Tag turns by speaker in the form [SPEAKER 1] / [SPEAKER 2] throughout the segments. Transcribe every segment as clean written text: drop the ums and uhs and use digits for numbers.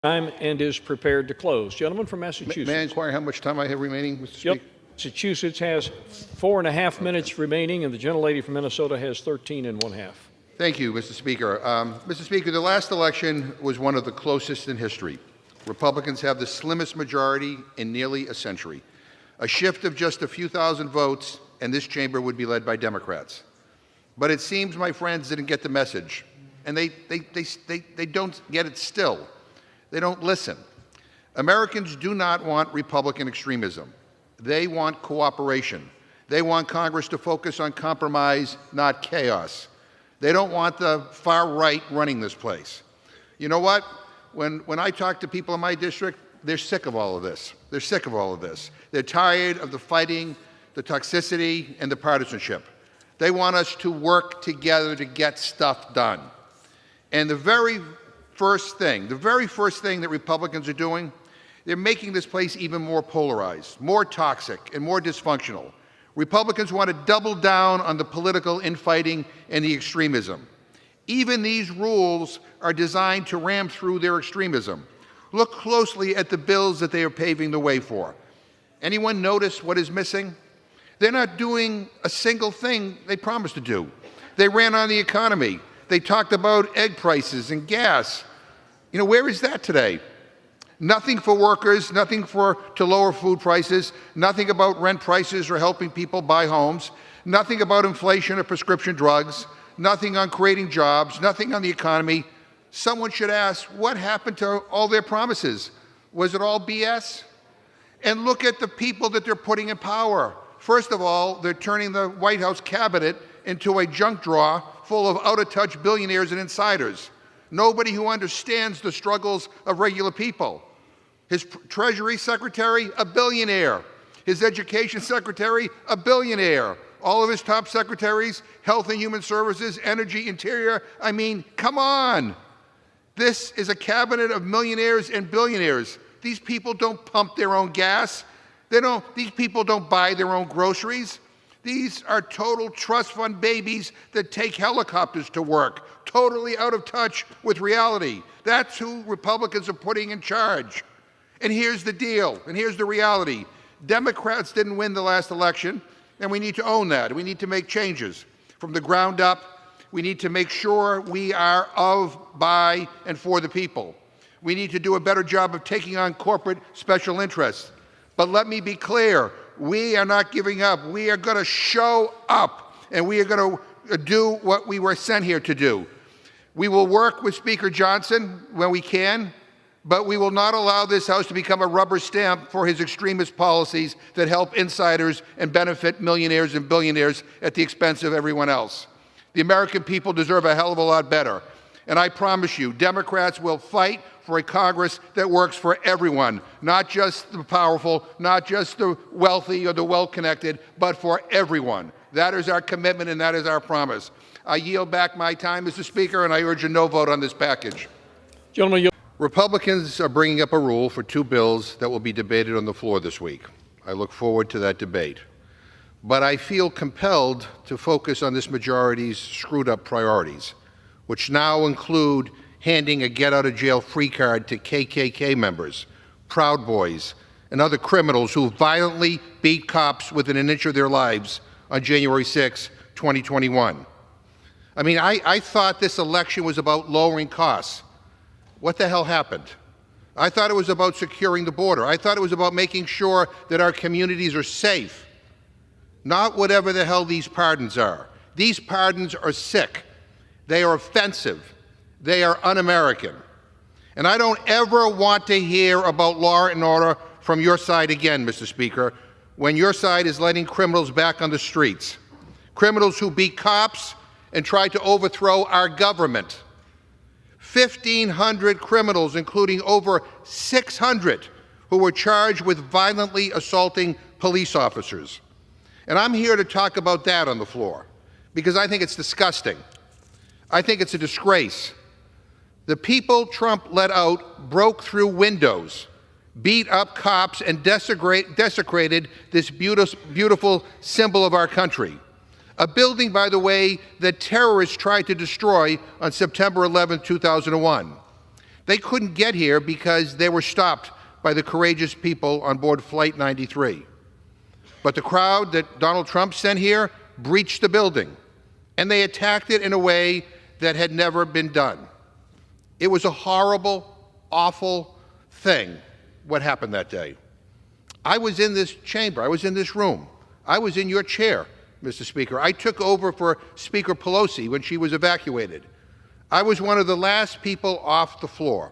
[SPEAKER 1] time and is prepared to close. Gentleman from Massachusetts.
[SPEAKER 2] May I inquire how much time I have remaining, Mr. Speaker?
[SPEAKER 1] Yep. Massachusetts has 4.5 minutes remaining, and the gentlelady from Minnesota has 13 1/2.
[SPEAKER 2] Thank you, Mr. Speaker. Mr. Speaker, the last election was one of the closest in history. Republicans have the slimmest majority in nearly a century. A shift of just a few thousand votes, and this chamber would be led by Democrats. But it seems my friends didn't get the message, and they don't get it still. They don't listen. Americans do not want Republican extremism. They want cooperation. They want Congress to focus on compromise, not chaos. They don't want the far right running this place. You know what? When I talk to people in my district, they're sick of all of this. They're sick of all of this. They're tired of the fighting, the toxicity, and the partisanship. They want us to work together to get stuff done. And the very first thing that Republicans are doing, they're making this place even more polarized, more toxic, and more dysfunctional. Republicans want to double down on the political infighting and the extremism. Even these rules are designed to ram through their extremism. Look closely at the bills that they are paving the way for. Anyone notice what is missing? They're not doing a single thing they promised to do. They ran on the economy. They talked about egg prices and gas. You know, where is that today? Nothing for workers, nothing to lower food prices, nothing about rent prices or helping people buy homes, nothing about inflation or prescription drugs, nothing on creating jobs, nothing on the economy. Someone should ask, what happened to all their promises? Was it all BS? And look at the people that they're putting in power. First of all, they're turning the White House cabinet into a junk drawer full of out-of-touch billionaires and insiders. Nobody who understands the struggles of regular people. His Treasury Secretary, a billionaire. His Education Secretary, a billionaire. All of his top secretaries, Health and Human Services, Energy, Interior. I mean, come on. This is a cabinet of millionaires and billionaires. These people don't pump their own gas. These people don't buy their own groceries. These are total trust fund babies that take helicopters to work, totally out of touch with reality. That's who Republicans are putting in charge. And here's the deal, and here's the reality. Democrats didn't win the last election, and we need to own that. We need to make changes from the ground up. We need to make sure we are of, by, and for the people. We need to do a better job of taking on corporate special interests. But let me be clear, we are not giving up. We are going to show up, and we are going to do what we were sent here to do. We will work with Speaker Johnson when we can, but we will not allow this House to become a rubber stamp for his extremist policies that help insiders and benefit millionaires and billionaires at the expense of everyone else. The American people deserve a hell of a lot better. And I promise you, Democrats will fight for a Congress that works for everyone, not just the powerful, not just the wealthy or the well-connected, but for everyone. That is our commitment and that is our promise. I yield back my time, Mr. Speaker, and I urge a no vote on this package.
[SPEAKER 1] Gentleman,
[SPEAKER 2] Republicans are bringing up a rule for two bills that will be debated on the floor this week. I look forward to that debate. But I feel compelled to focus on this majority's screwed-up priorities, which now include handing a get-out-of-jail-free card to KKK members, Proud Boys, and other criminals who violently beat cops within an inch of their lives on January 6, 2021. I mean, I thought this election was about lowering costs. What the hell happened? I thought it was about securing the border. I thought it was about making sure that our communities are safe. Not whatever the hell these pardons are. These pardons are sick. They are offensive. They are un-American. And I don't ever want to hear about law and order from your side again, Mr. Speaker, when your side is letting criminals back on the streets. Criminals who beat cops and tried to overthrow our government. 1,500 criminals, including over 600 who were charged with violently assaulting police officers. And I'm here to talk about that on the floor because I think it's disgusting. I think it's a disgrace. The people Trump let out broke through windows, beat up cops, and desecrated this beautiful symbol of our country. A building, by the way, that terrorists tried to destroy on September 11, 2001. They couldn't get here because they were stopped by the courageous people on board Flight 93. But the crowd that Donald Trump sent here breached the building, and they attacked it in a way that had never been done. It was a horrible, awful thing, what happened that day. I was in this chamber. I was in this room. I was in your chair, Mr. Speaker. I took over for Speaker Pelosi when she was evacuated. I was one of the last people off the floor,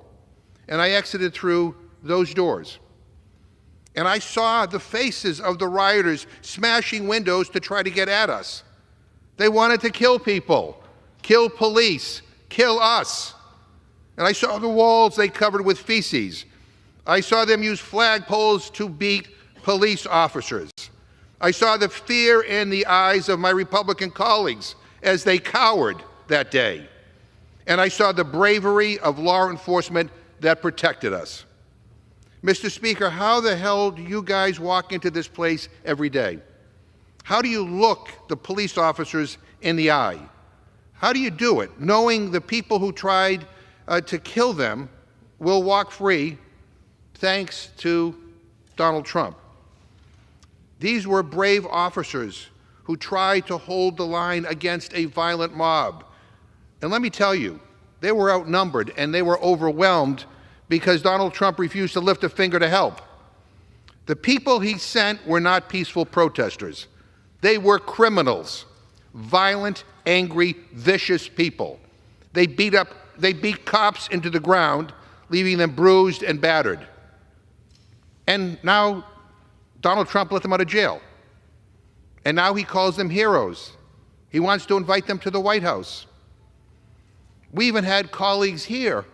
[SPEAKER 2] and I exited through those doors. And I saw the faces of the rioters smashing windows to try to get at us. They wanted to kill people, kill police, kill us. And I saw the walls they covered with feces. I saw them use flagpoles to beat police officers. I saw the fear in the eyes of my Republican colleagues as they cowered that day. And I saw the bravery of law enforcement that protected us. Mr. Speaker, how the hell do you guys walk into this place every day? How do you look the police officers in the eye? How do you do it, knowing the people who tried to kill them will walk free thanks to Donald Trump? These were brave officers who tried to hold the line against a violent mob. And let me tell you, they were outnumbered and they were overwhelmed because Donald Trump refused to lift a finger to help. The people he sent were not peaceful protesters. They were criminals, violent, angry, vicious people. They beat cops into the ground, leaving them bruised and battered. And now Donald Trump let them out of jail. And now he calls them heroes. He wants to invite them to the White House. We even had colleagues here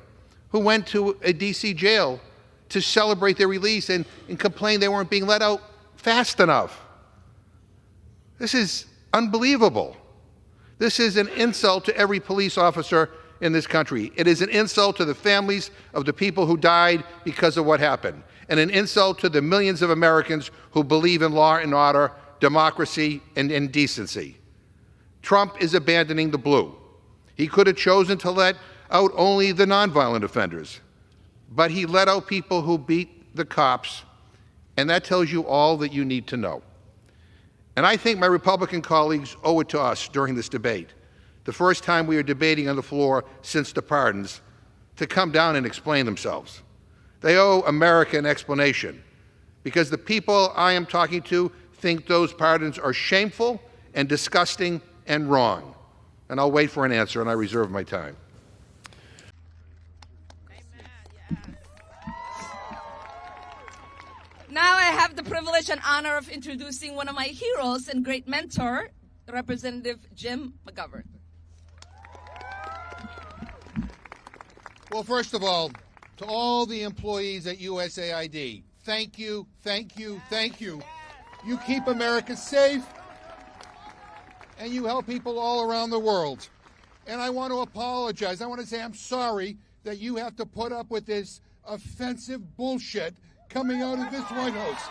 [SPEAKER 2] who went to a D.C. jail to celebrate their release and complain they weren't being let out fast enough. This is unbelievable. This is an insult to every police officer in this country. It is an insult to the families of the people who died because of what happened, and an insult to the millions of Americans who believe in law and order, democracy, and decency. Trump is abandoning the blue. He could have chosen to let out only the nonviolent offenders, but he let out people who beat the cops, and that tells you all that you need to know. And I think my Republican colleagues owe it to us during this debate, the first time we are debating on the floor since the pardons, to come down and explain themselves. They owe America an explanation, because the people I am talking to think those pardons are shameful and disgusting and wrong. And I'll wait for an answer, and I reserve my time.
[SPEAKER 3] Now I have the privilege and honor of introducing one of my heroes and great mentor, Representative Jim McGovern.
[SPEAKER 2] Well, first of all, to all the employees at USAID, thank you, thank you, thank you. You keep America safe, and you help people all around the world. And I want to apologize. I want to say I'm sorry that you have to put up with this offensive bullshit coming out of this White House.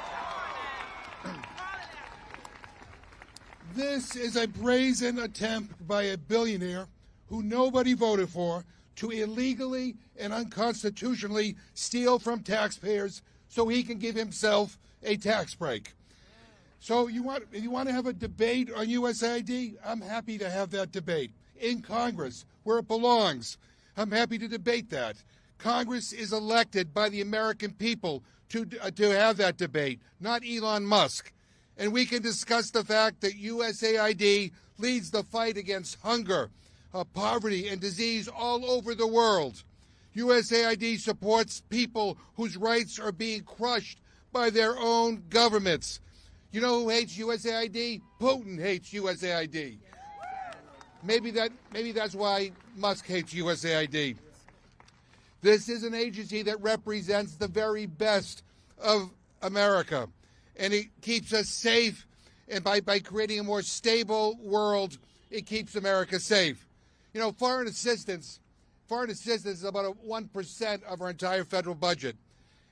[SPEAKER 2] This is a brazen attempt by a billionaire who nobody voted for to illegally and unconstitutionally steal from taxpayers so he can give himself a tax break. So if you want to have a debate on USAID, I'm happy to have that debate in Congress where it belongs. I'm happy to debate that. Congress is elected by the American people to have that debate, not Elon Musk. And we can discuss the fact that USAID leads the fight against hunger, poverty, and disease all over the world. USAID supports people whose rights are being crushed by their own governments. You know who hates USAID? Putin hates USAID. Maybe that's why Musk hates USAID. This is an agency that represents the very best of America, and it keeps us safe, and by creating a more stable world, it keeps America safe. You know, foreign assistance is about 1% of our entire federal budget,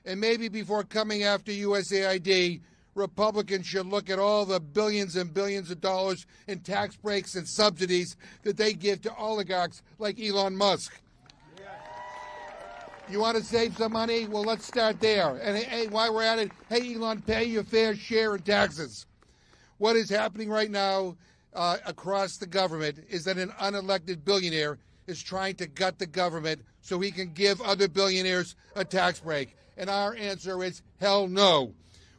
[SPEAKER 2] and maybe before coming after USAID, Republicans should look at all the billions and billions of dollars in tax breaks and subsidies that they give to oligarchs like Elon Musk.
[SPEAKER 4] You want to save some money? Well, let's start there. And hey, while we're at it, hey, Elon, pay your fair share in taxes. What is happening right now across the government is that an unelected billionaire is trying to gut the government so he can give other billionaires a tax break. And our answer is hell no.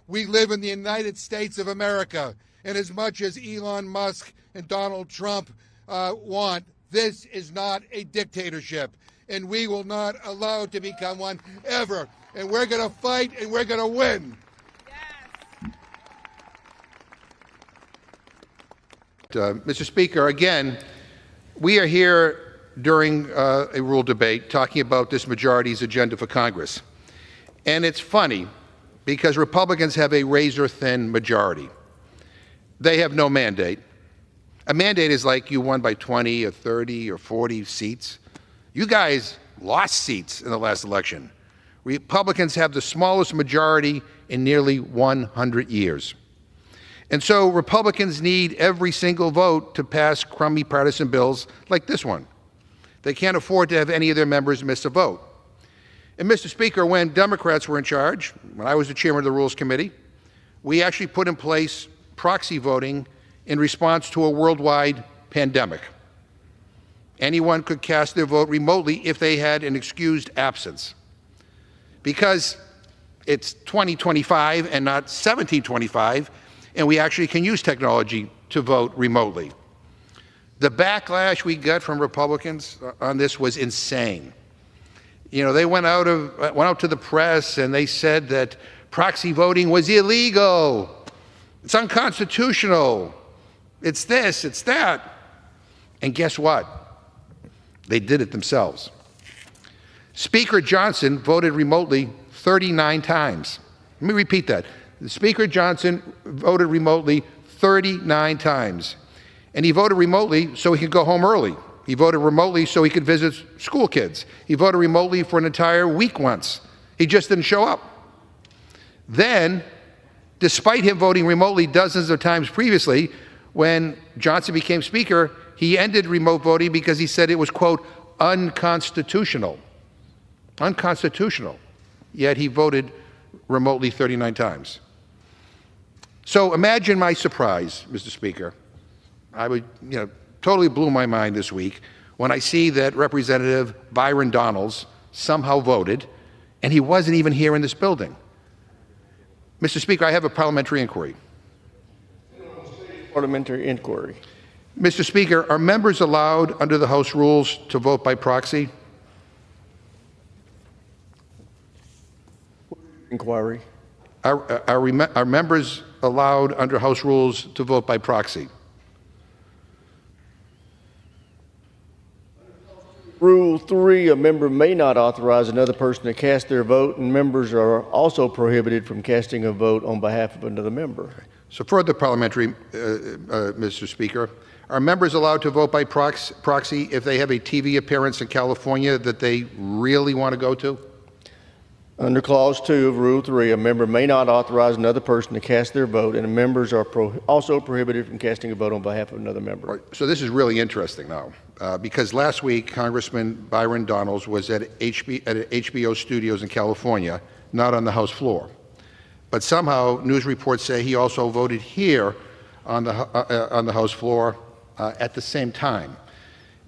[SPEAKER 4] We live in the United States of America. And as much as Elon Musk and Donald Trump want, this is not a dictatorship. And we will not allow it to become one ever. And we're going to fight and we're going to win.
[SPEAKER 2] Mr. Speaker, again, we are here during a rule debate talking about this majority's agenda for Congress. And it's funny because Republicans have a razor-thin majority. They have no mandate. A mandate is like you won by 20 or 30 or 40 seats. You guys lost seats in the last election. Republicans have the smallest majority in nearly 100 years. And so Republicans need every single vote to pass crummy partisan bills like this one. They can't afford to have any of their members miss a vote. And Mr. Speaker, when Democrats were in charge, when I was the chairman of the Rules Committee, we actually put in place proxy voting in response to a worldwide pandemic. Anyone could cast their vote remotely if they had an excused absence. Because it's 2025 and not 1725, and we actually can use technology to vote remotely. The backlash we got from Republicans on this was insane. You know, they went out to the press and they said that proxy voting was illegal. It's unconstitutional. It's this, it's that. And guess what? They did it themselves. Speaker Johnson voted remotely 39 times. Let me repeat that. Speaker Johnson voted remotely 39 times. And he voted remotely so he could go home early. He voted remotely so he could visit school kids. He voted remotely for an entire week once. He just didn't show up. Then, despite him voting remotely dozens of times previously, when Johnson became Speaker, he ended remote voting because he said it was, quote, unconstitutional. Unconstitutional. Yet he voted remotely 39 times. So imagine my surprise, Mr. Speaker. Totally blew my mind this week when I see that Representative Byron Donalds somehow voted, and he wasn't even here in this building. Mr. Speaker, I have a parliamentary inquiry.
[SPEAKER 5] Parliamentary inquiry.
[SPEAKER 2] Mr. Speaker, are members allowed under the House rules to vote by proxy?
[SPEAKER 5] Inquiry.
[SPEAKER 2] Are members allowed under House rules to vote by proxy?
[SPEAKER 5] Rule 3, a member may not authorize another person to cast their vote, and members are also prohibited from casting a vote on behalf of another member.
[SPEAKER 2] So further parliamentary, Mr. Speaker, are members allowed to vote by proxy if they have a TV appearance in California that they really want to go to?
[SPEAKER 5] Under Clause 2 of Rule 3, a member may not authorize another person to cast their vote, and members are also prohibited from casting a vote on behalf of another member.
[SPEAKER 2] Right. So this is really interesting now, because last week Congressman Byron Donalds was at HBO studios in California, not on the House floor. But somehow news reports say he also voted here on the House floor at the same time.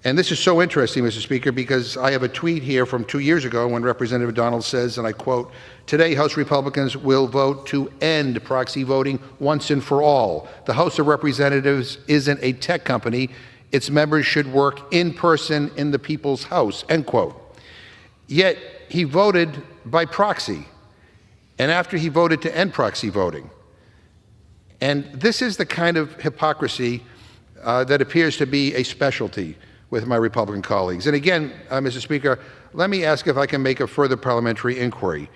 [SPEAKER 2] And this is so interesting, Mr. Speaker, because I have a tweet here from 2 years ago when Representative Donald says, and I quote, "Today, House Republicans will vote to end proxy voting once and for all. The House of Representatives isn't a tech company. Its members should work in person in the people's house," end quote. Yet he voted by proxy, and after he voted to end proxy voting. And this is the kind of hypocrisy that appears to be a specialty with my Republican colleagues. And again, Mr. Speaker, let me ask if I can make a further parliamentary inquiry.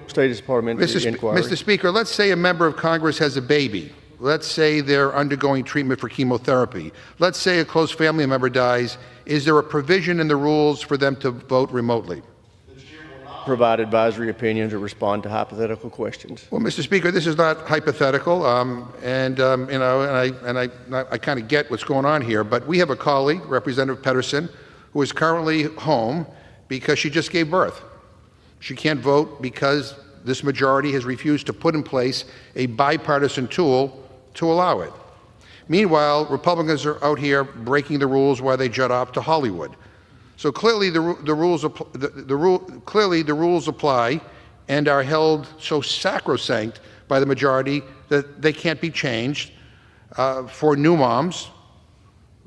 [SPEAKER 5] Status parliamentary inquiry.
[SPEAKER 2] Mr. Speaker, let's say a member of Congress has a baby. Let's say they're undergoing treatment for chemotherapy. Let's say a close family member dies. Is there a provision in the rules for them to vote remotely?
[SPEAKER 5] Provide advisory opinions or respond to hypothetical questions.
[SPEAKER 2] Well, Mr. Speaker, this is not hypothetical, I kind of get what's going on here, but we have a colleague, Representative Pedersen, who is currently home because she just gave birth. She can't vote because this majority has refused to put in place a bipartisan tool to allow it. Meanwhile, Republicans are out here breaking the rules while they jet off to Hollywood. So clearly the rules apply and are held so sacrosanct by the majority that they can't be changed for new moms,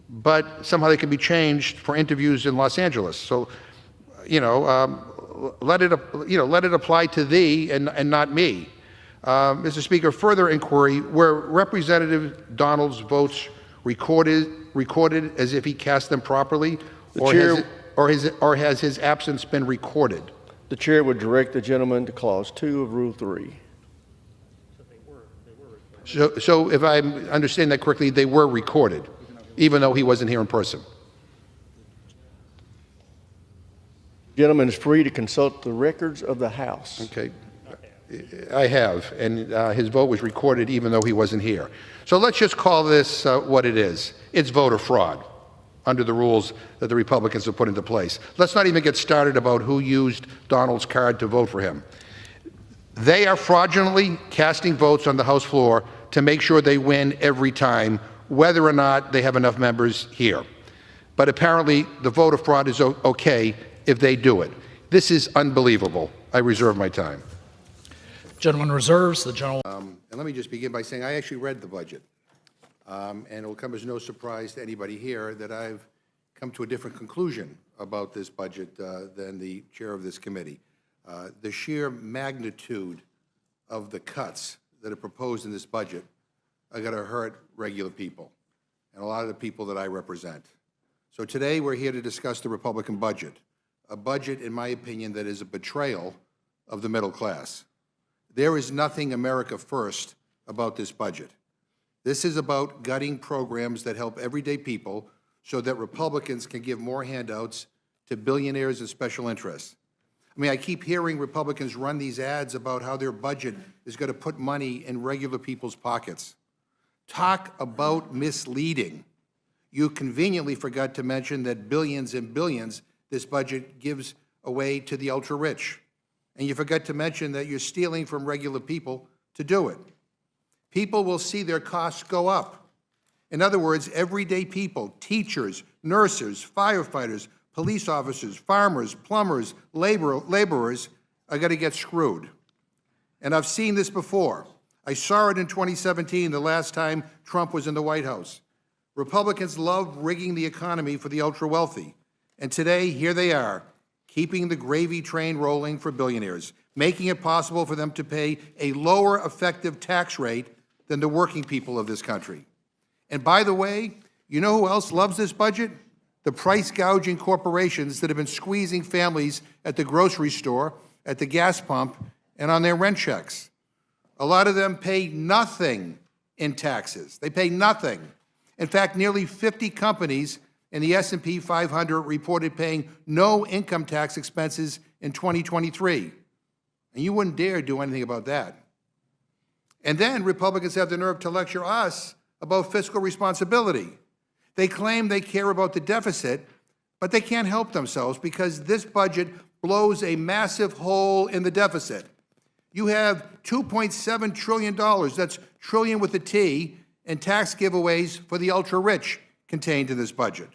[SPEAKER 2] but somehow they can be changed for interviews in Los Angeles. So, let it apply to thee and not me. Mr. Speaker, further inquiry: were Representative Donald's votes recorded as if he cast them properly, or has his absence been recorded?
[SPEAKER 5] The chair would direct the gentleman to Clause 2 of Rule 3.
[SPEAKER 2] So if I understand that correctly, they were recorded, even though he wasn't here in person.
[SPEAKER 5] The gentleman is free to consult the records of the House.
[SPEAKER 2] Okay. I have, and his vote was recorded even though he wasn't here. So let's just call this what it is. It's voter fraud under the rules that the Republicans have put into place. Let's not even get started about who used Donald's card to vote for him. They are fraudulently casting votes on the House floor to make sure they win every time, whether or not they have enough members here. But apparently the voter fraud is okay if they do it. This is unbelievable. I reserve my time.
[SPEAKER 6] Gentleman reserves. The gentleman.
[SPEAKER 2] And let me just begin by saying I actually read the budget. And it will come as no surprise to anybody here that I've come to a different conclusion about this budget than the chair of this committee. The sheer magnitude of the cuts that are proposed in this budget are going to hurt regular people and a lot of the people that I represent. So today we're here to discuss the Republican budget, a budget, in my opinion, that is a betrayal of the middle class. There is nothing America first about this budget. This is about gutting programs that help everyday people so that Republicans can give more handouts to billionaires and special interests. I mean, I keep hearing Republicans run these ads about how their budget is going to put money in regular people's pockets. Talk about misleading. You conveniently forgot to mention that billions and billions this budget gives away to the ultra-rich. And you forgot to mention that you're stealing from regular people to do it. People will see their costs go up. In other words, everyday people, teachers, nurses, firefighters, police officers, farmers, plumbers, laborers are going to get screwed. And I've seen this before. I saw it in 2017, the last time Trump was in the White House. Republicans love rigging the economy for the ultra-wealthy. And today, here they are, keeping the gravy train rolling for billionaires, making it possible for them to pay a lower effective tax rate than the working people of this country. And by the way, you know who else loves this budget? The price-gouging corporations that have been squeezing families at the grocery store, at the gas pump, and on their rent checks. A lot of them pay nothing in taxes. They pay nothing. In fact, nearly 50 companies in the S&P 500 reported paying no income tax expenses in 2023. And you wouldn't dare do anything about that. And then Republicans have the nerve to lecture us about fiscal responsibility. They claim they care about the deficit, but they can't help themselves because this budget blows a massive hole in the deficit. You have $2.7 trillion, that's trillion with a T, in tax giveaways for the ultra-rich contained in this budget.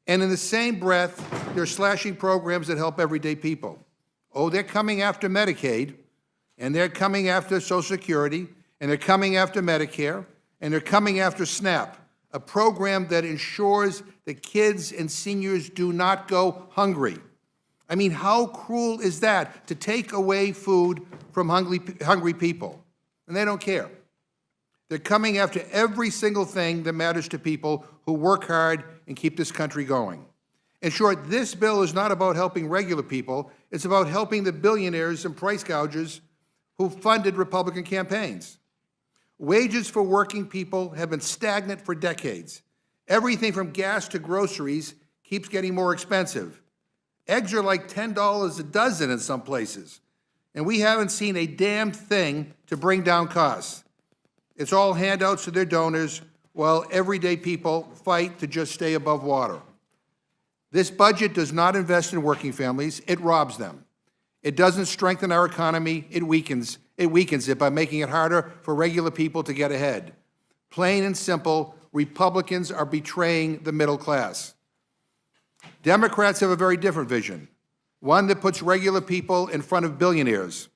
[SPEAKER 2] And in the same breath, they're slashing programs that help everyday people. Oh, they're coming after Medicaid, and they're coming after Social Security, and they're coming after Medicare, and they're coming after SNAP, a program that ensures that kids and seniors do not go hungry. I mean, how cruel is that, to take away food from hungry people? And they don't care. They're coming after every single thing that matters to people who work hard and keep this country going. In short, this bill is not about helping regular people. It's about helping the billionaires and price gougers who funded Republican campaigns. Wages for working people have been stagnant for decades. Everything from gas to groceries keeps getting more expensive. Eggs are like $10 a dozen in some places, and we haven't seen a damn thing to bring down costs. It's all handouts to their donors while everyday people fight to just stay above water. This budget does not invest in working families, it robs them. It doesn't strengthen our economy, it weakens it by making it harder for regular people to get ahead. Plain and simple, Republicans are betraying the middle class. Democrats have a very different vision, one that puts regular people in front of billionaires.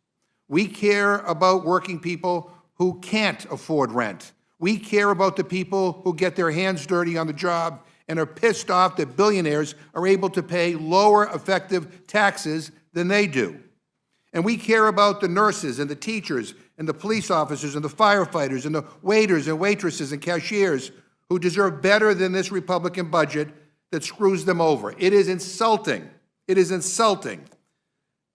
[SPEAKER 2] We care about working people who can't afford rent. We care about the people who get their hands dirty on the job and are pissed off that billionaires are able to pay lower effective taxes than they do. And we care about the nurses and the teachers and the police officers and the firefighters and the waiters and waitresses and cashiers who deserve better than this Republican budget that screws them over. It is insulting. It is insulting.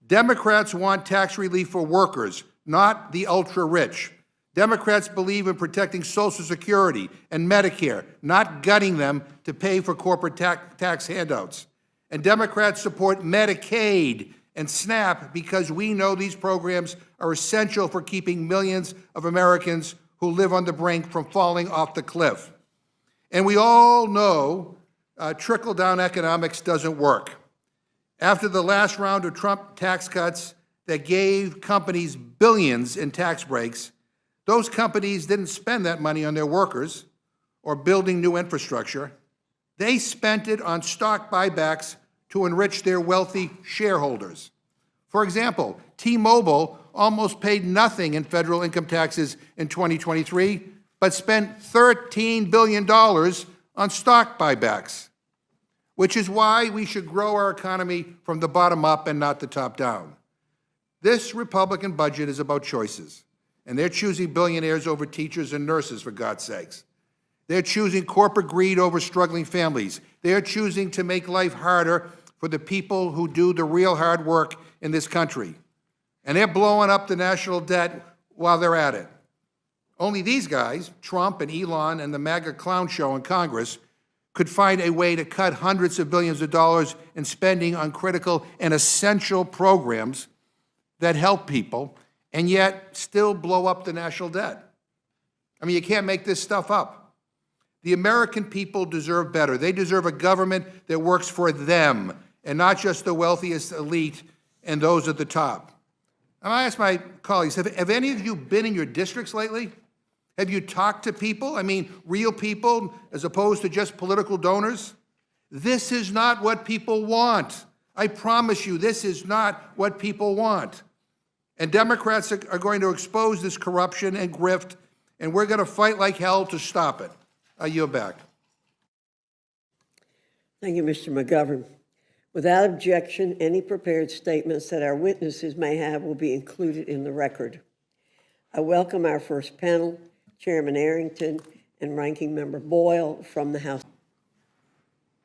[SPEAKER 2] Democrats want tax relief for workers, not the ultra-rich. Democrats believe in protecting Social Security and Medicare, not gutting them to pay for corporate tax handouts. And Democrats support Medicaid and SNAP because we know these programs are essential for keeping millions of Americans who live on the brink from falling off the cliff. And we all know trickle-down economics doesn't work. After the last round of Trump tax cuts that gave companies billions in tax breaks, those companies didn't spend that money on their workers or building new infrastructure. They spent it on stock buybacks to enrich their wealthy shareholders. For example, T-Mobile almost paid nothing in federal income taxes in 2023, but spent $13 billion on stock buybacks, which is why we should grow our economy from the bottom up and not the top down. This Republican budget is about choices, and they're choosing billionaires over teachers and nurses, for God's sakes. They're choosing corporate greed over struggling families. They're choosing to make life harder for the people who do the real hard work in this country. And they're blowing up the national debt while they're at it. Only these guys, Trump and Elon and the MAGA clown show in Congress, could find a way to cut hundreds of billions of dollars in spending on critical and essential programs that help people, and yet still blow up the national debt. I mean, you can't make this stuff up. The American people deserve better. They deserve a government that works for them, and not just the wealthiest elite and those at the top. I ask my colleagues, have any of you been in your districts lately? Have you talked to people? I mean, real people, as opposed to just political donors? This is not what people want. I promise you, this is not what people want. And Democrats are going to expose this corruption and grift, and we're going to fight like hell to stop it. I yield back.
[SPEAKER 7] Thank you, Mr. McGovern. Without objection, any prepared statements that our witnesses may have will be included in the record. I welcome our first panel, Chairman Arrington and Ranking Member Boyle from the House.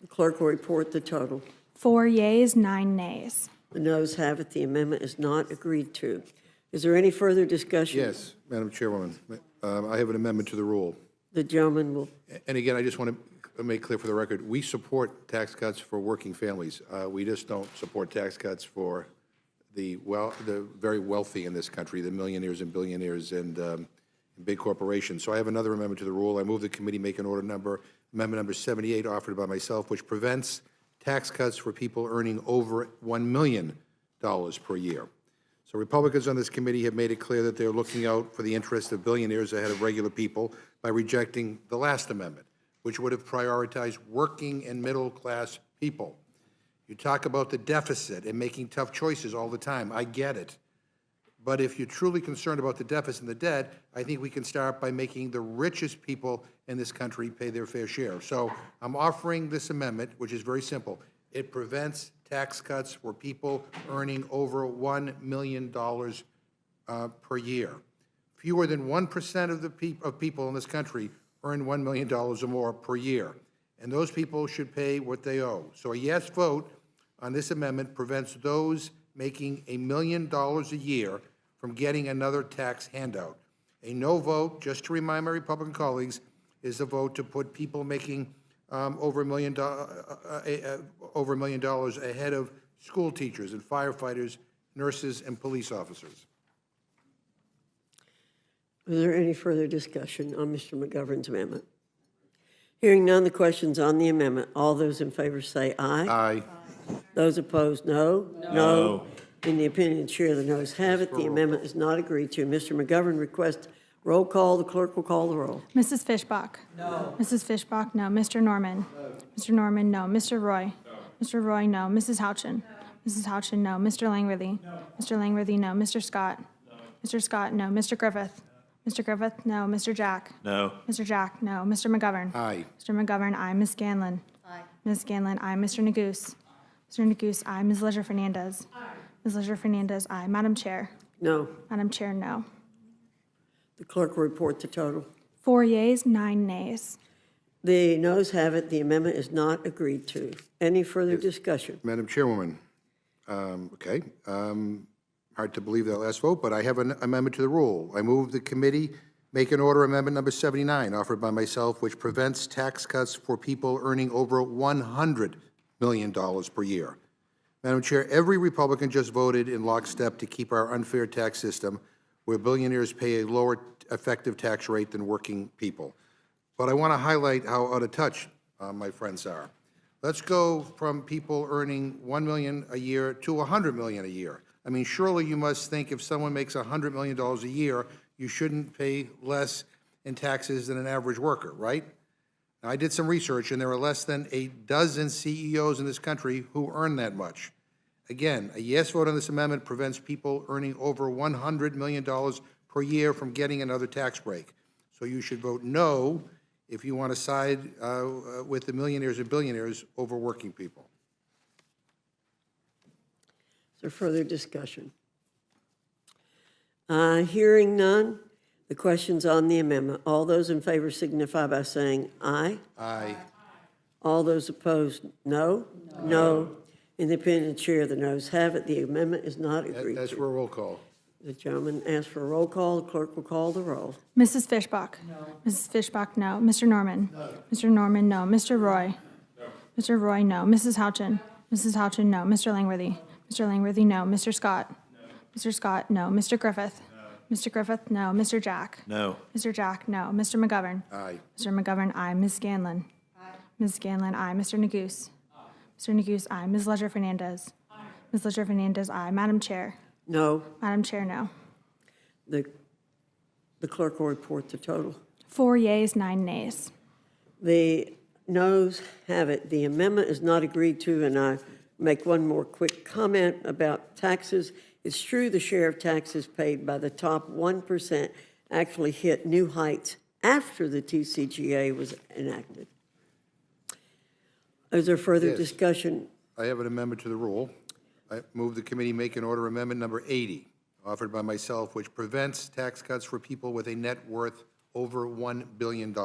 [SPEAKER 7] The clerk will report the total.
[SPEAKER 8] 4 yeas, 9 nays.
[SPEAKER 7] The noes have it. The amendment is not agreed to. Is there any further discussion?
[SPEAKER 2] Yes, Madam Chairwoman. I have an amendment to the rule.
[SPEAKER 7] The gentleman will.
[SPEAKER 2] And again, I just want to make clear for the record, we support tax cuts for working families. We just don't support tax cuts for the very wealthy in this country, the millionaires and billionaires and big corporations. So I have another amendment to the rule. I move the committee make an amendment number 78 offered by myself, which prevents tax cuts for people earning over $1 million per year. So Republicans on this committee have made it clear that they're looking out for the interests of billionaires ahead of regular people by rejecting the last amendment, which would have prioritized working and middle-class people. You talk about the deficit and making tough choices all the time. I get it. But if you're truly concerned about the deficit and the debt, I think we can start by making the richest people in this country pay their fair share. So I'm offering this amendment, which is very simple. It prevents tax cuts for people earning over $1 million per year. Fewer than 1% of people in this country earn $1 million or more per year, and those people should pay what they owe. So a yes vote on this amendment prevents those making $1 million a year from getting another tax handout. A no vote, just to remind my Republican colleagues, is a vote to put people making over $1 million ahead of school teachers and firefighters, nurses, and police officers.
[SPEAKER 7] Is there any further discussion on Mr. McGovern's amendment? Hearing none, the question's on the amendment. All those in favor say aye.
[SPEAKER 2] Aye.
[SPEAKER 7] Those opposed, no. No. In the opinion of the chair, the noes have it. The amendment is not agreed to. Mr. McGovern requests roll call. The clerk will call the roll.
[SPEAKER 8] Mrs. Fishbach? No. Mrs. Fishbach, no. Mr. Norman? No. Mr. Norman, no. Mr. Roy? No. Mr. Roy, no. Mrs. Houchin? No. Mrs. Houchin, no. Mr. Langworthy? No. Mr. Langworthy, no. Mr. Scott? No. Mr. Scott, no. Mr. Griffith? No. Mr. Griffith, no. Mr. Jack?
[SPEAKER 9] No.
[SPEAKER 8] Mr. Jack, no. Mr. McGovern?
[SPEAKER 2] Aye.
[SPEAKER 8] Mr. McGovern, aye. Ms. Scanlon? Aye. Ms. Scanlon, aye. Mr. Neguse? Mr. Neguse, aye. Ms. Leisure Fernandez? Aye. Ms. Leisure Fernandez, aye. Madam Chair?
[SPEAKER 7] No.
[SPEAKER 8] Madam Chair, no.
[SPEAKER 7] The clerk will report the total.
[SPEAKER 8] 4 yeas, 9 nays.
[SPEAKER 7] The noes have it. The amendment is not agreed to. Any further discussion?
[SPEAKER 2] Madam Chairwoman, okay, hard to believe that last vote, but I have an amendment to the rule. I move the committee make an order amendment number 79, offered by myself, which prevents tax cuts for people earning over $100 million per year. Madam Chair, every Republican just voted in lockstep to keep our unfair tax system where billionaires pay a lower effective tax rate than working people. But I want to highlight how out of touch my friends are. Let's go from people earning $1 million a year to $100 million a year. I mean, surely you must think if someone makes $100 million a year, you shouldn't pay less in taxes than an average worker, right? Now, I did some research, and there are less than a dozen CEOs in this country who earn that much. Again, a yes vote on this amendment prevents people earning over $100 million per year from getting another tax break. So you should vote no if you want to side with the millionaires and billionaires over working people.
[SPEAKER 7] Is there further discussion? Hearing none, the question's on the amendment. All those in favor signify by saying aye.
[SPEAKER 2] Aye.
[SPEAKER 7] All those opposed, no? No. In the opinion of the chair, the noes have it. The amendment is not agreed
[SPEAKER 2] That's
[SPEAKER 7] to.
[SPEAKER 2] for a roll call.
[SPEAKER 7] The gentleman asked for a roll call. The clerk will call the roll.
[SPEAKER 8] Mrs. Fishbach? No. Mrs. Fishbach, no. Mr. Norman? No. Mr. Norman, no. Mr. Roy? No. Mr. Roy, no. Mrs. Houchin? Mrs. Houchin, no. Mr. Langworthy? Mr. Langworthy, no. Mr. Scott? No. Mr. Scott, no. Mr. Griffith? No. Mr. Griffith, no. Mr. Jack?
[SPEAKER 9] No.
[SPEAKER 8] Mr. Jack, no. Mr. McGovern?
[SPEAKER 2] Aye.
[SPEAKER 8] Mr. McGovern, aye. Ms. Scanlon? Aye. Ms. Scanlon, aye. Mr. Neguse? Aye. Mr. Neguse, aye. Ms. Leisure Fernandez? Aye. Ms. Leisure Fernandez, aye. Madam Chair?
[SPEAKER 7] No.
[SPEAKER 8] Madam Chair, no.
[SPEAKER 7] The clerk will report the total.
[SPEAKER 8] 4 yeas, 9 nays.
[SPEAKER 7] The noes have it. The amendment is not agreed to, and I make one more quick comment about taxes. It's true the share of taxes paid by the top 1% actually hit new heights after the TCJA was enacted. Is there further
[SPEAKER 2] Yes.
[SPEAKER 7] discussion?
[SPEAKER 2] I have an amendment to the rule. I move the committee make an order amendment number 80, offered by myself, which prevents tax cuts for people with a net worth over $1 billion.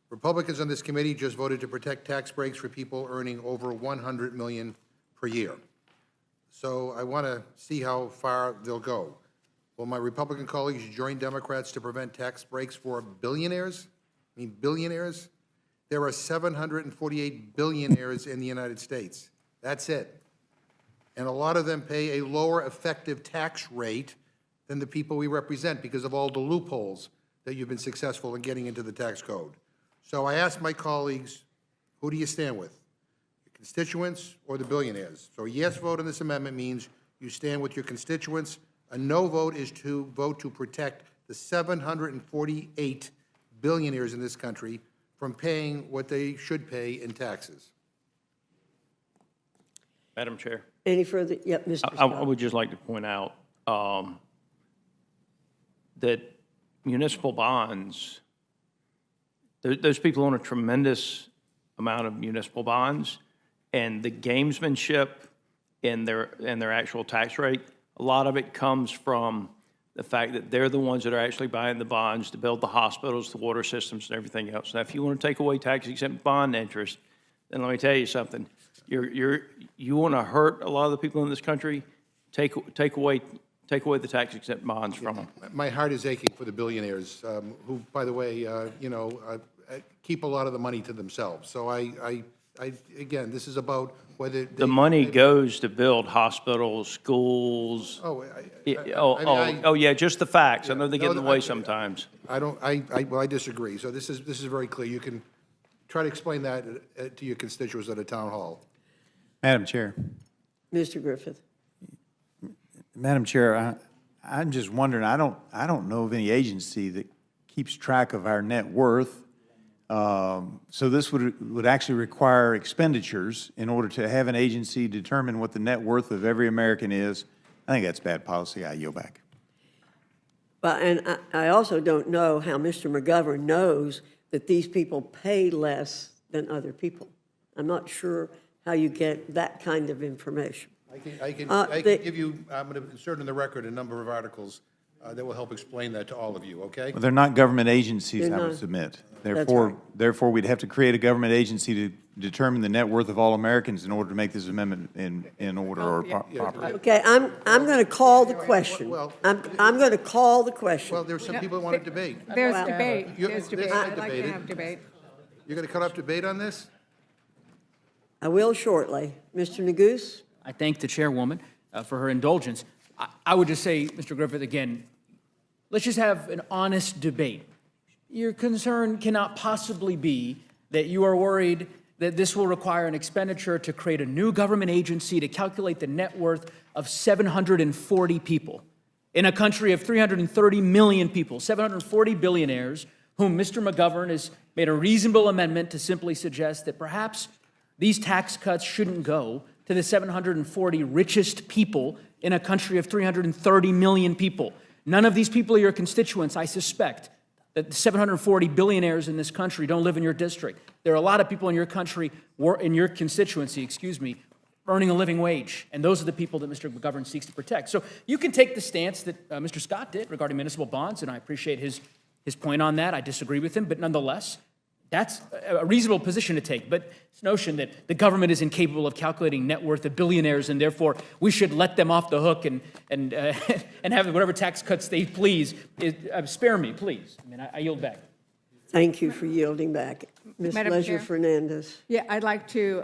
[SPEAKER 2] Republicans on this committee just voted to protect tax breaks for people earning over $100 million per year. So I want to see how far they'll go. Will my Republican colleagues join Democrats to prevent tax breaks for billionaires? I mean, billionaires? There are 748 billionaires in the United States. That's it. And a lot of them pay a lower effective tax rate than the people we represent because of all the loopholes that you've been successful in getting into the tax code. So I ask my colleagues, who do you stand with? Your constituents or the billionaires? So a yes vote on this amendment means you stand with your constituents. A no vote is to vote to protect the 748 billionaires in this country from paying what they should pay in taxes.
[SPEAKER 1] Madam Chair,
[SPEAKER 7] Any further? Yep, Mr.
[SPEAKER 1] I
[SPEAKER 7] Scott.
[SPEAKER 1] would just like to point out that municipal bonds, those people own a tremendous amount of municipal bonds, and the gamesmanship in their actual tax rate, a lot of it comes from the fact that they're the ones that are actually buying the bonds to build the hospitals, the water systems, and everything else. Now, if you want to take away tax-exempt bond interest, then let me tell you something. You want to hurt a lot of the people in this country, take away the tax-exempt bonds from them.
[SPEAKER 2] My heart is aching for the billionaires who, by the way, keep a lot of the money to themselves. So again, this is about whether
[SPEAKER 1] The money goes to build hospitals, schools. Yeah, just the facts. I know they get in the way sometimes.
[SPEAKER 2] Well, I disagree. So this is very clear. You can try to explain that to your constituents at a town hall.
[SPEAKER 9] Madam Chair,
[SPEAKER 7] Mr. Griffith.
[SPEAKER 9] Madam Chair, I'm just wondering, I don't know of any agency that keeps track of our net worth. So this would actually require expenditures in order to have an agency determine what the net worth of every American is. I think that's bad policy. I yield back.
[SPEAKER 7] But, and I also don't know how Mr. McGovern knows that these people pay less than other people. I'm not sure how you get that kind of information.
[SPEAKER 2] I can give you, I'm going to insert in the record a number of articles that will help explain that to all of you, okay?
[SPEAKER 9] Well, they're not government agencies,
[SPEAKER 7] They're
[SPEAKER 9] I would
[SPEAKER 7] not.
[SPEAKER 9] submit.
[SPEAKER 7] That's right.
[SPEAKER 9] Therefore, we'd have to create a government agency to determine the net worth of all Americans in order to make this amendment in order or proper.
[SPEAKER 7] Okay, I'm going to call the question.
[SPEAKER 2] Well-
[SPEAKER 7] I'm going to call the question.
[SPEAKER 2] Well, there's some people who want to debate.
[SPEAKER 10] There's
[SPEAKER 7] Well,
[SPEAKER 10] debate.
[SPEAKER 2] you-
[SPEAKER 10] There's
[SPEAKER 2] this
[SPEAKER 10] debate.
[SPEAKER 2] is
[SPEAKER 10] I'd like to
[SPEAKER 2] debated.
[SPEAKER 10] have debate.
[SPEAKER 2] You're going to cut off debate on this?
[SPEAKER 7] I will shortly. Mr. Neguse?
[SPEAKER 11] I thank the chairwoman for her indulgence. I would just say, Mr. Griffith, again, let's just have an honest debate. Your concern cannot possibly be that you are worried that this will require an expenditure to create a new government agency to calculate the net worth of 740 people in a country of 330 million people, 740 billionaires, whom Mr. McGovern has made a reasonable amendment to simply suggest that perhaps these tax cuts shouldn't go to the 740 richest people in a country of 330 million people. None of these people are your constituents, I suspect. That the 740 billionaires in this country don't live in your district. There are a lot of people in your country, in your constituency, earning a living wage. And those are the people that Mr. McGovern seeks to protect. So you can take the stance that Mr. Scott did regarding municipal bonds, and I appreciate his point on that. I disagree with him, but nonetheless, that's a reasonable position to take. But this notion that the government is incapable of calculating net worth of billionaires and therefore we should let them off the hook and have whatever tax cuts they please, spare me, please. I mean, I yield back.
[SPEAKER 7] Thank you for yielding back. Ms.
[SPEAKER 10] Madam
[SPEAKER 7] Leisure
[SPEAKER 10] Chair.
[SPEAKER 7] Fernandez.
[SPEAKER 10] Yeah, I'd like to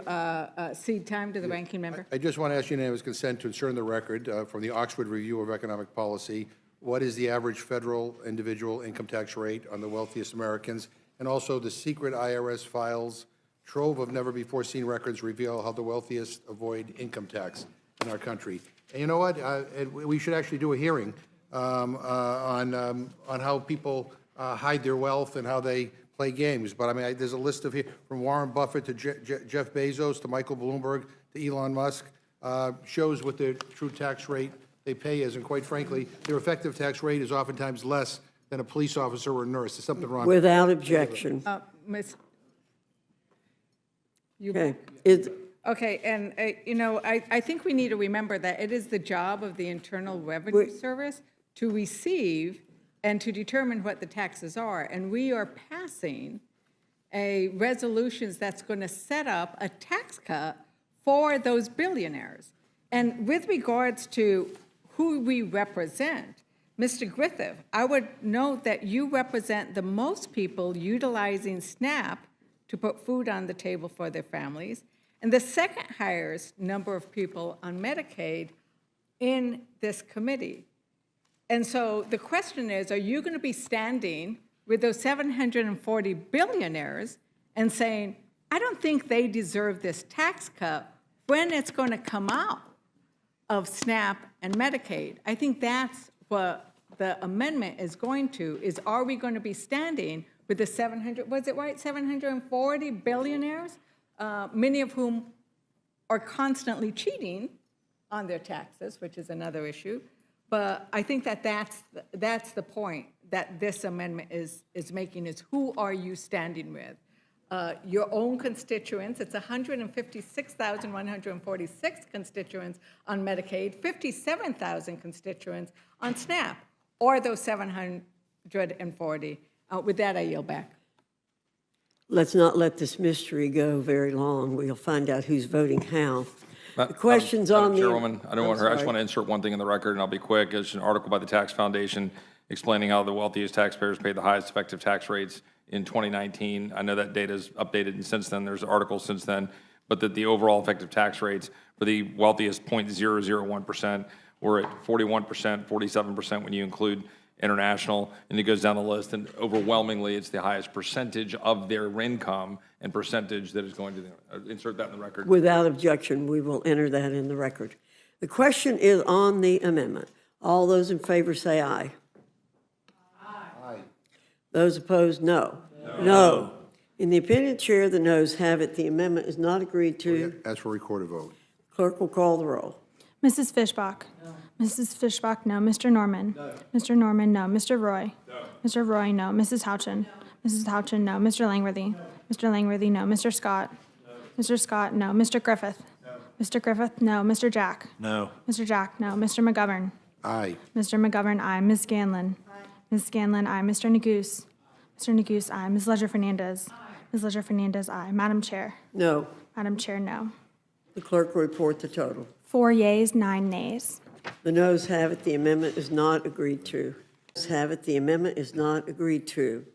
[SPEAKER 10] cede time to the ranking member.
[SPEAKER 2] I just want to ask unanimous consent to insert in the record from the Oxford Review of Economic Policy, what is the average federal individual income tax rate on the wealthiest Americans? And also the secret IRS files, trove of never-before-seen records reveal how the wealthiest avoid income tax in our country. And you know what? We should actually do a hearing on how people hide their wealth and how they play games. But I mean, there's a list of here, from Warren Buffett to Jeff Bezos to Michael Bloomberg to Elon Musk, shows what their true tax rate they pay is. And quite frankly, their effective tax rate is oftentimes less than a police officer or a nurse. There's something wrong.
[SPEAKER 7] Without objection.
[SPEAKER 10] Miss.
[SPEAKER 7] Okay.
[SPEAKER 10] Okay, and, I think we need to remember that it is the job of the Internal Revenue Service to receive and to determine what the taxes are. And we are passing a resolutions that's going to set up a tax cut for those billionaires. And with regards to who we represent, Mr. Griffith, I would note that you represent the most people utilizing SNAP to put food on the table for their families, and the second highest number of people on Medicaid in this committee. And so the question is, are you going to be standing with those 740 billionaires and saying, I don't think they deserve this tax cut when it's going to come out of SNAP and Medicaid? I think that's what the amendment is going to, is are we going to be standing with the 740 billionaires, many of whom are constantly cheating on their taxes, which is another issue. But I think that that's the point that this amendment is making, is who are you standing with? Your own constituents, it's 156,146 constituents on Medicaid, 57,000 constituents on SNAP, or those 740. With that, I yield back.
[SPEAKER 7] Let's not let this mystery go very long. We'll find out who's voting how. The questions on the...
[SPEAKER 12] Chairwoman, I don't want her, I just want to insert one thing in the record, and I'll be quick. It's an article by the Tax Foundation explaining how the wealthiest taxpayers paid the highest effective tax rates in 2019. I know that data is updated, and since then, there's articles since then, but that the overall effective tax rates for the wealthiest 0.001% were at 41%, 47% when you include international, and it goes down the list, and overwhelmingly, it's the highest percentage of their income and percentage that is going to insert that in the record.
[SPEAKER 7] Without objection, we will enter that in the record. The question is on the amendment. All those in favor say aye.
[SPEAKER 2] Aye.
[SPEAKER 7] Those opposed, no. No. In the opinion of the chair, the noes have it. The amendment is not agreed to.
[SPEAKER 2] Ask for a recorded vote.
[SPEAKER 7] Clerk will call the roll.
[SPEAKER 8] Mrs. Fishbach? No. Mrs. Fishbach, no. Mr. Norman? No. Mr. Norman, no. Mr. Roy? No. Mr. Roy, no. Mrs. Houchin? No. Mrs. Houchin, no. Mr. Langworthy? No. Mr. Langworthy, no. Mr. Scott? No. Mr. Scott, no. Mr. Griffith? No. Mr. Griffith, no. Mr. Jack?
[SPEAKER 9] No.
[SPEAKER 8] Mr. Jack, no. Mr. McGovern?
[SPEAKER 2] Aye.
[SPEAKER 8] Mr. McGovern, aye. Ms. Scanlon? Aye. Ms. Scanlon, aye. Mr. Neguse? Mr. Neguse, aye. Ms. Ledger-Fernandez? Aye. Ms. Ledger-Fernandez, aye. Madam Chair?
[SPEAKER 7] No.
[SPEAKER 8] Madam Chair, no.
[SPEAKER 7] The clerk will report the total.
[SPEAKER 8] 4 yeas, 9 nays.
[SPEAKER 7] The noes have it. The amendment is not agreed to. Noes have it. The amendment is not agreed to.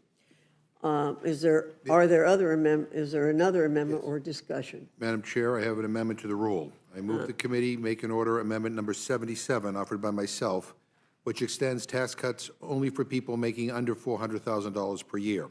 [SPEAKER 7] Is there another amendment or discussion?
[SPEAKER 2] Madam Chair, I have an amendment to the rule. I move the committee make an order amendment number 77 offered by myself, which extends tax cuts only for people making under $400,000 per year.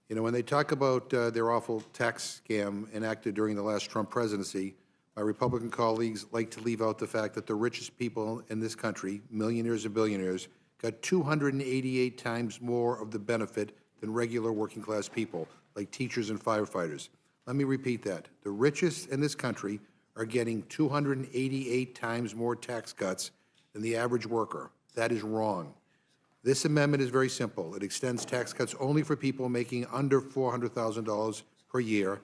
[SPEAKER 2] You know, when they talk about their awful tax scam enacted during the last Trump presidency, my Republican colleagues like to leave out the fact that the richest people in this country, millionaires and billionaires, got 288 times more of the benefit than regular working-class people, like teachers and firefighters. Let me repeat that. The richest in this country are getting 288 times more tax cuts than the average worker. That is wrong. This amendment is very simple. It extends tax cuts only for people making under $400,000 per year.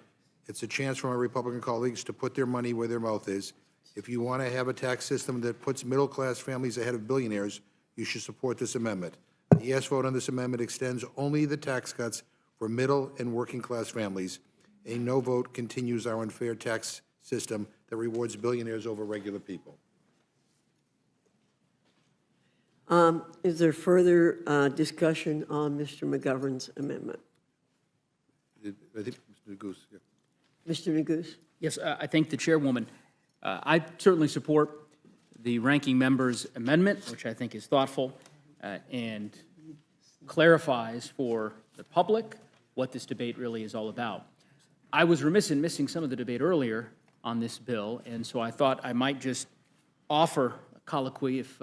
[SPEAKER 2] It's a chance for my Republican colleagues to put their money where their mouth is. If you want to have a tax system that puts middle-class families ahead of billionaires, you should support this amendment. The yes vote on this amendment extends only the tax cuts for middle and working-class families. A no vote continues our unfair tax system that rewards billionaires over regular people.
[SPEAKER 7] Is there further discussion on Mr. McGovern's amendment?
[SPEAKER 2] I think Mr. Neguse. Yeah.
[SPEAKER 7] Mr. Neguse?
[SPEAKER 11] Yes, I thank the chairwoman. I certainly support the ranking member's amendment, which I think is thoughtful and clarifies for the public what this debate really is all about. I was remiss in missing some of the debate earlier on this bill, and so I thought I might just offer a colloquy if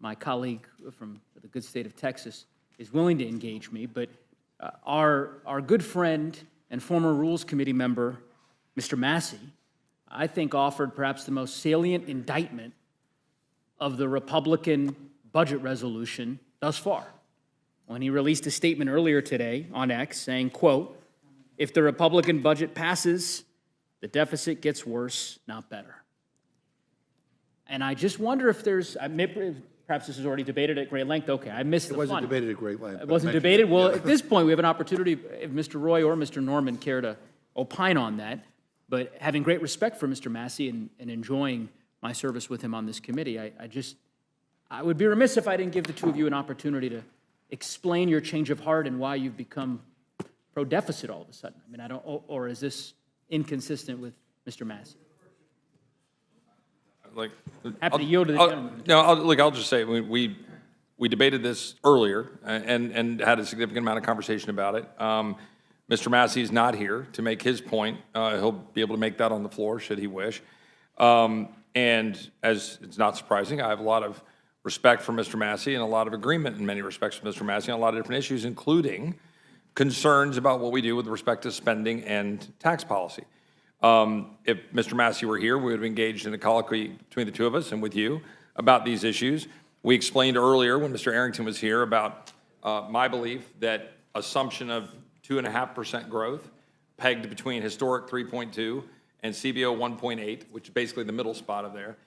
[SPEAKER 11] my colleague from the good state of Texas is willing to engage me. But our good friend and former Rules Committee member, Mr. Massey, I think offered perhaps the most salient indictment of the Republican budget resolution thus far, when he released a statement earlier today on X saying, quote, "If the Republican budget passes, the deficit gets worse, not better." And I just wonder if there's, perhaps this is already debated at great length. Okay, I missed the fun.
[SPEAKER 2] It wasn't debated at great length.
[SPEAKER 11] It wasn't debated? Well, at this point, we have an opportunity, if Mr. Roy or Mr. Norman care to opine on that. But having great respect for Mr. Massey and enjoying my service with him on this committee, I would be remiss if I didn't give the two of you an opportunity to explain your change of heart and why you've become pro-deficit all of a sudden. I mean, or is this inconsistent with Mr. Massey? Happy to yield to the gentleman.
[SPEAKER 12] No, I'll just say, we debated this earlier and had a significant amount of conversation about it. Mr. Massey is not here to make his point. He'll be able to make that on the floor, should he wish. And as it's not surprising, I have a lot of respect for Mr. Massey and a lot of agreement in many respects with Mr. Massey on a lot of different issues, including concerns about what we do with respect to spending and tax policy. If Mr. Massey were here, we would have engaged in a colloquy between the two of us and with you about these issues. We explained earlier when Mr. Arrington was here about my belief that assumption of 2.5% growth pegged between historic 3.2 and CBO 1.8, which is basically the middle spot of there.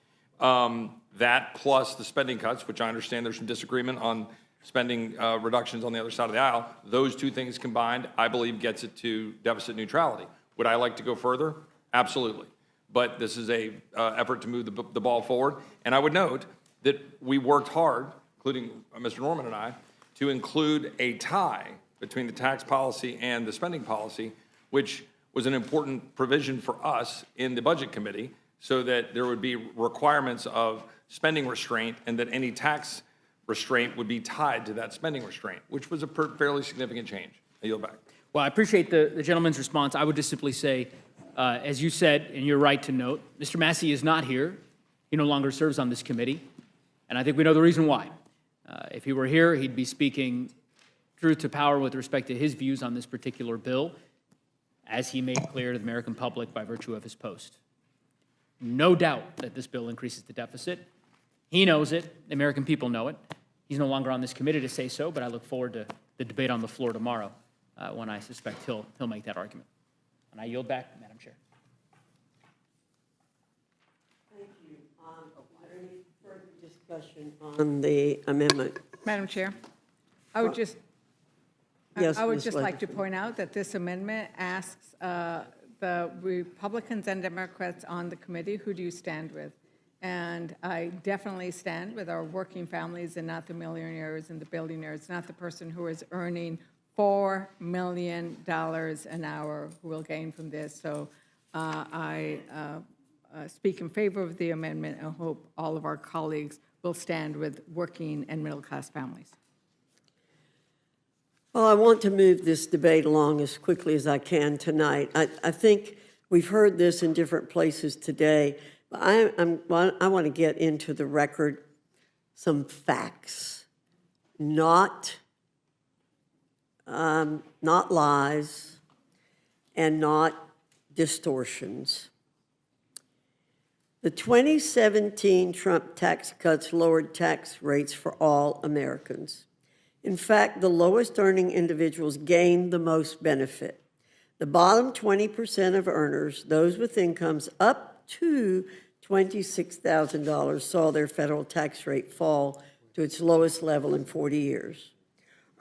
[SPEAKER 12] That plus the spending cuts, which I understand there's some disagreement on spending reductions on the other side of the aisle, those two things combined, I believe, gets it to deficit neutrality. Would I like to go further? Absolutely. But this is a effort to move the ball forward. And I would note that we worked hard, including Mr. Norman and I, to include a tie between the tax policy and the spending policy, which was an important provision for us in the Budget Committee, so that there would be requirements of spending restraint and that any tax restraint would be tied to that spending restraint, which was a fairly significant change. I yield back.
[SPEAKER 11] Well, I appreciate the gentleman's response. I would just simply say, as you said, and you're right to note, Mr. Massey is not here. He no longer serves on this committee, and I think we know the reason why. If he were here, he'd be speaking truth to power with respect to his views on this particular bill, as he made clear to the American public by virtue of his post. No doubt that this bill increases the deficit. He knows it. The American people know it. He's no longer on this committee to say so, but I look forward to the debate on the floor tomorrow when I suspect he'll make that argument. And I yield back, Madam Chair.
[SPEAKER 7] Thank you. Is there any further discussion on the amendment?
[SPEAKER 10] Madam Chair, I would just,
[SPEAKER 7] Yes,
[SPEAKER 10] I would
[SPEAKER 7] Ms.
[SPEAKER 10] just like to
[SPEAKER 7] Leatherton.
[SPEAKER 10] point out that this amendment asks the Republicans and Democrats on the committee, who do you stand with? And I definitely stand with our working families and not the millionaires and the billionaires, not the person who is earning $4 million an hour who will gain from this. So I speak in favor of the amendment and hope all of our colleagues will stand with working and middle-class families.
[SPEAKER 7] Well, I want to move this debate along as quickly as I can tonight. I think we've heard this in different places today. But I want to get into the record some facts, not lies and not distortions. The 2017 Trump tax cuts lowered tax rates for all Americans. In fact, the lowest earning individuals gained the most benefit. The bottom 20% of earners, those with incomes up to $26,000, saw their federal tax rate fall to its lowest level in 40 years.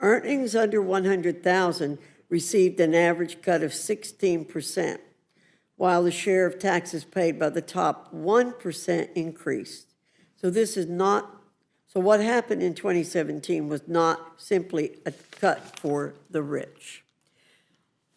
[SPEAKER 7] Earnings under $100,000 received an average cut of 16%, while the share of taxes paid by the top 1% increased. So what happened in 2017 was not simply a cut for the rich.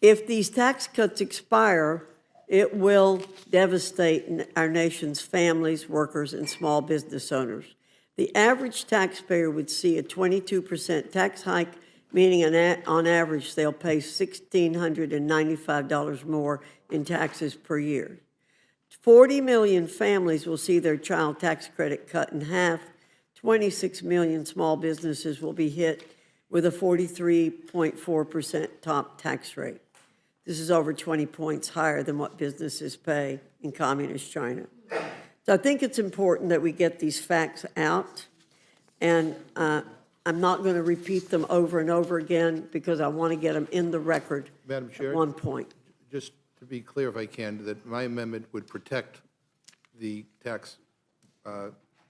[SPEAKER 7] If these tax cuts expire, it will devastate our nation's families, workers, and small business owners. The average taxpayer would see a 22% tax hike, meaning on average they'll pay $1,695 more in taxes per year. 40 million families will see their child tax credit cut in half. 26 million small businesses will be hit with a 43.4% top tax rate. This is over 20 points higher than what businesses pay in communist China. So I think it's important that we get these facts out, and I'm not going to repeat them over and over again because I want to get them in the record.
[SPEAKER 2] Madam Chair,
[SPEAKER 7] at one point.
[SPEAKER 2] just to be clear, if I can, that my amendment would protect the tax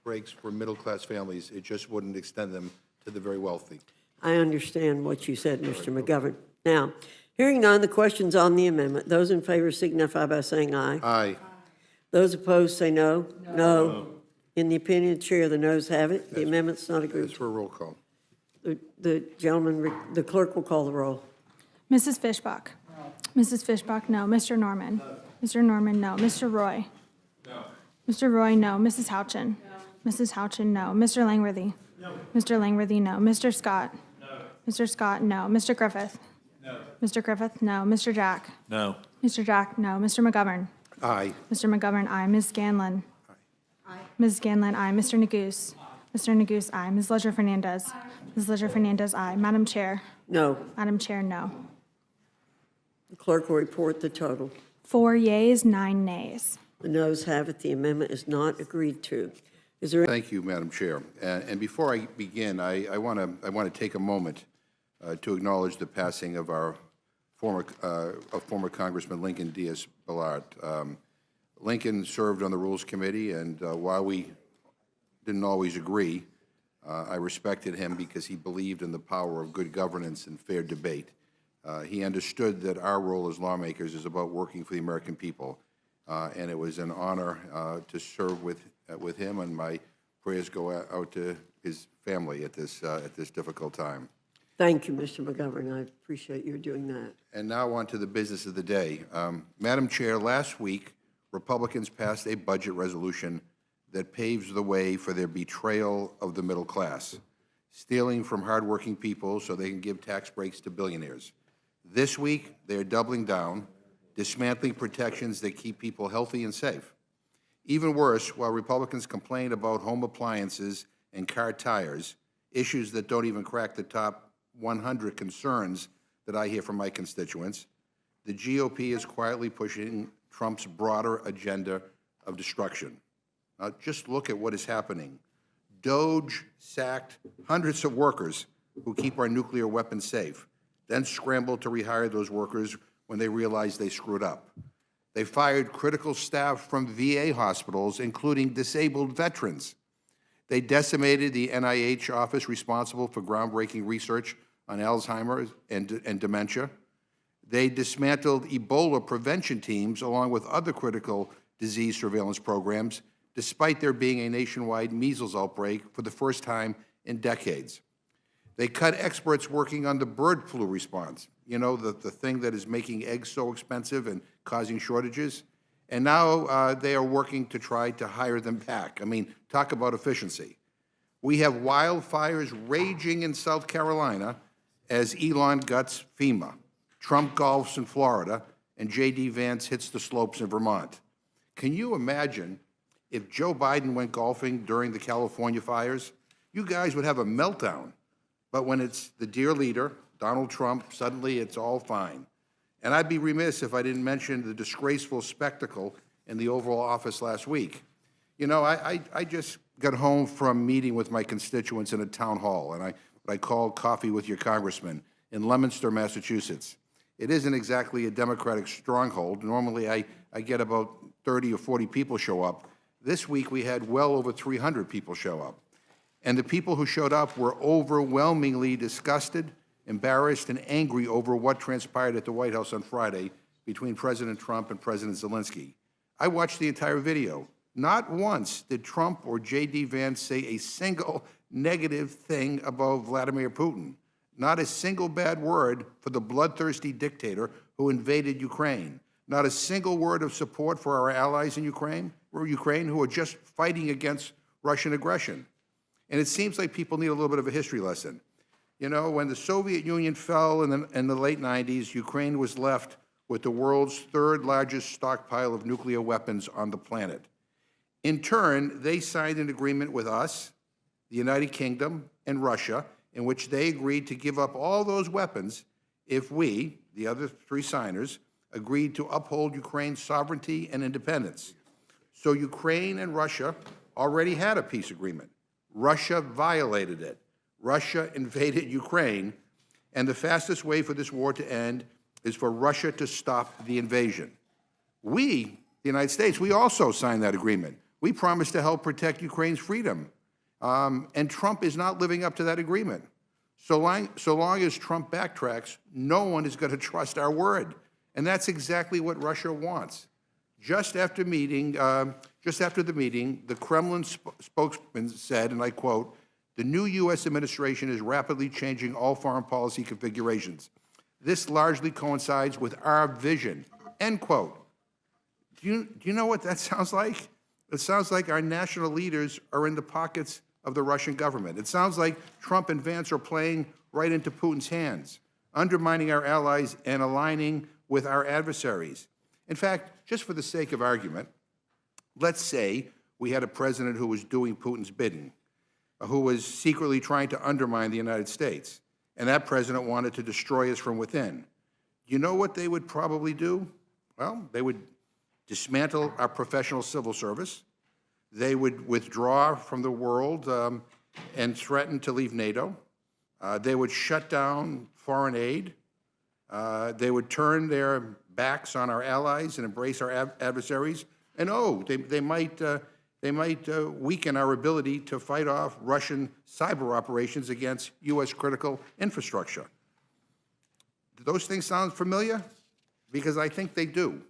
[SPEAKER 2] breaks for middle-class families. It just wouldn't extend them to the very wealthy.
[SPEAKER 7] I understand what you said, Mr. McGovern. Now, hearing none, the question's on the amendment. Those in favor signify by saying aye.
[SPEAKER 2] Aye.
[SPEAKER 7] Those opposed say no. No. In the opinion of the chair, the noes have it. The amendment's not agreed
[SPEAKER 2] It's for a roll call.
[SPEAKER 7] The gentleman, the clerk will call the roll.
[SPEAKER 8] Mrs. Fishbach? Mrs. Fishbach, no. Mr. Norman? Mr. Norman, no. Mr. Roy? No. Mr. Roy, no. Mrs. Houchin? Mrs. Houchin, no. Mr. Langworthy? No. Mr. Langworthy, no. Mr. Scott? No. Mr. Scott, no. Mr. Griffith? No. Mr. Griffith, no. Mr. Jack?
[SPEAKER 12] No.
[SPEAKER 8] Mr. Jack, no. Mr. McGovern?
[SPEAKER 2] Aye.
[SPEAKER 8] Mr. McGovern, aye. Ms. Scanlon? Aye. Ms. Scanlon, aye. Mr. Neguse? Mr. Neguse, aye. Ms. Ledger-Fernandez? Ms. Ledger-Fernandez, aye. Madam Chair?
[SPEAKER 7] No.
[SPEAKER 8] Madam Chair, no.
[SPEAKER 7] The clerk will report the total.
[SPEAKER 8] 4 yeas, 9 nays.
[SPEAKER 7] The noes have it. The amendment is not agreed to. Is there?
[SPEAKER 2] Thank you, Madam Chair. And before I begin, I want to take a moment to acknowledge the passing of our former Congressman Lincoln Diaz-Balart. Lincoln served on the Rules Committee, and while we didn't always agree, I respected him because he believed in the power of good governance and fair debate. He understood that our role as lawmakers is about working for the American people, and it was an honor to serve with him, and my prayers go out to his family at this difficult time.
[SPEAKER 7] Thank you, Mr. McGovern. I appreciate you doing that.
[SPEAKER 2] And now on to the business of the day. Madam Chair, last week, Republicans passed a budget resolution that paves the way for their betrayal of the middle class, stealing from hardworking people so they can give tax breaks to billionaires. This week, they are doubling down, dismantling protections that keep people healthy and safe. Even worse, while Republicans complain about home appliances and car tires, issues that don't even crack the top 100 concerns that I hear from my constituents, the GOP is quietly pushing Trump's broader agenda of destruction. Now, just look at what is happening. DOGE sacked hundreds of workers who keep our nuclear weapons safe, then scrambled to rehire those workers when they realized they screwed up. They fired critical staff from VA hospitals, including disabled veterans. They decimated the NIH office responsible for groundbreaking research on Alzheimer's and dementia. They dismantled Ebola prevention teams along with other critical disease surveillance programs, despite there being a nationwide measles outbreak for the first time in decades. They cut experts working on the bird flu response, you know, the thing that is making eggs so expensive and causing shortages. And now they are working to try to hire them back. I mean, talk about efficiency. We have wildfires raging in South Carolina as Elon guts FEMA, Trump golfs in Florida, and J.D. Vance hits the slopes in Vermont. Can you imagine if Joe Biden went golfing during the California fires? You guys would have a meltdown. But when it's the dear leader, Donald Trump, suddenly it's all fine. And I'd be remiss if I didn't mention the disgraceful spectacle in the Oval Office last week. You know, I just got home from meeting with my constituents in a town hall, and I called Coffee with Your Congressman in Leominster, Massachusetts. It isn't exactly a Democratic stronghold. Normally, I get about 30 or 40 people show up. This week, we had well over 300 people show up. And the people who showed up were overwhelmingly disgusted, embarrassed, and angry over what transpired at the White House on Friday between President Trump and President Zelensky. I watched the entire video. Not once did Trump or J.D. Vance say a single negative thing about Vladimir Putin. Not a single bad word for the bloodthirsty dictator who invaded Ukraine. Not a single word of support for our allies in Ukraine who are just fighting against Russian aggression. And it seems like people need a little bit of a history lesson. You know, when the Soviet Union fell in the late 90s, Ukraine was left with the world's third largest stockpile of nuclear weapons on the planet. In turn, they signed an agreement with us, the United Kingdom, and Russia, in which they agreed to give up all those weapons if we, the other three signers, agreed to uphold Ukraine's sovereignty and independence. So Ukraine and Russia already had a peace agreement. Russia violated it. Russia invaded Ukraine, and the fastest way for this war to end is for Russia to stop the invasion. We, the United States, we also signed that agreement. We promised to help protect Ukraine's freedom, and Trump is not living up to that agreement. So long as Trump backtracks, no one is going to trust our word, and that's exactly what Russia wants. Just after the meeting, the Kremlin spokesman said, and I quote, "The new U.S. administration is rapidly changing all foreign policy configurations. This largely coincides with our vision," end quote. Do you know what that sounds like? It sounds like our national leaders are in the pockets of the Russian government. It sounds like Trump and Vance are playing right into Putin's hands, undermining our allies and aligning with our adversaries. In fact, just for the sake of argument, let's say we had a president who was doing Putin's bidding, who was secretly trying to undermine the United States, and that president wanted to destroy us from within. You know what they would probably do? Well, they would dismantle our professional civil service. They would withdraw from the world and threaten to leave NATO. They would shut down foreign aid. They would turn their backs on our allies and embrace our adversaries. And they might weaken our ability to fight off Russian cyber operations against U.S. critical infrastructure. Do those things sound familiar? Because I think they do.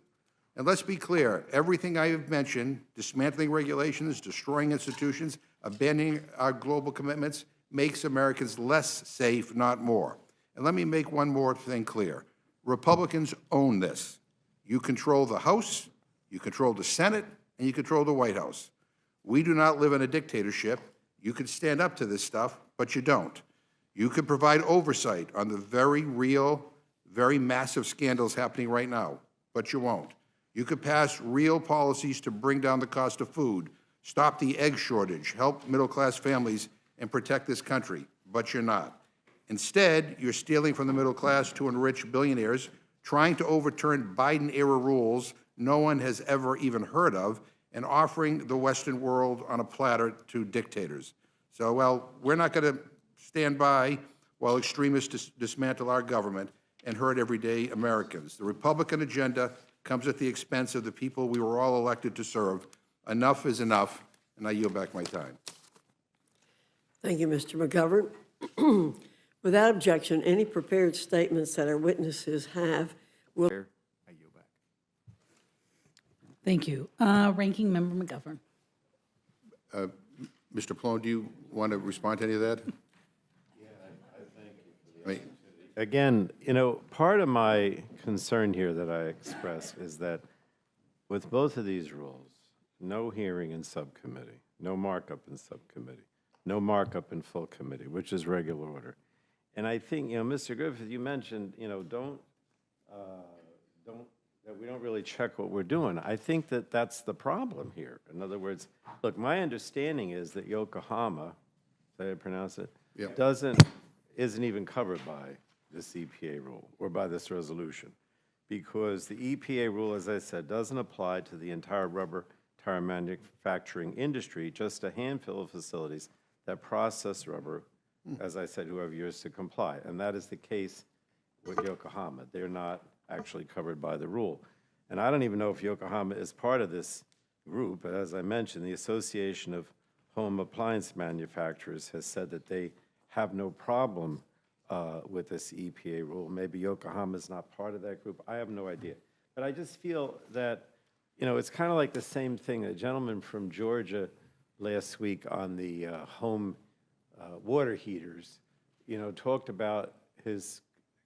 [SPEAKER 2] And let's be clear, everything I have mentioned, dismantling regulations, destroying institutions, abandoning our global commitments, makes Americans less safe, not more. And let me make one more thing clear. Republicans own this. You control the House, you control the Senate, and you control the White House. We do not live in a dictatorship. You can stand up to this stuff, but you don't. You can provide oversight on the very real, very massive scandals happening right now, but you won't. You could pass real policies to bring down the cost of food, stop the egg shortage, help middle-class families, and protect this country, but you're not. Instead, you're stealing from the middle class to enrich billionaires, trying to overturn Biden-era rules no one has ever even heard of, and offering the Western world on a platter to dictators. So, well, we're not going to stand by while extremists dismantle our government and hurt everyday Americans. The Republican agenda comes at the expense of the people we were all elected to serve. Enough is enough, and I yield back my time.
[SPEAKER 7] Thank you, Mr. McGovern. Without objection, any prepared statements that our witnesses have will...
[SPEAKER 2] I yield back.
[SPEAKER 13] Thank you. Ranking Member McGovern.
[SPEAKER 2] Mr. Plone, do you want to respond to any of that?
[SPEAKER 14] Yeah, I thank you. Again, you know, part of my concern here that I expressed is that with both of these rules, no hearing in subcommittee, no markup in subcommittee, no markup in full committee, which is regular order. And I think, you know, Mr. Griffith, you mentioned, you know, that we don't really check what we're doing. I think that that's the problem here. In other words, look, my understanding is that Yokohama, did I pronounce it?
[SPEAKER 2] Yeah.
[SPEAKER 14] Isn't even covered by this EPA rule or by this resolution, because the EPA rule, as I said, doesn't apply to the entire rubber tire manufacturing industry, just a handful of facilities that process rubber, as I said, who have years to comply. And that is the case with Yokohama. They're not actually covered by the rule. And I don't even know if Yokohama is part of this group, but as I mentioned, the Association of Home Appliance Manufacturers has said that they have no problem with this EPA rule. Maybe Yokohama is not part of that group. I have no idea. But I just feel that, you know, it's kind of like the same thing. A gentleman from Georgia last week on the home water heaters, you know, talked about his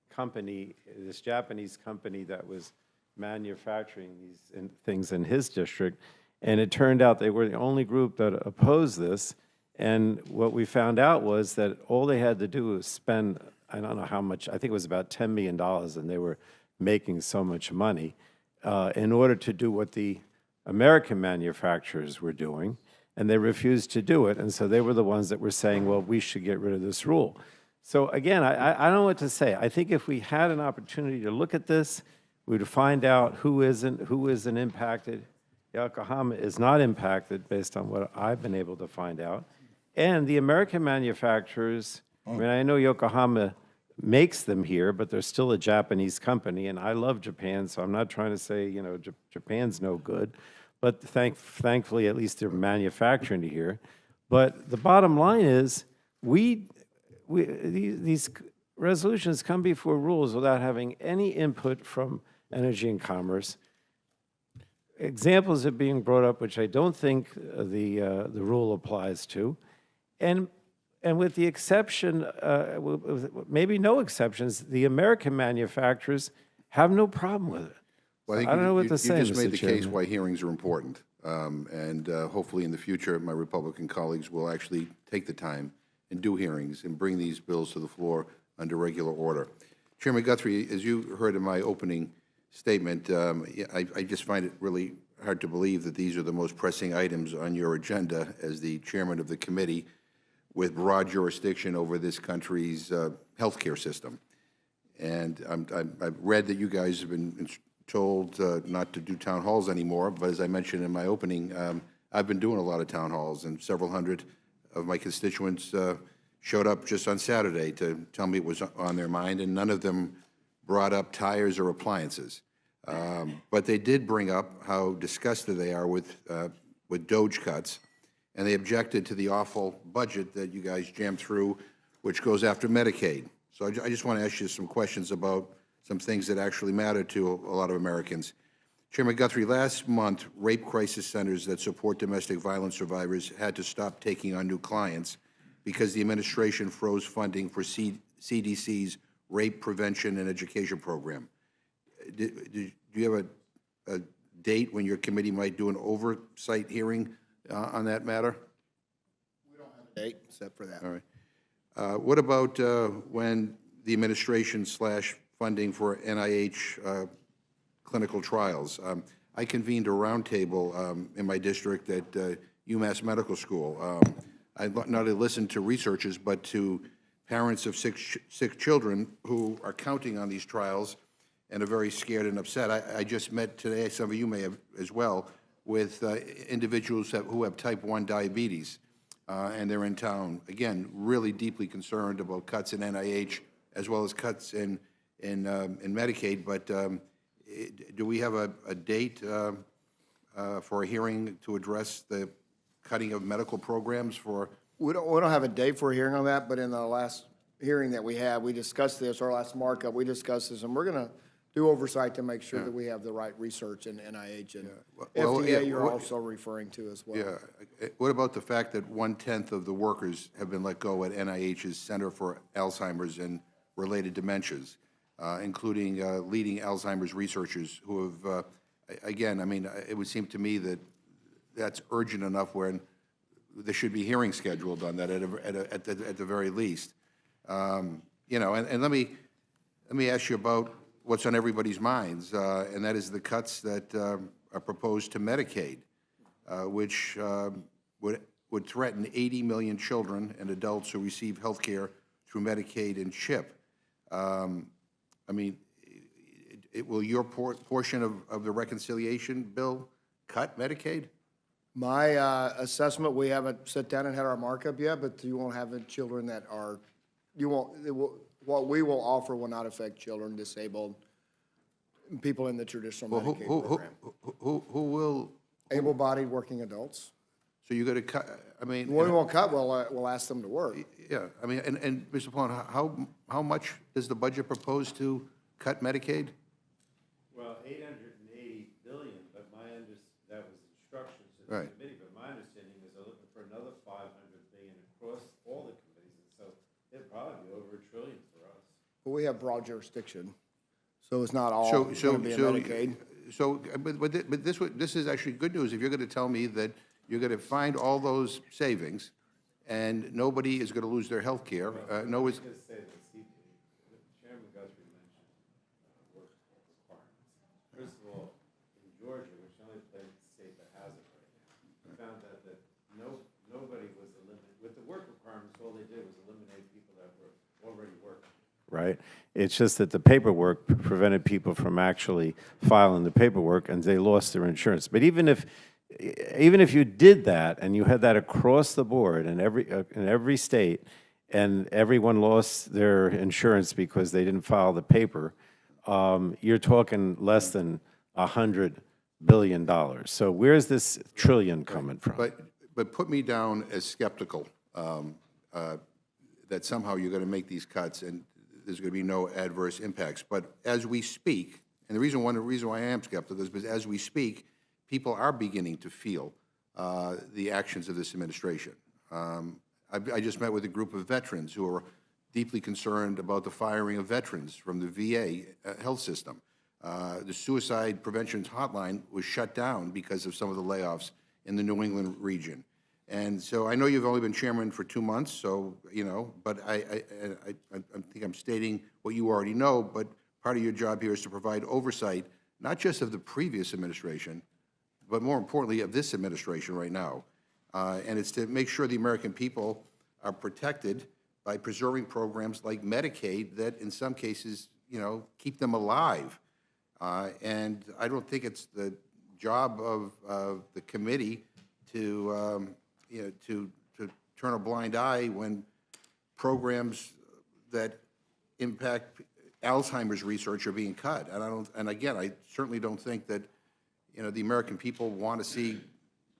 [SPEAKER 14] company, this Japanese company that was manufacturing these things in his district, and it turned out they were the only group that opposed this. And what we found out was that all they had to do was spend, I don't know how much, I think it was about $10 million, and they were making so much money in order to do what the American manufacturers were doing, and they refused to do it. And so they were the ones that were saying, well, we should get rid of this rule. So again, I don't know what to say. I think if we had an opportunity to look at this, we would find out who isn't impacted. Yokohama is not impacted based on what I've been able to find out. And the American manufacturers, I mean, I know Yokohama makes them here, but they're still a Japanese company, and I love Japan, so I'm not trying to say, you know, Japan's no good, but thankfully at least they're manufacturing here. But the bottom line is, these resolutions come before rules without having any input from Energy and Commerce. Examples are being brought up, which I don't think the rule applies to, and with the exception, maybe no exceptions, the American manufacturers have no problem with it.
[SPEAKER 2] Well, I
[SPEAKER 14] don't know what to say,
[SPEAKER 2] You just made
[SPEAKER 14] Mr.
[SPEAKER 2] the
[SPEAKER 14] Chairman.
[SPEAKER 2] case why hearings are important, and hopefully in the future, my Republican colleagues will actually take the time and do hearings and bring these bills to the floor under regular order. Chairman Guthrie, as you heard in my opening statement, I just find it really hard to believe that these are the most pressing items on your agenda as the chairman of the committee with broad jurisdiction over this country's health care system. And I've read that you guys have been told not to do town halls anymore, but as I mentioned in my opening, I've been doing a lot of town halls, and several hundred of my constituents showed up just on Saturday to tell me it was on their mind, and none of them brought up tires or appliances. But they did bring up how disgusted they are with DOGE cuts, and they objected to the awful budget that you guys jammed through, which goes after Medicaid. So I just want to ask you some questions about some things that actually matter to a lot of Americans. Chairman Guthrie, last month, rape crisis centers that support domestic violence survivors had to stop taking on new clients because the administration froze funding for CDC's Rape Prevention and Education Program. Do you have a date when your committee might do an oversight hearing on that matter?
[SPEAKER 15] We don't have a date set for that.
[SPEAKER 2] All right. What about when the administration slashed funding for NIH clinical trials? I convened a roundtable in my district at UMass Medical School. I not only listened to researchers, but to parents of sick children who are counting on these trials and are very scared and upset. I just met today, some of you may have as well, with individuals who have type 1 diabetes, and they're in town. Again, really deeply concerned about cuts in NIH as well as cuts in Medicaid. But do we have a date for a hearing to address the cutting of medical programs for?
[SPEAKER 15] We don't have a date for a hearing on that, but in the last hearing that we had, we discussed this, our last markup, we discussed this, and we're going to do oversight to make sure that we have the right research in NIH and FDA you're also referring to as well.
[SPEAKER 2] Yeah. What about the fact that 1/10 of the workers have been let go at NIH's Center for Alzheimer's and Related Dementias, including leading Alzheimer's researchers who have, again, I mean, it would seem to me that that's urgent enough when there should be hearings scheduled on that at the very least. You know, and let me ask you about what's on everybody's minds, and that is the cuts that are proposed to Medicaid, which would threaten 80 million children and adults who receive health care through Medicaid and CHIP. I mean, will your portion of the reconciliation bill cut Medicaid?
[SPEAKER 15] My assessment, we haven't sat down and had our markup yet, but you won't have children that are, what we will offer will not affect children, disabled, people in the traditional Medicaid program.
[SPEAKER 2] Who will?
[SPEAKER 15] Able-bodied working adults.
[SPEAKER 2] So you're going to cut, I mean.
[SPEAKER 15] When we won't cut, we'll ask them to work.
[SPEAKER 2] Yeah, I mean, and Mr. Pallone, how much does the budget propose to cut Medicaid?
[SPEAKER 14] Well, 880 billion, but that was instructions to the
[SPEAKER 2] Right.
[SPEAKER 14] committee, but my understanding is they're looking for another 500 billion across all the committees, and so it'd probably be over $1 trillion for us.
[SPEAKER 15] But we have broad jurisdiction, so it's not all going to be in Medicaid.
[SPEAKER 2] But this is actually good news. If you're going to tell me that you're going to find all those savings and nobody is going to lose their health care, no one's.
[SPEAKER 14] Chairman Guthrie mentioned work requirements. First of all, in Georgia, which is the only state that has it right now, we found out that nobody was eliminated. With the work requirements, all they did was eliminate people that were already working. Right? It's just that the paperwork prevented people from actually filing the paperwork, and they lost their insurance. But even if you did that, and you had that across the board in every state, and everyone lost their insurance because they didn't file the paper, you're talking less than $100 billion. So where's this trillion coming from?
[SPEAKER 2] But put me down as skeptical that somehow you're going to make these cuts and there's going to be no adverse impacts. But as we speak, and the reason why I am skeptical is because as we speak, people are beginning to feel the actions of this administration. I just met with a group of veterans who are deeply concerned about the firing of veterans from the VA health system. The suicide prevention hotline was shut down because of some of the layoffs in the New England region. And so I know you've only been chairman for 2 months, so, you know, but I think I'm stating what you already know, but part of your job here is to provide oversight, not just of the previous administration, but more importantly of this administration right now. And it's to make sure the American people are protected by preserving programs like Medicaid that in some cases, you know, keep them alive. And I don't think it's the job of the committee to, you know, to turn a blind eye when programs that impact Alzheimer's research are being cut. And again, I certainly don't think that, you know, the American people want to see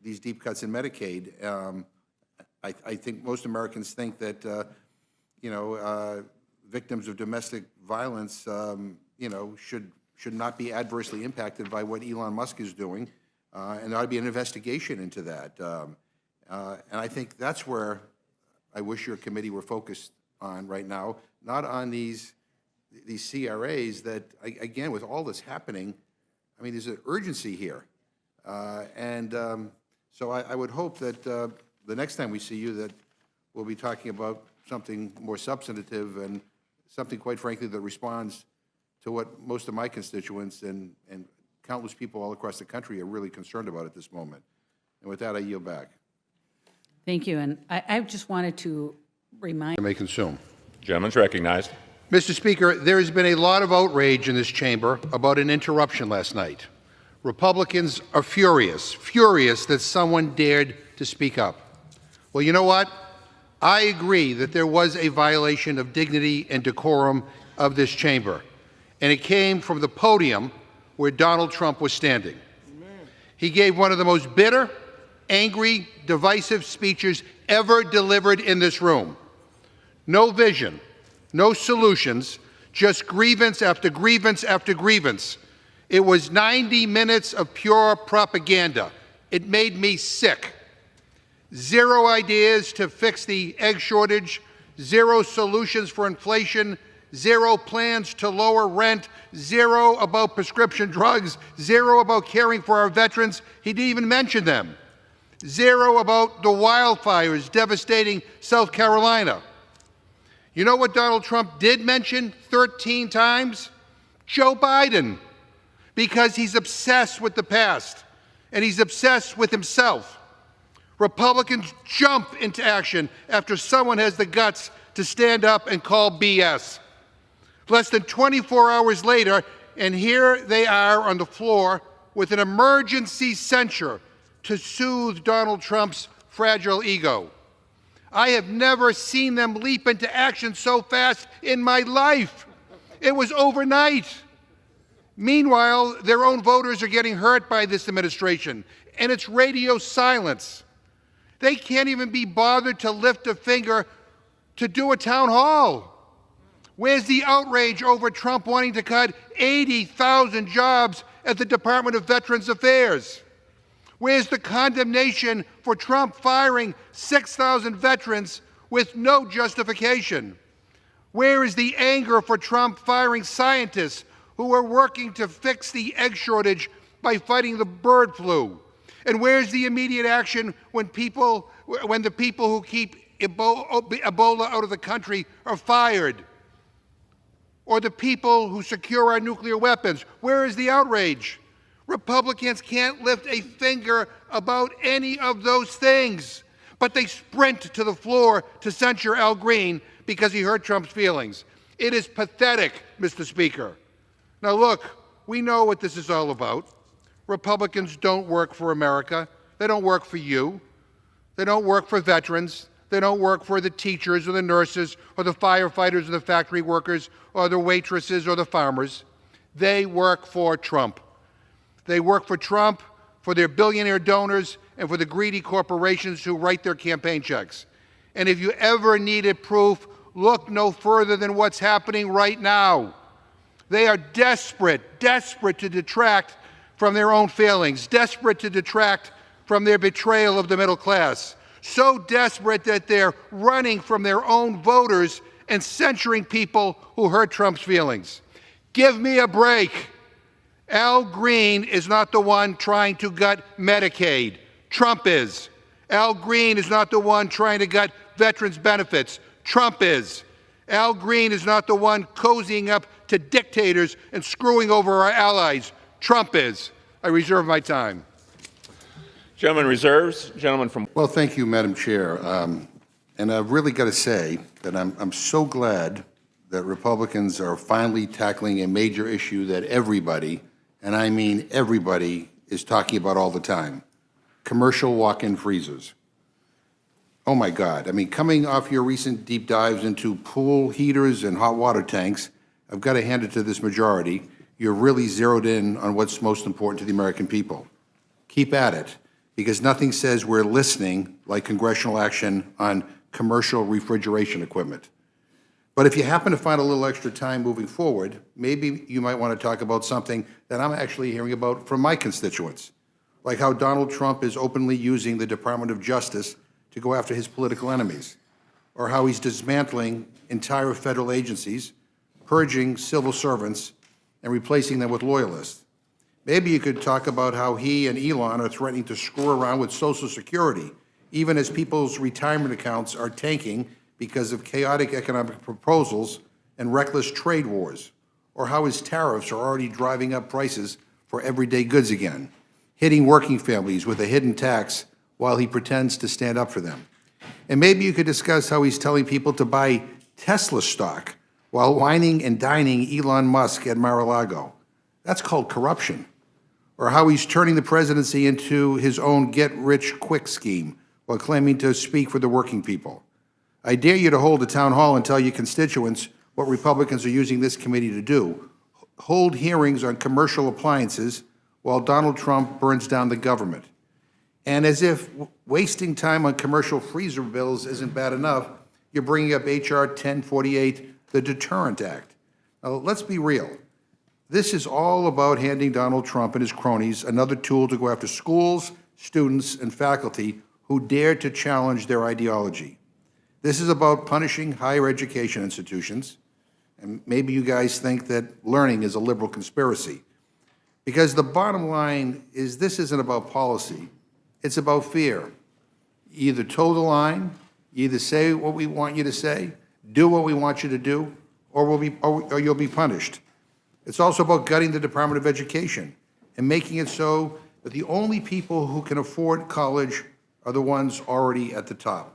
[SPEAKER 2] these deep cuts in Medicaid. I think most Americans think that, you know, victims of domestic violence, you know, should not be adversely impacted by what Elon Musk is doing, and there ought to be an investigation into that. And I think that's where I wish your committee were focused on right now, not on these CRAs that, again, with all this happening, I mean, there's an urgency here. So I would hope that the next time we see you that we'll be talking about something more substantive and something, quite frankly, that responds to what most of my constituents and countless people all across the country are really concerned about at this moment. And with that, I yield back.
[SPEAKER 13] Thank you. And I just wanted to remind.
[SPEAKER 2] You may consume.
[SPEAKER 16] Gentleman's recognized.
[SPEAKER 2] Mr. Speaker, there has been a lot of outrage in this chamber about an interruption last night. Republicans are furious that someone dared to speak up. Well, you know what? I agree that there was a violation of dignity and decorum of this chamber, and it came from the podium where Donald Trump was standing. He gave one of the most bitter, angry, divisive speeches ever delivered in this room. No vision, no solutions, just grievance after grievance after grievance. It was 90 minutes of pure propaganda. It made me sick. Zero ideas to fix the egg shortage, zero solutions for inflation, zero plans to lower rent, zero about prescription drugs, zero about caring for our veterans. He didn't even mention them. Zero about the wildfires devastating South Carolina. You know what Donald Trump did mention 13 times? Joe Biden, because he's obsessed with the past and he's obsessed with himself. Republicans jump into action after someone has the guts to stand up and call BS. Less than 24 hours later, and here they are on the floor with an emergency censure to soothe Donald Trump's fragile ego. I have never seen them leap into action so fast in my life. It was overnight. Meanwhile, their own voters are getting hurt by this administration, and it's radio silence. They can't even be bothered to lift a finger to do a town hall. Where's the outrage over Trump wanting to cut 80,000 jobs at the Department of Veterans Affairs? Where's the condemnation for Trump firing 6,000 veterans with no justification? Where is the anger for Trump firing scientists who are working to fix the egg shortage by fighting the bird flu? And where's the immediate action when the people who keep Ebola out of the country are fired? Or the people who secure our nuclear weapons? Where is the outrage? Republicans can't lift a finger about any of those things, but they sprint to the floor to censure Al Green because he hurt Trump's feelings. It is pathetic, Mr. Speaker. Now look, we know what this is all about. Republicans don't work for America. They don't work for you. They don't work for veterans. They don't work for the teachers or the nurses or the firefighters or the factory workers or the waitresses or the farmers. They work for Trump. They work for Trump, for their billionaire donors, and for the greedy corporations who write their campaign checks. And if you ever needed proof, look no further than what's happening right now. They are desperate to detract from their own failings, desperate to detract from their betrayal of the middle class, so desperate that they're running from their own voters and censuring people who hurt Trump's feelings. Give me a break. Al Green is not the one trying to gut Medicaid. Trump is. Al Green is not the one trying to gut veterans' benefits. Trump is. Al Green is not the one cozying up to dictators and screwing over our allies. Trump is. I reserve my time.
[SPEAKER 16] Gentleman reserves. Gentleman from.
[SPEAKER 2] Well, thank you, Madam Chair. And I've really got to say that I'm so glad that Republicans are finally tackling a major issue that everybody, and I mean everybody, is talking about all the time: commercial walk-in freezers. Oh my God. I mean, coming off your recent deep dives into pool heaters and hot water tanks, I've got to hand it to this majority. You're really zeroed in on what's most important to the American people. Keep at it, because nothing says we're listening like congressional action on commercial refrigeration equipment. But if you happen to find a little extra time moving forward, maybe you might want to talk about something that I'm actually hearing about from my constituents, like how Donald Trump is openly using the Department of Justice to go after his political enemies, or how he's dismantling entire federal agencies, purging civil servants, and replacing them with loyalists. Maybe you could talk about how he and Elon are threatening to screw around with Social Security, even as people's retirement accounts are tanking because of chaotic economic proposals and reckless trade wars, or how his tariffs are already driving up prices for for everyday goods again, hitting working families with a hidden tax while he pretends to stand up for them. And maybe you could discuss how he's telling people to buy Tesla stock while whining and dining Elon Musk at Mar-a-Lago. That's called corruption. Or how he's turning the presidency into his own get-rich-quick scheme while claiming to speak for the working people. I dare you to hold a town hall and tell your constituents what Republicans are using this committee to do. Hold hearings on commercial appliances while Donald Trump burns down the government. And as if wasting time on commercial freezer bills isn't bad enough, you're bringing up H.R. 1048, the Deterrent Act. Now, let's be real. This is all about handing Donald Trump and his cronies another tool to go after schools, students, and faculty who dare to challenge their ideology. This is about punishing higher education institutions, and maybe you guys think that learning is a liberal conspiracy. Because the bottom line is this isn't about policy, it's about fear. You either toe the line, you either say what we want you to say, do what we want you to do, or you'll be punished. It's also about gutting the Department of Education and making it so that the only people who can afford college are the ones already at the top.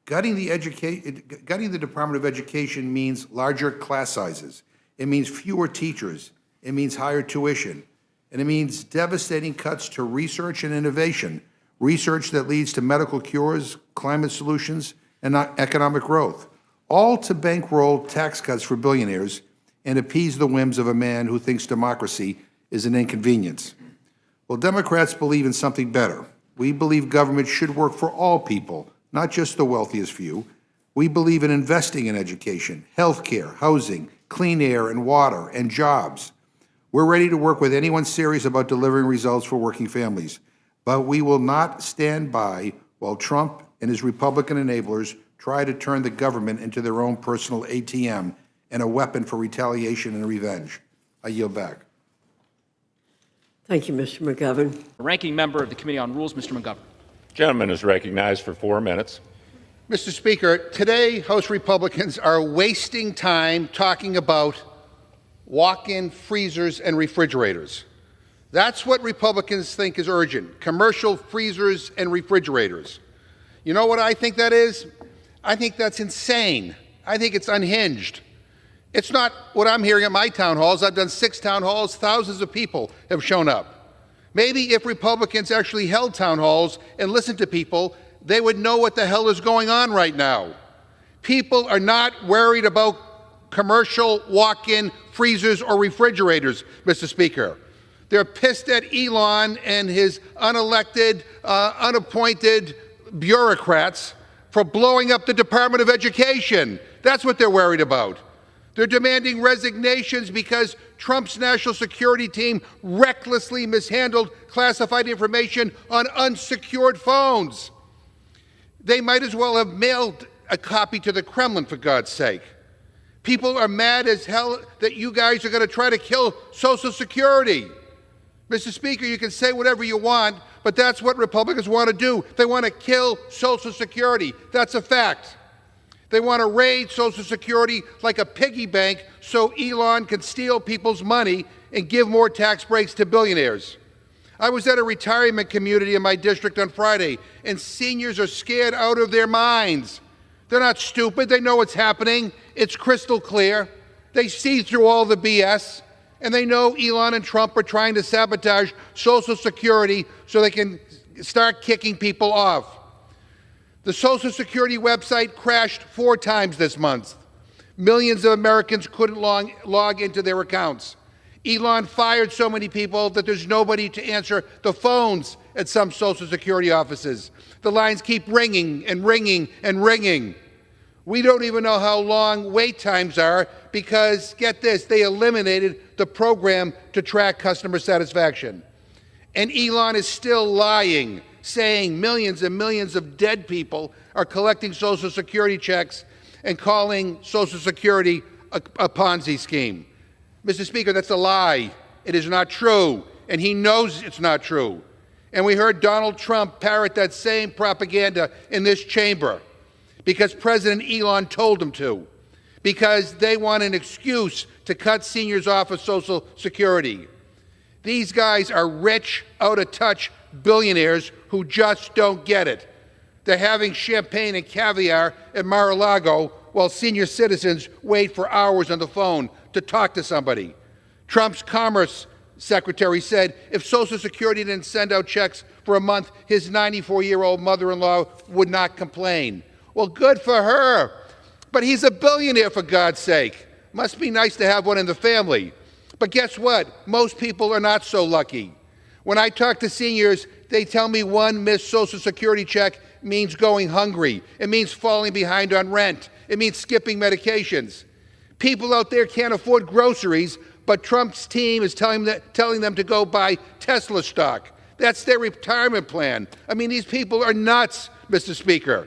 [SPEAKER 2] Gutting the Department of Education means larger class sizes. It means fewer teachers. It means higher tuition. And it means devastating cuts to research and innovation, research that leads to medical cures, climate solutions, and economic growth, all to bankroll tax cuts for billionaires and appease the whims of a man who thinks democracy is an inconvenience. Well, Democrats believe in something better. We believe government should work for all people, not just the wealthiest few. We believe in investing in education, healthcare, housing, clean air and water, and jobs. We're ready to work with anyone serious about delivering results for working families, but we will not stand by while Trump and his Republican enablers try to turn the government into their own personal ATM and a weapon for retaliation and revenge. I yield back.
[SPEAKER 7] Thank you, Mr. McGovern.
[SPEAKER 11] Ranking member of the Committee on Rules, Mr. McGovern.
[SPEAKER 16] Gentleman is recognized for 4 minutes.
[SPEAKER 2] Mr. Speaker, today House Republicans are wasting time talking about walk-in freezers and refrigerators. That's what Republicans think is urgent, commercial freezers and refrigerators. You know what I think that is? I think that's insane. I think it's unhinged. It's not what I'm hearing at my town halls. I've done 6 town halls. Thousands of people have shown up. Maybe if Republicans actually held town halls and listened to people, they would know what the hell is going on right now. People are not worried about commercial walk-in freezers or refrigerators, Mr. Speaker. They're pissed at Elon and his unelected, unappointed bureaucrats for blowing up the Department of Education. That's what they're worried about. They're demanding resignations because Trump's national security team recklessly mishandled classified information on unsecured phones. They might as well have mailed a copy to the Kremlin, for God's sake. People are mad as hell that you guys are going to try to kill Social Security. Mr. Speaker, you can say whatever you want, but that's what Republicans want to do. They want to kill Social Security. That's a fact. They want to raid Social Security like a piggy bank so Elon can steal people's money and give more tax breaks to billionaires. I was at a retirement community in my district on Friday, and seniors are scared out of their minds. They're not stupid. They know what's happening. It's crystal clear. They see through all the BS, and they know Elon and Trump are trying to sabotage Social Security so they can start kicking people off. The Social Security website crashed 4 times this month. Millions of Americans couldn't log into their accounts. Elon fired so many people that there's nobody to answer the phones at some Social Security offices. The lines keep ringing and ringing and ringing. We don't even know how long wait times are because, get this, they eliminated the program to track customer satisfaction. And Elon is still lying, saying millions and millions of dead people are collecting Social Security checks and calling Social Security a Ponzi scheme. Mr. Speaker, that's a lie. It is not true, and he knows it's not true. And we heard Donald Trump parrot that same propaganda in this chamber because President Elon told him to, because they want an excuse to cut seniors off of Social Security. These guys are rich, out-of-touch billionaires who just don't get it. They're having champagne and caviar at Mar-a-Lago while senior citizens wait for hours on the phone to talk to somebody. Trump's Commerce Secretary said if Social Security didn't send out checks for a month, his 94-year-old mother-in-law would not complain. Well, good for her. But he's a billionaire, for God's sake. Must be nice to have one in the family. But guess what? Most people are not so lucky. When I talk to seniors, they tell me one missed Social Security check means going hungry. It means falling behind on rent. It means skipping medications. People out there can't afford groceries, but Trump's team is telling them to go buy Tesla stock. That's their retirement plan. I mean, these people are nuts, Mr. Speaker.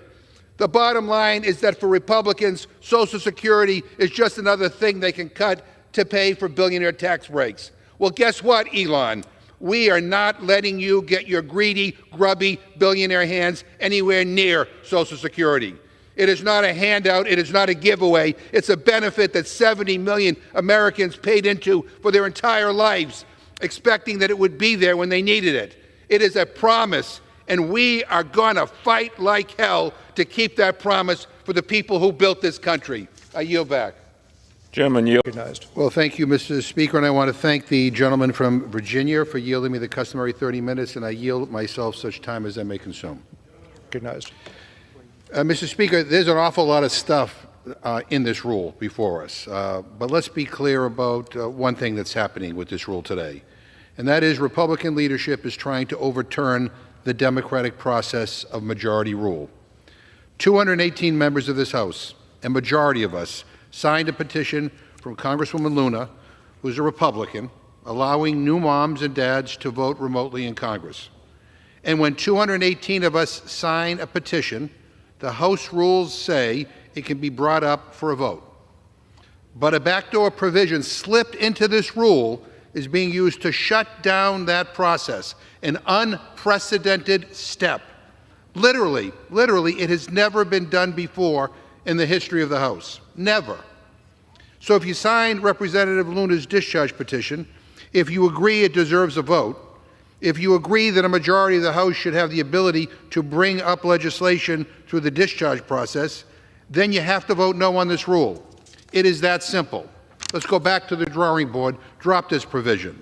[SPEAKER 2] The bottom line is that for Republicans, Social Security is just another thing they can cut to pay for billionaire tax breaks. Well, guess what, Elon? We are not letting you get your greedy, grubby billionaire hands anywhere near Social Security. It is not a handout. It is not a giveaway. It's a benefit that 70 million Americans paid into for their entire lives, expecting that it would be there when they needed it. It is a promise, and we are going to fight like hell to keep that promise for the people who built this country. I yield back.
[SPEAKER 16] Gentleman, yield.
[SPEAKER 2] Well, thank you, Mr. Speaker, and I want to thank the gentleman from Virginia for yielding me the customary 30 minutes, and I yield myself such time as I may consume.
[SPEAKER 5] Recognized.
[SPEAKER 2] Mr. Speaker, there's an awful lot of stuff in this rule before us, but let's be clear about one thing that's happening with this rule today, and that is Republican leadership is trying to overturn the democratic process of majority rule. 218 members of this House, a majority of us, signed a petition from Congresswoman Luna, who's a Republican, allowing new moms and dads to vote remotely in Congress. And when 218 of us sign a petition, the House rules say it can be brought up for a vote. But a backdoor provision slipped into this rule is being used to shut down that process, an unprecedented step. Literally, it has never been done before in the history of the House. Never. So if you sign Representative Luna's discharge petition, if you agree it deserves a vote, if you agree that a majority of the House should have the ability to bring up legislation through the discharge process, then you have to vote no on this rule. It is that simple. Let's go back to the drawing board, drop this provision.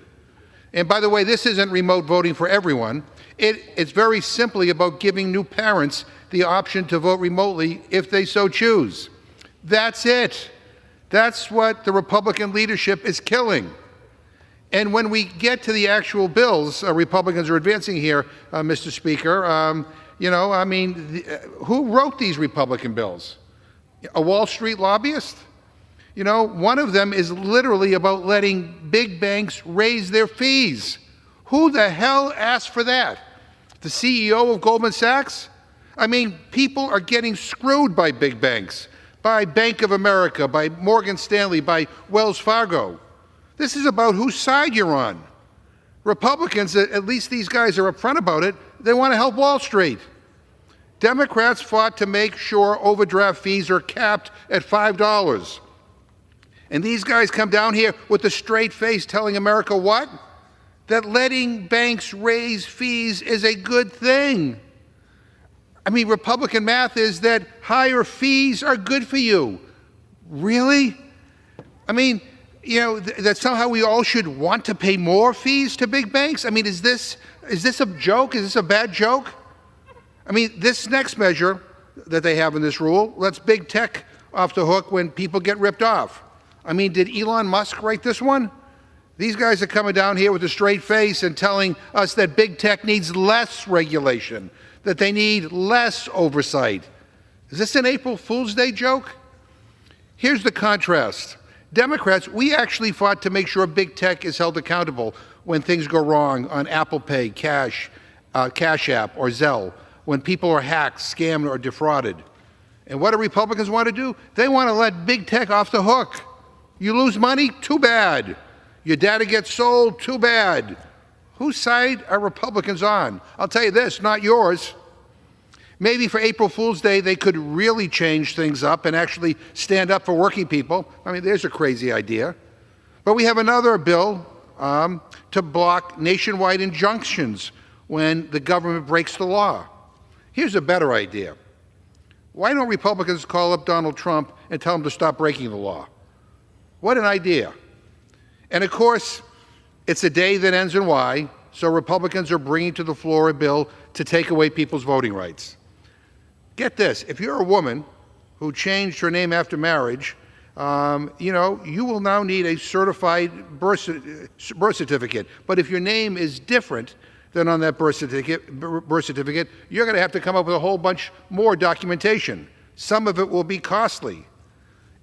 [SPEAKER 2] And by the way, this isn't remote voting for everyone. It's very simply about giving new parents the option to vote remotely if they so choose. That's it. That's what the Republican leadership is killing. And when we get to the actual bills Republicans are advancing here, Mr. Speaker, who wrote these Republican bills? A Wall Street lobbyist? You know, one of them is literally about letting big banks raise their fees. Who the hell asked for that? The CEO of Goldman Sachs? I mean, people are getting screwed by big banks, by Bank of America, by Morgan Stanley, by Wells Fargo. This is about whose side you're on. Republicans, at least these guys are upfront about it, they want to help Wall Street. Democrats fought to make sure overdraft fees are capped at $5. And these guys come down here with a straight face telling America what? That letting banks raise fees is a good thing. I mean, Republican math is that higher fees are good for you. Really? I mean, you know, that somehow we all should want to pay more fees to big banks? I mean, is this a joke? Is this a bad joke? I mean, this next measure that they have in this rule lets big tech off the hook when people get ripped off. I mean, did Elon Musk write this one? These guys are coming down here with a straight face and telling us that big tech needs less regulation, that they need less oversight. Is this an April Fool's Day joke? Here's the contrast. Democrats, we actually fought to make sure big tech is held accountable when things go wrong on Apple Pay, Cash App, or Zelle, when people are hacked, scammed, or defrauded. And what do Republicans want to do? They want to let big tech off the hook. You lose money? Too bad. Your data gets sold? Too bad. Whose side are Republicans on? I'll tell you this, not yours. Maybe for April Fool's Day, they could really change things up and actually stand up for working people. I mean, there's a crazy idea. But we have another bill to block nationwide injunctions when the government breaks the law. Here's a better idea. Why don't Republicans call up Donald Trump and tell him to stop breaking the law? What an idea. And of course, it's a day that ends in Y, so Republicans are bringing to the floor a bill to take away people's voting rights. Get this, if you're a woman who changed her name after marriage, you will now need a certified birth certificate. But if your name is different than on that birth certificate, you're going to have to come up with a whole bunch more documentation. Some of it will be costly.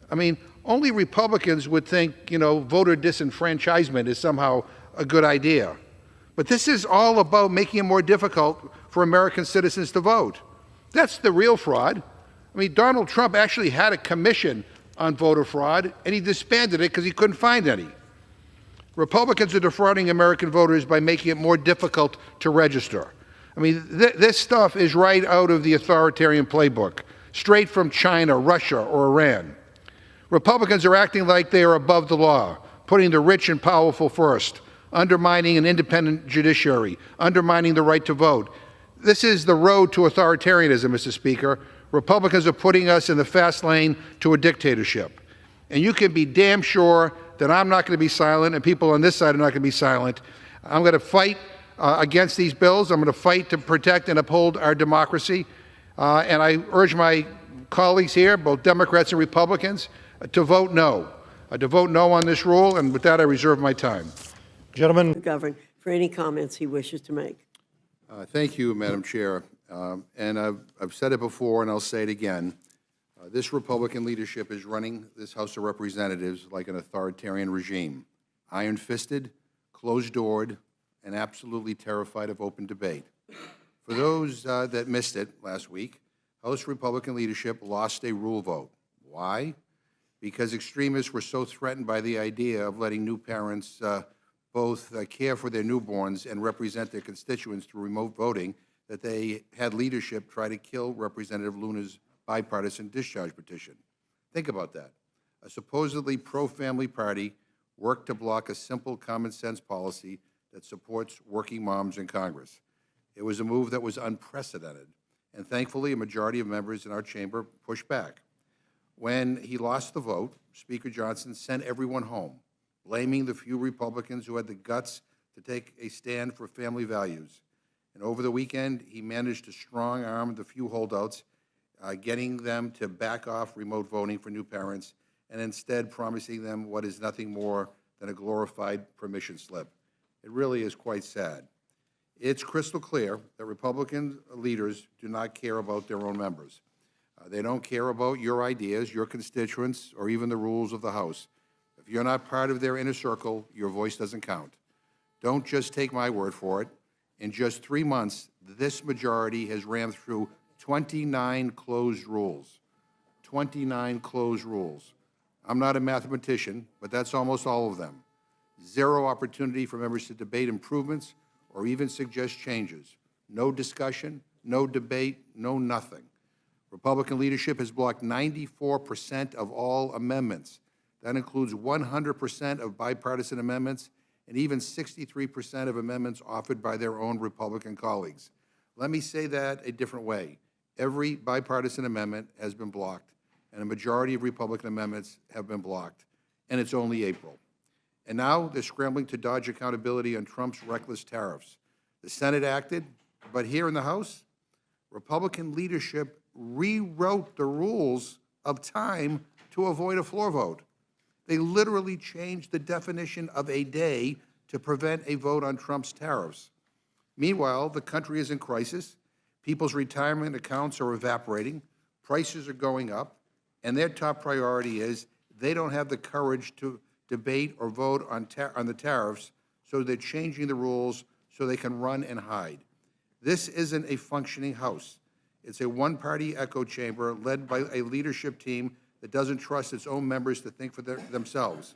[SPEAKER 2] I mean, only Republicans would think, voter disenfranchisement is somehow a good idea. But this is all about making it more difficult for American citizens to vote. That's the real fraud. I mean, Donald Trump actually had a commission on voter fraud, and he disbanded it because he couldn't find any. Republicans are defrauding American voters by making it more difficult to register. I mean, this stuff is right out of the authoritarian playbook, straight from China, Russia, or Iran. Republicans are acting like they are above the law, putting the rich and powerful first, undermining an independent judiciary, undermining the right to vote. This is the road to authoritarianism, Mr. Speaker. Republicans are putting us in the fast lane to a dictatorship. And you can be damn sure that I'm not going to be silent, and people on this side are not going to be silent. I'm going to fight against these bills. I'm going to fight to protect and uphold our democracy. And I urge my colleagues here, both Democrats and Republicans, to vote no. To vote no on this rule, and with that, I reserve my time.
[SPEAKER 5] Gentleman.
[SPEAKER 7] McGovern, for any comments he wishes to make.
[SPEAKER 2] Thank you, Madam Chair. And I've said it before, and I'll say it again. This Republican leadership is running this House of Representatives like an authoritarian regime, iron-fisted, closed-doored, and absolutely terrified of open debate. For those that missed it last week, House Republican leadership lost a rule vote. Why? Because extremists were so threatened by the idea of letting new parents both care for their newborns and represent their constituents through remote voting that they had leadership try to kill Representative Luna's bipartisan discharge petition. Think about that. A supposedly pro-family party worked to block a simple common-sense policy that supports working moms in Congress. It was a move that was unprecedented, and thankfully a majority of members in our chamber pushed back. When he lost the vote, Speaker Johnson sent everyone home, blaming the few Republicans who had the guts to take a stand for family values. And over the weekend, he managed to strong-arm the few holdouts, getting them to back off remote voting for new parents, and instead promising them what is nothing more than a glorified permission slip. It really is quite sad. It's crystal clear that Republican leaders do not care about their own members. They don't care about your ideas, your constituents, or even the rules of the House. If you're not part of their inner circle, your voice doesn't count. Don't just take my word for it. In just 3 months, this majority has rammed through 29 closed rules. 29 closed rules. I'm not a mathematician, but that's almost all of them. Zero opportunity for members to debate improvements or even suggest changes. No discussion, no debate, no nothing. Republican leadership has blocked 94% of all amendments. That includes 100% of bipartisan amendments and even 63% of amendments offered by their own Republican colleagues. Let me say that a different way. Every bipartisan amendment has been blocked, and a majority of Republican amendments have been blocked, and it's only April. And now they're scrambling to dodge accountability on Trump's reckless tariffs. The Senate acted, but here in the House, Republican leadership rewrote the rules of time to avoid a floor vote. They literally changed the definition of a day to prevent a vote on Trump's tariffs. Meanwhile, the country is in crisis. People's retirement accounts are evaporating. Prices are going up. And their top priority is they don't have the courage to debate or vote on the tariffs, so they're changing the rules so they can run and hide. This isn't a functioning House. It's a one-party echo chamber led by a leadership team that doesn't trust its own members to think for themselves.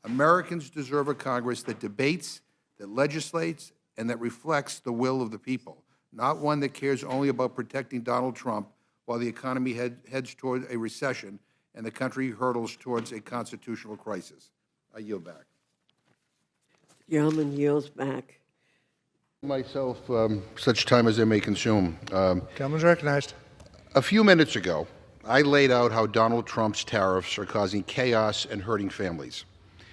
[SPEAKER 2] Americans deserve a Congress that debates, that legislates, and that reflects the will of the people, not one that cares only about protecting Donald Trump while the economy heads toward a recession and the country hurdles towards a constitutional crisis. I yield back.
[SPEAKER 7] Gentleman yields back.
[SPEAKER 2] Myself, such time as I may consume.
[SPEAKER 17] Gentleman's recognized.
[SPEAKER 2] A few minutes ago, I laid out how Donald Trump's tariffs are causing chaos and hurting families.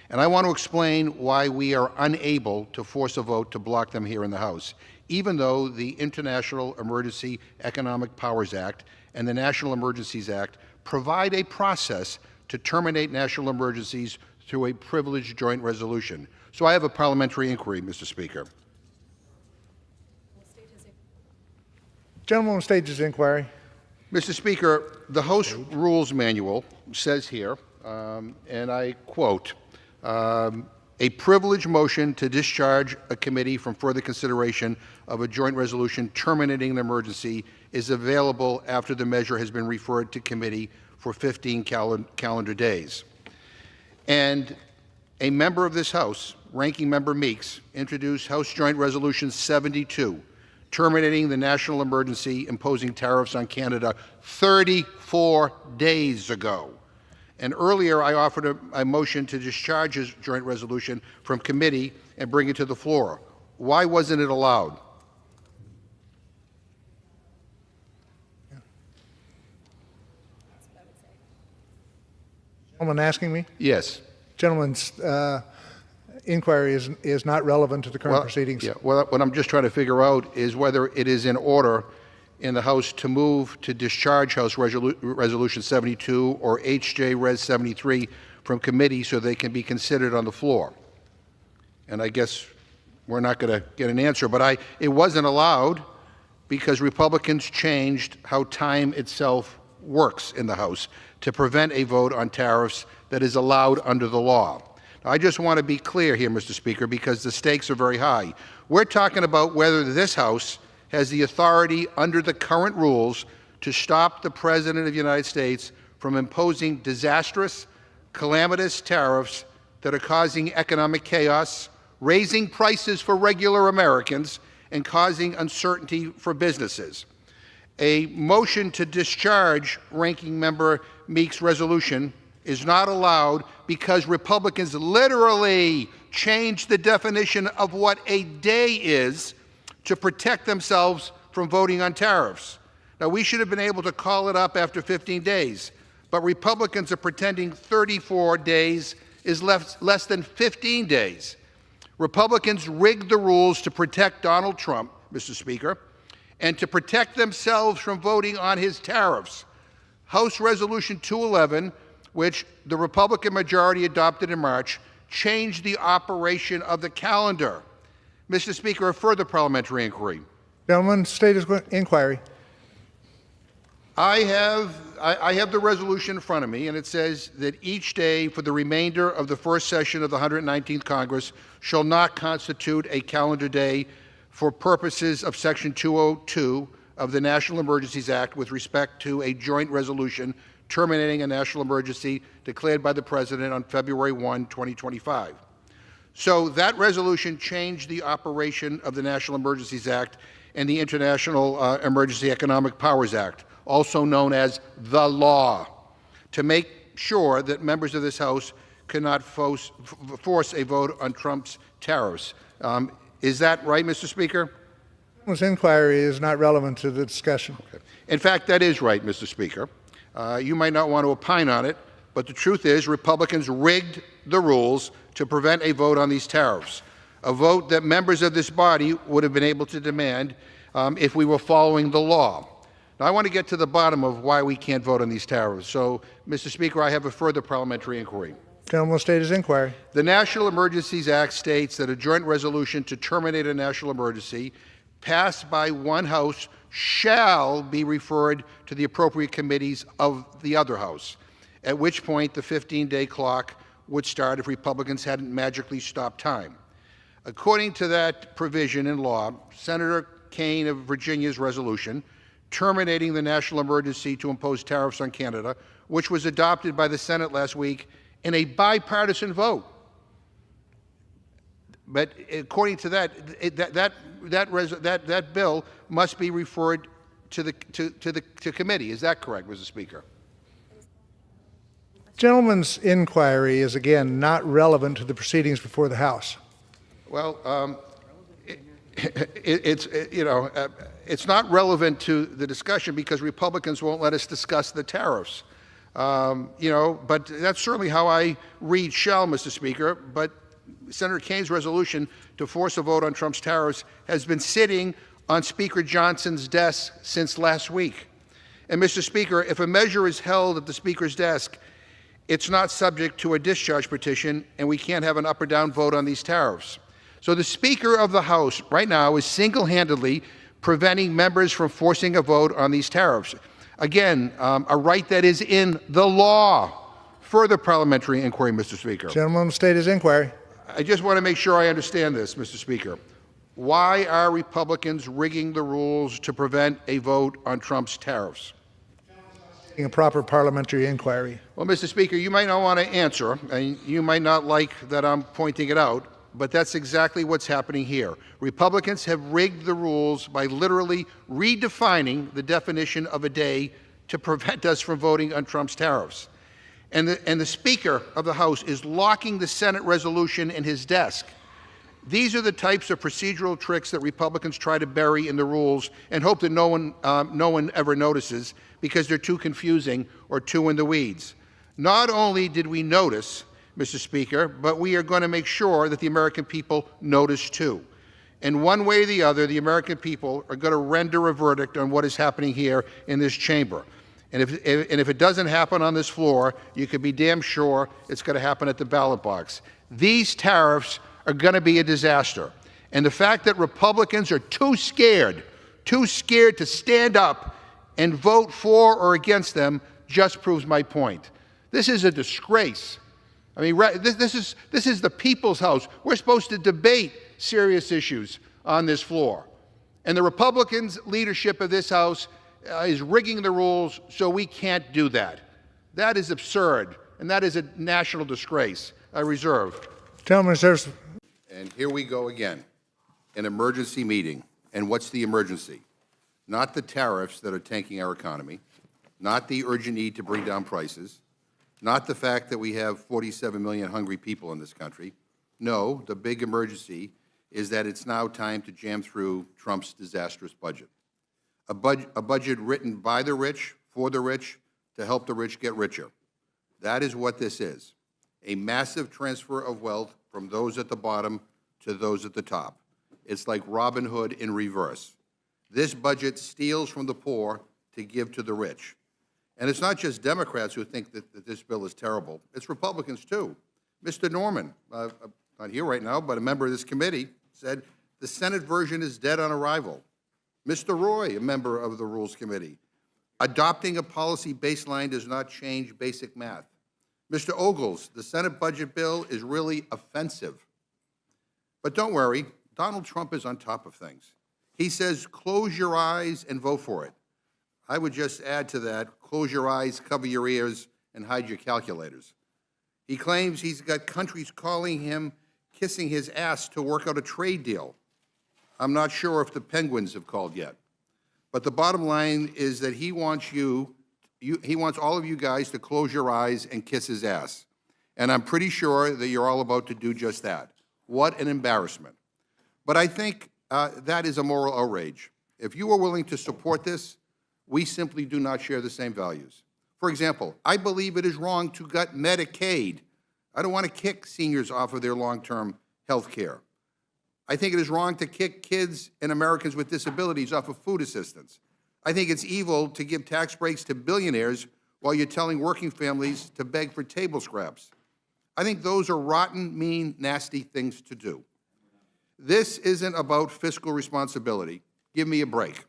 [SPEAKER 2] And I want to explain why we are unable to force a vote to block them here in the House, even though the International Emergency Economic Powers Act and the National Emergencies Act provide a process to terminate national emergencies through a privileged joint resolution. So I have a parliamentary inquiry, Mr. Speaker.
[SPEAKER 17] Gentleman on stage's inquiry.
[SPEAKER 2] Mr. Speaker, the House Rules Manual says here, and I quote, a privileged motion to discharge a committee from further consideration of a joint resolution terminating an emergency is available after the measure has been referred to committee for 15 calendar days. And a member of this House, Ranking Member Meeks, introduced House Joint Resolution 72, terminating the national emergency, imposing tariffs on Canada 34 days ago. And earlier, I offered a motion to discharge his joint resolution from committee and bring it to the floor. Why wasn't it allowed?
[SPEAKER 17] Gentleman asking me?
[SPEAKER 2] Yes.
[SPEAKER 17] Gentleman's inquiry is not relevant to the current proceedings.
[SPEAKER 2] Yeah. Well, what I'm just trying to figure out is whether it is in order in the House to move to discharge House Resolution 72 or HJ Res 73 from committee so they can be considered on the floor. And I guess we're not going to get an answer, but it wasn't allowed because Republicans changed how time itself works in the House to prevent a vote on tariffs that is allowed under the law. Now, I just want to be clear here, Mr. Speaker, because the stakes are very high. We're talking about whether this House has the authority under the current rules to stop the President of the United States from imposing disastrous, calamitous tariffs that are causing economic chaos, raising prices for regular Americans, and causing uncertainty for businesses. A motion to discharge Ranking Member Meeks' resolution is not allowed because Republicans literally changed the definition of what a day is to protect themselves from voting on tariffs. Now, we should have been able to call it up after 15 days, but Republicans are pretending 34 days is less than 15 days. Republicans rigged the rules to protect Donald Trump, Mr. Speaker, and to protect themselves from voting on his tariffs. House Resolution 211, which the Republican majority adopted in March, changed the operation of the calendar. Mr. Speaker, a further parliamentary inquiry.
[SPEAKER 17] Gentleman, status inquiry.
[SPEAKER 2] I have the resolution in front of me, and it says that each day for the remainder of the first session of the 119th Congress shall not constitute a calendar day for purposes of Section 202 of the National Emergencies Act with respect to a joint resolution terminating a national emergency declared by the President on February 1, 2025. So that resolution changed the operation of the National Emergencies Act and the International Emergency Economic Powers Act, also known as the law, to make sure that members of this House cannot force a vote on Trump's tariffs. Is that right, Mr. Speaker?
[SPEAKER 17] This inquiry is not relevant to the discussion.
[SPEAKER 2] Okay. In fact, that is right, Mr. Speaker. You might not want to opine on it, but the truth is Republicans rigged the rules to prevent a vote on these tariffs, a vote that members of this body would have been able to demand if we were following the law. Now, I want to get to the bottom of why we can't vote on these tariffs. So, Mr. Speaker, I have a further parliamentary inquiry.
[SPEAKER 17] Gentleman will state his inquiry.
[SPEAKER 2] The National Emergencies Act states that a joint resolution to terminate a national emergency passed by one House shall be referred to the appropriate committees of the other House, at which point the 15-day clock would start if Republicans hadn't magically stopped time. According to that provision in law, Senator Kaine of Virginia's resolution terminating the national emergency to impose tariffs on Canada, which was adopted by the Senate last week in a bipartisan vote. But according to that bill must be referred to committee. Is that correct, Mr. Speaker?
[SPEAKER 17] Gentleman's inquiry is again not relevant to the proceedings before the House.
[SPEAKER 2] Well, it's not relevant to the discussion because Republicans won't let us discuss the tariffs. But that's certainly how I read shall, Mr. Speaker. But Senator Kane's resolution to force a vote on Trump's tariffs has been sitting on Speaker Johnson's desk since last week. And, Mr. Speaker, if a measure is held at the Speaker's desk, it's not subject to a discharge petition, and we can't have an up or down vote on these tariffs. So the Speaker of the House right now is single-handedly preventing members from forcing a vote on these tariffs. Again, a right that is in the law. Further parliamentary inquiry, Mr. Speaker.
[SPEAKER 17] Gentleman will state his inquiry.
[SPEAKER 2] I just want to make sure I understand this, Mr. Speaker. Why are Republicans rigging the rules to prevent a vote on Trump's tariffs?
[SPEAKER 17] A proper parliamentary inquiry.
[SPEAKER 2] Well, Mr. Speaker, you might not want to answer, and you might not like that I'm pointing it out, but that's exactly what's happening here. Republicans have rigged the rules by literally redefining the definition of a day to prevent us from voting on Trump's tariffs. And the Speaker of the House is locking the Senate resolution in his desk. These are the types of procedural tricks that Republicans try to bury in the rules and hope that no one ever notices because they're too confusing or too in the weeds. Not only did we notice, Mr. Speaker, but we are going to make sure that the American people notice too. And one way or the other, the American people are going to render a verdict on what is happening here in this chamber. And if it doesn't happen on this floor, you can be damn sure it's going to happen at the ballot box. These tariffs are going to be a disaster. And the fact that Republicans are too scared to stand up and vote for or against them just proves my point. This is a disgrace. I mean, this is the people's house. We're supposed to debate serious issues on this floor. And the Republicans' leadership of this House is rigging the rules so we can't do that. That is absurd, and that is a national disgrace. I reserve.
[SPEAKER 17] Gentleman reserves.
[SPEAKER 2] And here we go again, an emergency meeting. And what's the emergency? Not the tariffs that are tanking our economy, not the urgent need to bring down prices, not the fact that we have 47 million hungry people in this country. No, the big emergency is that it's now time to jam through Trump's disastrous budget. A budget written by the rich, for the rich, to help the rich get richer. That is what this is, a massive transfer of wealth from those at the bottom to those at the top. It's like Robin Hood in reverse. This budget steals from the poor to give to the rich. And it's not just Democrats who think that this bill is terrible. It's Republicans, too. Mr. Norman, not here right now, but a member of this committee, said the Senate version is dead on arrival. Mr. Roy, a member of the Rules Committee, adopting a policy baseline does not change basic math. Mr. Ogles, the Senate budget bill is really offensive. But don't worry, Donald Trump is on top of things. He says, close your eyes and vote for it. I would just add to that, close your eyes, cover your ears, and hide your calculators. He claims he's got countries calling him, kissing his ass to work out a trade deal. I'm not sure if the Penguins have called yet. But the bottom line is that he wants he wants all of you guys to close your eyes and kiss his ass. And I'm pretty sure that you're all about to do just that. What an embarrassment. But I think that is a moral outrage. If you are willing to support this, we simply do not share the same values. For example, I believe it is wrong to gut Medicaid. I don't want to kick seniors off of their long-term health care. I think it is wrong to kick kids and Americans with disabilities off of food assistance. I think it's evil to give tax breaks to billionaires while you're telling working families to beg for table scraps. I think those are rotten, mean, nasty things to do. This isn't about fiscal responsibility. Give me a break.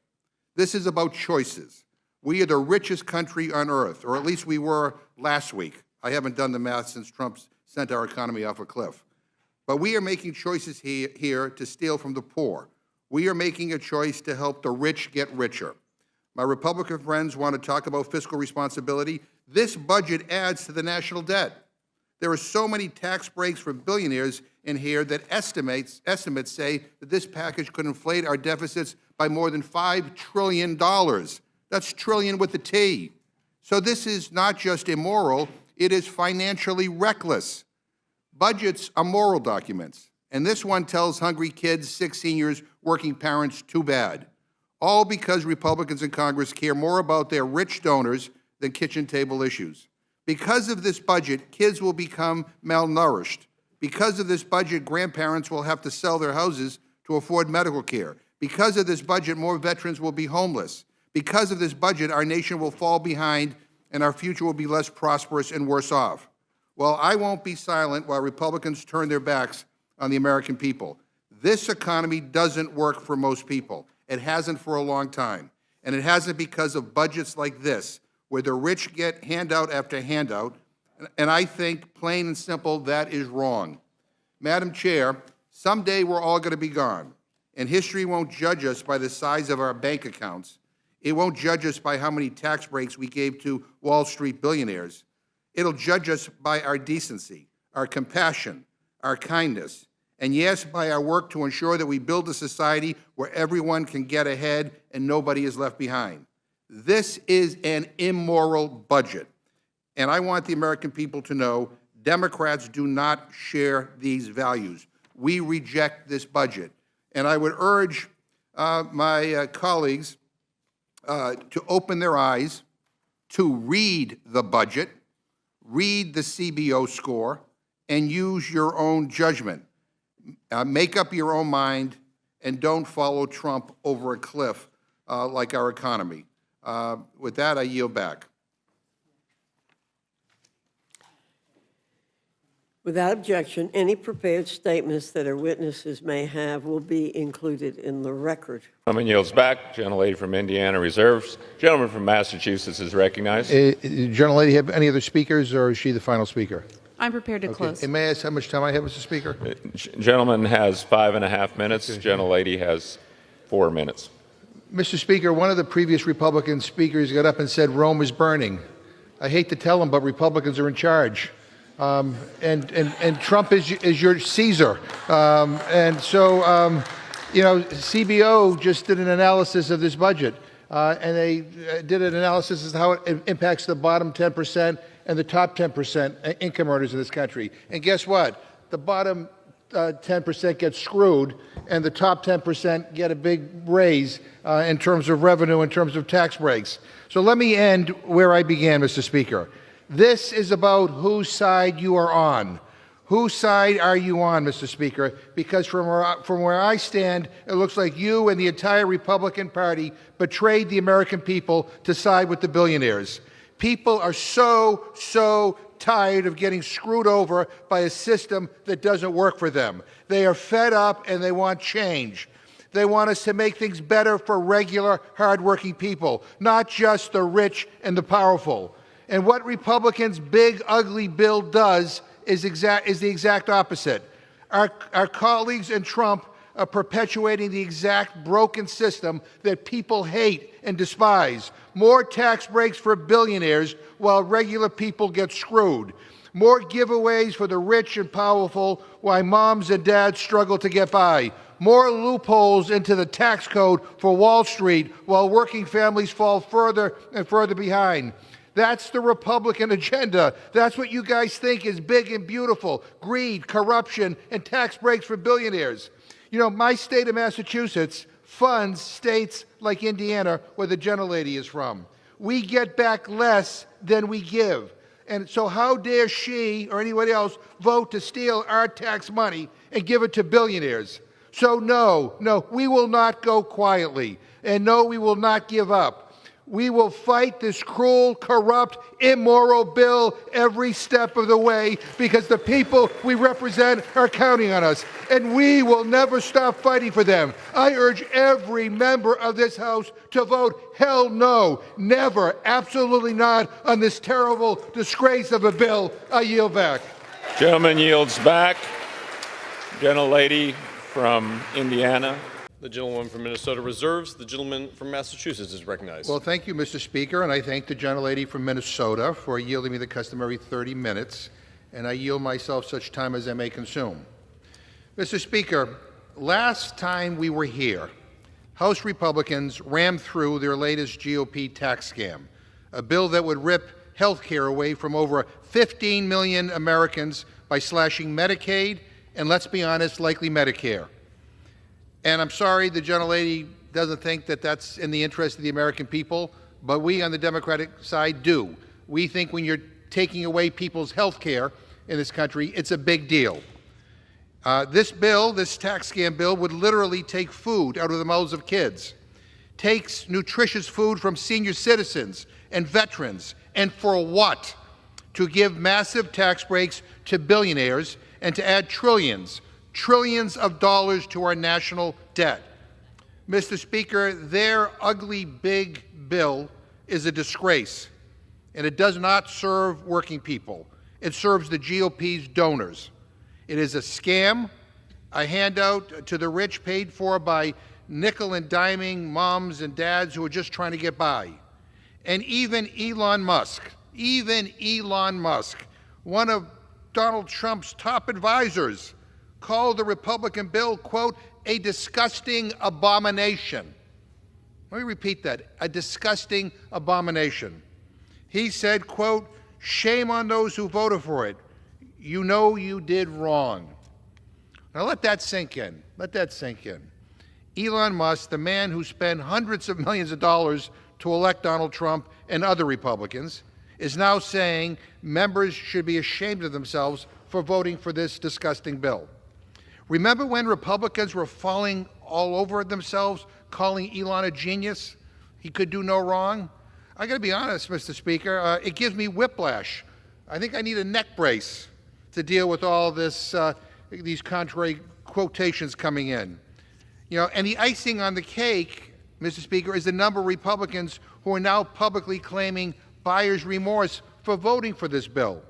[SPEAKER 2] This is about choices. We are the richest country on earth, or at least we were last week. I haven't done the math since Trump sent our economy off a cliff. But we are making choices here to steal from the poor. We are making a choice to help the rich get richer. My Republican friends want to talk about fiscal responsibility. This budget adds to the national debt. There are so many tax breaks for billionaires in here that estimates say that this package could inflate our deficits by more than $5 trillion. That's trillion with a T. So this is not just immoral, it is financially reckless. Budgets are moral documents, And this one tells hungry kids, sick seniors, working parents, too bad. All because Republicans in Congress care more about their rich donors than kitchen table issues. Because of this budget, kids will become malnourished. Because of this budget, grandparents will have to sell their houses to afford medical care. Because of this budget, more veterans will be homeless. Because of this budget, our nation will fall behind and our future will be less prosperous and worse off. Well, I won't be silent while Republicans turn their backs on the American people. This economy doesn't work for most people. It hasn't for a long time. And it hasn't because of budgets like this, where the rich get handout after handout. And I think, plain and simple, that is wrong. Madam Chair, someday we're all going to be gone. And history won't judge us by the size of our bank accounts. It won't judge us by how many tax breaks we gave to Wall Street billionaires. It'll judge us by our decency, our compassion, our kindness, and yes, by our work to ensure that we build a society where everyone can get ahead and nobody is left behind. This is an immoral budget, and I want the American people to know Democrats do not share these values. We reject this budget, and I would urge my colleagues to open their eyes, to read the budget, read the CBO score, and use your own judgment. Make up your own mind, and don't follow Trump over a cliff like our economy. With that, I yield back.
[SPEAKER 7] Without objection, any prepared statements that our witnesses may have will be included in the record.
[SPEAKER 16] Gentleman yields back. Gentlelady from Indiana reserves. Gentleman from Massachusetts is recognized.
[SPEAKER 2] Gentlelady have any other speakers, or is she the final speaker?
[SPEAKER 18] I'm prepared to close.
[SPEAKER 2] And may I ask how much time I have, Mr. Speaker?
[SPEAKER 16] Gentleman has 5.5 minutes. Gentlelady has 4 minutes.
[SPEAKER 2] Mr. Speaker, one of the previous Republican speakers got up and said Rome is burning. I hate to tell him, but Republicans are in charge. And Trump is your Caesar. And so, CBO just did an analysis of this budget, and they did an analysis of how it impacts the bottom 10% and the top 10% income earners in this country. And guess what? The bottom 10% get screwed, and the top 10% get a big raise in terms of revenue, in terms of tax breaks. So let me end where I began, Mr. Speaker. This is about whose side you are on. Whose side are you on, Mr. Speaker? Because from where I stand, it looks like you and the entire Republican Party betrayed the American people to side with the billionaires. People are so tired of getting screwed over by a system that doesn't work for them. They are fed up and they want change. They want us to make things better for regular, hardworking people, not just the rich and the powerful. And what Republicans' big, ugly bill does is the exact opposite. Our colleagues in Trump are perpetuating the exact broken system that people hate and despise. More tax breaks for billionaires while regular people get screwed. More giveaways for the rich and powerful while moms and dads struggle to get by. More loopholes into the tax code for Wall Street while working families fall further and further behind. That's the Republican agenda. That's what you guys think is big and beautiful. Greed, corruption, and tax breaks for billionaires. You know, my state of Massachusetts funds states like Indiana, where the gentlelady is from. We get back less than we give. And so how dare she or anybody else vote to steal our tax money and give it to billionaires? So no, we will not go quietly. And no, we will not give up. We will fight this cruel, corrupt, immoral bill every step of the way because the people we represent are counting on us, and we will never stop fighting for them. I urge every member of this House to vote hell no, never, absolutely not on this terrible disgrace of a bill. I yield back.
[SPEAKER 16] Gentleman yields back. Gentlelady from Indiana.
[SPEAKER 19] The gentleman from Minnesota reserves. The gentleman from Massachusetts is recognized.
[SPEAKER 2] Well, thank you, Mr. Speaker, and I thank the gentlelady from Minnesota for yielding me the customary 30 minutes, and I yield myself such time as I may consume. Mr. Speaker, last time we were here, House Republicans rammed through their latest GOP tax scam, a bill that would rip health care away from over 15 million Americans by slashing Medicaid and let's be honest, likely Medicare. And I'm sorry the gentlelady doesn't think that that's in the interest of the American people, but we on the Democratic side do. We think when you're taking away people's health care in this country, it's a big deal. This bill, this tax scam bill, would literally take food out of the mouths of kids, takes nutritious food from senior citizens and veterans, and for what? To give massive tax breaks to billionaires and to add trillions of dollars to our national debt. Mr. Speaker, their ugly big bill is a disgrace, and it does not serve working people. It serves the GOP's donors. It is a scam, a handout to the rich paid for by nickel and diming moms and dads who are just trying to get by. And even Elon Musk, one of Donald Trump's top advisors, called the Republican bill, quote, a disgusting abomination. Let me repeat that, a disgusting abomination. He said, quote, shame on those who voted for it. You know you did wrong. Now let that sink in. Let that sink in. Elon Musk, the man who spent hundreds of millions of dollars to elect Donald Trump and other Republicans, is now saying members should be ashamed of themselves for voting for this disgusting bill. Remember when Republicans were falling all over themselves, calling Elon a genius? He could do no wrong? I got to be honest, Mr. Speaker, it gives me whiplash. I think I need a neck brace to deal with all this, these contrary quotations coming in. You know, and the icing on the cake, Mr. Speaker, is the number of Republicans who are now publicly claiming buyer's remorse for voting for this bill.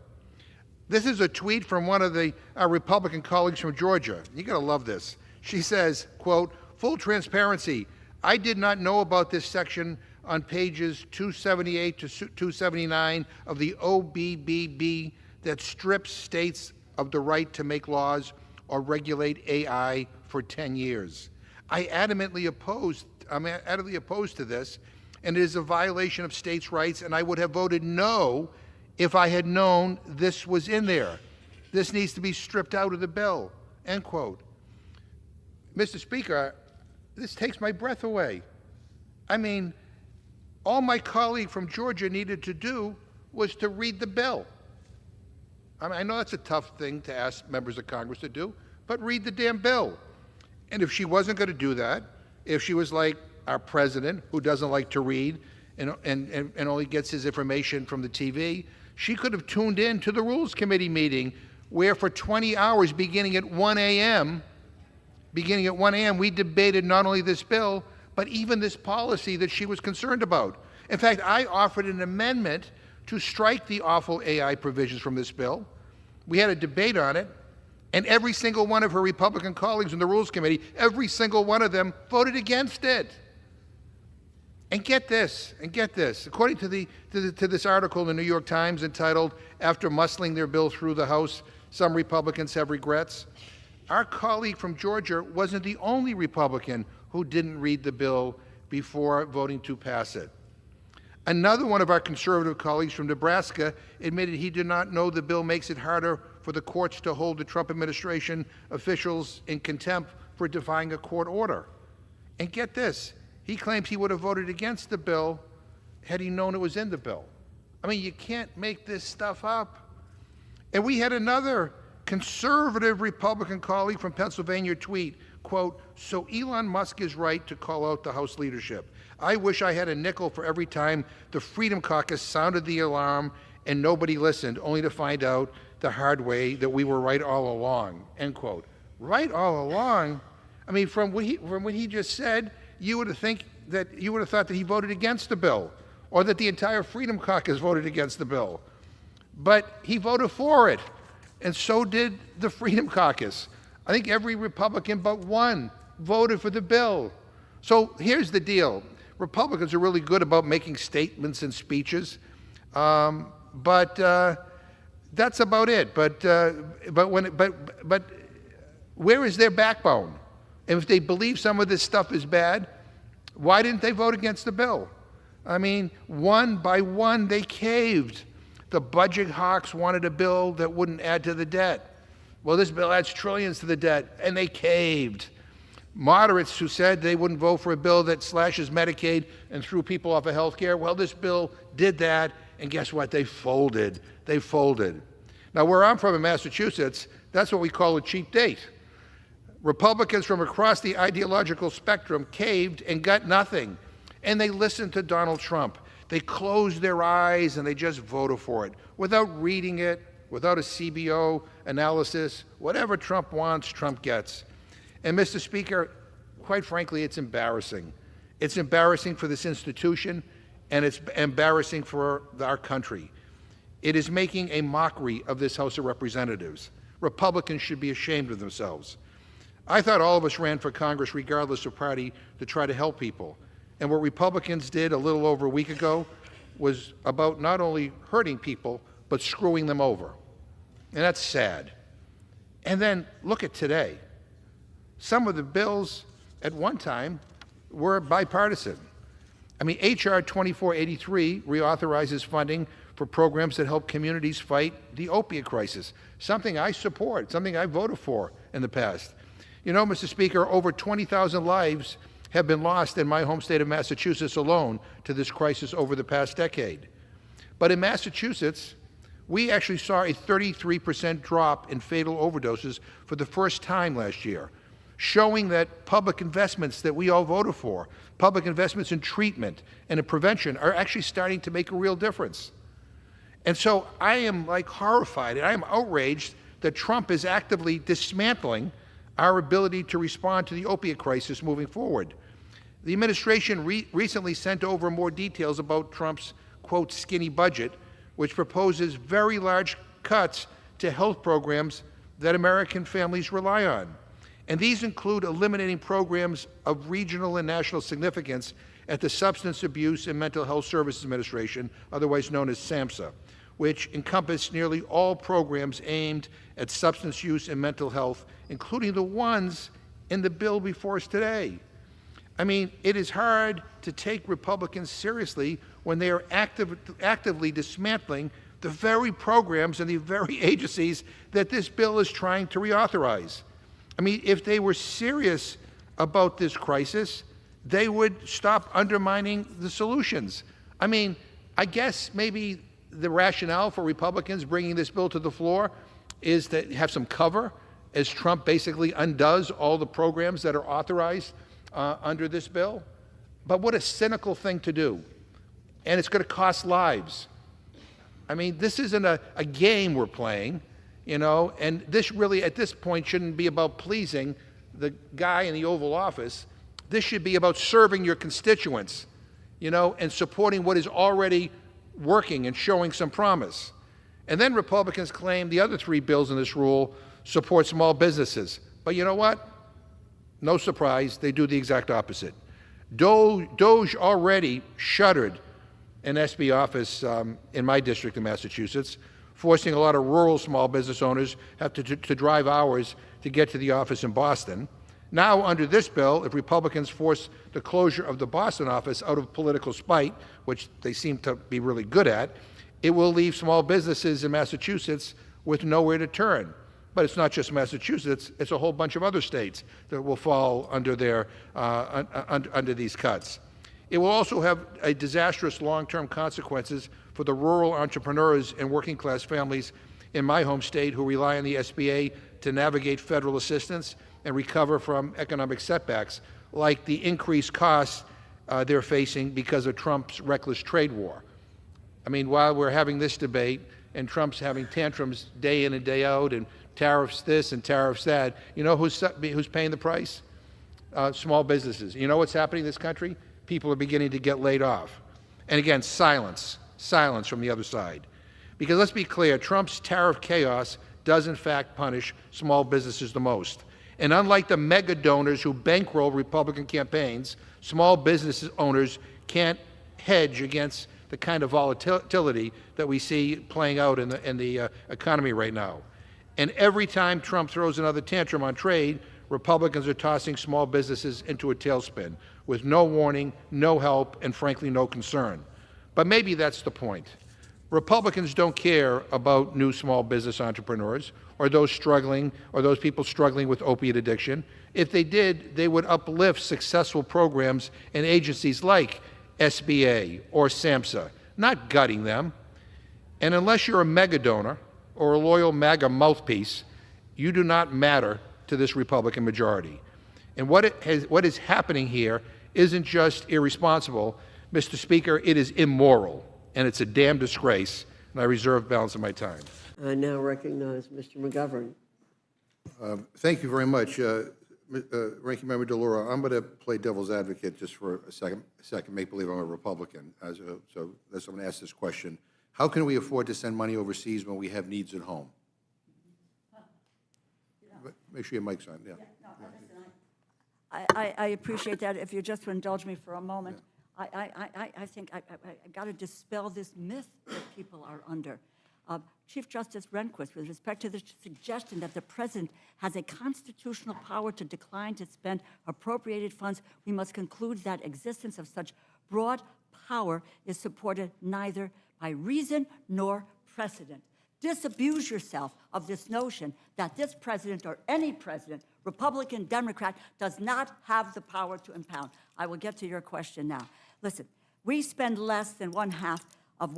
[SPEAKER 2] This is a tweet from one of our Republican colleagues from Georgia. You got to love this. She says, quote, full transparency, I did not know about this section on pages 278 to 279 of the OBBB that strips states of the right to make laws or regulate AI for 10 years. I'm adamantly opposed to this, and it is a violation of states' rights, and I would have voted no if I had known this was in there. This needs to be stripped out of the bill, end quote. Mr. Speaker, this takes my breath away. I mean, all my colleague from Georgia needed to do was to read the bill. I mean, I know that's a tough thing to ask members of Congress to do, but read the damn bill. And if she wasn't going to do that, if she was like our president, who doesn't like to read and only gets his information from the TV, she could have tuned in to the Rules Committee meeting where for 20 hours beginning at 1 a.m., we debated not only this bill, but even this policy that she was concerned about. In fact, I offered an amendment to strike the awful AI provisions from this bill. We had a debate on it, and every single one of her Republican colleagues in the Rules Committee, every single one of them voted against it. And get this, according to this article in the New York Times entitled, After Muscling Their Bill Through the House, Some Republicans Have Regrets, our colleague from Georgia wasn't the only Republican who didn't read the bill before voting to pass it. Another one of our conservative colleagues from Nebraska admitted he did not know the bill makes it harder for the courts to hold the Trump administration officials in contempt for defying a court order. And get this, he claims he would have voted against the bill had he known it was in the bill. I mean, you can't make this stuff up. And we had another conservative Republican colleague from Pennsylvania tweet, quote, so Elon Musk is right to call out the House leadership. I wish I had a nickel for every time the Freedom Caucus sounded the alarm and nobody listened, only to find out the hard way that we were right all along, end quote. Right all along? I mean, from what he just said, you would have thought that he voted against the bill, or that the entire Freedom Caucus voted against the bill. But he voted for it, and so did the Freedom Caucus. I think every Republican but one voted for the bill. So here's the deal. Republicans are really good about making statements and speeches, but that's about it. But where is their backbone? And if they believe some of this stuff is bad, why didn't they vote against the bill? I mean, one by one, they caved. The budget hawks wanted a bill that wouldn't add to the debt.
[SPEAKER 4] Well, this bill adds trillions to the debt, and they caved. Moderates who said they wouldn't vote for a bill that slashes Medicaid and threw people off of health care, well, this bill did that, and guess what? They folded. They folded. Now, where I'm from in Massachusetts, that's what we call a cheap date. Republicans from across the ideological spectrum caved and got nothing. And they listened to Donald Trump. They closed their eyes and they just voted for it without reading it, without a CBO analysis. Whatever Trump wants, Trump gets. And Mr. Speaker, quite frankly, it's embarrassing. It's embarrassing for this institution, and it's embarrassing for our country. It is making a mockery of this House of Representatives. Republicans should be ashamed of themselves. I thought all of us ran for Congress, regardless of party, to try to help people. And what Republicans did a little over a week ago was about not only hurting people, but screwing them over. And that's sad. And then look at today. Some of the bills at one time were bipartisan. I mean, H.R. 2483 reauthorizes funding for programs that help communities fight the opiate crisis, something I support, something I voted for in the past. You know, Mr. Speaker, over 20,000 lives have been lost in my home state of Massachusetts alone to this crisis over the past decade. But in Massachusetts, we actually saw a 33% drop in fatal overdoses for the first time last year, showing that public investments that we all voted for, public investments in treatment and in prevention, are actually starting to make a real difference. And so I am horrified, and I am outraged that Trump is actively dismantling our ability to respond to the opiate crisis moving forward. The administration recently sent over more details about Trump's, quote, skinny budget, which proposes very large cuts to health programs that American families rely on. And these include eliminating programs of regional and national significance at the Substance Abuse and Mental Health Services Administration, otherwise known as SAMHSA, which encompass nearly all programs aimed at substance use and mental health, including the ones in the bill before us today. I mean, it is hard to take Republicans seriously when they are actively dismantling the very programs and the very agencies that this bill is trying to reauthorize. I mean, if they were serious about this crisis, they would stop undermining the solutions. I mean, I guess maybe the rationale for Republicans bringing this bill to the floor is to have some cover as Trump basically undoes all the programs that are authorized under this bill. But what a cynical thing to do. And it's going to cost lives. I mean, this isn't a game we're playing, you know, and this really, at this point, shouldn't be about pleasing the guy in the Oval Office. This should be about serving your constituents, you know, and supporting what is already working and showing some promise. And then Republicans claim the other three bills in this rule support small businesses. But you know what? No surprise, they do the exact opposite. DOGE already shuttered an SB office in my district in Massachusetts, forcing a lot of rural small business owners have to drive hours to get to the office in Boston. Now, under this bill, if Republicans force the closure of the Boston office out of political spite, which they seem to be really good at, it will leave small businesses in Massachusetts with nowhere to turn. But it's not just Massachusetts, it's a whole bunch of other states that will fall under under these cuts. It will also have a disastrous long-term consequences for the rural entrepreneurs and working class families in my home state who rely on the SBA to navigate federal assistance and recover from economic setbacks, like the increased costs they're facing because of Trump's reckless trade war. I mean, while we're having this debate and Trump's having tantrums day in and day out and tariffs this and tariffs that, you know who's paying the price? Small businesses. You know what's happening in this country? People are beginning to get laid off. And again, silence from the other side. Because let's be clear, Trump's tariff chaos does in fact punish small businesses the most. And unlike the mega donors who bankroll Republican campaigns, small business owners can't hedge against the kind of volatility that we see playing out in the economy right now. And every time Trump throws another tantrum on trade, Republicans are tossing small businesses into a tailspin with no warning, no help, and frankly, no concern. But maybe that's the point.
[SPEAKER 2] Republicans don't care about new small business entrepreneurs or those struggling or those people struggling with opiate addiction. If they did, they would uplift successful programs and agencies like SBA or SAMHSA, not gutting them. And unless you're a mega donor or a loyal MAGA mouthpiece, you do not matter to this Republican majority. And what is happening here isn't just irresponsible, Mr. Speaker, it is immoral, and it's a damn disgrace, and I reserve the balance of my time.
[SPEAKER 7] I now recognize Mr. McGovern.
[SPEAKER 2] Thank you very much. Ranking Member DeLauro, I'm going to play devil's advocate just for a second, make believe I'm a Republican. So I'm going to ask this question. How can we afford to send money overseas when we have needs at home? Make sure your mic's on, yeah.
[SPEAKER 18] I appreciate that. If you just indulge me for a moment, I think I got to dispel this myth that people are under. Chief Justice Rehnquist, with respect to the suggestion that the president has a constitutional power to decline to spend appropriated funds, we must conclude that existence of such broad power is supported neither by reason nor precedent. Disabuse yourself of this notion that this president or any president, Republican, Democrat, does not have the power to impound. I will get to your question now. Listen, we spend less than 1% of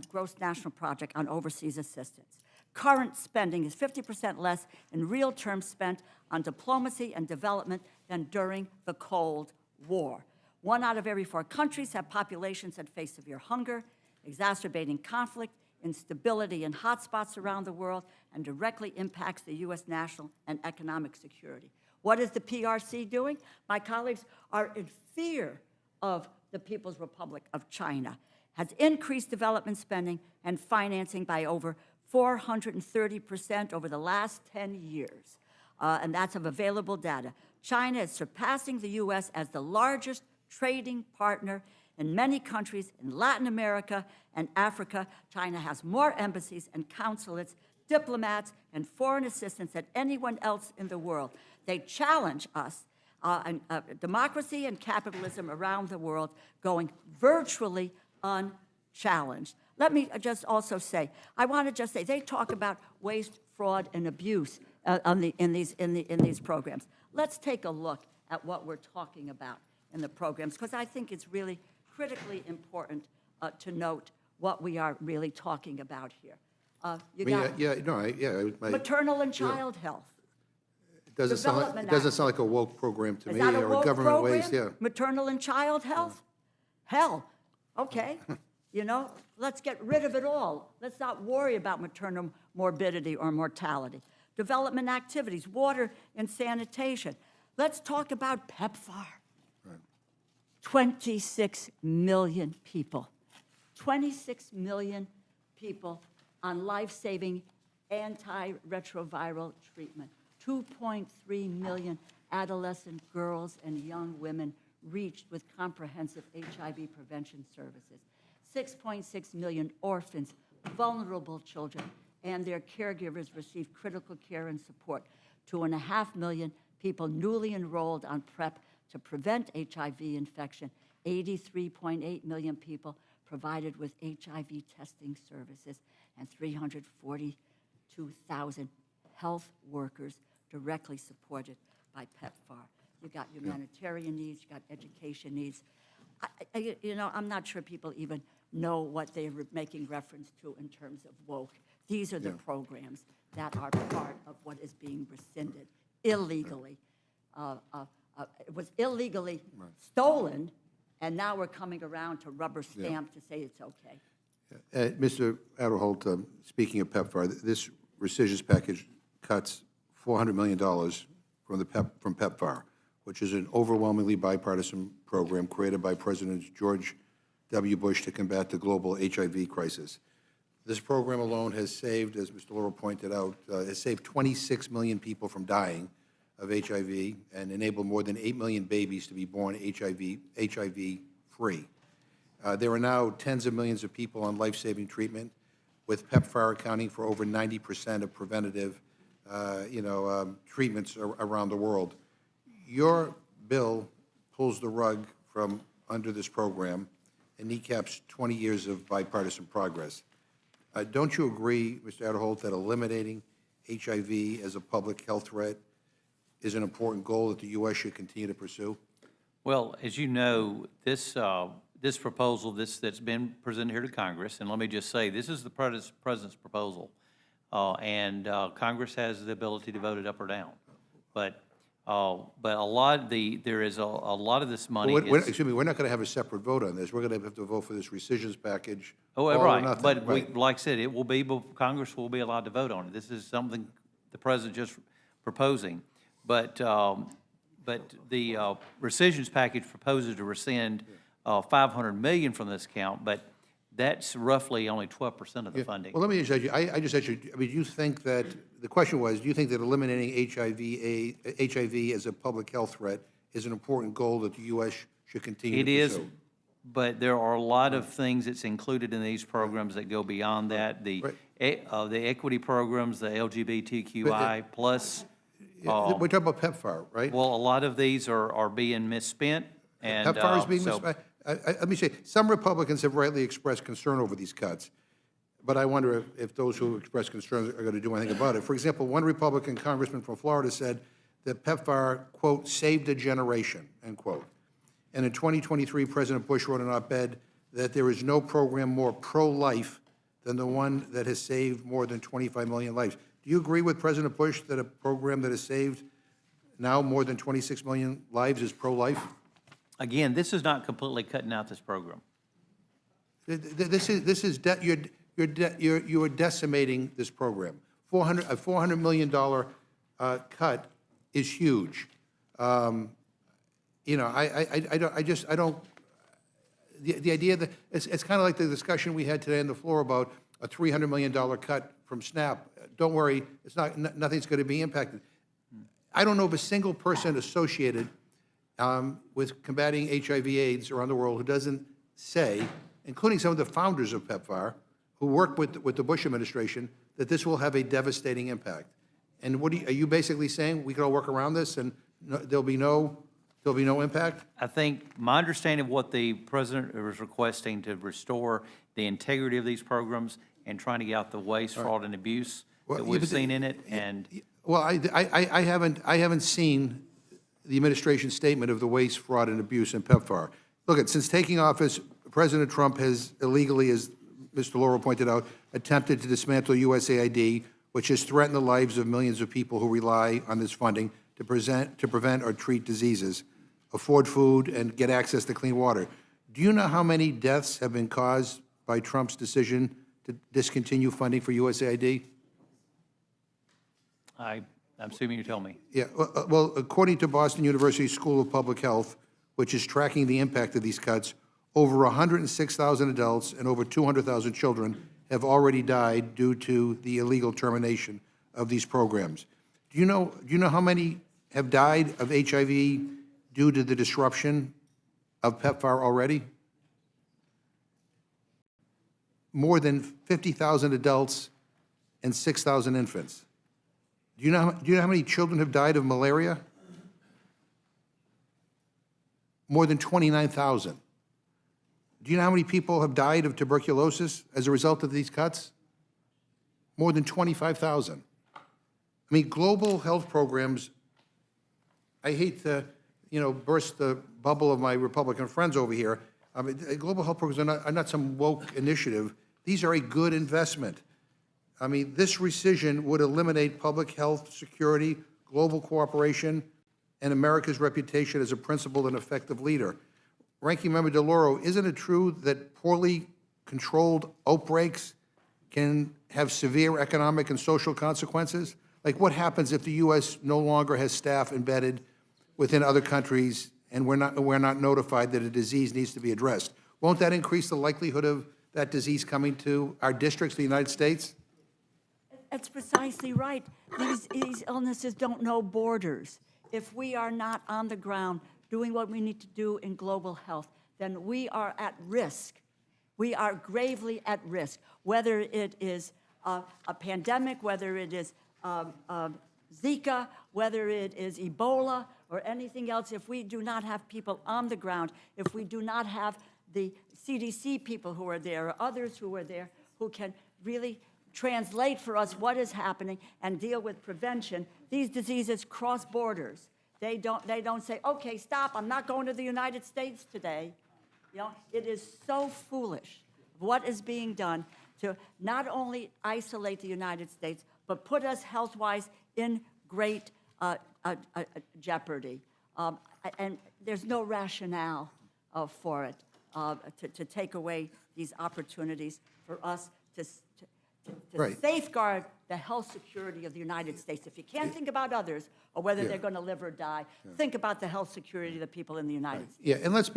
[SPEAKER 18] gross national product on overseas assistance. Current spending is 50% less in real terms spent on diplomacy and development than during the Cold War. 1 out of every 4 countries have populations that face severe hunger, exacerbating conflict, instability in hotspots around the world, and directly impacts the U.S. national and economic security. What is the PRC doing? My colleagues are in fear of the People's Republic of China, has increased development spending and financing by over 430% over the last 10 years. And that's of available data. China is surpassing the U.S. as the largest trading partner in many countries in Latin America and Africa. China has more embassies and consulates, diplomats, and foreign assistants than anyone else in the world. They challenge us, democracy and capitalism around the world, going virtually unchallenged. Let me just also say, I want to just say, they talk about waste, fraud, and abuse in these programs. Let's take a look at what we're talking about in the programs, because I think it's really critically important to note what we are really talking about here. Maternal and child health.
[SPEAKER 2] It doesn't sound like a woke program to me, or a government waste. Yeah.
[SPEAKER 18] Maternal and child health? Hell, okay. You know, let's get rid of it all. Let's not worry about maternal morbidity or mortality. Development activities, water and sanitation. Let's talk about PEPFAR. 26 million people. 26 million people on life-saving antiretroviral treatment. 2.3 million adolescent girls and young women reached with comprehensive HIV prevention services. 6.6 million orphans, vulnerable children, and their caregivers receive critical care and support. 2.5 million people newly enrolled on PrEP to prevent HIV infection. 83.8 million people provided with HIV testing services, and 342,000 health workers directly supported by PEPFAR. You got humanitarian needs, you got education needs. I'm not sure people even know what they're making reference to in terms of woke. These are the programs that are part of what is being rescinded illegally. It was illegally stolen, and now we're coming around to rubber stamp to say it's okay.
[SPEAKER 2] Mr. Aderholt, speaking of PEPFAR, this rescissions package cuts $400 million from PEPFAR, which is an overwhelmingly bipartisan program created by President George W. Bush to combat the global HIV crisis. This program alone has saved, as Mr. Laurel pointed out, has saved 26 million people from dying of HIV and enabled more than 8 million babies to be born HIV-free. There are now tens of millions of people on life-saving treatment, with PEPFAR accounting for over 90% of preventative, treatments around the world. Your bill pulls the rug from under this program and kneecaps 20 years of bipartisan progress. Don't you agree, Mr. Adderholt, that eliminating HIV as a public health threat is an important goal that the U.S. should continue to pursue?
[SPEAKER 20] Well, as you know, this proposal that's been presented here to Congress, and let me just say, this is the president's proposal, and Congress has the ability to vote it up or down. But a lot there is a lot of this money.
[SPEAKER 2] Excuse me, we're not going to have a separate vote on this. We're going to have to vote for this rescissions package.
[SPEAKER 20] Oh,
[SPEAKER 2] all or
[SPEAKER 20] right.
[SPEAKER 2] nothing.
[SPEAKER 20] But
[SPEAKER 2] Right.
[SPEAKER 20] like I said, it will be, Congress will be allowed to vote on it. This is something the president just proposing. But the rescissions package proposes to rescind $500 million from this account, but that's roughly only 12% of the funding.
[SPEAKER 2] Well, let me just ask you, I just asked you, I mean, do you think that, the question was, do you think that eliminating HIV as a public health threat is an important goal that the U.S. should continue to pursue?
[SPEAKER 20] It is, but there are a lot of things that's included in these programs that go beyond that. The equity programs, the LGBTQI plus.
[SPEAKER 2] We're talking about PEPFAR, right?
[SPEAKER 20] Well, a lot of these are being misspent. And,
[SPEAKER 2] PEPFAR is being misspent. Let me say, some Republicans have rightly expressed concern over these cuts, but I wonder if those who express concerns are going to do anything about it. For example, one Republican congressman from Florida said that PEPFAR, quote, saved a generation, end quote. And in 2023, President Bush wrote an op-ed that there is no program more pro-life than the one that has saved more than 25 million lives. Do you agree with President Bush that a program that has saved now more than 26 million lives is pro-life?
[SPEAKER 20] Again, this is not completely cutting out this program.
[SPEAKER 2] You are decimating this program. A $400 million cut is huge. You know, I don't. The idea that it's kind of like the discussion we had today on the floor about a $300 million cut from SNAP. Don't worry, it's nothing's going to be impacted. I don't know of a single person associated with combating HIV/AIDS around the world who doesn't say, including some of the founders of PEPFAR, who worked with the Bush administration, that this will have a devastating impact. And what are you basically saying? We can all work around this, and there'll be no impact?
[SPEAKER 20] I think my understanding of what the president was requesting to restore the integrity of these programs and trying to get out the waste, fraud, and abuse that we've seen in it. And
[SPEAKER 2] well, I haven't seen the administration's statement of the waste, fraud, and abuse in PEPFAR. Look, since taking office, President Trump has illegally, as Mr. Laurel pointed out, attempted to dismantle USAID, which has threatened the lives of millions of people who rely on this funding to prevent or treat diseases, afford food, and get access to clean water. Do you know how many deaths have been caused by Trump's decision to discontinue funding for USAID?
[SPEAKER 20] I'm assuming you tell me.
[SPEAKER 2] Yeah, well, according to Boston University School of Public Health, which is tracking the impact of these cuts, over 106,000 adults and over 200,000 children have already died due to the illegal termination of these programs. Do you know how many have died of HIV due to the disruption of PEPFAR already? More than 50,000 adults and 6,000 infants. Do you know how many children have died of malaria? More than 29,000. Do you know how many people have died of tuberculosis as a result of these cuts? More than 25,000. I mean, global health programs, I hate to, burst the bubble of my Republican friends over here. I mean, global health programs are not some woke initiative. These are a good investment. I mean, this rescission would eliminate public health, security, global cooperation, and America's reputation as a principled and effective leader. Ranking Member DeLauro, isn't it true that poorly controlled outbreaks can have severe economic and social consequences? Like, what happens if the U.S. no longer has staff embedded within other countries and we're not notified that a disease needs to be addressed? Won't that increase the likelihood of that disease coming to our districts, the United States?
[SPEAKER 18] That's precisely right. These illnesses don't know borders. If we are not on the ground doing what we need to do in global health, then we are at risk. We are gravely at risk, whether it is a pandemic, whether it is Zika, whether it is Ebola or anything else. If we do not have people on the ground, if we do not have the CDC people who are there or others who are there who can really translate for us what is happening and deal with prevention, these diseases cross borders. They don't say, okay, stop, I'm not going to the United States today. You know, it is so foolish what is being done to not only isolate the United States, but put us health-wise in great jeopardy. And there's no rationale for it, to take away these opportunities for us to
[SPEAKER 2] Right.
[SPEAKER 18] safeguard the health security of the United States. If you can't think about others or whether they're going to live or die, think about the health security of the people in the United States.
[SPEAKER 2] Yeah, and let's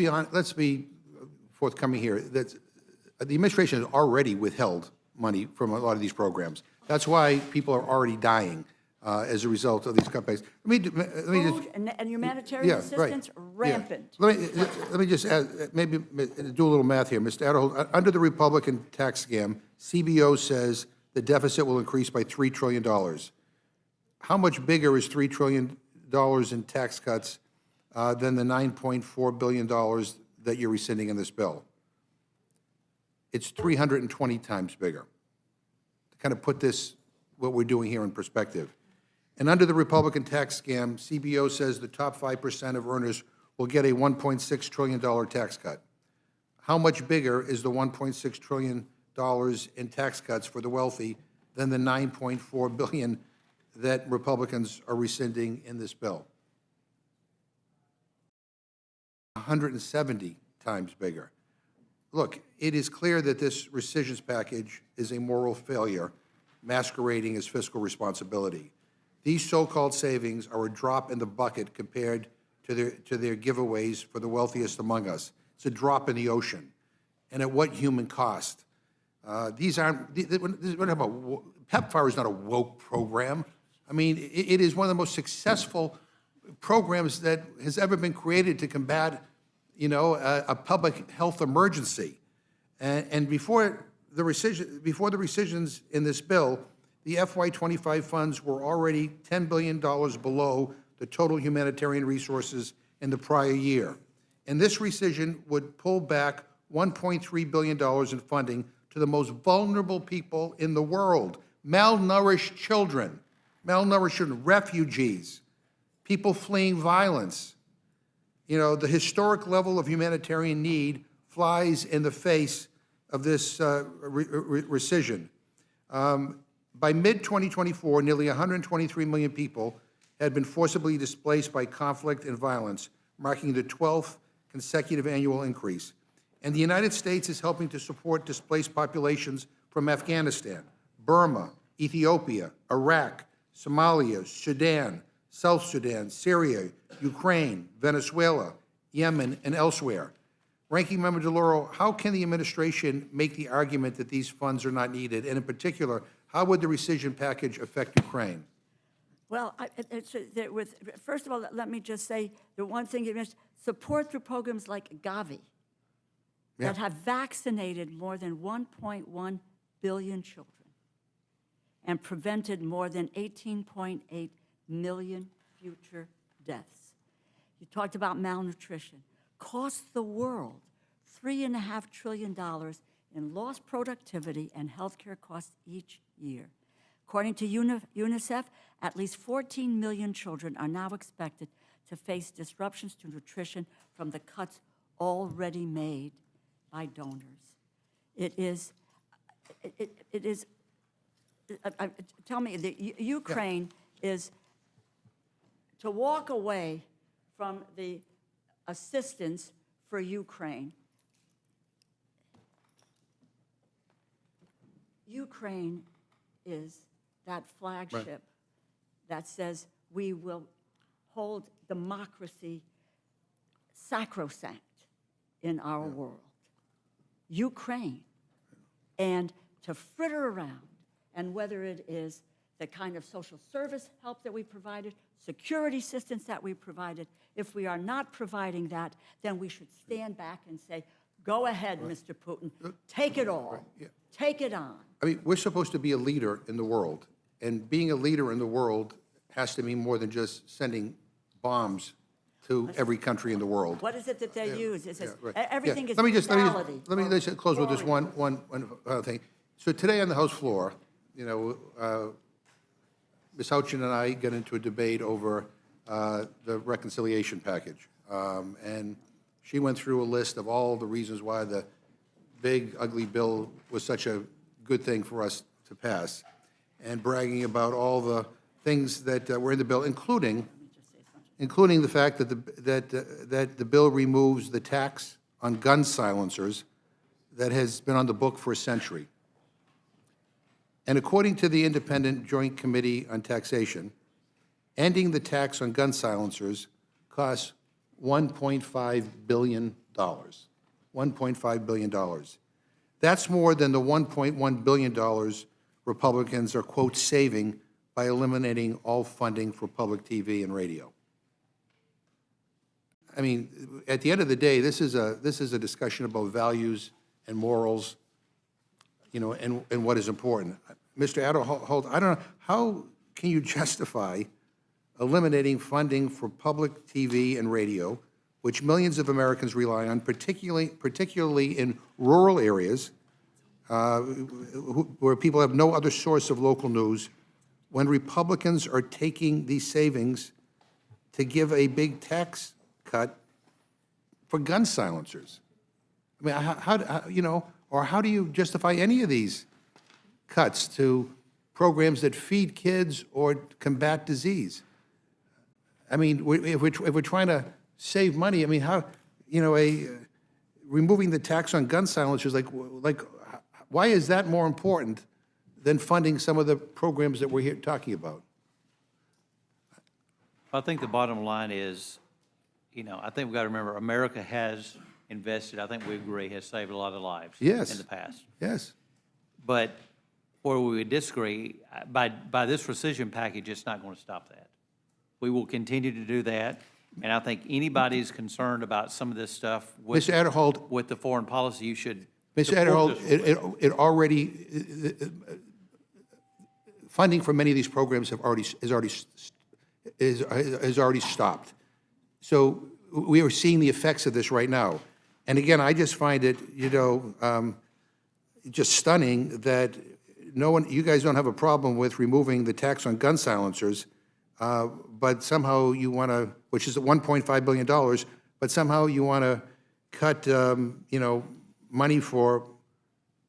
[SPEAKER 2] be forthcoming here, that the administration has already withheld money from a lot of these programs. That's why people are already dying as a result of these companies. Let me just...
[SPEAKER 18] Food and humanitarian assistance rampant.
[SPEAKER 2] Yeah. Let me just add, maybe do a little math here. Mr. Adderhold, under the Republican tax scam, CBO says the deficit will increase by $3 trillion. How much bigger is $3 trillion in tax cuts than the $9.4 billion that you're rescinding in this bill? It's 320 times bigger. To kind of put this, what we're doing here in perspective. And under the Republican tax scam, CBO says the top 5% of earners will get a $1.6 trillion tax cut. How much bigger is the $1.6 trillion in tax cuts for the wealthy than the $9.4 billion that Republicans are rescinding in this bill? 170 times bigger. Look, it is clear that this rescissions package is a moral failure masquerading as fiscal responsibility. These so-called savings are a drop in the bucket compared to their giveaways for the wealthiest among us. It's a drop in the ocean. And at what human cost? These aren't, PEPFAR is not a woke program. I mean, it is one of the most successful programs that has ever been created to combat, a public health emergency. And before the rescissions in this bill, the FY25 funds were already $10 billion below the total humanitarian resources in the prior year. And this rescission would pull back $1.3 billion in funding to the most vulnerable people in the world: malnourished children, refugees, people fleeing violence. The historic level of humanitarian need flies in the face of this rescission. By mid-2024, nearly 123 million people had been forcibly displaced by conflict and violence, marking the 12th consecutive annual increase. And the United States is helping to support displaced populations from Afghanistan, Burma, Ethiopia, Iraq, Somalia, Sudan, South Sudan, Syria, Ukraine, Venezuela, Yemen, and elsewhere. Ranking Member DeLauro, how can the administration make the argument that these funds are not needed? And in particular, how would the rescission package affect Ukraine?
[SPEAKER 18] Well, first of all, let me just say the one thing you mentioned: support through programs like Gavi that have vaccinated more than 1.1 billion children and prevented more than 18.8 million future deaths. You talked about malnutrition. Costs the world $3.5 trillion in lost productivity and healthcare costs each year. According to UNICEF, at least 14 million children are now expected to face disruptions to nutrition from the cuts already made by donors. Tell me, Ukraine is to walk away from the assistance for Ukraine. Ukraine is that flagship that says we will hold democracy sacrosanct in our world. Ukraine. And to fritter around, and whether it is the kind of social service help that we provided, security assistance that we provided, if we are not providing that, then we should stand back and say, go ahead, Mr. Putin, take it all, take it on.
[SPEAKER 2] I mean, we're supposed to be a leader in the world, and being a leader in the world has to mean more than just sending bombs to every country in the world.
[SPEAKER 18] What is it that they use? It says everything is
[SPEAKER 2] Let me
[SPEAKER 18] equality.
[SPEAKER 2] just close with this one thing. So today on the House floor, Ms. Houchin and I got into a debate over the reconciliation package. And she went through a list of all the reasons why the big, ugly bill was such a good thing for us to pass, and bragging about all the things that were in the bill, including the fact that the bill removes the tax on gun silencers that has been on the book for a century. And according to the Independent Joint Committee on Taxation, ending the tax on gun silencers costs $1.5 billion. $1.5 billion. That's more than the $1.1 billion Republicans are, quote, saving by eliminating all funding for public TV and radio. I mean, at the end of the day, this is a discussion about values and morals, and what is important. Mr. Aderholt, I don't know, how can you justify eliminating funding for public TV and radio, which millions of Americans rely on, particularly in rural areas where people have no other source of local news, when Republicans are taking these savings to give a big tax cut for gun silencers? I mean, how do you justify any of these cuts to programs that feed kids or combat disease? I mean, if we're trying to save money, I mean, how, removing the tax on gun silencers, like, why is that more important than funding some of the programs that we're here talking about?
[SPEAKER 20] I think the bottom line is, I think we've got to remember, America has invested, I think we agree, has saved a lot of lives
[SPEAKER 2] Yes.
[SPEAKER 20] in the past.
[SPEAKER 2] Yes.
[SPEAKER 20] But where we would disagree, by this rescission package, it's not going to stop that. We will continue to do that, and I think anybody who's concerned about some of this stuff with,
[SPEAKER 2] Mr. Aderholt,
[SPEAKER 20] with the foreign policy, you should
[SPEAKER 2] Mr.
[SPEAKER 20] support
[SPEAKER 2] Aderholt,
[SPEAKER 20] this.
[SPEAKER 2] it already, funding for many of these programs is already stopped. So we are seeing the effects of this right now. And again, I just find it, just stunning that you guys don't have a problem with removing the tax on gun silencers, but somehow you want to, which is $1.5 billion, but somehow you want to cut, money for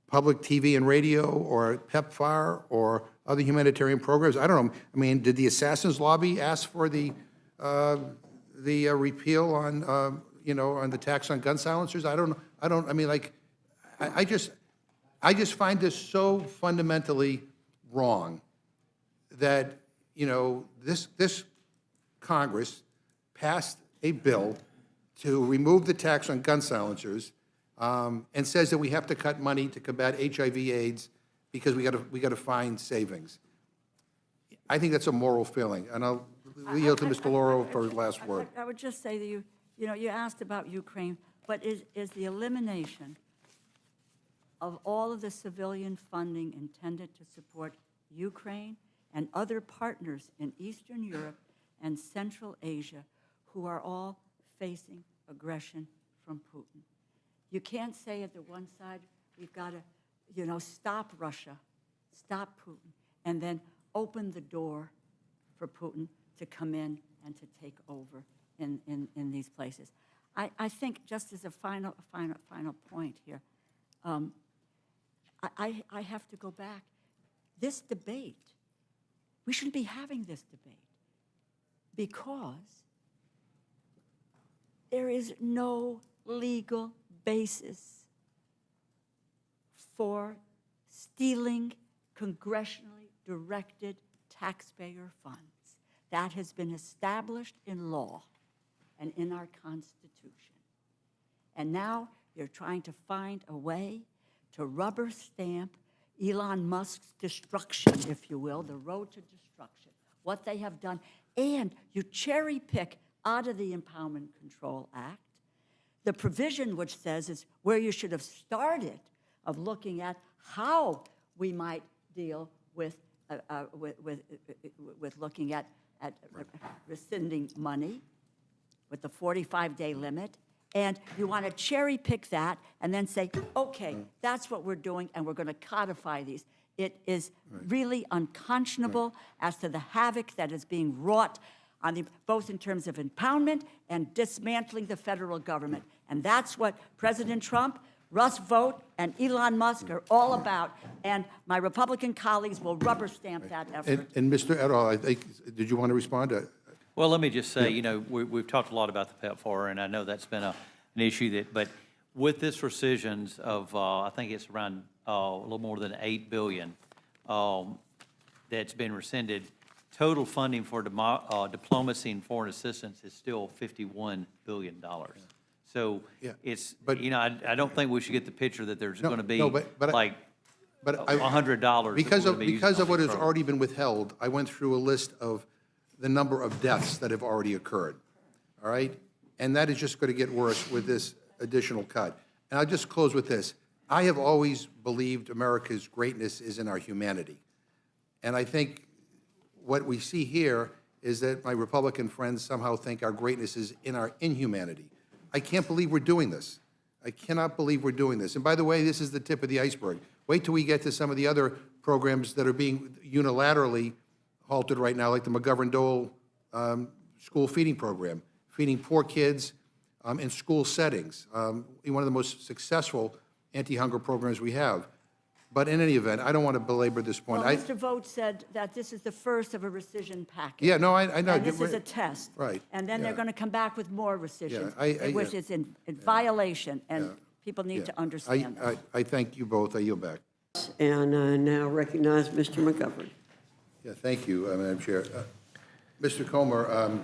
[SPEAKER 2] public TV and radio or PEPFAR or other humanitarian programs. I don't know. I mean, did the Assassins Lobby ask for the repeal on, on the tax on gun silencers? I just find this so fundamentally wrong that, this Congress passed a bill to remove the tax on gun silencers, and says that we have to cut money to combat HIV/AIDS because we got to find savings. I think that's a moral failing, and I'll yield to Mr. Lauro for his last word.
[SPEAKER 18] I would just say to you, you asked about Ukraine, but is the elimination of all of the civilian funding intended to support Ukraine and other partners in Eastern Europe and Central Asia who are all facing aggression from Putin. You can't say at the one side, we've got to, stop Russia, stop Putin, and then open the door for Putin to come in and to take over in these places. I think, just as a final point here, I have to go back. This debate, we shouldn't be having this debate because there is no legal basis for stealing congressionally directed taxpayer funds. That has been established in law and in our Constitution. And now you're trying to find a way to rubber stamp Elon Musk's destruction, if you will, the road to destruction, what they have done, and you cherry pick out of the Empowerment Control Act the provision which says is where you should have started of looking at how we might deal with looking at rescinding money with the 45-day limit And you want to cherry pick that and then say, okay, that's what we're doing, and we're going to codify these. It is really unconscionable as to the havoc that is being wrought on both in terms of impoundment and dismantling the federal government. And that's what President Trump, Russ Vought, and Elon Musk are all about. And my Republican colleagues will rubber stamp that effort.
[SPEAKER 2] And Mr. Edall, did you want to respond?
[SPEAKER 20] Well, let me just say, we've talked a lot about the PEPFAR, and I know that's been an issue but with this rescissions of, I think it's around a little more than $8 billion that's been rescinded, total funding for diplomacy and foreign assistance is still $51 billion. So it's, I don't think we should get the picture that there's going to be like $100.
[SPEAKER 2] Because of what has already been withheld, I went through a list of the number of deaths that have already occurred, all right? And that is just going to get worse with this additional cut. And I'll just close with this. I have always believed America's greatness is in our humanity. And I think what we see here is that my Republican friends somehow think our greatness is in our inhumanity. I can't believe we're doing this. I cannot believe we're doing this. And by the way, this is the tip of the iceberg. Wait till we get to some of the other programs that are being unilaterally halted right now, like the McGovern-Dole school feeding program, feeding poor kids in school settings, one of the most successful anti-hunger programs we have. But in any event, I don't want to belabor this point.
[SPEAKER 18] Well, Mr. Vought said that this is the first of a rescission package.
[SPEAKER 2] Yeah, no, I know.
[SPEAKER 18] And this is a test.
[SPEAKER 2] Right.
[SPEAKER 18] And then they're going to come back with more rescissions,
[SPEAKER 2] Yeah,
[SPEAKER 18] which is in violation, and people need to understand that.
[SPEAKER 2] I thank you both. I yield back.
[SPEAKER 7] And I now recognize Mr. McGovern.
[SPEAKER 2] Yeah, thank you, Madam Chair. Mr. Comer,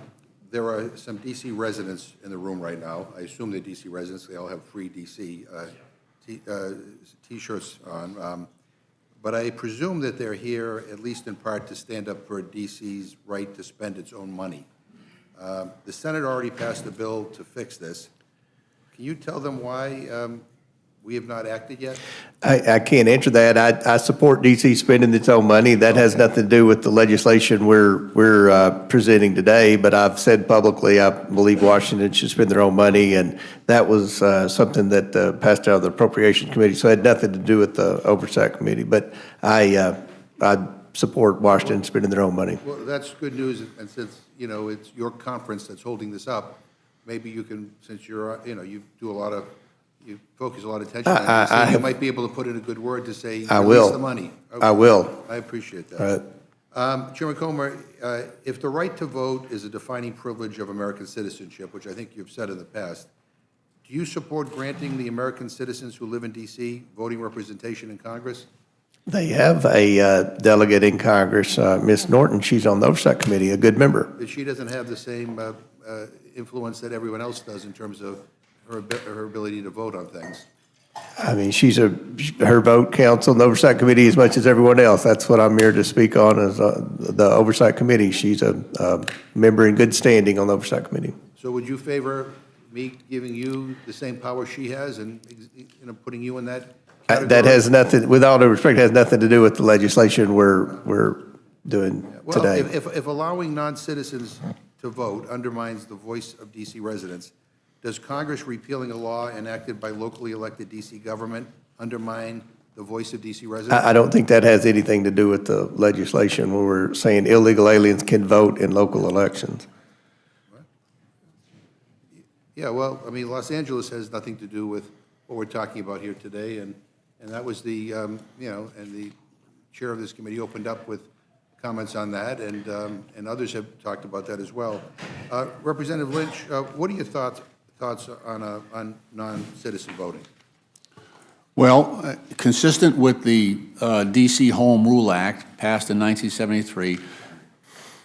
[SPEAKER 2] there are some D.C. residents in the room right now. I assume they're D.C. residents. They all have free D.C. T-shirts on. But I presume that they're here, at least in part, to stand up for D.C.'s right to spend its own money. The Senate already passed a bill to fix this. Can you tell them why we have not acted yet?
[SPEAKER 5] I can't answer that. I support D.C. spending its own money. That has nothing to do with the legislation we're presenting today, but I've said publicly I believe Washington should spend their own money, and that was something that passed out of the Appropriations Committee, so it had nothing to do with the Oversight Committee. But I support Washington spending their own money.
[SPEAKER 2] Well, that's good news, and since, it's your conference that's holding this up, maybe you can, since you're, you do a lot of, you focus a lot of attention on this, you might be able to put in a good word to say, release the money. Okay.
[SPEAKER 5] I will.
[SPEAKER 2] I appreciate that. Chairman Comer, if the right to vote is a defining privilege of American citizenship, which I think you've said in the past, do you support granting the American citizens who live in D.C. voting representation in Congress?
[SPEAKER 5] They have a delegate in Congress, Ms. Norton. She's on the Oversight Committee, a good member.
[SPEAKER 2] But she doesn't have the same influence that everyone else does in terms of her ability to vote on things.
[SPEAKER 5] I mean, her vote counts on the Oversight Committee as much as everyone else. That's what I'm here to speak on, is the Oversight Committee. She's a member in good standing on the Oversight Committee.
[SPEAKER 2] So would you favor me giving you the same power she has and putting you in that category? That
[SPEAKER 5] has nothing, with all due respect, has nothing to do with the legislation we're doing today.
[SPEAKER 2] Well, if allowing non-citizens to vote undermines the voice of D.C. residents, does Congress repealing a law enacted by locally elected D.C. government undermine the voice of D.C. residents?
[SPEAKER 5] I don't think that has anything to do with the legislation where we're saying illegal aliens can vote in local elections.
[SPEAKER 2] Yeah, well, I mean, Los Angeles has nothing to do with what we're talking about here today, and that was the, and the chair of this committee opened up with comments on that, and others have talked about that as well. Representative Lynch, what are your thoughts on non-citizen voting?
[SPEAKER 21] Well, consistent with the D.C. Home Rule Act passed in 1973,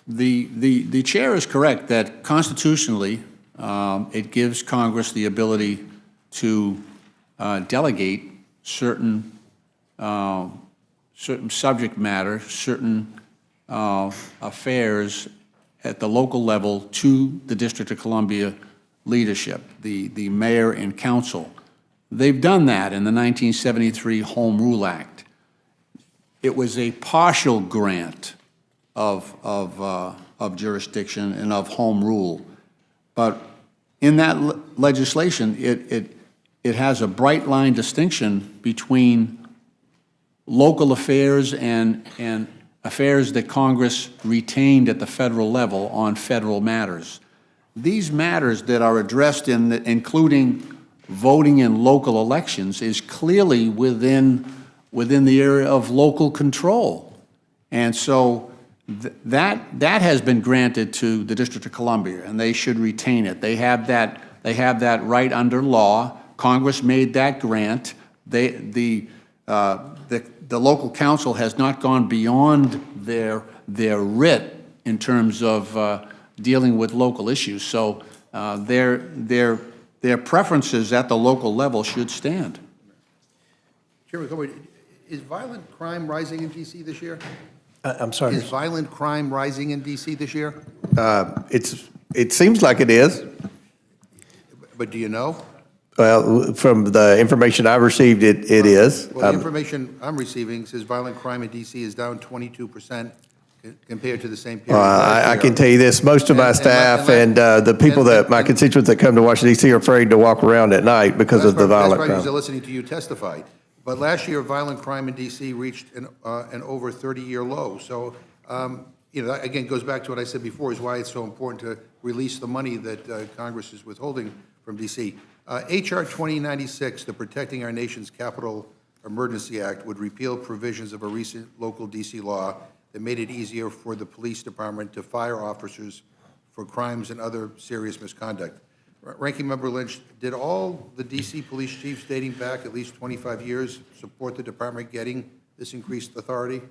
[SPEAKER 21] the chair is correct that constitutionally it gives Congress the ability to delegate certain subject matter, certain affairs at the local level to the District of Columbia leadership, the mayor and council. They've done that in the 1973 Home Rule Act. It was a partial grant of jurisdiction and of home rule, but in that legislation, it has a bright line distinction between local affairs and affairs that Congress retained at the federal level on federal matters. These matters that are addressed including voting in local elections, is clearly within the area of local control. And so that has been granted to the District of Columbia, and they should retain it. They have that right under law. Congress made that grant. The local council has not gone beyond their writ in terms of dealing with local issues. So their preferences at the local level should stand.
[SPEAKER 2] Chairman, is violent crime rising in D.C. this year?
[SPEAKER 5] I'm sorry.
[SPEAKER 2] Is violent crime rising in D.C. this year?
[SPEAKER 5] It seems like it is.
[SPEAKER 2] But do you know?
[SPEAKER 5] Well, from the information I've received, it is.
[SPEAKER 2] Well, the information I'm receiving says violent crime in D.C. is down 22% compared to the same period last year.
[SPEAKER 5] I can tell you this, most of my staff and the people that, my constituents that come to Washington D.C. are afraid to walk around at night because of the violent
[SPEAKER 2] crime. That's
[SPEAKER 5] crime.
[SPEAKER 2] why listening to you testify. But last year, violent crime in D.C. reached an over 30-year low. So, that again goes back to what I said before, is why it's so important to release the money that Congress is withholding from D.C. H.R. 2096, the Protecting Our Nation's Capital Emergency Act, would repeal provisions of a recent local D.C. law that made it easier for the police department to fire officers for crimes and other serious misconduct. Ranking Member Lynch, did all the D.C. police chiefs dating back at least 25 years support the department getting this increased authority?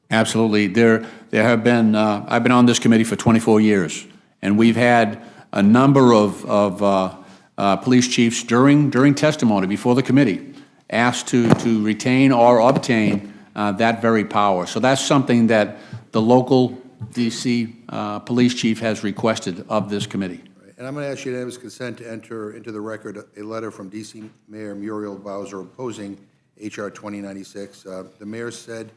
[SPEAKER 21] Absolutely. There have been, I've been on this committee for 24 years, and we've had a number of police chiefs during testimony before the committee asked to retain or obtain that very power. So that's something that the local D.C. police chief has requested of this committee.
[SPEAKER 2] And I'm going to ask unanimous consent to enter into the record a letter from D.C. Mayor Muriel Bowser opposing H.R. 2096. The mayor said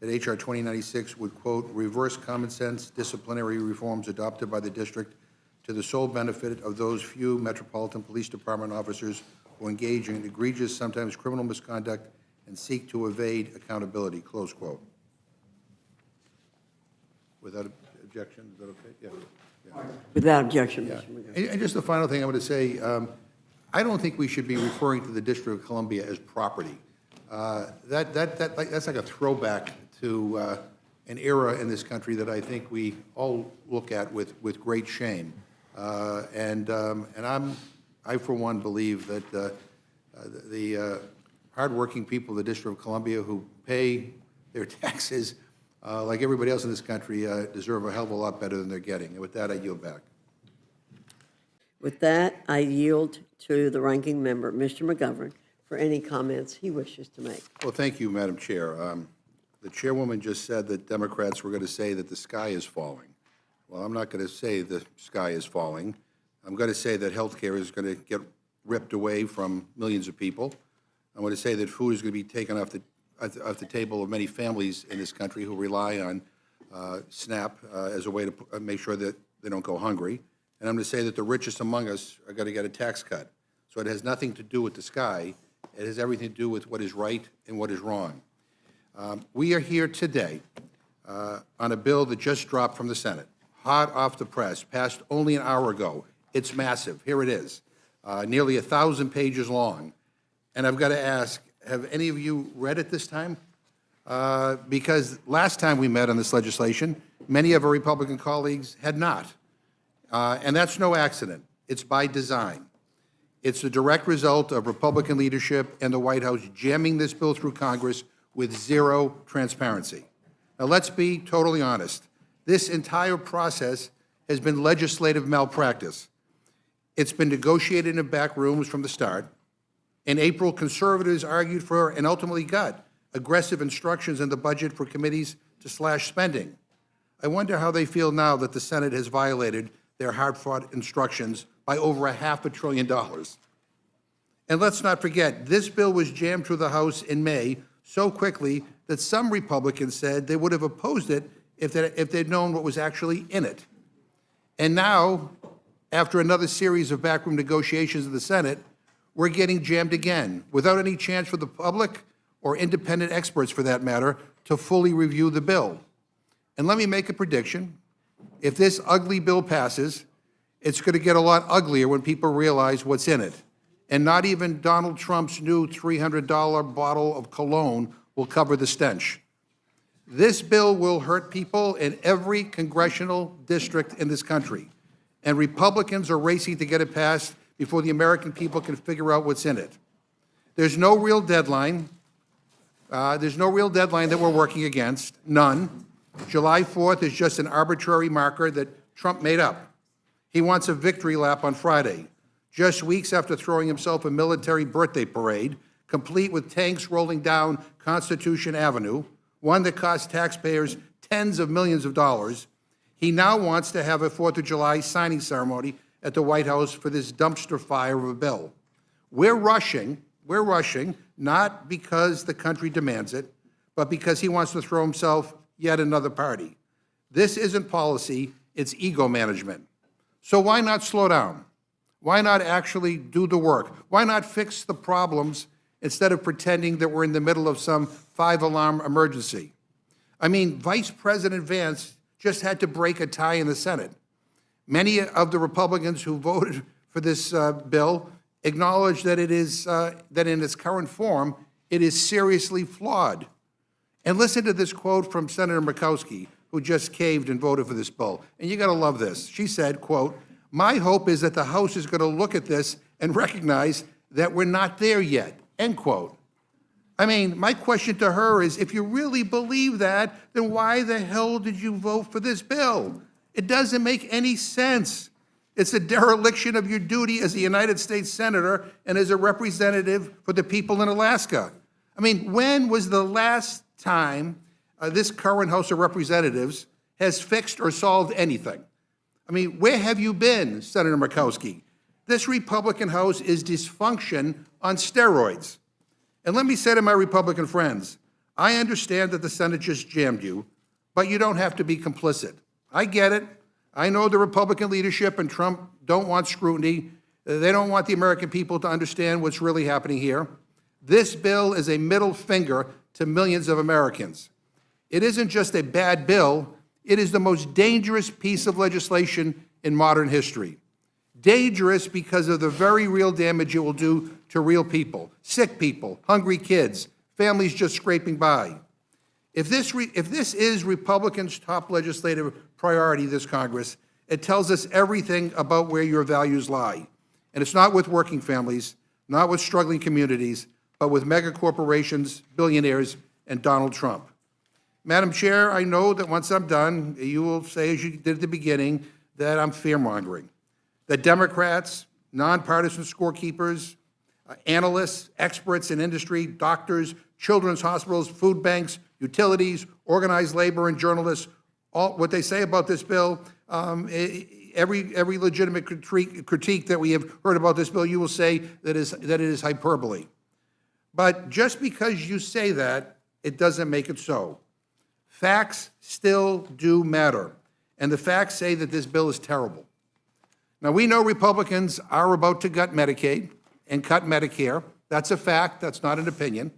[SPEAKER 2] that H.R. 2096 would, quote, reverse common sense disciplinary reforms adopted by the district to the sole benefit of those few Metropolitan Police Department officers who engage in egregious, sometimes criminal misconduct and seek to evade accountability, close quote. Without objection, is that okay? Yeah.
[SPEAKER 7] Without objection,
[SPEAKER 2] Yeah.
[SPEAKER 7] Mr. McGovern.
[SPEAKER 2] And just the final thing I want to say, I don't think we should be referring to the District of Columbia as property. That's like a throwback to an era in this country that I think we all look at with great shame. And I, for one, believe that the hardworking people of the District of Columbia who pay their taxes like everybody else in this country, deserve a hell of a lot better than they're getting. And with that, I yield back.
[SPEAKER 7] With that, I yield to the ranking member, Mr. McGovern, for any comments he wishes to make.
[SPEAKER 2] Well, thank you, Madam Chair. The chairwoman just said that Democrats were going to say that the sky is falling. Well, I'm not going to say the sky is falling. I'm going to say that health care is going to get ripped away from millions of people. I'm going to say that food is going to be taken off the table of many families in this country who rely on SNAP as a way to make sure that they don't go hungry. And I'm going to say that the richest among us are going to get a tax cut. So it has nothing to do with the sky. It has everything to do with what is right and what is wrong. We are here today on a bill that just dropped from the Senate, hot off the press, passed only an hour ago. It's massive. Here it is, nearly 1,000 pages long. And I've got to ask, have any of you read it this time? Because last time we met on this legislation, many of our Republican colleagues had not. And that's no accident. It's by design. It's the direct result of Republican leadership and the White House jamming this bill through Congress with zero transparency. Now, let's be totally honest. This entire process has been legislative malpractice. It's been negotiated in back rooms from the start. In April, conservatives argued for and ultimately got aggressive instructions in the budget for committees to slash spending. I wonder how they feel now that the Senate has violated their hard-fought instructions by over $500 billion. And let's not forget, this bill was jammed through the House in May so quickly that some Republicans said they would have opposed it if they'd known what was actually in it. And now after another series of backroom negotiations in the Senate, we're getting jammed again, without any chance for the public or independent experts, for that matter, to fully review the bill. And let me make a prediction. If this ugly bill passes, it's going to get a lot uglier when people realize what's in it. And not even Donald Trump's new $300 bottle of cologne will cover the stench. This bill will hurt people in every congressional district in this country. And Republicans are racing to get it passed before the American people can figure out what's in it. There's no real deadline. There's no real deadline that we're working against, none. July 4th is just an arbitrary marker that Trump made up. He wants a victory lap on Friday, just weeks after throwing himself a military birthday parade, complete with tanks rolling down Constitution Avenue, one that cost taxpayers tens of millions of dollars. He now wants to have a 4th of July signing ceremony at the White House for this dumpster fire of a bill. We're rushing, not because the country demands it, but because he wants to throw himself yet another party. This isn't policy, it's ego management. So why not slow down? Why not actually do the work? Why not fix the problems instead of pretending that we're in the middle of some 5-alarm emergency? I mean, Vice President Vance just had to break a tie in the Senate. Many of the Republicans who voted for this bill acknowledge that that in its current form, it is seriously flawed. And listen to this quote from Senator Murkowski, who just caved and voted for this bill. And you got to love this. She said, quote, "My hope is that the House is going to look at this and recognize that we're not there yet," end quote. I mean, my question to her is, if you really believe that, then why the hell did you vote for this bill? It doesn't make any sense. It's a dereliction of your duty as a United States Senator and as a representative for the people in Alaska. I mean, when was the last time this current House of Representatives has fixed or solved anything? I mean, where have you been, Senator Murkowski? This Republican House is dysfunction on steroids. And let me say to my Republican friends, I understand that the Senate just jammed you, but you don't have to be complicit. I get it. I know the Republican leadership and Trump don't want scrutiny. They don't want the American people to understand what's really happening here. This bill is a middle finger to millions of Americans. It isn't just a bad bill, it is the most dangerous piece of legislation in modern history. Dangerous because of the very real damage it will do to real people, sick people, hungry kids, families just scraping by. If this is Republicans' top legislative priority this Congress, it tells us everything about where your values lie. And it's not with working families, not with struggling communities, but with mega corporations, billionaires, and Donald Trump. Madam Chair, I know that once I'm done, you will say, as you did at the beginning, that I'm fear-mongering. That Democrats, nonpartisan scorekeepers, analysts, experts in industry, doctors, children's hospitals, food banks, utilities, organized labor, and journalists, all what they say about this bill, every legitimate critique that we have heard about this bill, you will say that it is hyperbole. But just because you say that, it doesn't make it so. Facts still do matter, and the facts say that this bill is terrible. Now, we know Republicans are about to gut Medicaid and cut Medicare. That's a fact. That's not an opinion.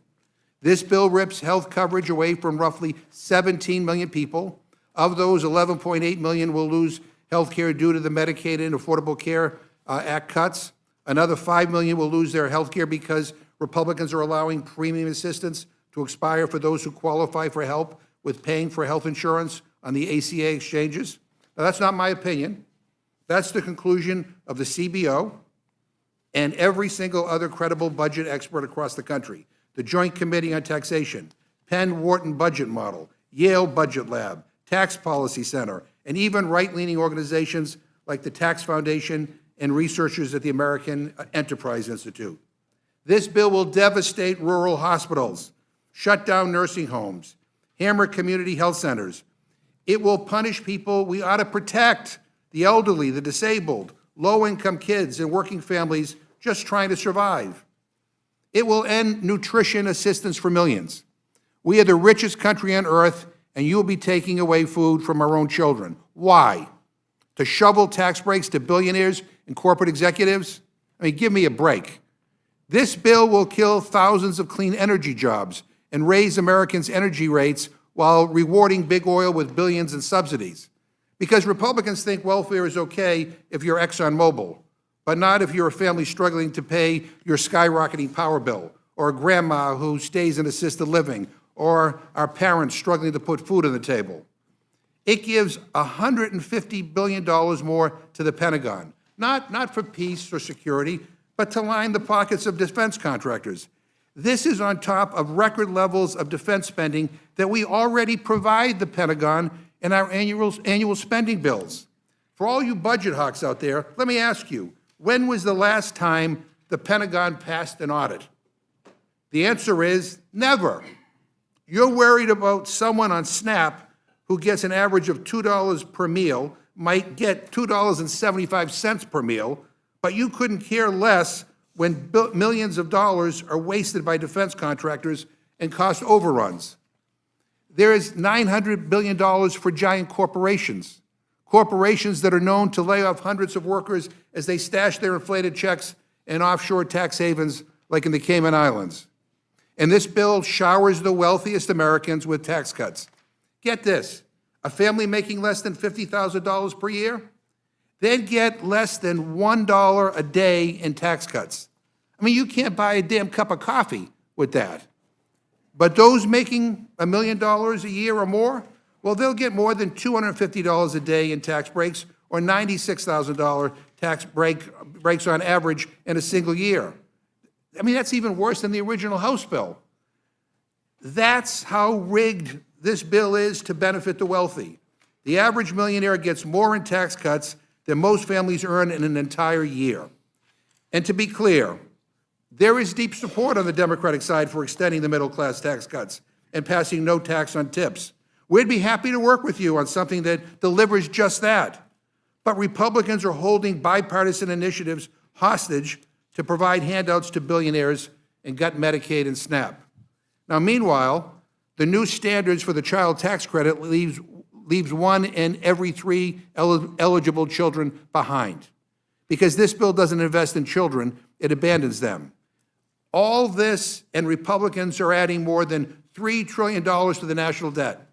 [SPEAKER 2] This bill rips health coverage away from roughly 17 million people. Of those, 11.8 million will lose health care due to the Medicaid and Affordable Care Act cuts. Another 5 million will lose their health care because Republicans are allowing premium assistance to expire for those who qualify for help with paying for health insurance on the ACA exchanges. Now, that's not my opinion. That's the conclusion of the CBO and every single other credible budget expert across the country. The Joint Committee on Taxation, Penn-Wharton Budget Model, Yale Budget Lab, Tax Policy Center, and even right-leaning organizations like the Tax Foundation and researchers at the American Enterprise Institute. This bill will devastate rural hospitals, shut down nursing homes, hammer community health centers. It will punish people we ought to protect, the elderly, the disabled, low-income kids, and working families just trying to survive. It will end nutrition assistance for millions. We are the richest country on earth, and you will be taking away food from our own children. Why? To shovel tax breaks to billionaires and corporate executives? I mean, give me a break. This bill will kill thousands of clean energy jobs and raise Americans' energy rates while rewarding big oil with billions in subsidies. Because Republicans think welfare is okay if you're ExxonMobil, but not if you're a family struggling to pay your skyrocketing power bill, or a grandma who stays in assisted living, or our parents struggling to put food on the table. It gives $150 billion more to the Pentagon, not for peace or security, but to line the pockets of defense contractors. This is on top of record levels of defense spending that we already provide the Pentagon in our annual spending bills. For all you budget hawks out there, let me ask you, when was the last time the Pentagon passed an audit? The answer is never. You're worried about someone on SNAP who gets an average of $2 per meal, might get $2.75 per meal, but you couldn't care less when millions of dollars are wasted by defense contractors and cost overruns. There is $900 billion for giant corporations, corporations that are known to lay off hundreds of workers as they stash their inflated checks in offshore tax havens like in the Cayman Islands. And this bill showers the wealthiest Americans with tax cuts. Get this, a family making less than $50,000 per year, they'd get less than $1 a day in tax cuts. I mean, you can't buy a damn cup of coffee with that. But those making $1 million a year or more, well, they'll get more than $250 a day in tax breaks, or $96,000 tax breaks on average in a single year. I mean, that's even worse than the original House bill. That's how rigged this bill is to benefit the wealthy. The average millionaire gets more in tax cuts than most families earn in an entire year. And to be clear, there is deep support on the Democratic side for extending the middle-class tax cuts and passing no tax on tips. We'd be happy to work with you on something that delivers just that. But Republicans are holding bipartisan initiatives hostage to provide handouts to billionaires and gut Medicaid and SNAP. Now, meanwhile, the new standards for the child tax credit leaves 1 in every 3 eligible children behind. Because this bill doesn't invest in children, it abandons them. All this, and Republicans are adding more than $3 trillion to the national debt.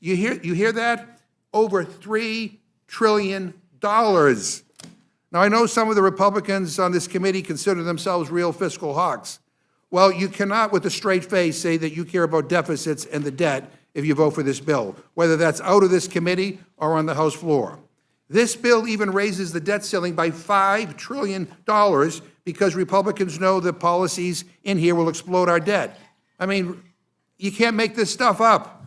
[SPEAKER 2] You hear that? Over $3 trillion. Now, I know some of the Republicans on this committee consider themselves real fiscal hawks. Well, you cannot with a straight face say that you care about deficits and the debt if you vote for this bill, whether that's out of this committee or on the House floor. This bill even raises the debt ceiling by $5 trillion because Republicans know that policies in here will explode our debt. I mean, you can't make this stuff up.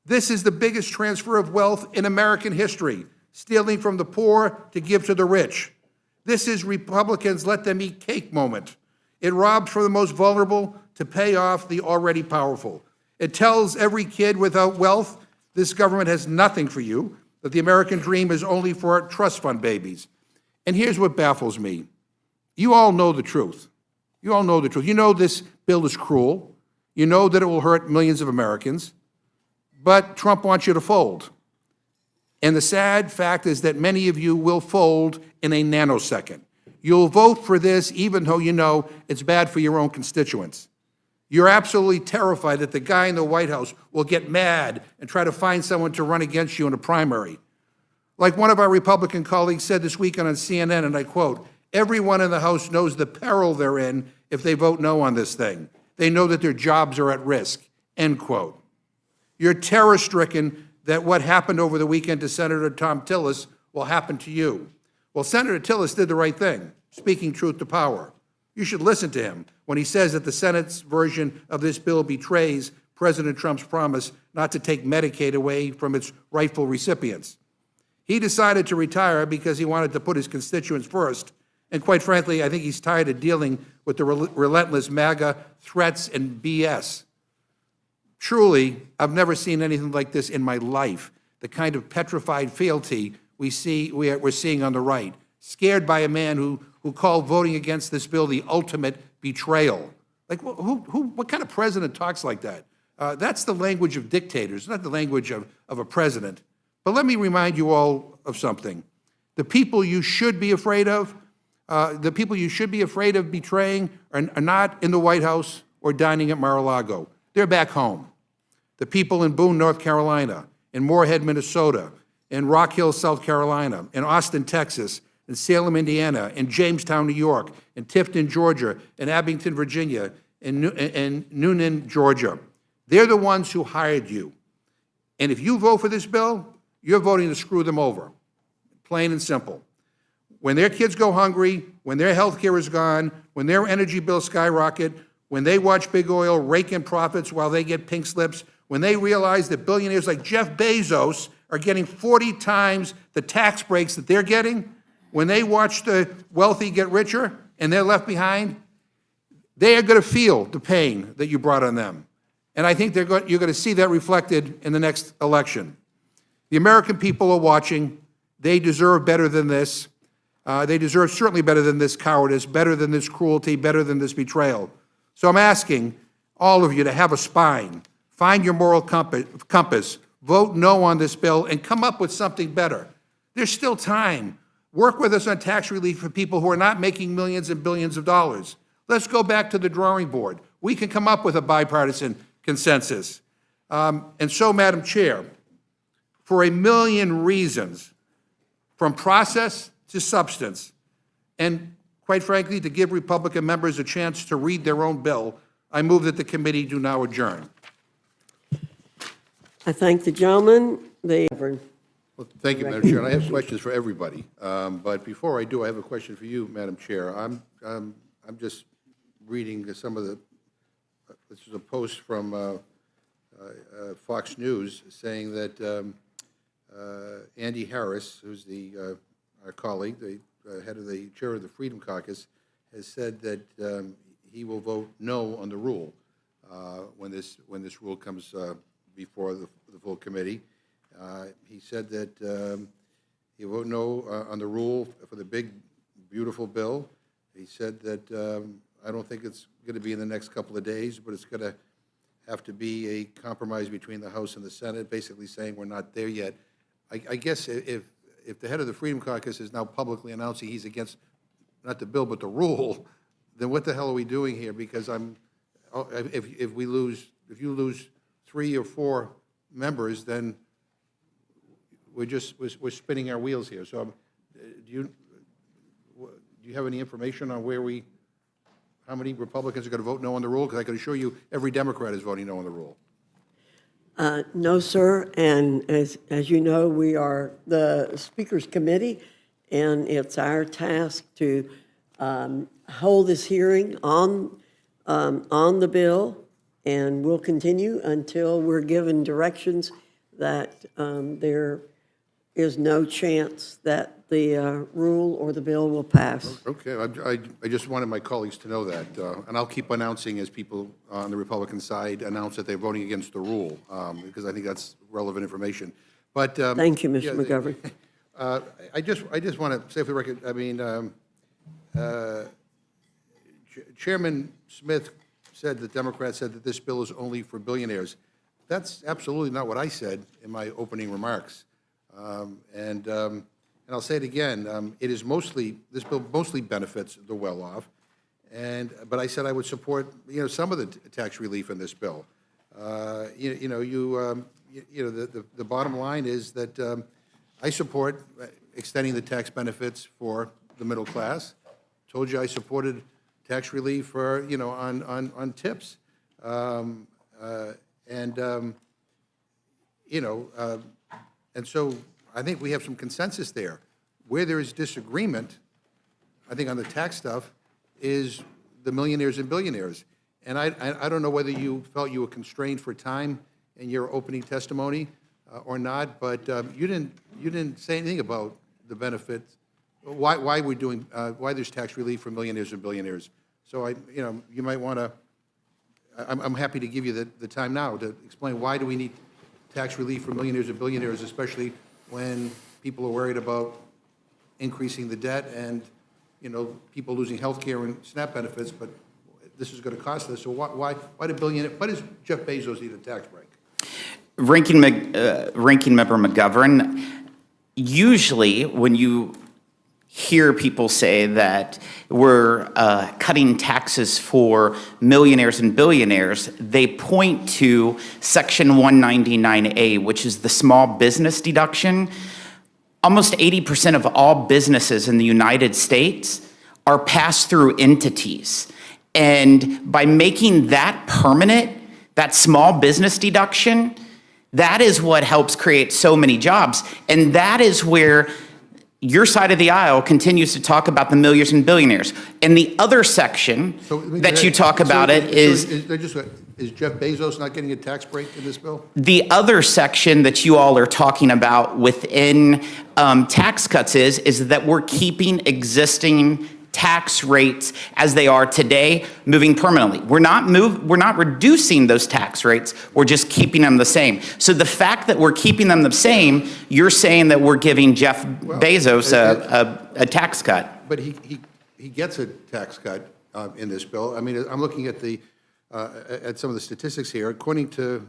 [SPEAKER 2] This is the biggest transfer of wealth in American history, stealing from the poor to give to the rich. This is Republicans' let them eat cake moment. It robs from the most vulnerable to pay off the already powerful. It tells every kid without wealth, this government has nothing for you, that the American dream is only for trust fund babies. And here's what baffles me. You all know the truth. You all know the truth. You know this bill is cruel. You know that it will hurt millions of Americans. But Trump wants you to fold. And the sad fact is that many of you will fold in a nanosecond. You'll vote for this even though you know it's bad for your own constituents. You're absolutely terrified that the guy in the White House will get mad and try to find someone to run against you in a primary. Like one of our Republican colleagues said this weekend on CNN, and I quote, "Everyone in the House knows the peril they're in if they vote no on this thing. They know that their jobs are at risk," end quote. You're terror-stricken that what happened over the weekend to Senator Tom Tillis will happen to you. Well, Senator Tillis did the right thing, speaking truth to power. You should listen to him when he says that the Senate's version of this bill betrays President Trump's promise not to take Medicaid away from its rightful recipients. He decided to retire because he wanted to put his constituents first, and quite frankly, I think he's tired of dealing with the relentless MAGA threats and BS. Truly, I've never seen anything like this in my life, the kind of petrified fealty we're seeing on the right, scared by a man who called voting against this bill the ultimate betrayal. Like, what kind of president talks like that? That's the language of dictators, not the language of a president. But let me remind you all of something. The people you should be afraid of, betraying are not in the White House or dining at Mar-a-Lago. They're back home. The people in Boone, North Carolina, in Moorhead, Minnesota, in Rock Hill, South Carolina, in Austin, Texas, in Salem, Indiana, in Jamestown, New York, in Tifton, Georgia, in Abington, Virginia, in Noonan, Georgia. They're the ones who hired you. And if you vote for this bill, you're voting to screw them over, plain and simple. When their kids go hungry, when their health care is gone, when their energy bills skyrocket, when they watch big oil rake in profits while they get pink slips, when they realize that billionaires like Jeff Bezos are getting 40 times the tax breaks that they're getting, when they watch the wealthy get richer and they're left behind, they are going to feel the pain that you brought on them. And I think you're going to see that reflected in the next election. The American people are watching. They deserve better than this. They deserve certainly better than this cowardice, better than this cruelty, better than this betrayal. So I'm asking all of you to have a spine, find your moral compass, vote no on this bill, and come up with something better. There's still time. Work with us on tax relief for people who are not making millions and billions of dollars. Let's go back to the drawing board. We can come up with a bipartisan consensus. And so, Madam Chair, for a million reasons, from process to substance, and quite frankly, to give Republican members a chance to read their own bill, I move that the committee do now adjourn.
[SPEAKER 7] I thank the gentleman.
[SPEAKER 2] Well, thank you, Madam Chair. And I have questions for everybody. But before I do, I have a question for you, Madam Chair. I'm just reading some of the. This is a post from Fox News saying that Andy Harris, who's our colleague, the head of the chair of the Freedom Caucus, has said that he will vote no on the rule when this rule comes before the full committee. He said that he'll vote no on the rule for the big, beautiful bill. He said that I don't think it's going to be in the next couple of days, but it's going to have to be a compromise between the House and the Senate, basically saying we're not there yet. I guess if the head of the Freedom Caucus is now publicly announcing he's against not the bill but the rule, then what the hell are we doing here? Because if you lose 3 or 4 members, then we're spinning our wheels here. So do you have any information on how many Republicans are going to vote no on the rule? Because I can assure you every Democrat is voting no on the rule.
[SPEAKER 7] No, sir. And as you know, we are the Speaker's Committee, and it's our task to hold this hearing on the bill, and we'll continue until we're given directions that there is no chance that the rule or the bill will pass.
[SPEAKER 2] Okay, I just wanted my colleagues to know that, and I'll keep announcing as people on the Republican side announce that they're voting against the rule, because I think that's relevant information. But
[SPEAKER 7] thank you, Mr. McGovern.
[SPEAKER 2] I just want to say for the record, I mean, Chairman Smith said that Democrats said that this bill is only for billionaires. That's absolutely not what I said in my opening remarks. And I'll say it again, it is this bill mostly benefits the well-off, but I said I would support, some of the tax relief in this bill. The bottom line is that I support extending the tax benefits for the middle class. Told you I supported tax relief for, on tips. And so I think we have some consensus there. Where there is disagreement, I think on the tax stuff, is the millionaires and billionaires. And I don't know whether you felt you were constrained for time in your opening testimony or not, but you didn't say anything about the benefits, why we're doing, why there's tax relief for millionaires and billionaires. So you might want to. I'm happy to give you the time now to explain why do we need tax relief for millionaires and billionaires, especially when people are worried about increasing the debt and, people losing health care and SNAP benefits, but this is going to cost us. So why does Jeff Bezos need a tax break?
[SPEAKER 3] Ranking Member McGovern, usually when you hear people say that we're cutting taxes for millionaires and billionaires, they point to Section 199A, which is the small business deduction. Almost 80% of all businesses in the United States are pass-through entities. And by making that permanent, that small business deduction, that is what helps create so many jobs. And that is where your side of the aisle continues to talk about the millionaires and billionaires. And the other section that you talk about is
[SPEAKER 2] Jeff Bezos not getting a tax break in this bill?
[SPEAKER 3] the other section that you all are talking about within tax cuts is that we're keeping existing tax rates as they are today, moving permanently. We're not reducing those tax rates. We're just keeping them the same. So the fact that we're keeping them the same, you're saying that we're giving Jeff Bezos a tax cut.
[SPEAKER 2] But he gets a tax cut in this bill. I mean, I'm looking at at some of the statistics here. According to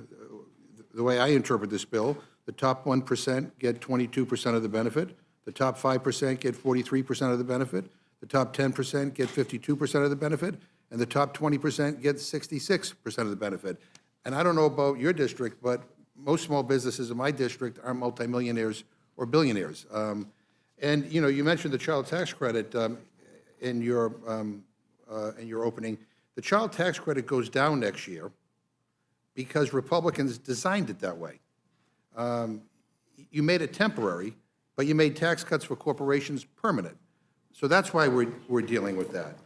[SPEAKER 2] the way I interpret this bill, the top 1% get 22% of the benefit. The top 5% get 43% of the benefit. The top 10% get 52% of the benefit, and the top 20% get 66% of the benefit. And I don't know about your district, but most small businesses in my district are multimillionaires or billionaires. And you mentioned the child tax credit in your opening. The child tax credit goes down next year because Republicans designed it that way. You made it temporary, but you made tax cuts for corporations permanent. So that's why we're dealing with that.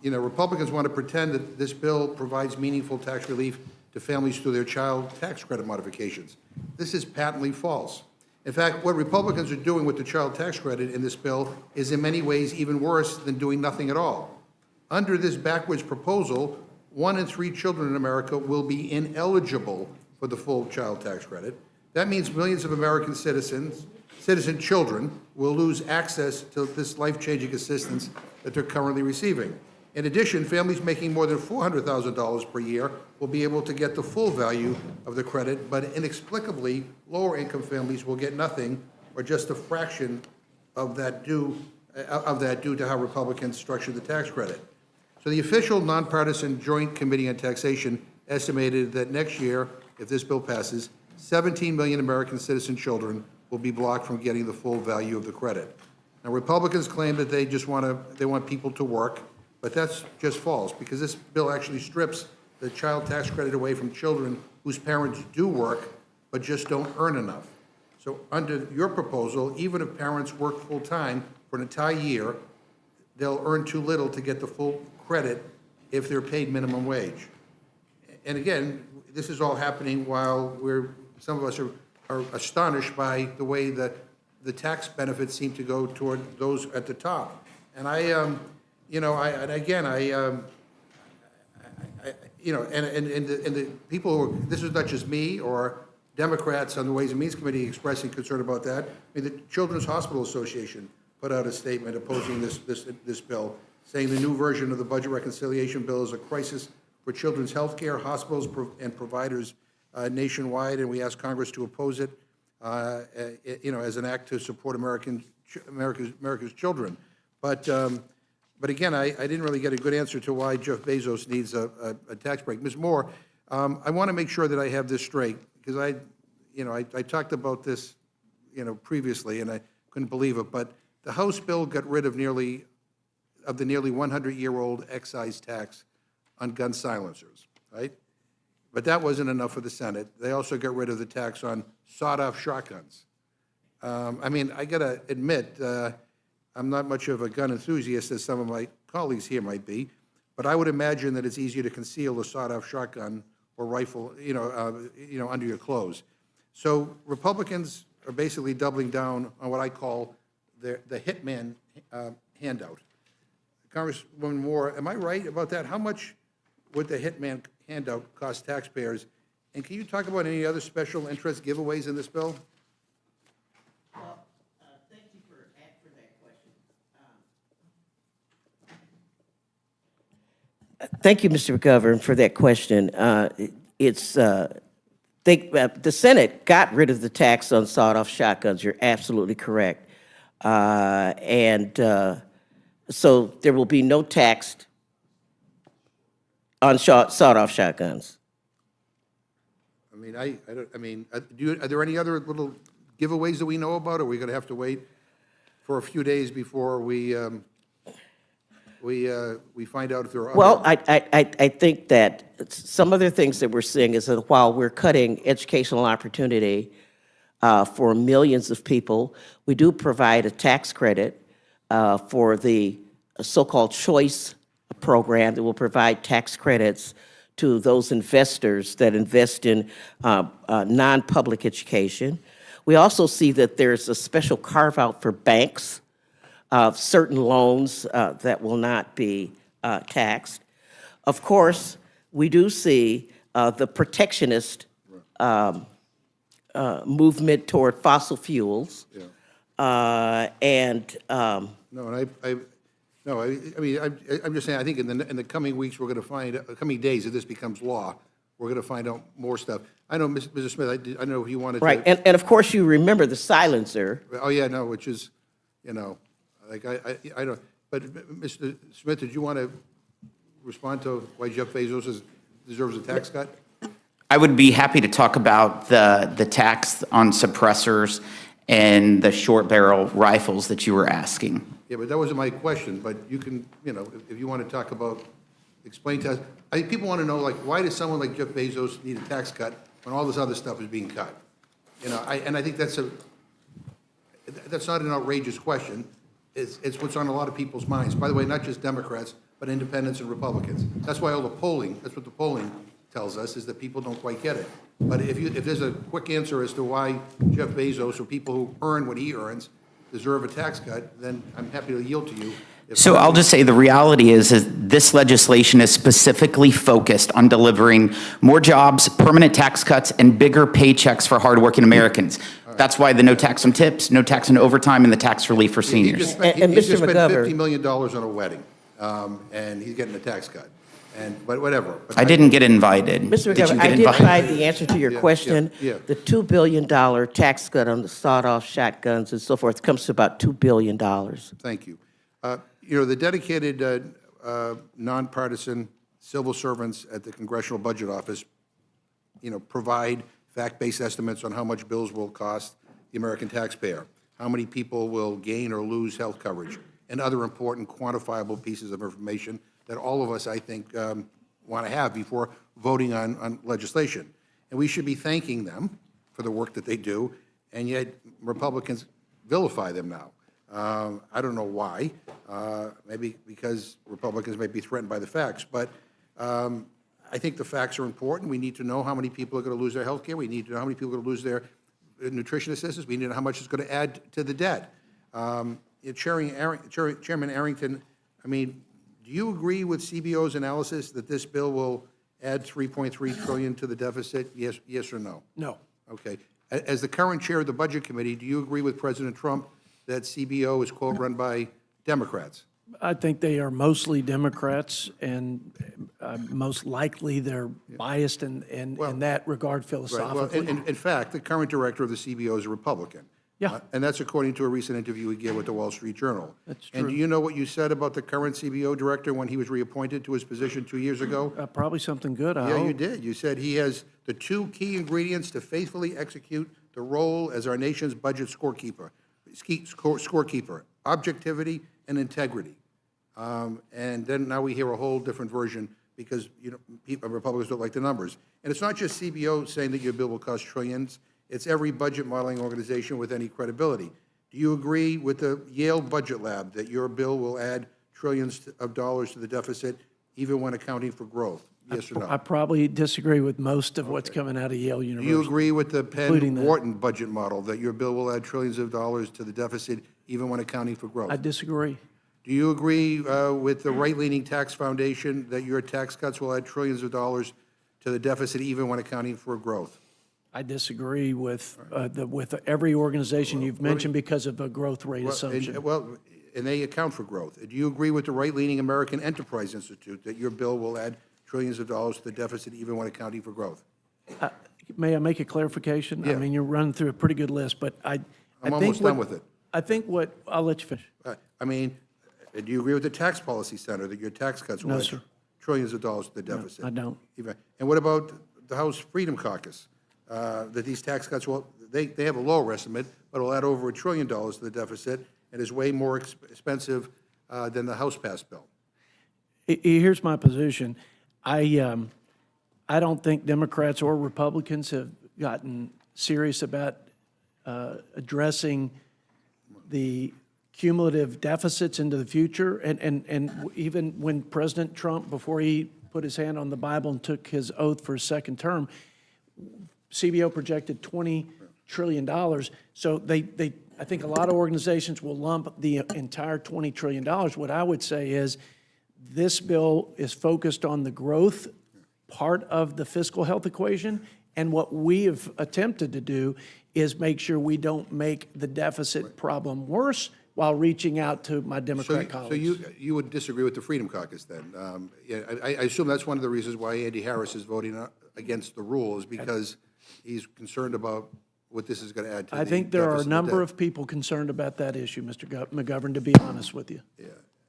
[SPEAKER 2] Republicans want to pretend that this bill provides meaningful tax relief to families through their child tax credit modifications. This is patently false. In fact, what Republicans are doing with the child tax credit in this bill is in many ways even worse than doing nothing at all. Under this backwards proposal, 1 in 3 children in America will be ineligible for the full child tax credit. That means millions of American citizen children will lose access to this life-changing assistance that they're currently receiving. In addition, families making more than $400,000 per year will be able to get the full value of the credit, but inexplicably, lower-income families will get nothing or just a fraction of that due to how Republicans structured the tax credit. So the official nonpartisan Joint Committee on Taxation estimated that next year, if this bill passes, 17 million American citizen children will be blocked from getting the full value of the credit. Now, Republicans claim that they want people to work, but that's just false, because this bill actually strips the child tax credit away from children whose parents do work, but just don't earn enough. So under your proposal, even if parents work full-time for an entire year, they'll earn too little to get the full credit if they're paid minimum wage. And again, this is all happening while some of us are astonished by the way that the tax benefits seem to go toward those at the top. And the people who are, this is not just me or Democrats on the Ways and Means Committee expressing concern about that. I mean, the Children's Hospital Association put out a statement opposing this bill, saying the new version of the budget reconciliation bill is a crisis for children's health care, hospitals, and providers nationwide, and we ask Congress to oppose it, as an act to support America's children. But again, I didn't really get a good answer to why Jeff Bezos needs a tax break. Ms. Moore, I want to make sure that I have this straight, because I talked about this, previously, and I couldn't believe it. But the House bill got rid of the nearly 100-year-old excise tax on gun silencers, right? But that wasn't enough for the Senate. They also got rid of the tax on sawed-off shotguns. I mean, I got to admit, I'm not much of a gun enthusiast, as some of my colleagues here might be, but I would imagine that it's easier to conceal a sawed-off shotgun or rifle, under your clothes. So Republicans are basically doubling down on what I call the hitman handout. Congresswoman Moore, am I right about that? How much would the hitman handout cost taxpayers? And can you talk about any other special interest giveaways in this bill?
[SPEAKER 7] Well, thank you for that question. Thank you, Mr. McGovern, for that question. The Senate got rid of the tax on sawed-off shotguns. You're absolutely correct.
[SPEAKER 6] So there will be no tax on sawed-off shotguns.
[SPEAKER 2] I mean, I don't, I mean, are there any other little giveaways that we know about, or are we going to have to wait for a few days before we find out if there are other?
[SPEAKER 6] Well, I think that some other things that we're seeing is that while we're cutting educational opportunity for millions of people, we do provide a tax credit for the so-called choice program that will provide tax credits to those investors that invest in non-public education. We also see that there's a special carve-out for banks of certain loans that will not be taxed. Of course, we do see the protectionist movement toward fossil fuels.
[SPEAKER 2] No, and I'm just saying, I think in the coming weeks, we're going to find, coming days, if this becomes law, we're going to find out more stuff. I know, Mr. Smith, I know you wanted to.
[SPEAKER 6] Right, and of course, you remember the silencer.
[SPEAKER 2] Oh, yeah, no, which is, you know, like, I don't, but Mr. Smith, did you want to respond to why Jeff Bezos deserves a tax cut?
[SPEAKER 3] I would be happy to talk about the tax on suppressors and the short barrel rifles that you were asking.
[SPEAKER 2] Yeah, but that wasn't my question, but you can, you know, if you want to talk about, explain to us, I think people want to know, like, why does someone like Jeff Bezos need a tax cut when all this other stuff is being cut? You know, and I think that's not an outrageous question. It's what's on a lot of people's minds. By the way, not just Democrats, but independents and Republicans. That's why all the polling, that's what the polling tells us, is that people don't quite get it. But if there's a quick answer as to why Jeff Bezos or people who earn what he earns deserve a tax cut, then I'm happy to yield to you.
[SPEAKER 3] So I'll just say the reality is this legislation is specifically focused on delivering more jobs, permanent tax cuts, and bigger paychecks for hardworking Americans. That's why the no tax on tips, no tax on overtime, and the tax relief for seniors.
[SPEAKER 2] He just spent $50 million on a wedding, and he's getting a tax cut. But whatever. But
[SPEAKER 6] I
[SPEAKER 3] didn't get invited.
[SPEAKER 6] Mr. McGovern, I did find the answer to your question. The $2 billion tax cut on the sawed-off shotguns and so forth comes to about $2 billion.
[SPEAKER 2] Thank you. You know, the dedicated nonpartisan civil servants at the Congressional Budget Office, you know, provide fact-based estimates on how much bills will cost the American taxpayer, how many people will gain or lose health coverage, and other important quantifiable pieces of information that all of us, I think, want to have before voting on legislation. And we should be thanking them for the work that they do, and yet Republicans vilify them now. I don't know why. Maybe because Republicans may be threatened by the facts, but I think the facts are important. We need to know how many people are going to lose their health care. We need to know how many people are going to lose their nutrition assistance. We need to know how much it's going to add to the debt. Chairman Arrington, I mean, do you agree with CBO's analysis that this bill will add $3.3 trillion to the deficit? Yes or no?
[SPEAKER 1] No.
[SPEAKER 2] Okay. As the current chair of the Budget Committee, do you agree with President Trump that CBO is, quote, run by Democrats?
[SPEAKER 1] I think they are mostly Democrats, and most likely they're biased in that regard philosophically.
[SPEAKER 2] Right. Well, in fact, the current director of the CBO is a Republican.
[SPEAKER 1] Yeah.
[SPEAKER 2] And that's according to a recent interview he gave with the Wall Street Journal.
[SPEAKER 1] That's true.
[SPEAKER 2] And do you know what you said about the current CBO director when he was reappointed to his position 2 years ago?
[SPEAKER 1] Probably something good, I
[SPEAKER 2] Yeah,
[SPEAKER 1] hope.
[SPEAKER 2] you did. You said he has the two key ingredients to faithfully execute the role as our nation's budget scorekeeper, objectivity and integrity. And then now we hear a whole different version because Republicans don't like the numbers. And it's not just CBO saying that your bill will cost trillions. It's every budget modeling organization with any credibility. Do you agree with the Yale Budget Lab that your bill will add trillions of dollars to the deficit, even when accounting for growth? Yes or no?
[SPEAKER 1] I probably disagree with most of what's coming out of Yale University.
[SPEAKER 2] Do you agree with the Penn-Wharton budget model that your bill will add trillions of dollars to the deficit, even when accounting for growth?
[SPEAKER 1] I disagree.
[SPEAKER 2] Do you agree with the right-leaning tax foundation that your tax cuts will add trillions of dollars to the deficit, even when accounting for growth?
[SPEAKER 1] I disagree with every organization you've mentioned because of a growth rate assumption.
[SPEAKER 2] And they account for growth. Do you agree with the right-leaning American Enterprise Institute that your bill will add trillions of dollars to the deficit, even when accounting for growth?
[SPEAKER 1] May I make a clarification?
[SPEAKER 2] Yeah.
[SPEAKER 1] I mean, you're running through a pretty good list, but I
[SPEAKER 2] I'm
[SPEAKER 1] think
[SPEAKER 2] almost done with it.
[SPEAKER 9] I think I'll let you finish.
[SPEAKER 2] I mean, do you agree with the tax policy center that your tax cuts will
[SPEAKER 9] No,
[SPEAKER 2] add
[SPEAKER 9] sir.
[SPEAKER 2] trillions of dollars to the deficit?
[SPEAKER 9] I don't.
[SPEAKER 2] And what about the House Freedom Caucus? That these tax cuts will, they have a lower estimate, but it'll add over $1 trillion to the deficit and is way more expensive than the House passed bill.
[SPEAKER 9] Here's my position. I don't think Democrats or Republicans have gotten serious about addressing the cumulative deficits into the future. And even when President Trump, before he put his hand on the Bible and took his oath for a second term, CBO projected $20 trillion. So I think a lot of organizations will lump the entire $20 trillion. What I would say is this bill is focused on the growth part of the fiscal health equation, and what we have attempted to do is make sure we don't make the deficit problem worse while reaching out to my Democrat colleagues.
[SPEAKER 2] So you would disagree with the Freedom Caucus then? I assume that's one of the reasons why Andy Harris is voting against the rule, is because he's concerned about what this is going to add to the
[SPEAKER 9] I think there are a
[SPEAKER 2] deficit
[SPEAKER 9] number
[SPEAKER 2] debt.
[SPEAKER 9] of people concerned about that issue, Mr. McGovern, to be honest with you.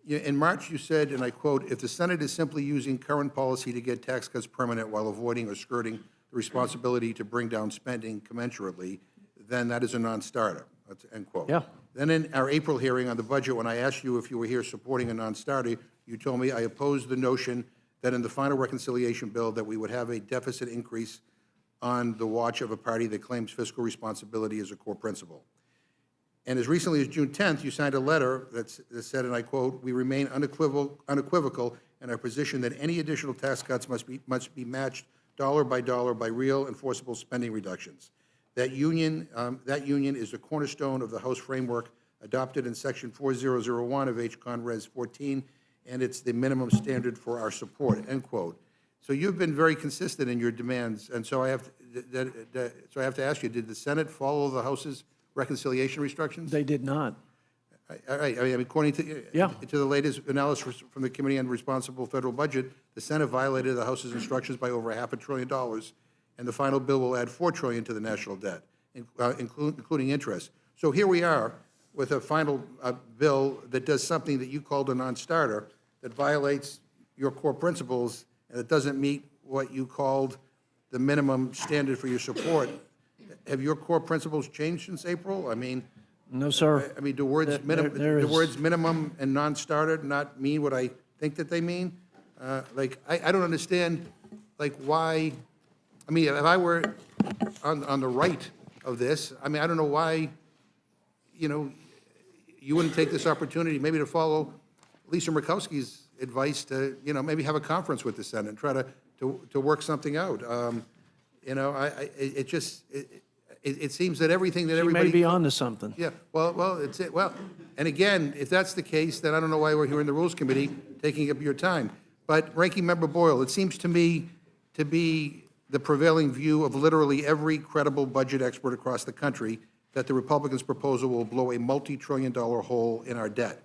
[SPEAKER 2] Yeah, in March, you said, and I quote, "If the Senate is simply using current policy to get tax cuts permanent while avoiding or skirting the responsibility to bring down spending commensurately, then that is a non-starter." That's end quote.
[SPEAKER 9] Yeah.
[SPEAKER 2] Then in our April hearing on the budget, when I asked you if you were here supporting a non-starter, you told me I opposed the notion that in the final reconciliation bill that we would have a deficit increase on the watch of a party that claims fiscal responsibility as a core principle. And as recently as June 10th, you signed a letter that said, and I quote, "We remain unequivocal in our position that any additional tax cuts must be matched dollar by real enforceable spending reductions. That union is the cornerstone of the House framework adopted in Section 4001 of H-Con Res 14, and it's the minimum standard for our support," end quote. So you've been very consistent in your demands, and so I have to ask you, did the Senate follow the House's reconciliation restrictions?
[SPEAKER 9] They did not.
[SPEAKER 2] All right, I mean, according to the latest analysis from the Committee on Responsible Federal Budget, the Senate violated the House's instructions by over $500 billion, and the final bill will add $4 trillion to the national debt, including interest. So here we are with a final bill that does something that you called a non-starter, that violates your core principles, and it doesn't meet what you called the minimum standard for your support. Have your core principles changed since April? I mean,
[SPEAKER 9] no, sir.
[SPEAKER 2] I mean, do words minimum and non-starter not mean what I think that they mean? I don't understand, why. I mean, if I were on the right of this, I mean, I don't know why, you wouldn't take this opportunity maybe to follow Lisa Murkowski's advice to, maybe have a conference with the Senate and try to work something out. It seems that everything that everybody.
[SPEAKER 9] You may be onto something.
[SPEAKER 2] Yeah, well, it's it. Well, and again, if that's the case, then I don't know why we're here in the Rules Committee taking up your time. But Ranking Member Boyle, it seems to me to be the prevailing view of literally every credible budget expert across the country that the Republicans' proposal will blow a multi-trillion-dollar hole in our debt.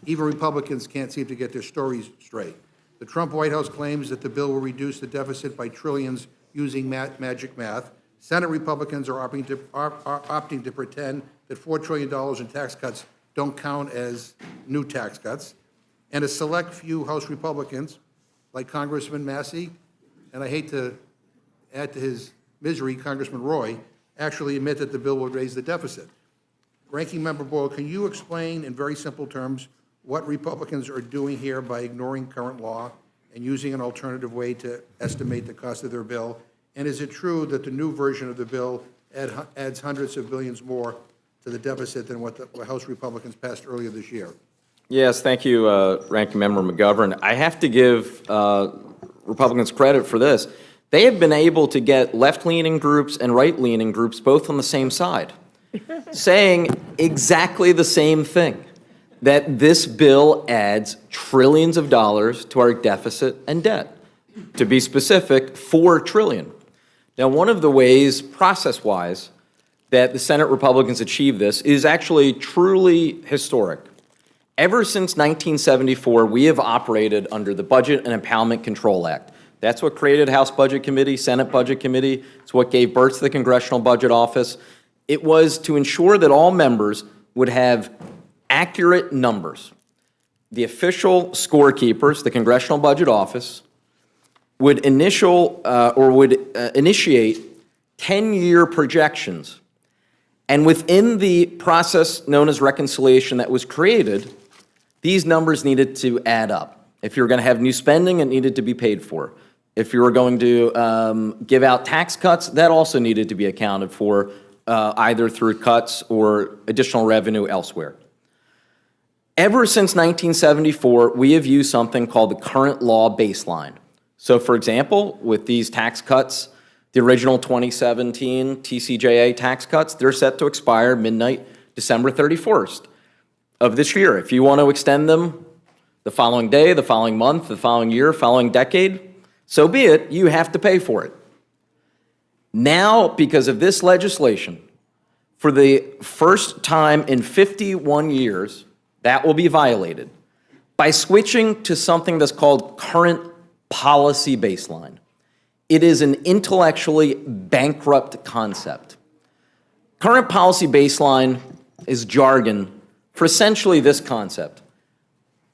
[SPEAKER 2] Even Republicans can't seem to get their stories straight. The Trump White House claims that the bill will reduce the deficit by trillions using magic math. Senate Republicans are opting to pretend that $4 trillion in tax cuts don't count as new tax cuts. And a select few House Republicans, like Congressman Massey, and I hate to add to his misery, Congressman Roy, actually admit that the bill will raise the deficit. Ranking Member Boyle, can you explain in very simple terms what Republicans are doing here by ignoring current law and using an alternative way to estimate the cost of their bill? And is it true that the new version of the bill adds hundreds of billions more to the deficit than what the House Republicans passed earlier this year?
[SPEAKER 22] Yes, thank you, Ranking Member McGovern. I have to give Republicans credit for this. They have been able to get left-leaning groups and right-leaning groups both on the same side, saying exactly the same thing, that this bill adds trillions of dollars to our deficit and debt. To be specific, $4 trillion. Now, one of the ways, process-wise, that the Senate Republicans achieve this is actually truly historic. Ever since 1974, we have operated under the Budget and Impoundment Control Act. That's what created House Budget Committee, Senate Budget Committee. It's what gave birth to the Congressional Budget Office. It was to ensure that all members would have accurate numbers. The official scorekeepers, the Congressional Budget Office, would initiate 10-year projections. And within the process known as reconciliation that was created, these numbers needed to add up. If you were going to have new spending, it needed to be paid for. If you were going to give out tax cuts, that also needed to be accounted for, either through cuts or additional revenue elsewhere. Ever since 1974, we have used something called the current law baseline. So for example, with these tax cuts, the original 2017 TCJA tax cuts, they're set to expire midnight December 31st of this year. If you want to extend them the following day, the following month, the following year, following decade, so be it, you have to pay for it. Now, because of this legislation, for the first time in 51 years, that will be violated by switching to something that's called current policy baseline. It is an intellectually bankrupt concept. Current policy baseline is jargon for essentially this concept.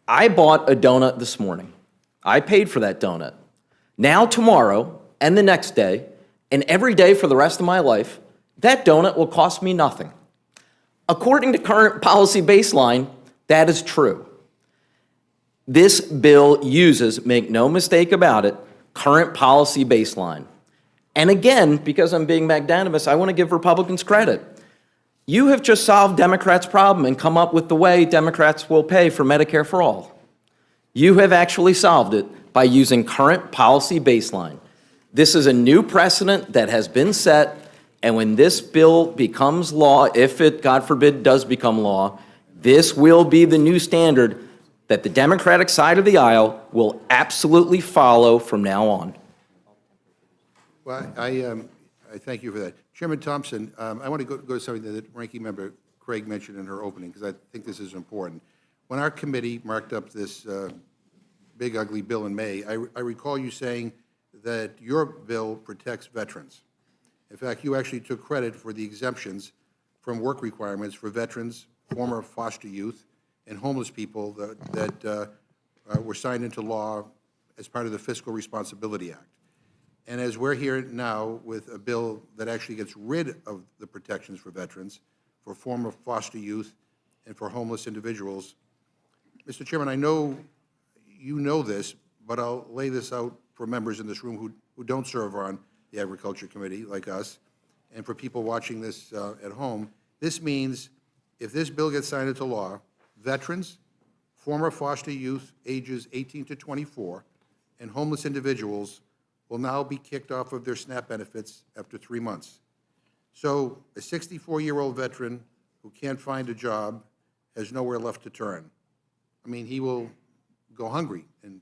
[SPEAKER 22] I bought a donut this morning. I paid for that donut. Now tomorrow and the next day and every day for the rest of my life, that donut will cost me nothing. According to current policy baseline, that is true. This bill uses, make no mistake about it, current policy baseline. And again, because I'm being magnanimous, I want to give Republicans credit. You have just solved Democrats' problem and come up with the way Democrats will pay for Medicare for all. You have actually solved it by using current policy baseline. This is a new precedent that has been set, and when this bill becomes law, if it, God forbid, does become law, this will be the new standard that the Democratic side of the aisle will absolutely follow from now on.
[SPEAKER 2] Well, I thank you for that. Chairman Thompson, I want to go to something that Ranking Member Craig mentioned in her opening, because I think this is important. When our committee marked up this big, ugly bill in May, I recall you saying that your bill protects veterans. In fact, you actually took credit for the exemptions from work requirements for veterans, former foster youth, and homeless people that were signed into law as part of the Fiscal Responsibility Act. And as we're here now with a bill that actually gets rid of the protections for veterans, for former foster youth, and for homeless individuals, Mr. Chairman, I know you know this, but I'll lay this out for members in this room who don't serve on the Agriculture Committee like us, and for people watching this at home. This means if this bill gets signed into law, veterans, former foster youth ages 18 to 24, and homeless individuals will now be kicked off of their SNAP benefits after 3 months. So a 64-year-old veteran who can't find a job has nowhere left to turn. I mean, he will go hungry in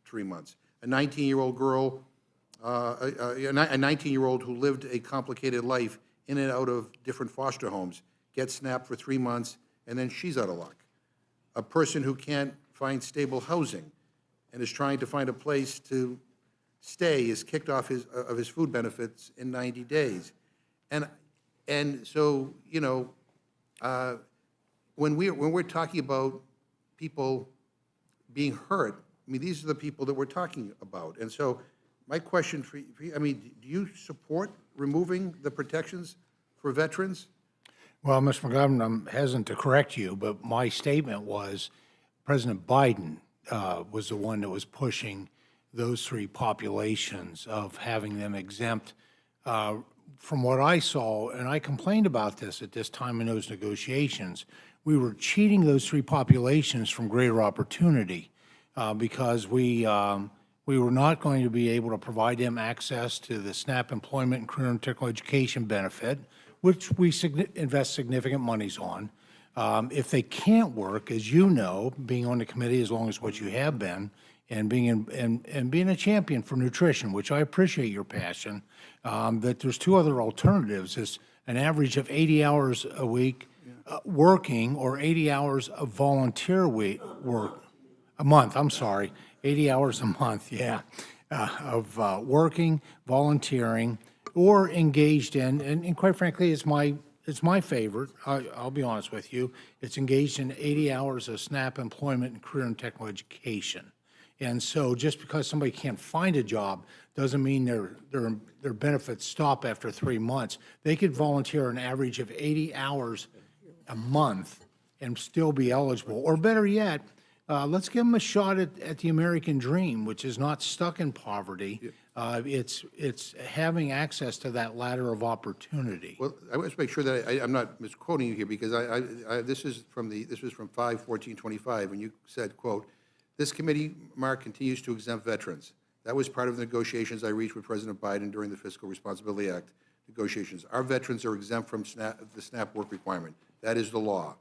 [SPEAKER 2] 3 months. A 19-year-old girl, a 19-year-old who lived a complicated life in and out of different foster homes gets SNAP for 3 months, and then she's out of luck. A person who can't find stable housing and is trying to find a place to stay is kicked off of his food benefits in 90 days. And so, you know, when we're talking about people being hurt, I mean, these are the people that we're talking about. And so my question for you, I mean, do you support removing the protections for veterans?
[SPEAKER 10] Well, Mr. McGovern, I'm hesitant to correct you, but my statement was President Biden was the one that was pushing those three populations of having them exempt. From what I saw, and I complained about this at this time in those negotiations, we were cheating those three populations from greater opportunity because we were not going to be able to provide them access to the SNAP employment and career and technical education benefit, which we invest significant monies on. If they can't work, as you know, being on the committee as long as what you have been, and being a champion for nutrition, which I appreciate your passion, that there's two other alternatives. Is an average of 80 hours a week working, or 80 hours of volunteer work, a month, I'm sorry, 80 hours a month, yeah, of working, volunteering, or engaged in, and quite frankly, it's my it's my favorite, I'll be honest with you. It's engaged in 80 hours of SNAP employment and career and technical education. And so just because somebody can't find a job doesn't mean their benefits stop after 3 months. They could volunteer an average of 80 hours a month and still be eligible. Or better yet, let's give them a shot at the American dream, which is not stuck in poverty. It's having access to that ladder of opportunity.
[SPEAKER 2] Well, I want to make sure that I'm not misquoting you here, because this was from 5/14/25, and you said, quote, "This committee, Mark, continues to exempt veterans. That was part of the negotiations I reached with President Biden during the Fiscal Responsibility Act negotiations. Our veterans are exempt from the SNAP work requirement. That is the law.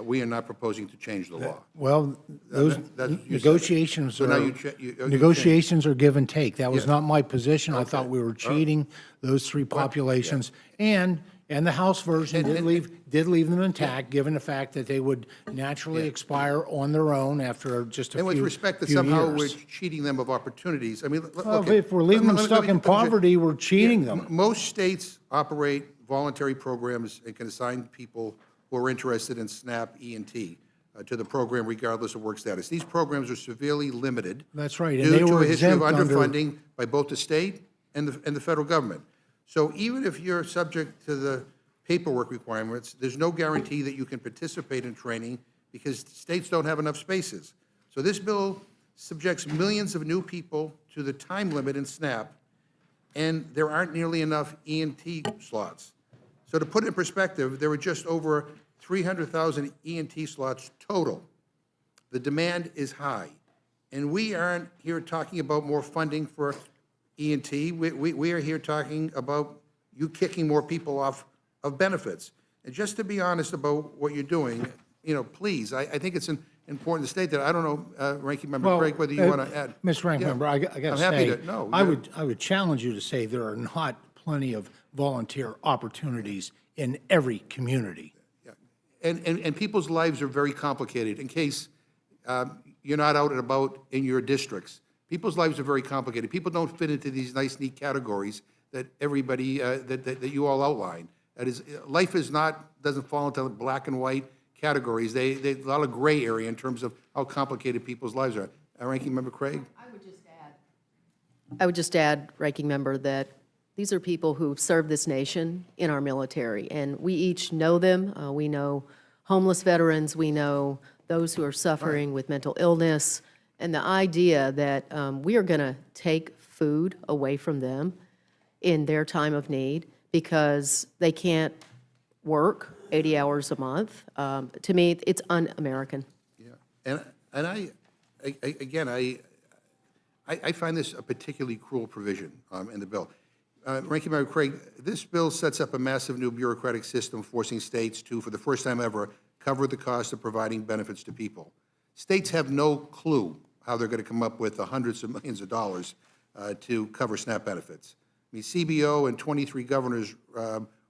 [SPEAKER 2] We are not proposing to change the law."
[SPEAKER 10] Well, those negotiations
[SPEAKER 2] So now
[SPEAKER 10] are, negotiations are give and take. That was not my position. I thought we were cheating those three populations. And the House version did leave them intact, given the fact that they would naturally expire on their own after just a few
[SPEAKER 2] And with respect that
[SPEAKER 10] few
[SPEAKER 2] somehow we're
[SPEAKER 10] years.
[SPEAKER 2] cheating them of opportunities, I mean,
[SPEAKER 10] Well,
[SPEAKER 2] okay.
[SPEAKER 10] if we're leaving them
[SPEAKER 2] Let me
[SPEAKER 10] stuck in
[SPEAKER 2] finish it.
[SPEAKER 10] poverty, we're cheating them.
[SPEAKER 2] Most states operate voluntary programs and can assign people who are interested in SNAP E&T to the program regardless of work status. These programs are severely limited.
[SPEAKER 10] That's right, and
[SPEAKER 2] Due
[SPEAKER 10] they
[SPEAKER 2] to
[SPEAKER 10] were
[SPEAKER 2] a history of
[SPEAKER 10] exempt under-
[SPEAKER 2] underfunding by both the state and the federal government. So even if you're subject to the paperwork requirements, there's no guarantee that you can participate in training because states don't have enough spaces. So this bill subjects millions of new people to the time limit in SNAP, and there aren't nearly enough E&T slots. So to put it in perspective, there were just over 300,000 E&T slots total. The demand is high. And we aren't here talking about more funding for E&T. We are here talking about you kicking more people off of benefits. And just to be honest about what you're doing, please, I think it's important to state that. I don't know, Ranking Member Craig, whether you want to add.
[SPEAKER 10] Mr. Ranking Member, I got to say,
[SPEAKER 2] I'm happy to, no.
[SPEAKER 10] I would challenge you to say there are not plenty of volunteer opportunities in every community.
[SPEAKER 2] And people's lives are very complicated. In case you're not out and about in your districts, people's lives are very complicated. People don't fit into these nice, neat categories that everybody, that you all outline. That is, life doesn't fall into black and white categories. There's a lot of gray area in terms of how complicated people's lives are. Ranking Member Craig?
[SPEAKER 8] I would just add, Ranking Member, that these are people who serve this nation in our military, and we each know them. We know homeless veterans. We know those who are suffering with mental illness. And the idea that we are going to take food away from them in their time of need because they can't work 80 hours a month, to me, it's un-American.
[SPEAKER 2] Yeah, and I find this a particularly cruel provision in the bill. Ranking Member Craig, this bill sets up a massive new bureaucratic system forcing states to, for the first time ever, cover the cost of providing benefits to people. States have no clue how they're going to come up with the hundreds of millions of dollars to cover SNAP benefits. I mean, CBO and 23 governors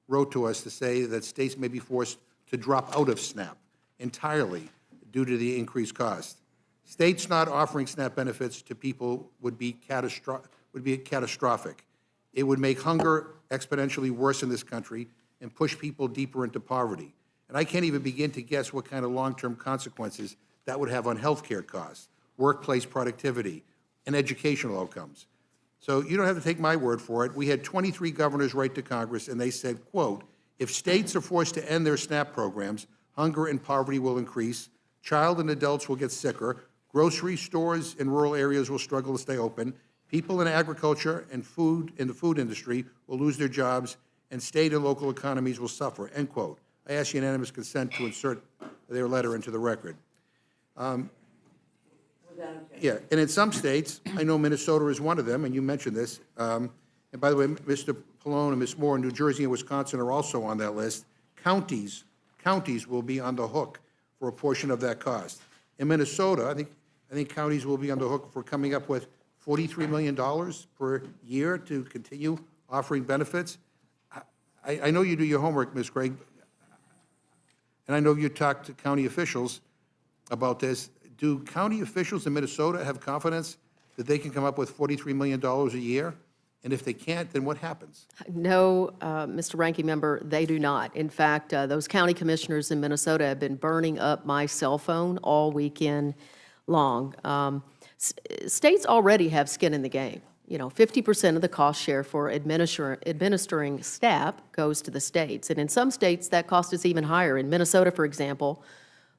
[SPEAKER 2] wrote to us to say that states may be forced to drop out of SNAP entirely due to the increased cost. States not offering SNAP benefits to people would be catastrophic. It would make hunger exponentially worse in this country and push people deeper into poverty. And I can't even begin to guess what kind of long-term consequences that would have on healthcare costs, workplace productivity, and educational outcomes. So you don't have to take my word for it. We had 23 governors write to Congress, and they said, quote, "If states are forced to end their SNAP programs, hunger and poverty will increase, child and adults will get sicker, grocery stores in rural areas will struggle to stay open, people in agriculture and the food industry will lose their jobs, and state and local economies will suffer," end quote. I ask unanimous consent to insert their letter into the record. Yeah, and in some states, I know Minnesota is one of them, and you mentioned this. And by the way, Mr. Pallone and Ms. Moore in New Jersey and Wisconsin are also on that list. Counties will be on the hook for a portion of that cost. In Minnesota, I think counties will be on the hook for coming up with $43 million per year to continue offering benefits. I know you do your homework, Ms. Craig, and I know you talked to county officials about this. Do county officials in Minnesota have confidence that they can come up with $43 million a year And if they can't, then what happens?
[SPEAKER 8] No, Mr. Ranking Member, they do not. In fact, those county commissioners in Minnesota have been burning up my cell phone all weekend long. States already have skin in the game. 50% of the cost share for administering SNAP goes to the states. And in some states, that cost is even higher. In Minnesota, for example,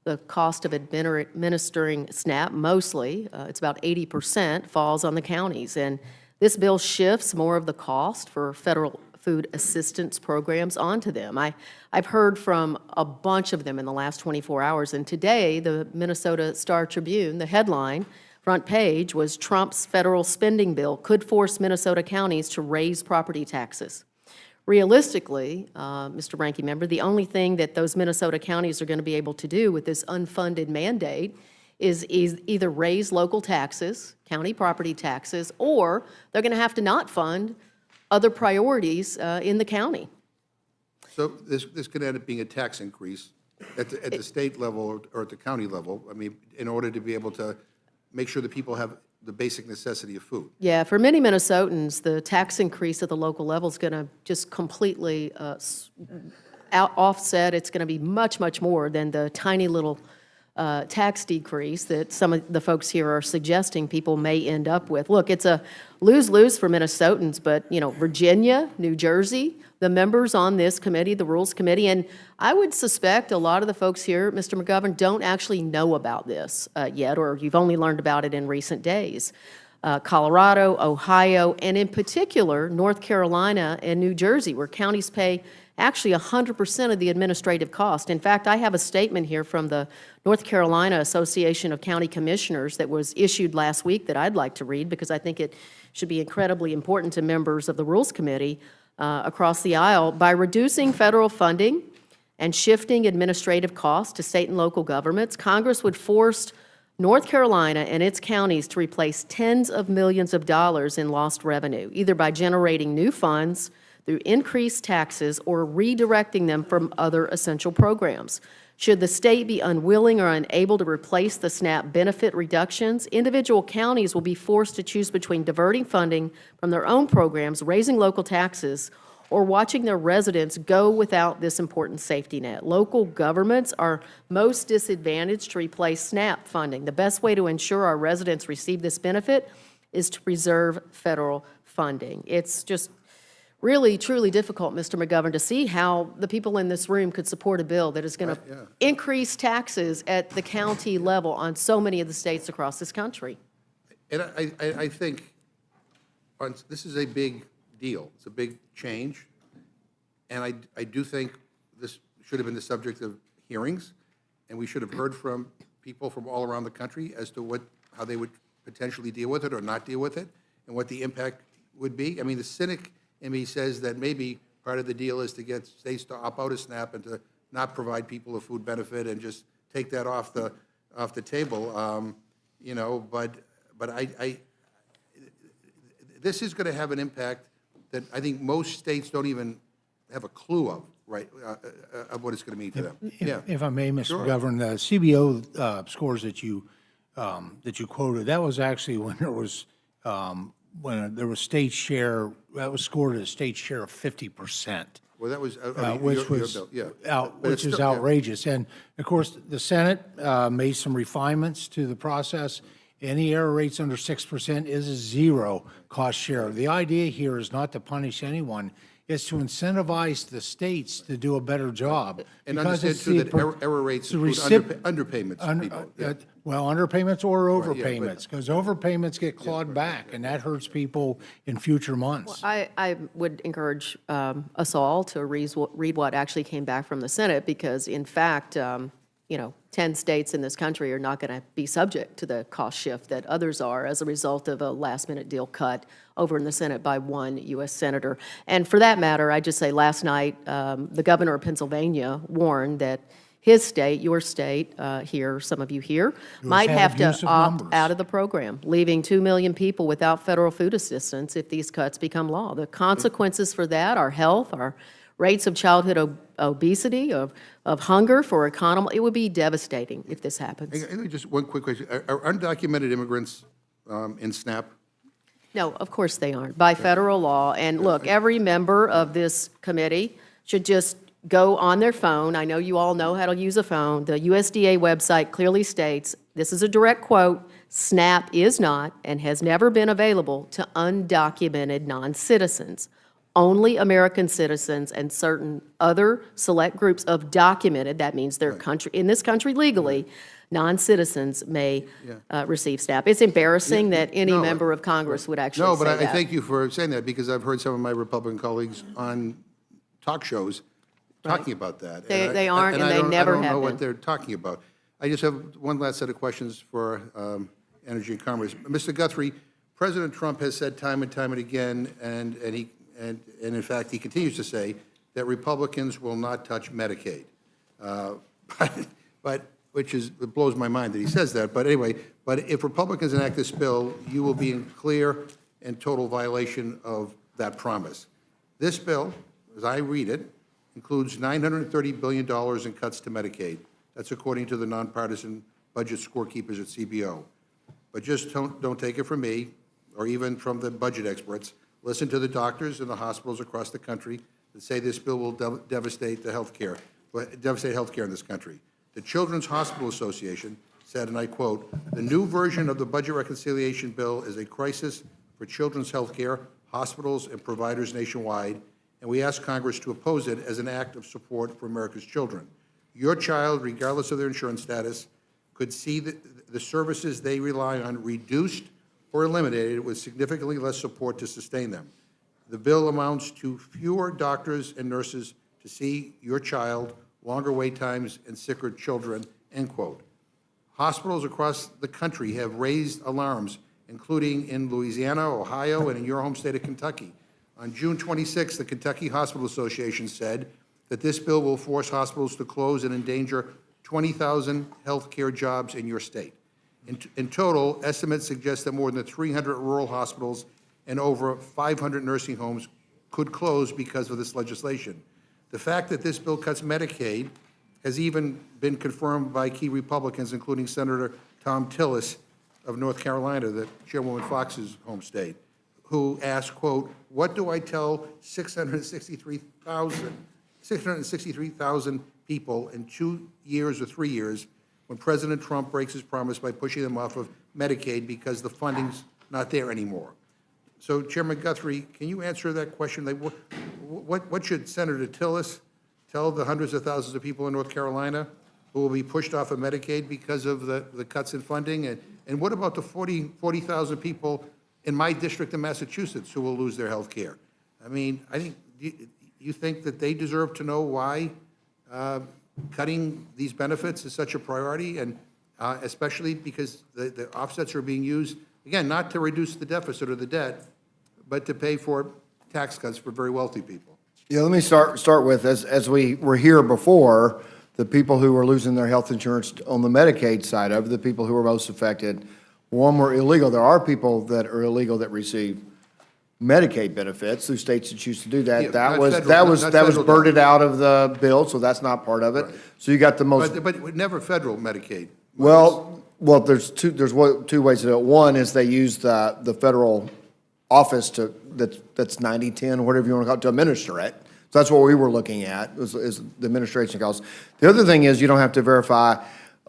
[SPEAKER 8] the cost of administering SNAP, mostly, it's about 80%, falls on the counties. And this bill shifts more of the cost for federal food assistance programs onto them. I've heard from a bunch of them in the last 24 hours, and today, the Minnesota Star Tribune, the headline, front page, was Trump's federal spending bill could force Minnesota counties to raise property taxes. Realistically, Mr. Ranking Member, the only thing that those Minnesota counties are going to be able to do with this unfunded mandate is either raise local taxes, county property taxes, or they're going to have to not fund other priorities in the county.
[SPEAKER 2] So this could end up being a tax increase at the state level or at the county level, I mean, in order to be able to make sure that people have the basic necessity of food.
[SPEAKER 8] Yeah, for many Minnesotans, the tax increase at the local level is going to just completely offset. It's going to be much, much more than the tiny little tax decrease that some of the folks here are suggesting people may end up with. Look, it's a lose-lose for Minnesotans, but, Virginia, New Jersey, the members on this committee, the Rules Committee, and I would suspect a lot of the folks here, Mr. McGovern, don't actually know about this yet, or you've only learned about it in recent days. Colorado, Ohio, and in particular, North Carolina and New Jersey, where counties pay actually 100% of the administrative cost. In fact, I have a statement here from the North Carolina Association of County Commissioners that was issued last week that I'd like to read because I think it should be incredibly important to members of the Rules Committee across the aisle. By reducing federal funding and shifting administrative costs to state and local governments, Congress would force North Carolina and its counties to replace tens of millions of dollars in lost revenue, either by generating new funds through increased taxes or redirecting them from other essential programs. Should the state be unwilling or unable to replace the SNAP benefit reductions, individual counties will be forced to choose between diverting funding from their own programs, raising local taxes, or watching their residents go without this important safety net. Local governments are most disadvantaged to replace SNAP funding. The best way to ensure our residents receive this benefit is to preserve federal funding. It's just really, truly difficult, Mr. McGovern, to see how the people in this room could support a bill that is going to increase taxes at the county level on so many of the states across this country.
[SPEAKER 2] And I think this is a big deal. It's a big change. And I do think this should have been the subject of hearings, and we should have heard from people from all around the country as to how they would potentially deal with it or not deal with it, and what the impact would be. I mean, the cynic in me says that maybe part of the deal is to get states to opt out of SNAP and to not provide people a food benefit and just take that off the table. But this is going to have an impact that I think most states don't even have a clue of, right, of what it's going to mean to them.
[SPEAKER 10] If I may, Mr.
[SPEAKER 2] Sure.
[SPEAKER 10] McGovern, the CBO scores that you quoted, that was actually when there was state share, that was scored at a state share of 50%.
[SPEAKER 2] Well, that was
[SPEAKER 10] which is outrageous. And of course, the Senate made some refinements to the process. Any error rates under 6% is a zero cost share. The idea here is not to punish anyone. It's to incentivize the states to do a better job.
[SPEAKER 2] And
[SPEAKER 10] because
[SPEAKER 2] understand,
[SPEAKER 10] it's
[SPEAKER 2] too, that error rates include underpayments to people.
[SPEAKER 10] Well, underpayments or overpayments, because overpayments get clawed back, and that hurts people in future months.
[SPEAKER 8] I would encourage us all to read what actually came back from the Senate, because in fact, 10 states in this country are not going to be subject to the cost shift that others are as a result of a last-minute deal cut over in the Senate by one U.S. senator. And for that matter, I just say last night, the governor of Pennsylvania warned that his state, your state here, some of you here, might have to opt out of the program, leaving 2 million people without federal food assistance if these cuts become law. The consequences for that are health, our rates of childhood obesity, of hunger for economy. It would be devastating if this happens.
[SPEAKER 2] And just one quick question. Are undocumented immigrants in SNAP
[SPEAKER 8] No, of course they aren't, by federal law. And look, every member of this committee should just go on their phone. I know you all know how to use a phone. The USDA website clearly states, this is a direct quote, SNAP is not and has never been available to undocumented non-citizens. Only American citizens and certain other select groups of documented, that means they're country, in this country legally, non-citizens may receive SNAP. It's embarrassing that any member of Congress would actually
[SPEAKER 2] No,
[SPEAKER 8] say
[SPEAKER 2] but
[SPEAKER 8] that.
[SPEAKER 2] I thank you for saying that, because I've heard some of my Republican colleagues on talk shows talking about that.
[SPEAKER 8] They aren't, and they never have
[SPEAKER 2] I don't know
[SPEAKER 8] been.
[SPEAKER 2] what they're talking about. I just have one last set of questions for Energy and Commerce. Mr. Guthrie, President Trump has said time and time and again, and in fact, he continues to say that Republicans will not touch Medicaid. But it blows my mind that he says that. But anyway, if Republicans enact this bill, you will be in clear and total violation of that promise. This bill, as I read it, includes $930 billion in cuts to Medicaid. That's according to the nonpartisan budget scorekeepers at CBO. But just don't take it from me, or even from the budget experts. Listen to the doctors and the hospitals across the country that say this bill will devastate healthcare in this country. The Children's Hospital Association said, and I quote, "The new version of the budget reconciliation bill is a crisis for children's health care, hospitals, and providers nationwide, and we ask Congress to oppose it as an act of support for America's children. Your child, regardless of their insurance status, could see the services they rely on reduced or eliminated with significantly less support to sustain them. The bill amounts to fewer doctors and nurses to see your child, longer wait times, and sicker children," end quote. Hospitals across the country have raised alarms, including in Louisiana, Ohio, and in your home state of Kentucky. On June 26, the Kentucky Hospital Association said that this bill will force hospitals to close and endanger 20,000 health care jobs in your state. In total, estimates suggest that more than 300 rural hospitals and over 500 nursing homes could close because of this legislation. The fact that this bill cuts Medicaid has even been confirmed by key Republicans, including Senator Tom Tillis of North Carolina, the Chairwoman Fox's home state, who asked, quote, "What do I tell 663,000 people in 2 years or 3 years when President Trump breaks his promise by pushing them off of Medicaid because the funding's not there anymore?" So, Chairman Guthrie, can you answer that question? Like, what should Senator Tillis tell the hundreds of thousands of people in North Carolina who will be pushed off of Medicaid because of the cuts in funding? And what about the 40,000 people in my district in Massachusetts who will lose their health care? I mean, I think, you think that they deserve to know why cutting these benefits is such a priority, and especially because the offsets are being used, again, not to reduce the deficit or the debt, but to pay for tax cuts for very wealthy people.
[SPEAKER 12] Yeah, let me start with, as we were here before, the people who were losing their health insurance on the Medicaid side of it, the people who were most affected, one, were illegal. There are people that are illegal that receive Medicaid benefits through states that choose to do that.
[SPEAKER 2] Yeah,
[SPEAKER 12] That
[SPEAKER 2] not
[SPEAKER 12] was
[SPEAKER 2] federal
[SPEAKER 12] birded out of the bill, so that's not part of it.
[SPEAKER 2] Right.
[SPEAKER 12] So you got the most.
[SPEAKER 2] But never federal Medicaid.
[SPEAKER 12] Well, there's two ways to do it. One is they use the federal office that's 90/10, whatever you want to call it, to administer it. So that's what we were looking at, is the administration costs. The other thing is you don't have to verify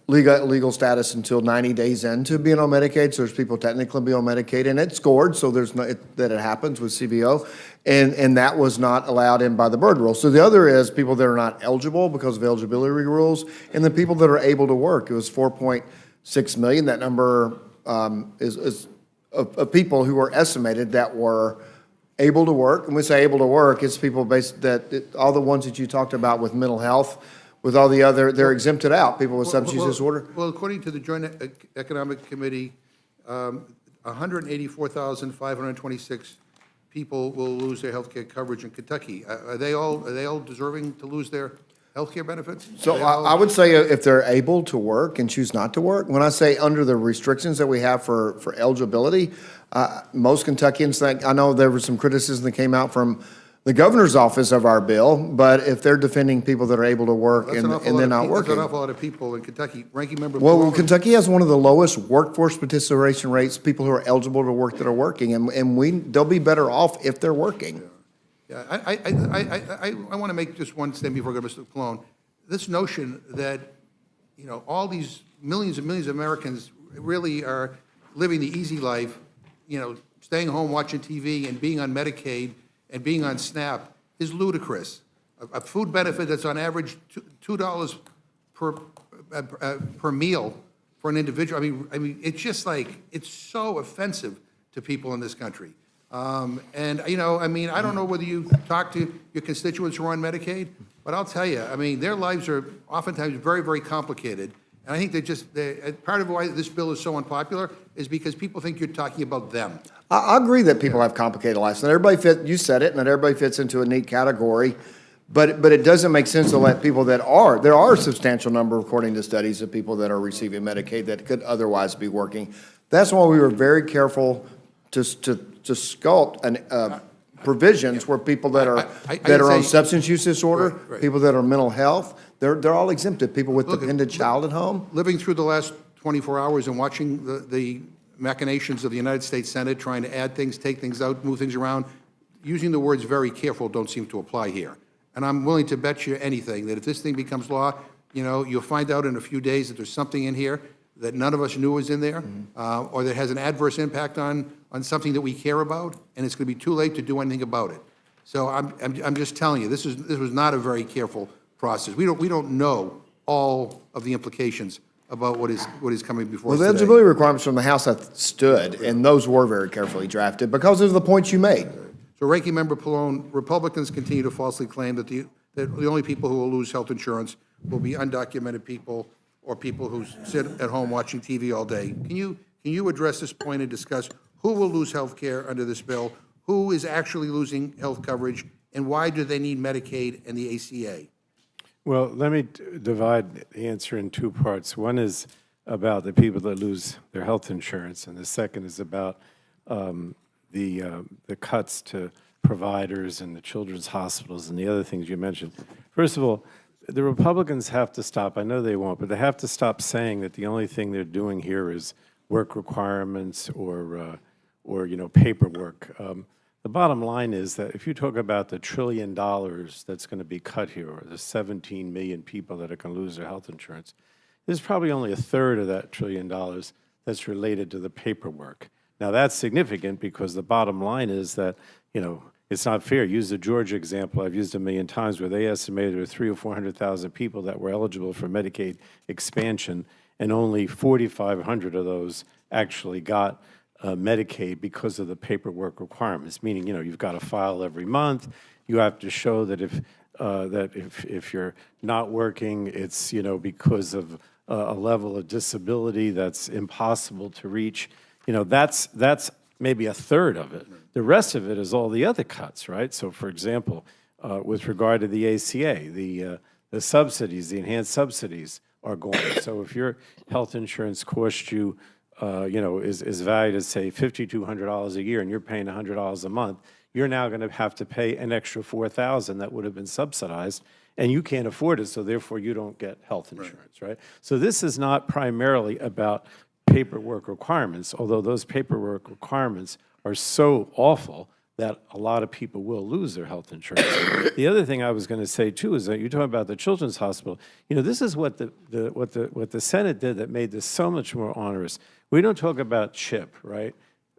[SPEAKER 12] legal status until 90 days into being on Medicaid. So there's people technically be on Medicaid, and it's scored, so there's no, that it happens with CBO, and that was not allowed in by the Byrd rule. So the other is people that are not eligible because of eligibility rules, and the people that are able to work. It was 4.6 million. That number is of people who were estimated that were able to work. And when we say able to work, it's people all the ones that you talked about with mental health, with all the other, they're exempted out, people with substance disorder.
[SPEAKER 2] Well, according to the Joint Economic Committee, 184,526 people will lose their health care coverage in Kentucky. Are they all deserving to lose their health care benefits?
[SPEAKER 12] So I would say if they're able to work and choose not to work, when I say under the restrictions that we have for eligibility, most Kentuckians think, I know there was some criticism that came out from the governor's office of our bill, but if they're defending people that are able to work
[SPEAKER 2] That's
[SPEAKER 12] and
[SPEAKER 2] an awful
[SPEAKER 12] and
[SPEAKER 2] lot
[SPEAKER 12] they're
[SPEAKER 2] of
[SPEAKER 12] not
[SPEAKER 2] people, that's
[SPEAKER 12] working.
[SPEAKER 2] an awful lot of people in Kentucky. Ranking Member
[SPEAKER 12] Well,
[SPEAKER 2] Palmer-
[SPEAKER 12] Kentucky has one of the lowest workforce participation rates, people who are eligible to work that are working, and they'll be better off if they're working.
[SPEAKER 2] Yeah, I want to make just one statement before I go to Mr. Colon. This notion that, all these millions and millions of Americans really are living the easy life, staying home, watching TV, and being on Medicaid and being on SNAP is ludicrous. A food benefit that's on average $2 per meal for an individual. I mean, it's just like, it's so offensive to people in this country. And, I don't know whether you talk to your constituents who are on Medicaid, but I'll tell you, their lives are oftentimes very, very complicated. And I think part of why this bill is so unpopular is because people think you're talking about them.
[SPEAKER 12] I agree that people have complicated lives. Not everybody you said it, not everybody fits into a neat category, but it doesn't make sense to let people there are a substantial number, according to studies, of people that are receiving Medicaid that could otherwise be working. That's why we were very careful to sculpt provisions where people that are on substance use disorder,
[SPEAKER 2] Right.
[SPEAKER 12] people that are mental health, they're all exempted. People with dependent child at home.
[SPEAKER 2] Living through the last 24 hours and watching the machinations of the United States Senate trying to add things, take things out, move things around, using the words very careful don't seem to apply here. And I'm willing to bet you anything that if this thing becomes law, you'll find out in a few days that there's something in here that none of us knew was in there, or that has an adverse impact on something that we care about, and it's going to be too late to do anything about it. So I'm just telling you, this was not a very careful process. We don't know all of the implications about what is coming before us
[SPEAKER 12] Well, the
[SPEAKER 2] today.
[SPEAKER 12] eligibility requirements from the House have stood, and those were very carefully drafted because of the points you made.
[SPEAKER 2] So Ranking Member Pallone, Republicans continue to falsely claim that the only people who will lose health insurance will be undocumented people or people who sit at home watching TV all day. Can you address this point and discuss who will lose health care under this bill, who is actually losing health coverage, and why do they need Medicaid and the ACA?
[SPEAKER 14] Well, let me divide the answer in two parts. One is about the people that lose their health insurance, and the second is about the cuts to providers and the children's hospitals and the other things you mentioned. First of all, the Republicans have to stop, I know they won't, but they have to stop saying that the only thing they're doing here is work requirements or paperwork. The bottom line is that if you talk about the $1 trillion that's going to be cut here, or the 17 million people that are going to lose their health insurance, there's probably only a third of that $1 trillion that's related to the paperwork. Now, that's significant because the bottom line is that, it's not fair. Use the Georgia example I've used a million times, where they estimated there were 300,000 or 400,000 people that were eligible for Medicaid expansion, and only 4,500 of those actually got Medicaid because of the paperwork requirements, meaning, you've got to file every month. You have to show that if you're not working, it's, because of a level of disability that's impossible to reach. That's maybe a third of it. The rest of it is all the other cuts, right? So, for example, with regard to the ACA, the subsidies, the enhanced subsidies are gone. So if your health insurance costs you, is valued at, say, $5,200 a year, and you're paying $100 a month, you're now going to have to pay an extra $4,000 that would have been subsidized, and you can't afford it, so therefore you don't get health insurance, right? So this is not primarily about paperwork requirements, although those paperwork requirements are so awful that a lot of people will lose their health insurance. The other thing I was going to say too is that you're talking about the Children's Hospital. This is what the Senate did that made this so much more onerous. We don't talk about CHIP, right?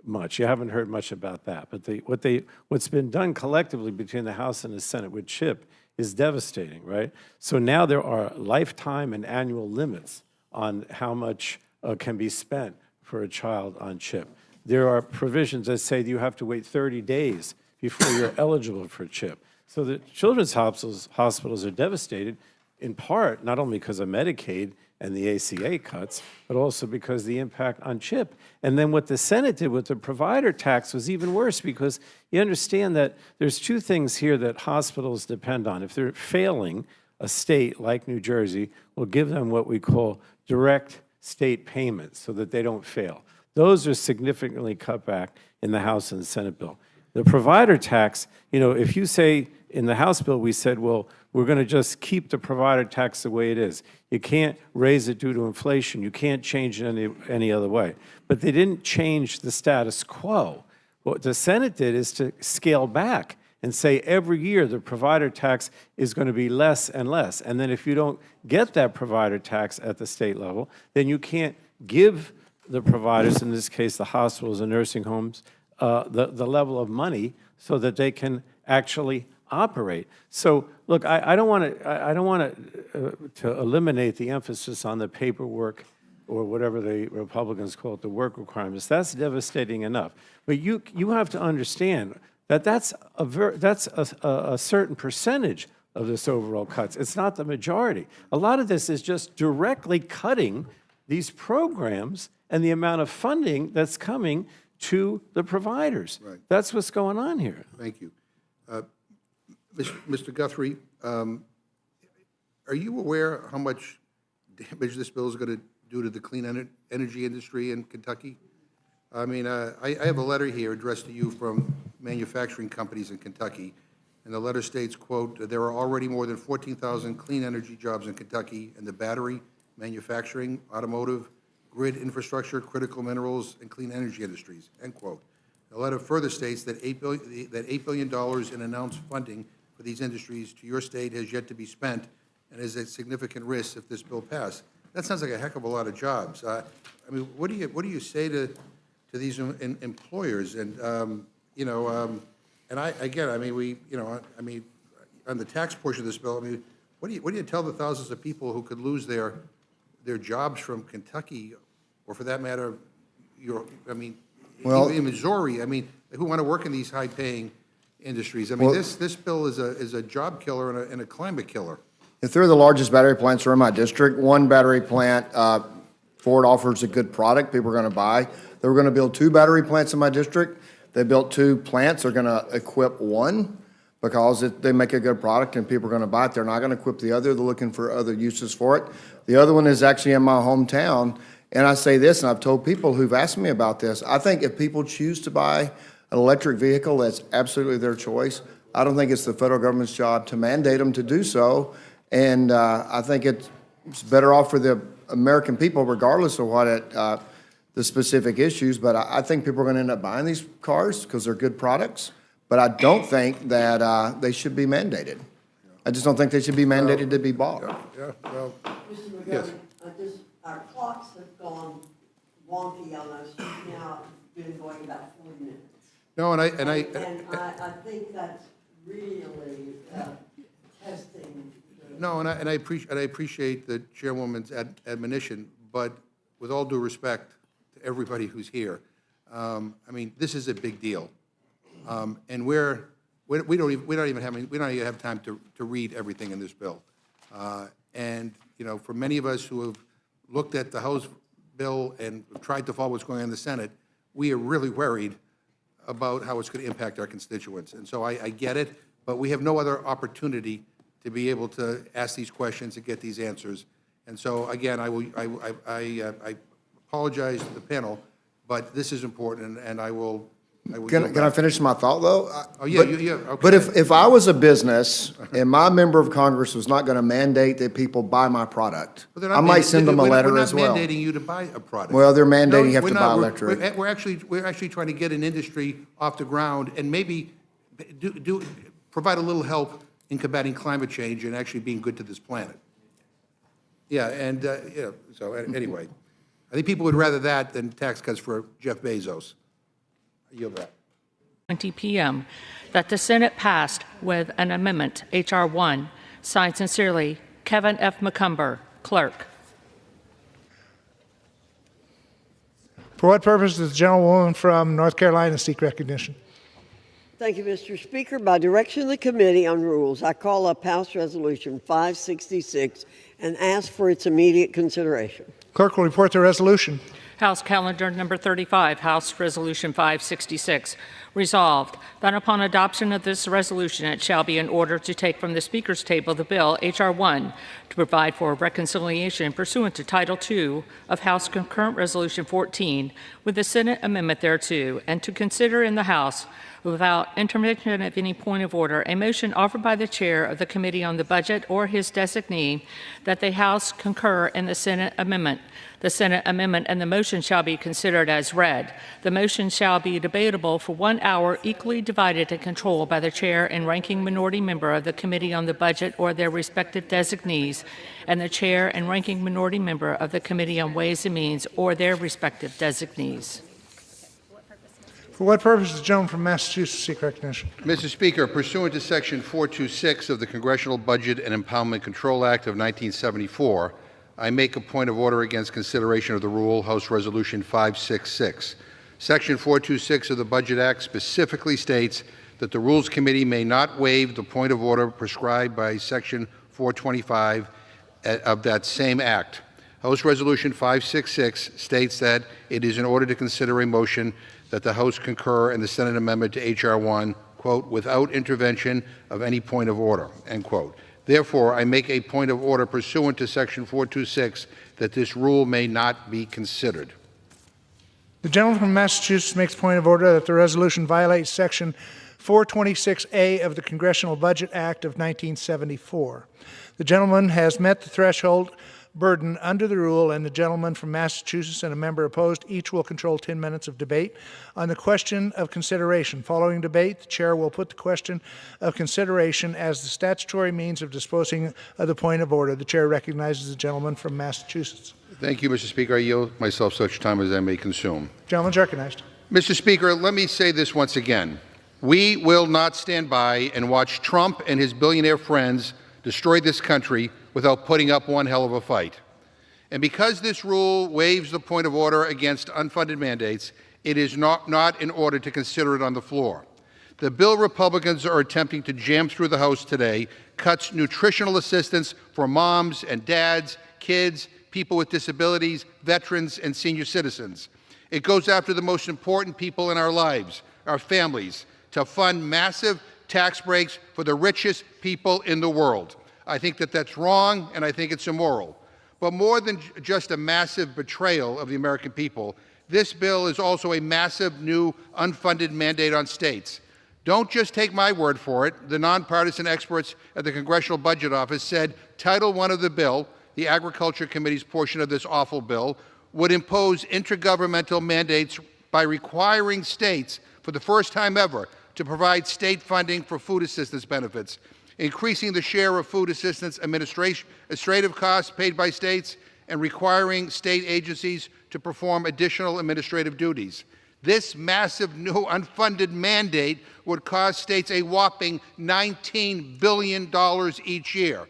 [SPEAKER 14] Much. You haven't heard much about that. But what's been done collectively between the House and the Senate with CHIP is devastating, right? So now there are lifetime and annual limits on how much can be spent for a child on CHIP. There are provisions that say that you have to wait 30 days before you're eligible for CHIP. So the children's hospitals are devastated, in part, not only because of Medicaid and the ACA cuts, but also because of the impact on CHIP. And then what the Senate did with the provider tax was even worse, because you understand that there's two things here that hospitals depend on. If they're failing, a state like New Jersey will give them what we call direct state payments so that they don't fail. Those are significantly cut back in the House and the Senate bill. The provider tax, if you say in the House bill, we said, well, we're going to just keep the provider tax the way it is. You can't raise it due to inflation. You can't change it any other way. But they didn't change the status quo. What the Senate did is to scale back and say every year the provider tax is going to be less and less. And then if you don't get that provider tax at the state level, then you can't give the providers, in this case the hospitals and nursing homes, the level of money so that they can actually operate. So look, I don't want to eliminate the emphasis on the paperwork or whatever the Republicans call it, the work requirements. That's devastating enough. But you have to understand that that's a certain percentage of this overall cuts. It's not the majority. A lot of this is just directly cutting these programs and the amount of funding that's coming to the providers.
[SPEAKER 2] Right.
[SPEAKER 14] That's what's going on here.
[SPEAKER 2] Thank you. Mr. Guthrie, are you aware how much damage this bill is going to do to the clean energy industry in Kentucky? I mean, I have a letter here addressed to you from manufacturing companies in Kentucky, and the letter states, quote, there are already more than 14,000 clean energy jobs in Kentucky in the battery, manufacturing, automotive, grid infrastructure, critical minerals, and clean energy industries, end quote. The letter further states that $8 billion in announced funding for these industries to your state has yet to be spent and is a significant risk if this bill passed. That sounds like a heck of a lot of jobs. I mean, what do you say to these employers? And and I mean, on the tax portion of this bill, I mean, what do you tell the thousands of people who could lose their jobs from Kentucky, or for that matter, in Missouri? I mean, who want to work in these high-paying industries? I mean, this bill is a job killer and a climate killer.
[SPEAKER 12] If they're the largest battery plants are in my district, one battery plant, Ford offers a good product people are going to buy. They were going to build 2 battery plants in my district. They built 2 plants. They're going to equip one because they make a good product and people are going to buy it. They're not going to equip the other. They're looking for other uses for it. The other one is actually in my hometown. And I say this, and I've told people who've asked me about this, I think if people choose to buy an electric vehicle, that's absolutely their choice. I don't think it's the federal government's job to mandate them to do so. And I think it's better off for the American people, regardless of what the specific issues. But I think people are going to end up buying these cars because they're good products. But I don't think that they should be mandated. I just don't think they should be mandated to be bought.
[SPEAKER 2] Yeah, well,
[SPEAKER 7] Mr.
[SPEAKER 2] yes.
[SPEAKER 7] McGovern, our clocks have gone wonky on us. We've now been going about 40 minutes.
[SPEAKER 2] No, and I
[SPEAKER 7] think that's really testing.
[SPEAKER 2] No, and I appreciate the chairwoman's admonition, but with all due respect to everybody who's here, I mean, this is a big deal, and we don't even have time to read everything in this bill, and for many of us who have looked at the House bill and tried to follow what's going on in the Senate, we are really worried about how it's going to impact our constituents, and so I get it, but we have no other opportunity to be able to ask these questions and get these answers. And so, again, I apologize to the panel, but this is important, and I will.
[SPEAKER 12] Can I finish my thought, though?
[SPEAKER 2] Oh, yeah, okay.
[SPEAKER 12] But if I was a business and my member of Congress was not going to mandate that people buy my product, I might send them a letter as well.
[SPEAKER 2] We're not mandating you to buy a product.
[SPEAKER 12] Well, they're mandating you have to buy electric.
[SPEAKER 2] We're actually trying to get an industry off the ground and maybe provide a little help in combating climate change and actually being good to this planet. Yeah, and so anyway, I think people would rather that than tax cuts for Jeff Bezos. I yield back.
[SPEAKER 13] 20 p.m. that the Senate passed with an amendment, H.R. 1, signed sincerely, Kevin F. McCumber, Clerk.
[SPEAKER 17] For what purpose does the gentlewoman from North Carolina seek recognition?
[SPEAKER 7] Thank you, Mr. Speaker. By direction of the Committee on Rules, I call up House Resolution 566 and ask for its immediate consideration.
[SPEAKER 17] Clerk will report the resolution.
[SPEAKER 13] House Calendar Number 35, House Resolution 566. Resolved, that upon adoption of this resolution, it shall be in order to take from the Speaker's table the bill, H.R. 1, to provide for reconciliation pursuant to Title II of House Concurrent Resolution 14 with the Senate amendment thereto, and to consider in the House, without intervention of any point of order, a motion offered by the Chair of the Committee on the Budget or his designee that the House concur in the Senate amendment. The Senate amendment and the motion shall be considered as read. The motion shall be debatable for 1 hour, equally divided and controlled by the Chair and ranking minority member of the Committee on the Budget or their respective designees, and the Chair and ranking minority member of the Committee on Ways and Means or their respective designees.
[SPEAKER 17] For what purpose does the gentleman from Massachusetts seek recognition?
[SPEAKER 2] Mr. Speaker, pursuant to Section 426 of the Congressional Budget and Impoundment Control Act of 1974, I make a point of order against consideration of the rule, House Resolution 566. Section 426 of the Budget Act specifically states that the Rules Committee may not waive the point of order prescribed by Section 425 of that same Act. House Resolution 566 states that it is in order to consider a motion that the House concur in the Senate amendment to H.R. 1, quote, without intervention of any point of order, end quote. Therefore, I make a point of order pursuant to Section 426 that this rule may not be considered.
[SPEAKER 17] The gentleman from Massachusetts makes point of order that the resolution violates Section 426A of the Congressional Budget Act of 1974. The gentleman has met the threshold burden under the rule, and the gentleman from Massachusetts and a member opposed each will control 10 minutes of debate. On the question of consideration, following debate, the chair will put the question of consideration as the statutory means of disposing of the point of order. The chair recognizes the gentleman from Massachusetts.
[SPEAKER 2] Thank you, Mr. Speaker. I yield myself such time as I may consume.
[SPEAKER 17] Gentleman's recognized.
[SPEAKER 2] Mr. Speaker, let me say this once again. We will not stand by and watch Trump and his billionaire friends destroy this country without putting up one hell of a fight. And because this rule waives the point of order against unfunded mandates, it is not in order to consider it on the floor. The bill Republicans are attempting to jam through the House today cuts nutritional assistance for moms and dads, kids, people with disabilities, veterans, and senior citizens. It goes after the most important people in our lives, our families, to fund massive tax breaks for the richest people in the world. I think that that's wrong, and I think it's immoral. But more than just a massive betrayal of the American people, this bill is also a massive new unfunded mandate on states. Don't just take my word for it. The nonpartisan experts at the Congressional Budget Office said Title I of the bill, the Agriculture Committee's portion of this awful bill, would impose intergovernmental mandates by requiring states, for the first time ever, to provide state funding for food assistance benefits, increasing the share of food assistance administrative costs paid by states, and requiring state agencies to perform additional administrative duties. This massive new unfunded mandate would cost states a whopping $19 billion each year.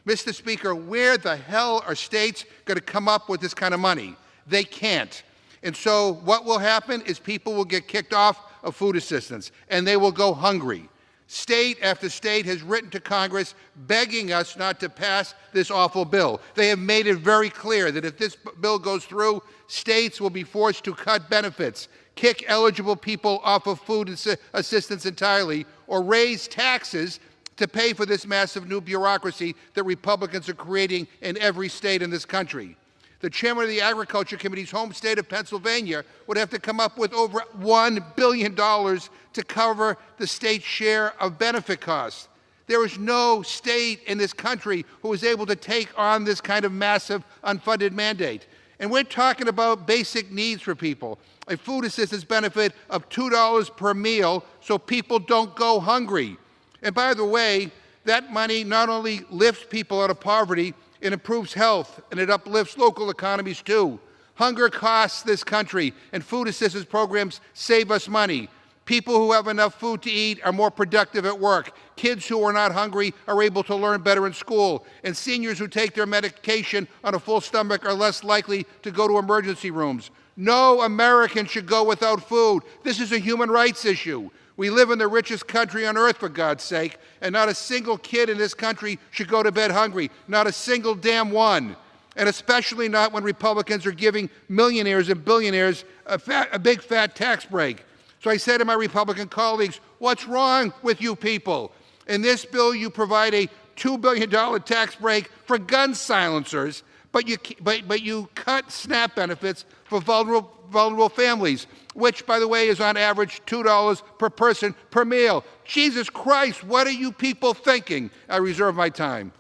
[SPEAKER 2] Mr. Speaker, where the hell are states going to come up with this kind of money? They can't. And so what will happen is people will get kicked off of food assistance, and they will go hungry. State after state has written to Congress begging us not to pass this awful bill. They have made it very clear that if this bill goes through, states will be forced to cut benefits, kick eligible people off of food assistance entirely, or raise taxes to pay for this massive new bureaucracy that Republicans are creating in every state in this country. The chairman of the Agriculture Committee's home state of Pennsylvania would have to come up with over $1 billion to cover the state's share of benefit costs. There is no state in this country who is able to take on this kind of massive unfunded mandate. And we're talking about basic needs for people, a food assistance benefit of $2 per meal so people don't go hungry. And by the way, that money not only lifts people out of poverty, it improves health, and it uplifts local economies too. Hunger costs this country, and food assistance programs save us money. People who have enough food to eat are more productive at work. Kids who are not hungry are able to learn better in school. And seniors who take their medication on a full stomach are less likely to go to emergency rooms. No American should go without food. This is a human rights issue. We live in the richest country on earth, for God's sake, and not a single kid in this country should go to bed hungry, not a single damn one.
[SPEAKER 4] and especially not when Republicans are giving millionaires and billionaires a big fat tax break. So I said to my Republican colleagues, what's wrong with you people? In this bill, you provide a $2 billion tax break for gun silencers, but you cut SNAP benefits for vulnerable families, which, by the way, is on average $2 per person per meal. Jesus Christ, what are you people thinking? I reserve my time.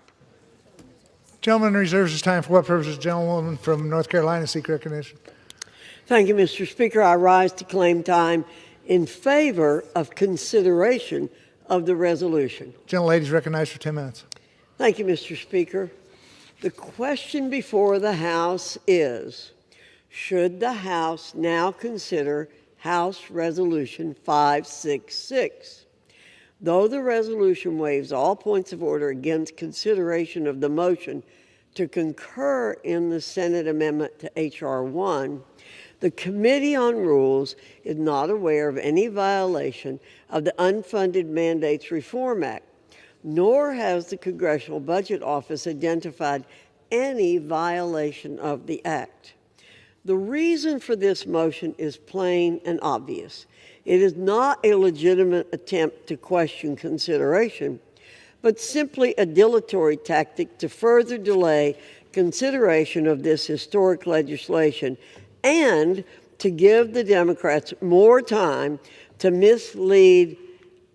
[SPEAKER 17] Gentleman reserves his time for what purposes? Gentlewoman from North Carolina, seek recognition.
[SPEAKER 7] Thank you, Mr. Speaker. I rise to claim time in favor of consideration of the resolution.
[SPEAKER 17] Gentlelady is recognized for 10 minutes.
[SPEAKER 7] Thank you, Mr. Speaker. The question before the House is, should the House now consider House Resolution 566? Though the resolution waives all points of order against consideration of the motion to concur in the Senate amendment to H.R. 1, the Committee on Rules is not aware of any violation of the Unfunded Mandates Reform Act, nor has the Congressional Budget Office identified any violation of the Act. The reason for this motion is plain and obvious. It is not a legitimate attempt to question consideration, but simply a dilatory tactic to further delay consideration of this historic legislation and to give the Democrats more time to mislead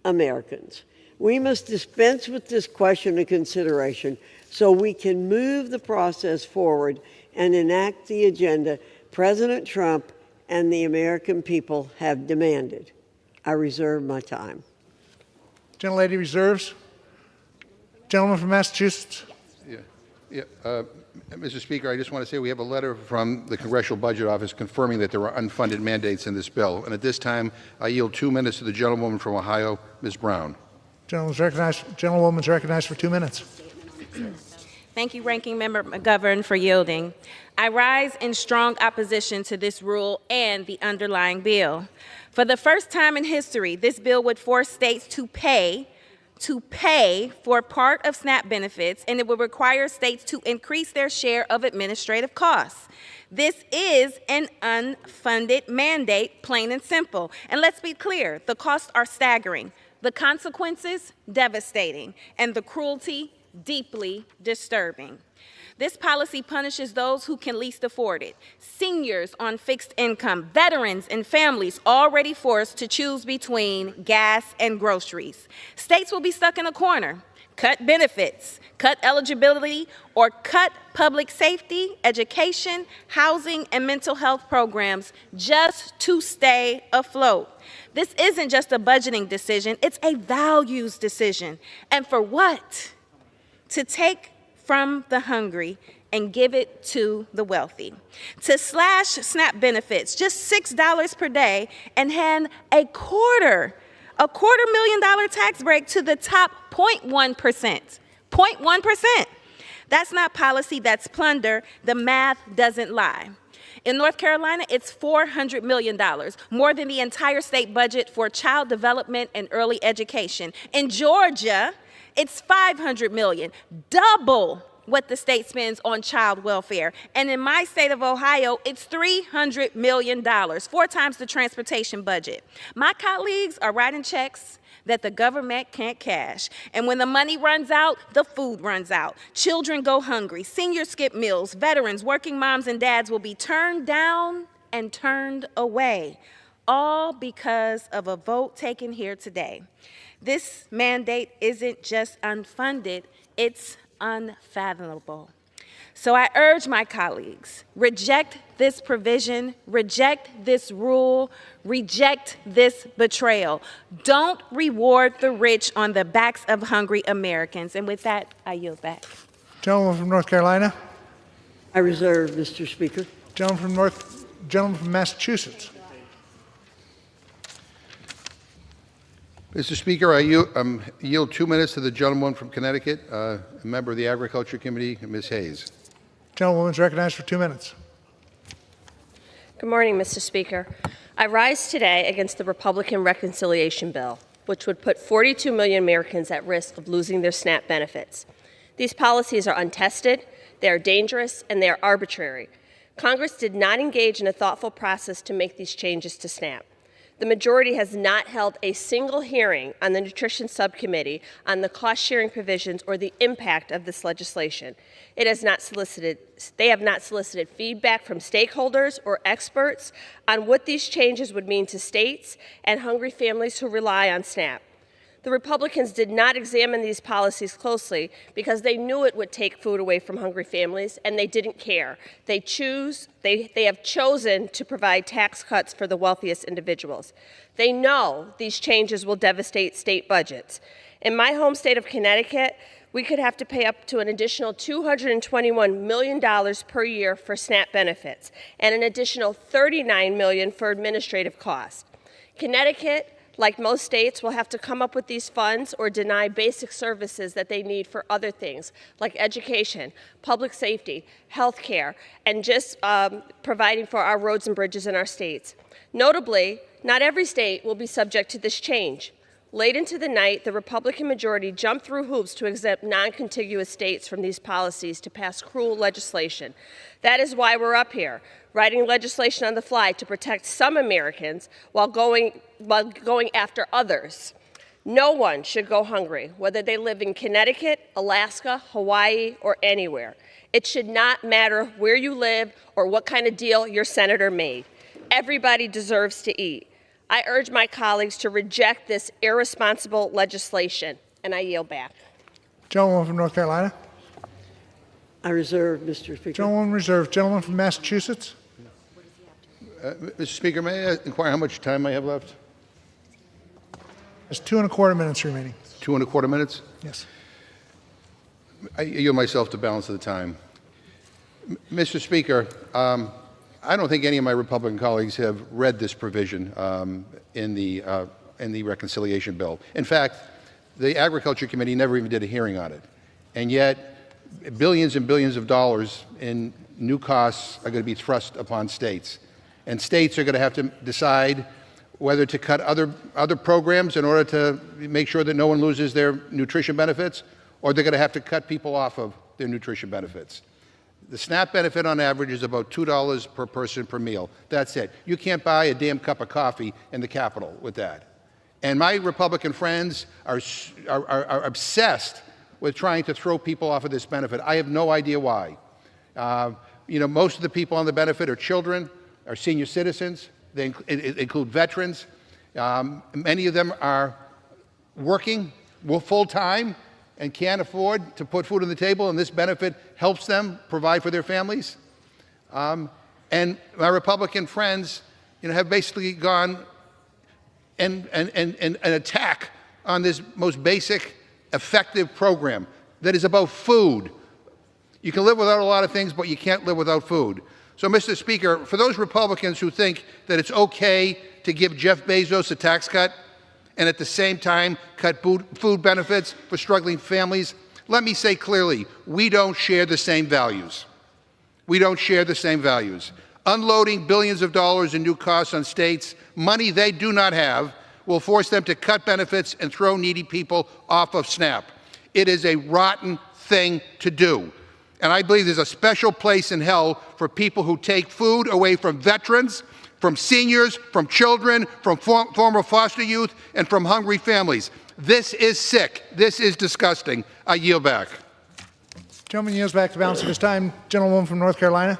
[SPEAKER 7] Americans. We must dispense with this question of consideration so we can move the process forward and enact the agenda President Trump and the American people have demanded. I reserve my time.
[SPEAKER 17] Gentlelady reserves. Gentleman from Massachusetts.
[SPEAKER 2] Mr. Speaker, I just want to say we have a letter from the Congressional Budget Office confirming that there are unfunded mandates in this bill. And at this time, I yield 2 minutes to the gentlewoman from Ohio, Ms. Brown.
[SPEAKER 17] Gentlewoman's recognized for 2 minutes.
[SPEAKER 11] Thank you, Ranking Member McGovern, for yielding. I rise in strong opposition to this rule and the underlying bill. For the first time in history, this bill would force states to pay for part of SNAP benefits, and it would require states to increase their share of administrative costs. This is an unfunded mandate, plain and simple. And let's be clear, the costs are staggering, the consequences devastating, and the cruelty deeply disturbing. This policy punishes those who can least afford it, seniors on fixed income, veterans and families already forced to choose between gas and groceries. States will be stuck in a corner. Cut benefits, cut eligibility, or cut public safety, education, housing, and mental health programs just to stay afloat. This isn't just a budgeting decision, it's a values decision. And for what? To take from the hungry and give it to the wealthy. To slash SNAP benefits just $6 per day and hand a $250,000 tax break to the top 0.1%. 0.1%. That's not policy, that's plunder. The math doesn't lie. In North Carolina, it's $400 million, more than the entire state budget for child development and early education. In Georgia, it's $500 million, double what the state spends on child welfare. And in my state of Ohio, it's $300 million, 4 times the transportation budget. My colleagues are writing checks that the government can't cash. And when the money runs out, the food runs out. Children go hungry, seniors skip meals, veterans, working moms and dads will be turned down and turned away, all because of a vote taken here today. This mandate isn't just unfunded, it's unfathomable. So I urge my colleagues, reject this provision, reject this rule, reject this betrayal. Don't reward the rich on the backs of hungry Americans. And with that, I yield back.
[SPEAKER 17] Gentleman from North Carolina.
[SPEAKER 7] I reserve, Mr. Speaker.
[SPEAKER 17] Gentleman from Massachusetts.
[SPEAKER 2] Mr. Speaker, I yield 2 minutes to the gentleman from Connecticut, a member of the Agriculture Committee, Ms. Hayes.
[SPEAKER 17] Gentlewoman's recognized for 2 minutes.
[SPEAKER 15] Good morning, Mr. Speaker. I rise today against the Republican reconciliation bill, which would put 42 million Americans at risk of losing their SNAP benefits. These policies are untested, They are dangerous and they are arbitrary. Congress did not engage in a thoughtful process to make these changes to SNAP. The majority has not held a single hearing on the Nutrition Subcommittee on the cost-sharing provisions or the impact of this legislation. They have not solicited feedback from stakeholders or experts on what these changes would mean to states and hungry families who rely on SNAP. The Republicans did not examine these policies closely because they knew it would take food away from hungry families, and they didn't care. They have chosen to provide tax cuts for the wealthiest individuals. They know these changes will devastate state budgets. In my home state of Connecticut, we could have to pay up to an additional $221 million per year for SNAP benefits and an additional $39 million for administrative costs. Connecticut, like most states, will have to come up with these funds or deny basic services that they need for other things like education, public safety, health care, and just providing for our roads and bridges in our states. Notably, not every state will be subject to this change. Late into the night, the Republican majority jumped through hoops to exempt non-contiguous states from these policies to pass cruel legislation. That is why we're up here, writing legislation on the fly to protect some Americans while going after others. No one should go hungry, whether they live in Connecticut, Alaska, Hawaii, or anywhere. It should not matter where you live or what kind of deal your senator made. Everybody deserves to eat. I urge my colleagues to reject this irresponsible legislation, and I yield back.
[SPEAKER 17] Gentlewoman from North Carolina.
[SPEAKER 7] I reserve, Mr. Speaker.
[SPEAKER 17] Gentlewoman reserved. Gentleman from Massachusetts.
[SPEAKER 2] Mr. Speaker, may I inquire how much time I have left?
[SPEAKER 17] There's 2¼ minutes remaining.
[SPEAKER 2] 2¼ minutes?
[SPEAKER 17] Yes.
[SPEAKER 2] I yield myself to balance of the time. Mr. Speaker, I don't think any of my Republican colleagues have read this provision in the reconciliation bill. In fact, the Agriculture Committee never even did a hearing on it. And yet, billions and billions of dollars in new costs are going to be thrust upon states. And states are going to have to decide whether to cut other programs in order to make sure that no one loses their nutrition benefits, or they're going to have to cut people off of their nutrition benefits. The SNAP benefit on average is about $2 per person per meal. That's it. You can't buy a damn cup of coffee in the Capitol with that. And my Republican friends are obsessed with trying to throw people off of this benefit. I have no idea why. Most of the people on the benefit are children, are senior citizens. They include veterans. Many of them are working full-time and can't afford to put food on the table, and this benefit helps them provide for their families. And my Republican friends, have basically gone and attack on this most basic, effective program that is about food. You can live without a lot of things, but you can't live without food. So, Mr. Speaker, for those Republicans who think that it's okay to give Jeff Bezos a tax cut and at the same time cut food benefits for struggling families, let me say clearly, we don't share the same values. We don't share the same values. Unloading billions of dollars in new costs on states, money they do not have, will force them to cut benefits and throw needy people off of SNAP. It is a rotten thing to do. And I believe there's a special place in hell for people who take food away from veterans, from seniors, from children, from former foster youth, and from hungry families. This is sick. This is disgusting. I yield back.
[SPEAKER 17] Gentleman yields back the balance of his time. Gentlewoman from North Carolina.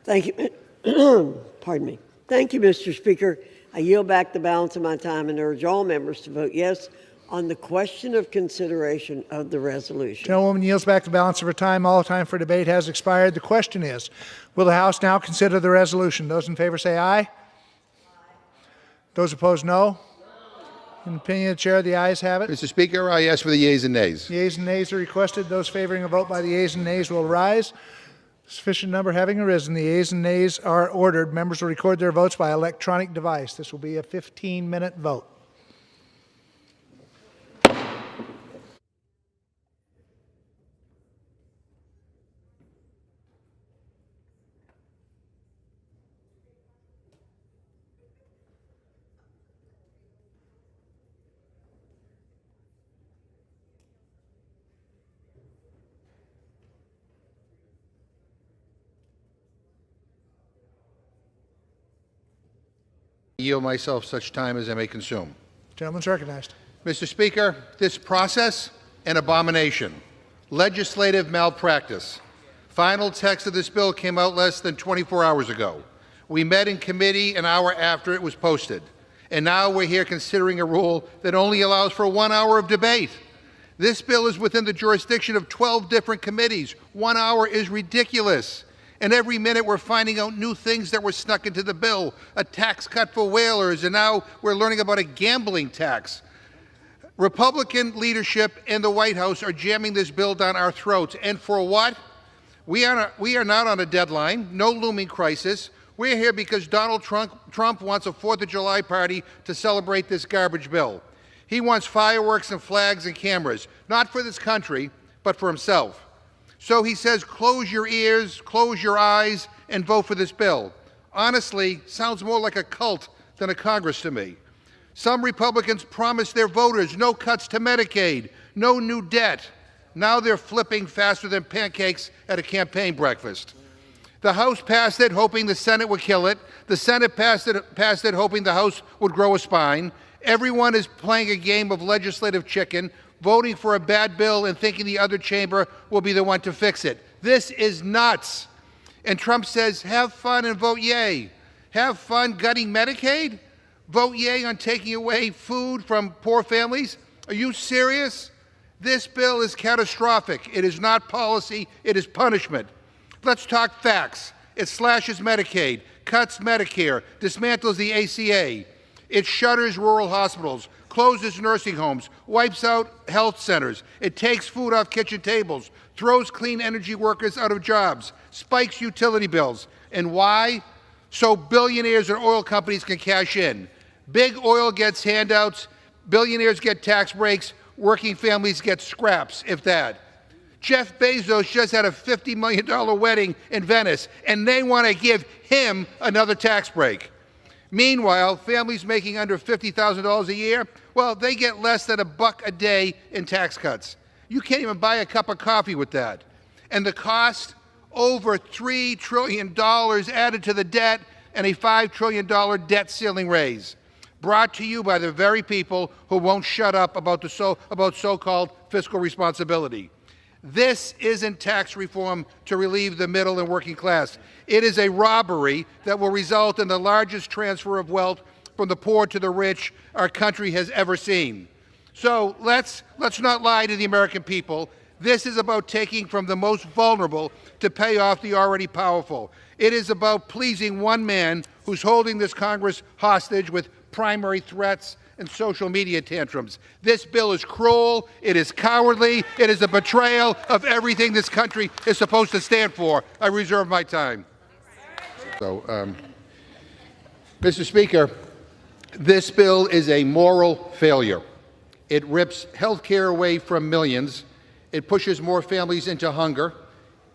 [SPEAKER 7] Thank you. Pardon me. Thank you, Mr. Speaker. I yield back the balance of my time and urge all members to vote yes on the question of consideration of the resolution.
[SPEAKER 17] Gentlewoman yields back the balance of her time. All time for debate has expired. The question is, will the House now consider the resolution? Those in favor say aye. Aye. Those opposed, no. In the opinion of the chair, the ayes have it.
[SPEAKER 2] Mr. Speaker, I ask for the yeas and nays.
[SPEAKER 17] The yeas and nays are requested. Those favoring a vote by the yeas and nays will rise. Sufficient number having arisen, the yeas and nays are ordered. Members will record their votes by electronic device. This will be a 15-minute vote.
[SPEAKER 2] yield myself such time as I may consume.
[SPEAKER 17] Gentleman's recognized.
[SPEAKER 2] Mr. Speaker, this process, an abomination. Legislative malpractice. Final text of this bill came out less than 24 hours ago. We met in committee an hour after it was posted. And now we're here considering a rule that only allows for 1 hour of debate. This bill is within the jurisdiction of 12 different committees. 1 hour is ridiculous. And every minute we're finding out new things that were snuck into the bill. A tax cut for whalers, and now we're learning about a gambling tax. Republican leadership and the White House are jamming this bill down our throats. And for what? We are not on a deadline, no looming crisis. We're here because Donald Trump wants a 4th of July party to celebrate this garbage bill. He wants fireworks and flags and cameras, not for this country, but for himself. So he says, close your ears, close your eyes, and vote for this bill. Honestly, sounds more like a cult than a Congress to me. Some Republicans promised their voters no cuts to Medicaid, no new debt. Now they're flipping faster than pancakes at a campaign breakfast. The House passed it, hoping the Senate would kill it. The Senate passed it, hoping the House would grow a spine. Everyone is playing a game of legislative chicken, voting for a bad bill and thinking the other chamber will be the one to fix it. This is nuts. And Trump says, have fun and vote yay. Have fun gutting Medicaid? Vote yay on taking away food from poor families? Are you serious? This bill is catastrophic. It is not policy, it is punishment. Let's talk facts. It slashes Medicaid, cuts Medicare, dismantles the ACA. It shutters rural hospitals, closes nursing homes, wipes out health centers. It takes food off kitchen tables, throws clean energy workers out of jobs, spikes utility bills. And why? So billionaires and oil companies can cash in. Big oil gets handouts, billionaires get tax breaks, working families get scraps, if that. Jeff Bezos just had a $50 million wedding in Venice, and they want to give him another tax break. Meanwhile, families making under $50,000 a year, well, they get less than $1 a day in tax cuts. You can't even buy a cup of coffee with that. And the cost, over $3 trillion added to the debt and a $5 trillion debt ceiling raise, brought to you by the very people who won't shut up about so-called fiscal responsibility. This isn't tax reform to relieve the middle and working class. It is a robbery that will result in the largest transfer of wealth from the poor to the rich our country has ever seen. So let's not lie to the American people. This is about taking from the most vulnerable to pay off the already powerful. It is about pleasing one man who's holding this Congress hostage with primary threats and social media tantrums. This bill is cruel, it is cowardly, it is a betrayal of everything this country is supposed to stand for. I reserve my time. So, Mr. Speaker, this bill is a moral failure. It rips health care away from millions. It pushes more families into hunger.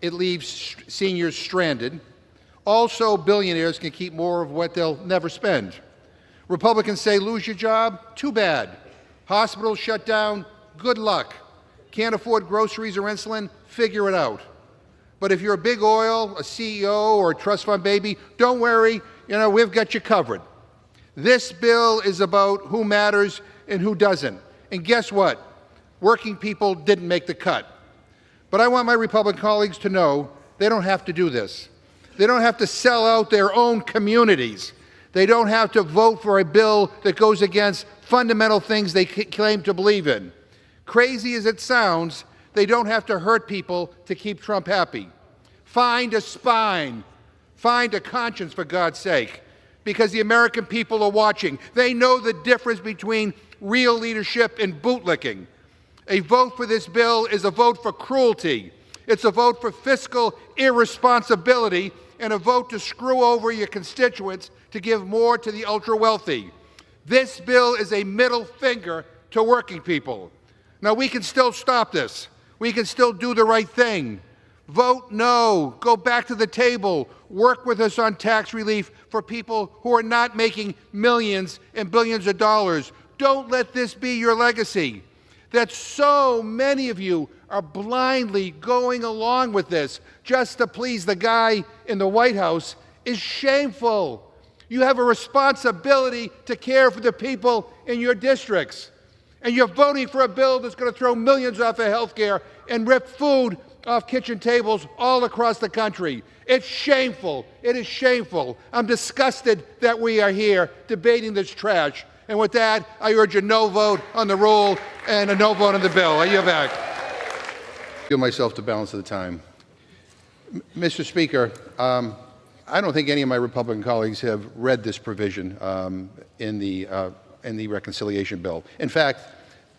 [SPEAKER 2] It leaves seniors stranded. Also, billionaires can keep more of what they'll never spend. Republicans say, lose your job? Too bad. Hospitals shut down? Good luck. Can't afford groceries or insulin? Figure it out. But if you're a big oil, a CEO, or a trust fund baby, don't worry, we've got you covered. This bill is about who matters and who doesn't. And guess what? Working people didn't make the cut. But I want my Republican colleagues to know they don't have to do this. They don't have to sell out their own communities. They don't have to vote for a bill that goes against fundamental things they claim to believe in. Crazy as it sounds, they don't have to hurt people to keep Trump happy. Find a spine. Find a conscience, for God's sake, because the American people are watching. They know the difference between real leadership and bootlicking. A vote for this bill is a vote for cruelty. It's a vote for fiscal irresponsibility and a vote to screw over your constituents to give more to the ultra-wealthy. This bill is a middle finger to working people. Now, we can still stop this. We can still do the right thing. Vote no. Go back to the table. Work with us on tax relief for people who are not making millions and billions of dollars. Don't let this be your legacy. That so many of you are blindly going along with this just to please the guy in the White House is shameful.
[SPEAKER 4] You have a responsibility to care for the people in your districts. And you're voting for a bill that's going to throw millions off of health care and rip food off kitchen tables all across the country. It's shameful. It is shameful. I'm disgusted that we are here debating this trash. And with that, I urge a no vote on the rule and a no vote on the bill. I yield back.
[SPEAKER 2] Give myself the balance of the time. Mr. Speaker, I don't think any of my Republican colleagues have read this provision in the reconciliation bill. In fact,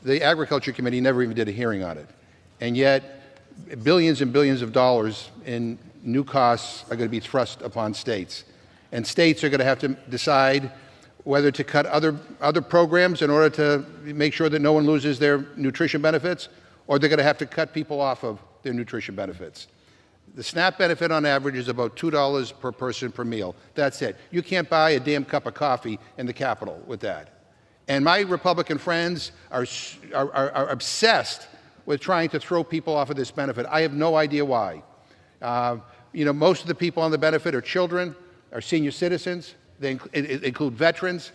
[SPEAKER 2] the Agriculture Committee never even did a hearing on it. And yet, billions and billions of dollars in new costs are going to be thrust upon states. And states are going to have to decide whether to cut other programs in order to make sure that no one loses their nutrition benefits, or they're going to have to cut people off of their nutrition benefits. The SNAP benefit on average is about $2 per person per meal. That's it. You can't buy a damn cup of coffee in the Capitol with that. And my Republican friends are obsessed with trying to throw people off of this benefit. I have no idea why. Most of the people on the benefit are children, are senior citizens. They include veterans.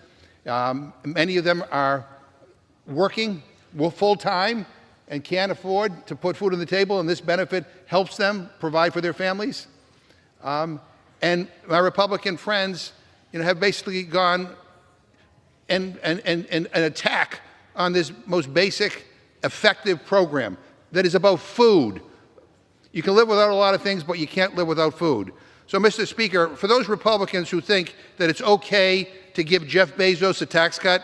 [SPEAKER 2] Many of them are working full-time and can't afford to put food on the table, and this benefit helps them provide for their families. And my Republican friends, have basically gone and attack on this most basic, effective program that is about food. You can live without a lot of things, but you can't live without food. So, Mr. Speaker, for those Republicans who think that it's okay to give Jeff Bezos a tax cut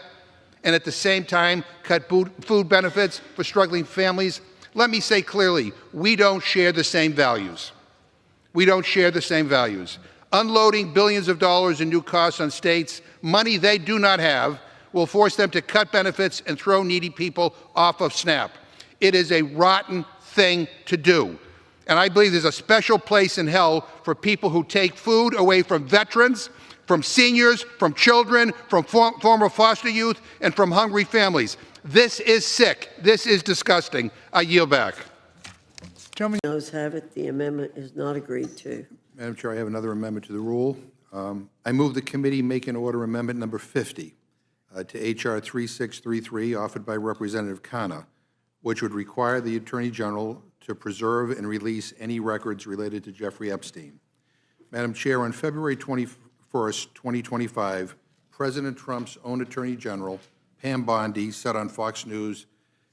[SPEAKER 2] and at the same time cut food benefits for struggling families, let me say clearly, we don't share the same values. We don't share the same values. Unloading billions of dollars in new costs on states, money they do not have, will force them to cut benefits and throw needy people off of SNAP. It is a rotten thing to do. And I believe there's a special place in hell for people who take food away from veterans, from seniors, from children, from former foster youth, and from hungry families. This is sick. This is disgusting. I yield back.
[SPEAKER 7] Gentlemen, those have it. The amendment is not agreed to.
[SPEAKER 2] Madam Chair, I have another amendment to the rule. I move the committee make an order amendment number 50 to H.R. 3633, offered by Representative Khanna, which would require the Attorney General to preserve and release any records related to Jeffrey Epstein. Madam Chair, on February 21st, 2025, President Trump's own Attorney General, Pam Bondi, said on Fox News,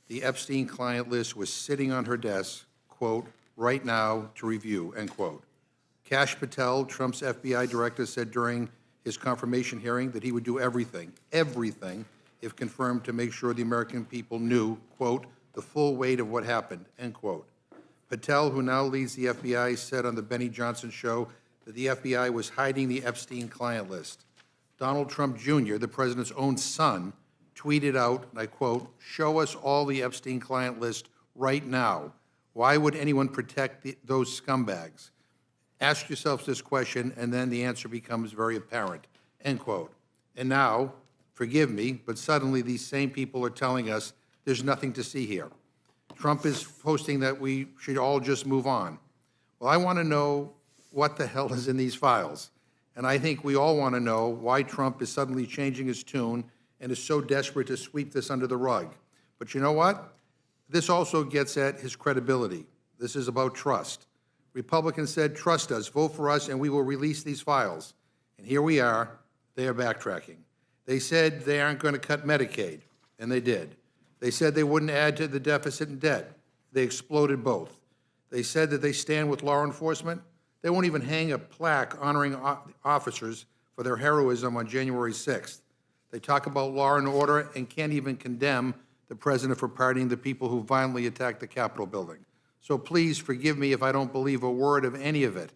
[SPEAKER 2] the Epstein client list was sitting on her desk, quote, right now to review, end quote. Kash Patel, Trump's FBI director, said during his confirmation hearing that he would do everything, if confirmed, to make sure the American people knew, quote, the full weight of what happened, end quote. Patel, who now leads the FBI, said on the Benny Johnson show that the FBI was hiding the Epstein client list. Donald Trump Jr., the president's own son, tweeted out, and I quote, show us all the Epstein client list right now. Why would anyone protect those scumbags? Ask yourselves this question, and then the answer becomes very apparent, end quote. And now, forgive me, but suddenly these same people are telling us there's nothing to see here. Trump is posting that we should all just move on. Well, I want to know what the hell is in these files. And I think we all want to know why Trump is suddenly changing his tune and is so desperate to sweep this under the rug. But you know what? This also gets at his credibility. This is about trust. Republicans said, trust us, vote for us, and we will release these files. And here we are. They are backtracking. They said they aren't going to cut Medicaid, and they did. They said they wouldn't add to the deficit and debt. They exploded both. They said that they stand with law enforcement. They won't even hang a plaque honoring officers for their heroism on January 6th. They talk about law and order and can't even condemn the president for pardoning the people who violently attacked the Capitol building. So please forgive me if I don't believe a word of any of it.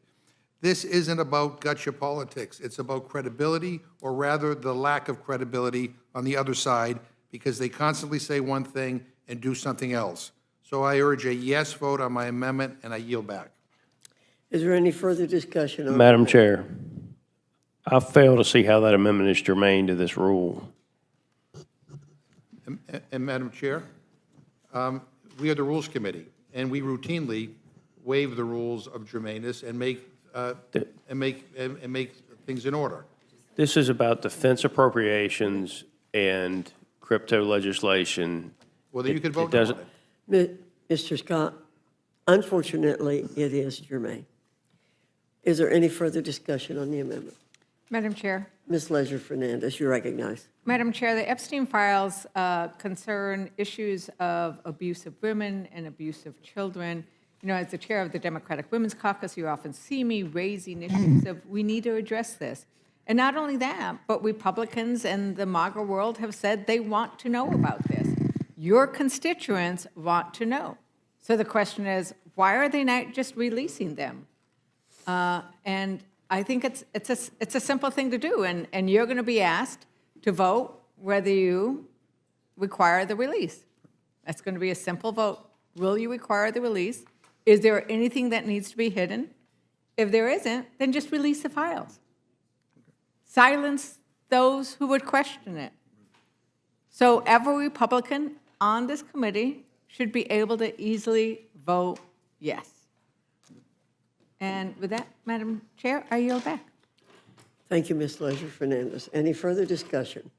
[SPEAKER 2] This isn't about gotcha politics. It's about credibility, or rather the lack of credibility on the other side, because they constantly say one thing and do something else. So I urge a yes vote on my amendment, and I yield back.
[SPEAKER 7] Is there any further discussion on
[SPEAKER 1] Madam Chair, I fail to see how that amendment is germane to this rule.
[SPEAKER 2] And Madam Chair, we are the Rules Committee, and we routinely waive the rules of germaneness and make things in order.
[SPEAKER 16] This is about defense appropriations and crypto legislation.
[SPEAKER 2] Well, then you can vote
[SPEAKER 16] It doesn't.
[SPEAKER 7] Mr. Scott, unfortunately, it is germane. Is there any further discussion on the amendment?
[SPEAKER 19] Madam Chair.
[SPEAKER 7] Ms. Leisure Fernandez, you recognize.
[SPEAKER 19] Madam Chair, the Epstein files concern issues of abuse of women and abuse of children. You know, as the chair of the Democratic Women's Caucus, you often see me raising issues of we need to address this. And not only that, but Republicans and the MAGA world have said they want to know about this. Your constituents want to know. So the question is, why are they not just releasing them? And I think it's a simple thing to do, and you're going to be asked to vote whether you require the release. That's going to be a simple vote. Will you require the release? Is there anything that needs to be hidden? If there isn't, then just release the files. Silence those who would question it. So every Republican on this committee should be able to easily vote yes. And with that, Madam Chair, I yield back.
[SPEAKER 7] Thank you, Ms. Leisure Fernandez. Any further discussion?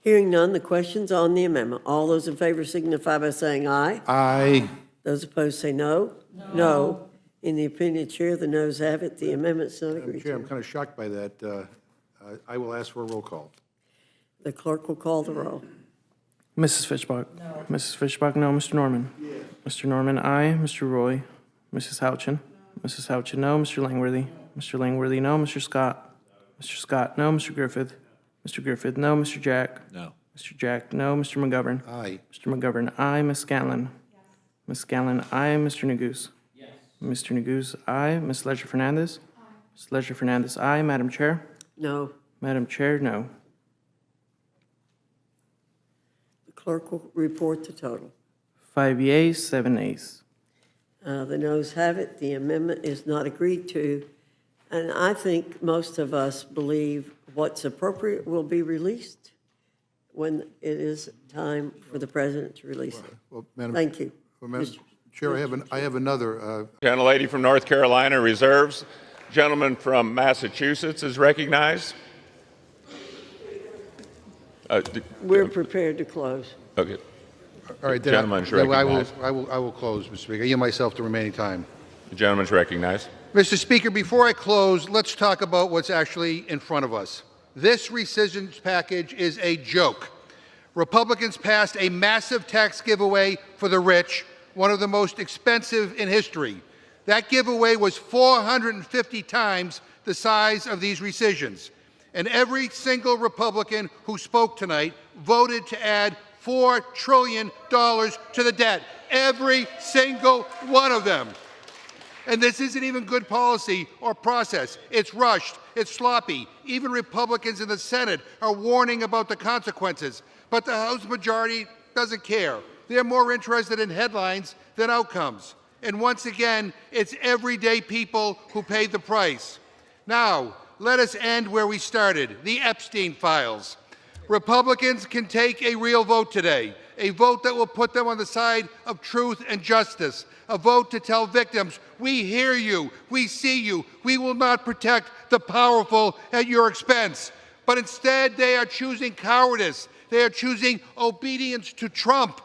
[SPEAKER 7] Hearing none, the question's on the amendment. All those in favor signify by saying aye.
[SPEAKER 2] Aye.
[SPEAKER 7] Those opposed say no. No. In the opinion of the chair, the noes have it. The amendment's not
[SPEAKER 2] Madam
[SPEAKER 7] agreed
[SPEAKER 2] Chair,
[SPEAKER 7] to.
[SPEAKER 2] I'm kind of shocked by that. I will ask for a roll call.
[SPEAKER 7] The clerk will call the roll.
[SPEAKER 23] Mrs. Fishbach? No. Mrs. Fishbach, no. Mr. Norman? Yes. Mr. Norman, aye. Mr. Roy? Mrs. Houchin? Mrs. Houchin, no. Mr. Langworthy? Mr. Langworthy, no. Mr. Scott? Mr. Scott, no. Mr. Griffith? Mr. Griffith, no. Mr. Jack?
[SPEAKER 21] No.
[SPEAKER 23] Mr. Jack, no. Mr. McGovern?
[SPEAKER 2] Aye.
[SPEAKER 23] Mr. McGovern, aye. Ms. Scanlon? Yes. Ms. Scanlon, aye. Mr. Neguse? Yes. Mr. Neguse, aye. Ms. Leisure Fernandez? Aye. Ms. Leisure Fernandez, aye. Madam Chair?
[SPEAKER 7] No.
[SPEAKER 23] Madam Chair, no.
[SPEAKER 7] The clerk will report the total.
[SPEAKER 23] 5 yeas, 7 nays.
[SPEAKER 7] The noes have it. The amendment is not agreed to. And I think most of us believe what's appropriate will be released when it is time for the president to release it.
[SPEAKER 2] Well, Madam,
[SPEAKER 7] Thank you.
[SPEAKER 2] Well, Madam Chair, I have another.
[SPEAKER 24] Gentlelady from North Carolina reserves. Gentleman from Massachusetts is recognized.
[SPEAKER 7] We're prepared to close.
[SPEAKER 24] Okay.
[SPEAKER 2] All right, then
[SPEAKER 24] Gentleman's
[SPEAKER 2] I
[SPEAKER 24] recognized.
[SPEAKER 2] will close, Mr. Speaker. I yield myself the remaining time.
[SPEAKER 24] The gentleman's recognized.
[SPEAKER 2] Mr. Speaker, before I close, let's talk about what's actually in front of us. This rescission package is a joke. Republicans passed a massive tax giveaway for the rich, one of the most expensive in history. That giveaway was 450 times the size of these rescissions. And every single Republican who spoke tonight voted to add $4 trillion to the debt. Every single one of them. And this isn't even good policy or process. It's rushed. It's sloppy. Even Republicans in the Senate are warning about the consequences. But the House majority doesn't care. They're more interested in headlines than outcomes. And once again, it's everyday people who pay the price. Now, let us end where we started, the Epstein files. Republicans can take a real vote today, a vote that will put them on the side of truth and justice, a vote to tell victims, we hear you, we see you, we will not protect the powerful at your expense. But instead, they are choosing cowardice. They are choosing obedience to Trump.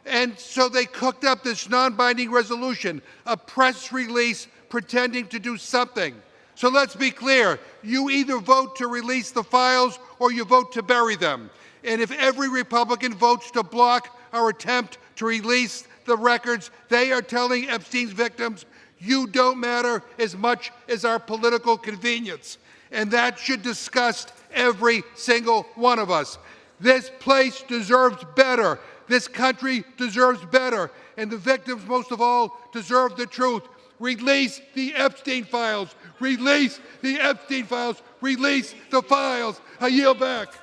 [SPEAKER 2] And so they cooked up this non-binding resolution, a press release pretending to do something. So let's be clear, you either vote to release the files or you vote to bury them. And if every Republican votes to block our attempt to release the records, they are telling Epstein's victims, you don't matter as much as our political convenience. And that should disgust every single one of us. This place deserves better. This country deserves better. And the victims, most of all, deserve the truth. Release the Epstein files. Release the Epstein files. Release the files. I yield back.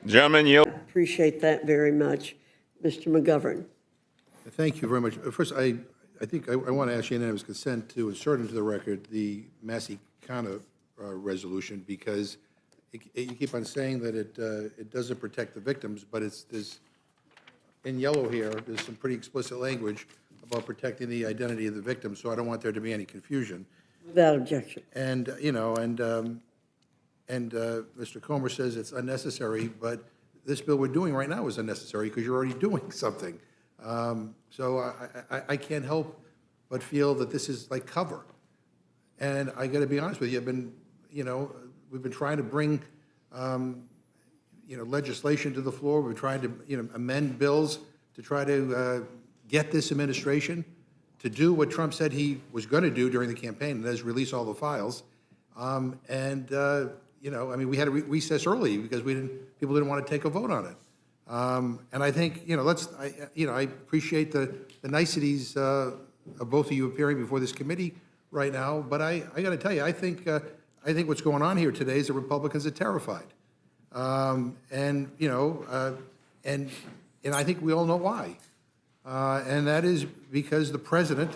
[SPEAKER 24] Gentleman, yield.
[SPEAKER 7] Appreciate that very much. Mr. McGovern.
[SPEAKER 2] Thank you very much. First, I think I want to ask unanimous consent to insert into the record the Massey-Kana resolution because you keep on saying that it doesn't protect the victims, but there's in yellow here, there's some pretty explicit language about protecting the identity of the victim, so I don't want there to be any confusion.
[SPEAKER 7] Without objection.
[SPEAKER 2] And, Mr. Comer says it's unnecessary, but this bill we're doing right now is unnecessary because you're already doing something. So I can't help but feel that this is like cover. And I got to be honest with you, we've been trying to bring, legislation to the floor. We're trying to, amend bills to try to get this administration to do what Trump said he was going to do during the campaign, and that is release all the files. We had a recess early because people didn't want to take a vote on it. And I think, I appreciate the niceties of both of you appearing before this committee right now, but I got to tell you, I think what's going on here today is the Republicans are terrified. And I think we all know why. And that is because the president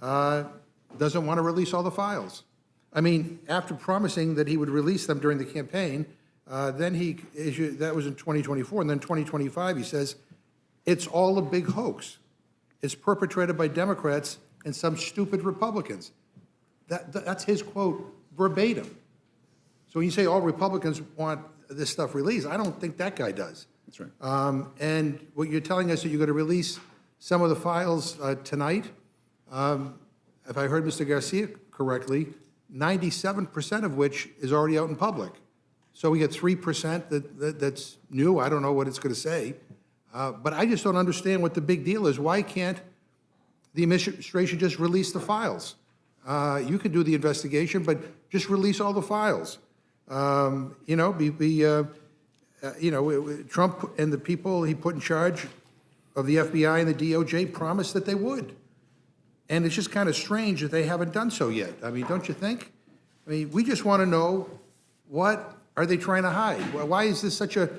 [SPEAKER 2] doesn't want to release all the files. I mean, after promising that he would release them during the campaign, then he issued, that was in 2024, and then 2025, he says, it's all a big hoax. It's perpetrated by Democrats and some stupid Republicans. That's his quote verbatim. So when you say all Republicans want this stuff released, I don't think that guy does.
[SPEAKER 3] That's right.
[SPEAKER 2] And what you're telling us that you're going to release some of the files tonight, if I heard Mr. Garcia correctly, 97% of which is already out in public. So we get 3% that's new. I don't know what it's going to say. But I just don't understand what the big deal is. Why can't the administration just release the files? You can do the investigation, but just release all the files. Trump and the people he put in charge of the FBI and the DOJ promised that they would. And it's just kind of strange that they haven't done so yet. I mean, don't you think? I mean, we just want to know, what are they trying to hide? Why is this such a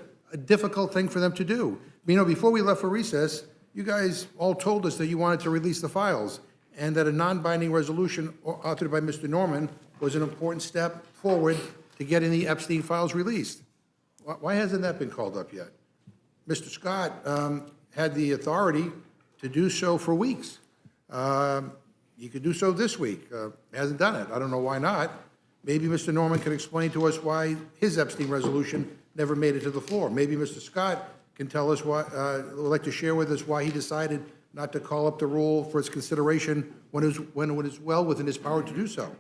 [SPEAKER 2] difficult thing for them to do? Before we left for recess, you guys all told us that you wanted to release the files and that a non-binding resolution authored by Mr. Norman was an important step forward to getting the Epstein files released. Why hasn't that been called up yet? Mr. Scott had the authority to do so for weeks. He could do so this week. Hasn't done it. I don't know why not. Maybe Mr. Norman can explain to us why his Epstein resolution never made it to the floor. Maybe Mr. Scott can tell us why, would like to share with us why he decided not to call up the rule for its consideration when it was well within his power to do so.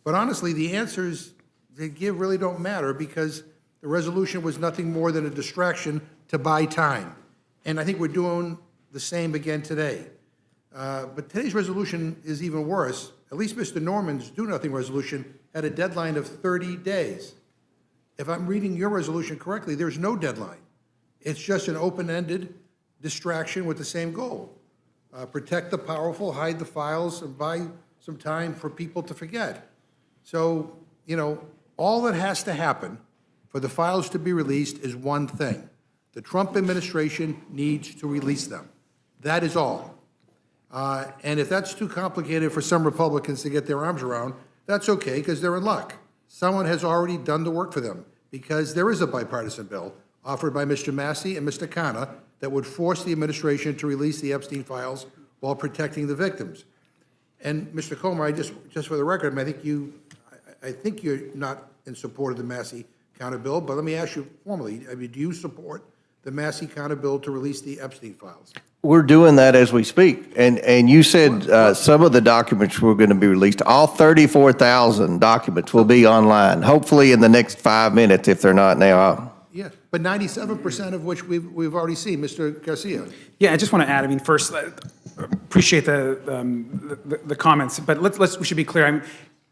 [SPEAKER 2] But honestly, the answers they give really don't matter because the resolution was nothing more than a distraction to buy time. And I think we're doing the same again today. But today's resolution is even worse. At least Mr. Norman's do-nothing resolution had a deadline of 30 days. If I'm reading your resolution correctly, there's no deadline. It's just an open-ended distraction with the same goal. Protect the powerful, hide the files, and buy some time for people to forget. So, all that has to happen for the files to be released is one thing. The Trump administration needs to release them. That is all. And if that's too complicated for some Republicans to get their arms around, that's okay, because they're in luck. Someone has already done the work for them, because there is a bipartisan bill offered by Mr. Massey and Mr. Khanna that would force the administration to release the Epstein files while protecting the victims. And Mr. Comer, just for the record, I think you're not in support of the Massey Khanna bill, but let me ask you formally, do you support the Massey Khanna bill to release the Epstein files?
[SPEAKER 3] We're doing that as we speak. And you said some of the documents were going to be released. All 34,000 documents will be online, hopefully in the next 5 minutes, if they're not now.
[SPEAKER 2] Yeah, but 97% of which we've already seen. Mr. Garcia.
[SPEAKER 5] Yeah, I just want to add, first, appreciate the comments, but we should be clear.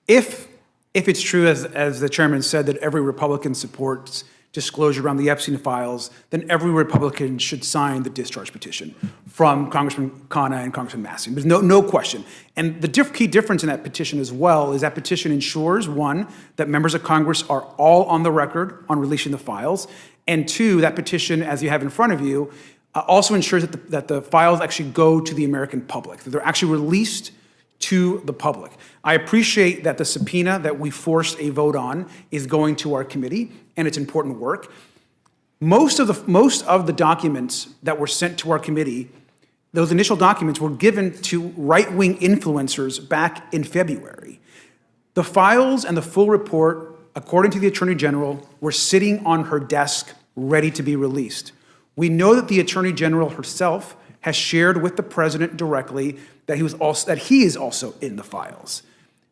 [SPEAKER 5] If it's true, as the chairman said, that every Republican supports disclosure around the Epstein files, then every Republican should sign the discharge petition from Congressman Khanna and Congressman Massey. There's no question. And the key difference in that petition as well is that petition ensures, one, that members of Congress are all on the record on releasing the files, and two, that petition, as you have in front of you, also ensures that the files actually go to the American public, that they're actually released to the public. I appreciate that the subpoena that we forced a vote on is going to our committee, and it's important work. Most of the documents that were sent to our committee, those initial documents were given to right-wing influencers back in February. The files and the full report, according to the Attorney General, were sitting on her desk, ready to be released. We know that the Attorney General herself has shared with the President directly that he is also in the files.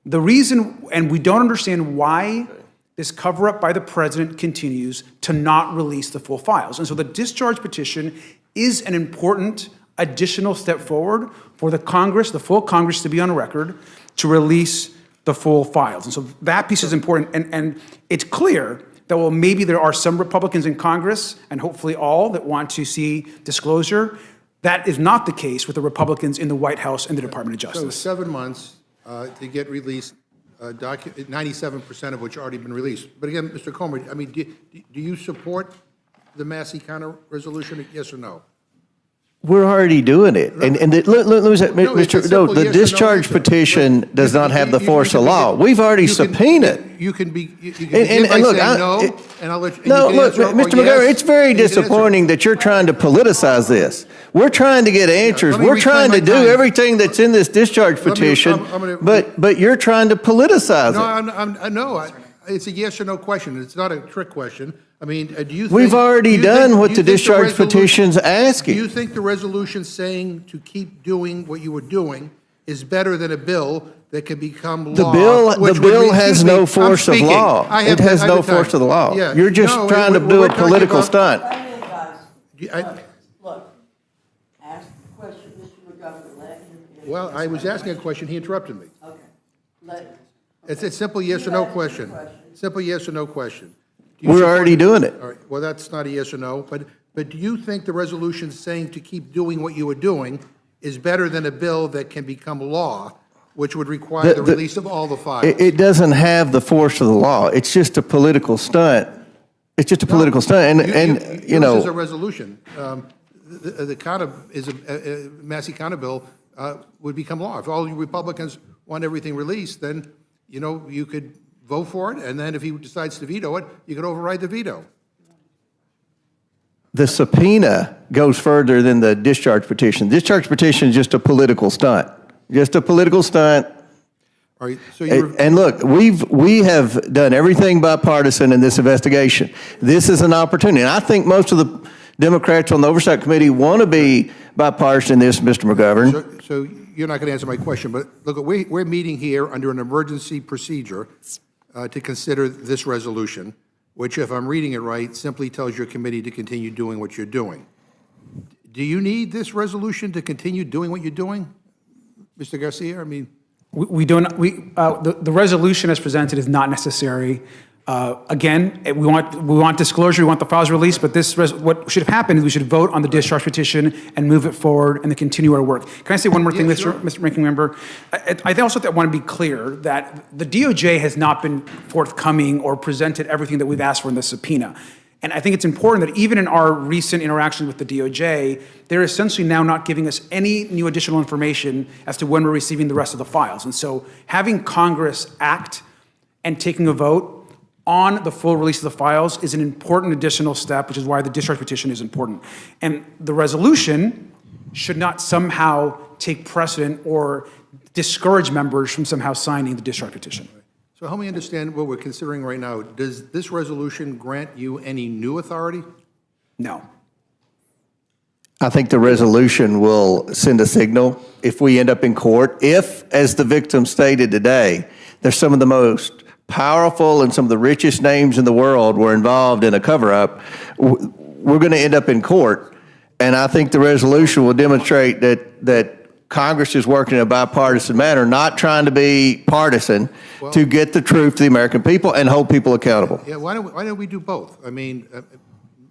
[SPEAKER 5] The reason, and we don't understand why this cover-up by the President continues to not release the full files. And so the discharge petition is an important additional step forward for the Congress, the full Congress, to be on record to release the full files. And so that piece is important. And it's clear that, well, maybe there are some Republicans in Congress, and hopefully all, that want to see disclosure. That is not the case with the Republicans in the White House and the Department of Justice.
[SPEAKER 2] So 7 months to get released, 97% of which already been released. But again, Mr. Comer, I mean, do you support the Massey counter resolution, yes or no?
[SPEAKER 3] We're already doing it. And let me say, the discharge petition does not have the force of law. We've already subpoenaed.
[SPEAKER 2] You can begin by saying no, and I'll let you.
[SPEAKER 3] No, look, Mr. McGovern, it's very disappointing that you're trying to politicize this. We're trying to get answers. We're trying to do everything that's in this discharge petition, but you're trying to politicize it.
[SPEAKER 2] No, it's a yes or no question. It's not a trick question. I mean, do you think...
[SPEAKER 3] We've already done what the discharge petition's asking.
[SPEAKER 2] Do you think the resolution saying to keep doing what you were doing is better than a bill that can become law?
[SPEAKER 3] The bill has no force of law. It has no force of the law. You're just trying to do a political stunt.
[SPEAKER 7] Look, ask the question, Mr. McGovern, let him answer.
[SPEAKER 2] Well, I was asking a question. He interrupted me.
[SPEAKER 7] Okay.
[SPEAKER 2] It's a simple yes or no question. Simple yes or no question.
[SPEAKER 3] We're already doing it.
[SPEAKER 2] All right. Well, that's not a yes or no. But do you think the resolution saying to keep doing what you were doing is better than a bill that can become law, which would require the release of all the files?
[SPEAKER 3] It doesn't have the force of the law. It's just a political stunt. It's just a political stunt. And you know.
[SPEAKER 2] This is a resolution. The counter is a Massey counter bill would become law. If all you Republicans want everything released, then, you know, you could vote for it, and then if he decides to veto it, you could override the veto.
[SPEAKER 3] The subpoena goes further than the discharge petition. Discharge petition is just a political stunt. Just a political stunt.
[SPEAKER 2] All right, so
[SPEAKER 3] and look, we have done everything bipartisan in this investigation. This is an opportunity. And I think most of the Democrats on the Oversight Committee want to be bipartisan in this, Mr. McGovern.
[SPEAKER 2] So you're not going to answer my question, but look, we're meeting here under an emergency procedure to consider this resolution, which, if I'm reading it right, simply tells your committee to continue doing what you're doing. Do you need this resolution to continue doing what you're doing, Mr. Garcia? I mean,
[SPEAKER 5] the resolution as presented is not necessary. Again, we want disclosure, we want the files released, but what should have happened is we should vote on the discharge petition and move it forward and then continue our work. Can I say one more thing, Mr. Ranking Member? I also want to be clear that the DOJ has not been forthcoming or presented everything that we've asked for in the subpoena. And I think it's important that even in our recent interactions with the DOJ, they're essentially now not giving us any new additional information as to when we're receiving the rest of the files. And so having Congress act and taking a vote on the full release of the files is an important additional step, which is why the discharge petition is important. And the resolution should not somehow take precedent or discourage members from somehow signing the discharge petition.
[SPEAKER 2] so help me understand what we're considering right now. Does this resolution grant you any new authority?
[SPEAKER 5] No.
[SPEAKER 3] I think the resolution will send a signal if we end up in court. If, as the victim stated today, there's some of the most powerful and some of the richest names in the world were involved in a cover-up, we're going to end up in court. And I think the resolution will demonstrate that Congress is working in a bipartisan manner, not trying to be partisan, to get the truth to the American people and hold people accountable.
[SPEAKER 2] Yeah, why don't we do both? I mean,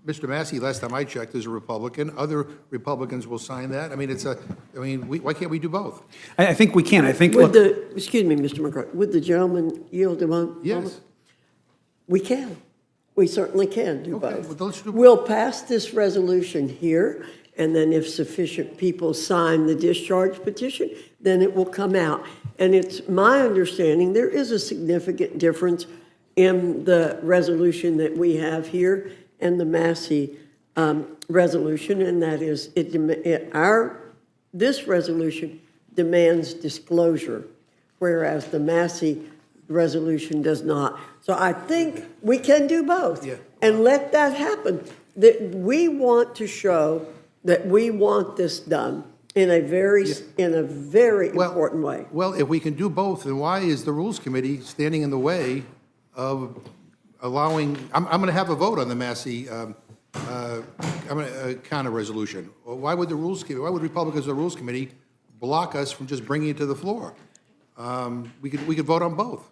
[SPEAKER 2] Mr. Massey, last time I checked, is a Republican. Other Republicans will sign that. I mean, why can't we do both?
[SPEAKER 5] I think we can. I think.
[SPEAKER 7] Excuse me, Mr. McGovern. Would the gentleman yield a moment?
[SPEAKER 2] Yes.
[SPEAKER 7] We can. We certainly can do both.
[SPEAKER 2] Well, let's do both.
[SPEAKER 7] We'll pass this resolution here, and then if sufficient people sign the discharge petition, then it will come out. And it's my understanding there is a significant difference in the resolution that we have here and the Massey resolution, and that is this resolution demands disclosure, whereas the Massey The resolution does not. So I think we can do both.
[SPEAKER 6] Yeah.
[SPEAKER 7] And let that happen. That we want to show that we want this done in a very important way.
[SPEAKER 6] Well, if we can do both, then why is the Rules Committee standing in the way of allowing, I'm going to have a vote on the Massey counter resolution. Well, why would Republicans of the Rules Committee block us from just bringing it to the floor? We could vote on both.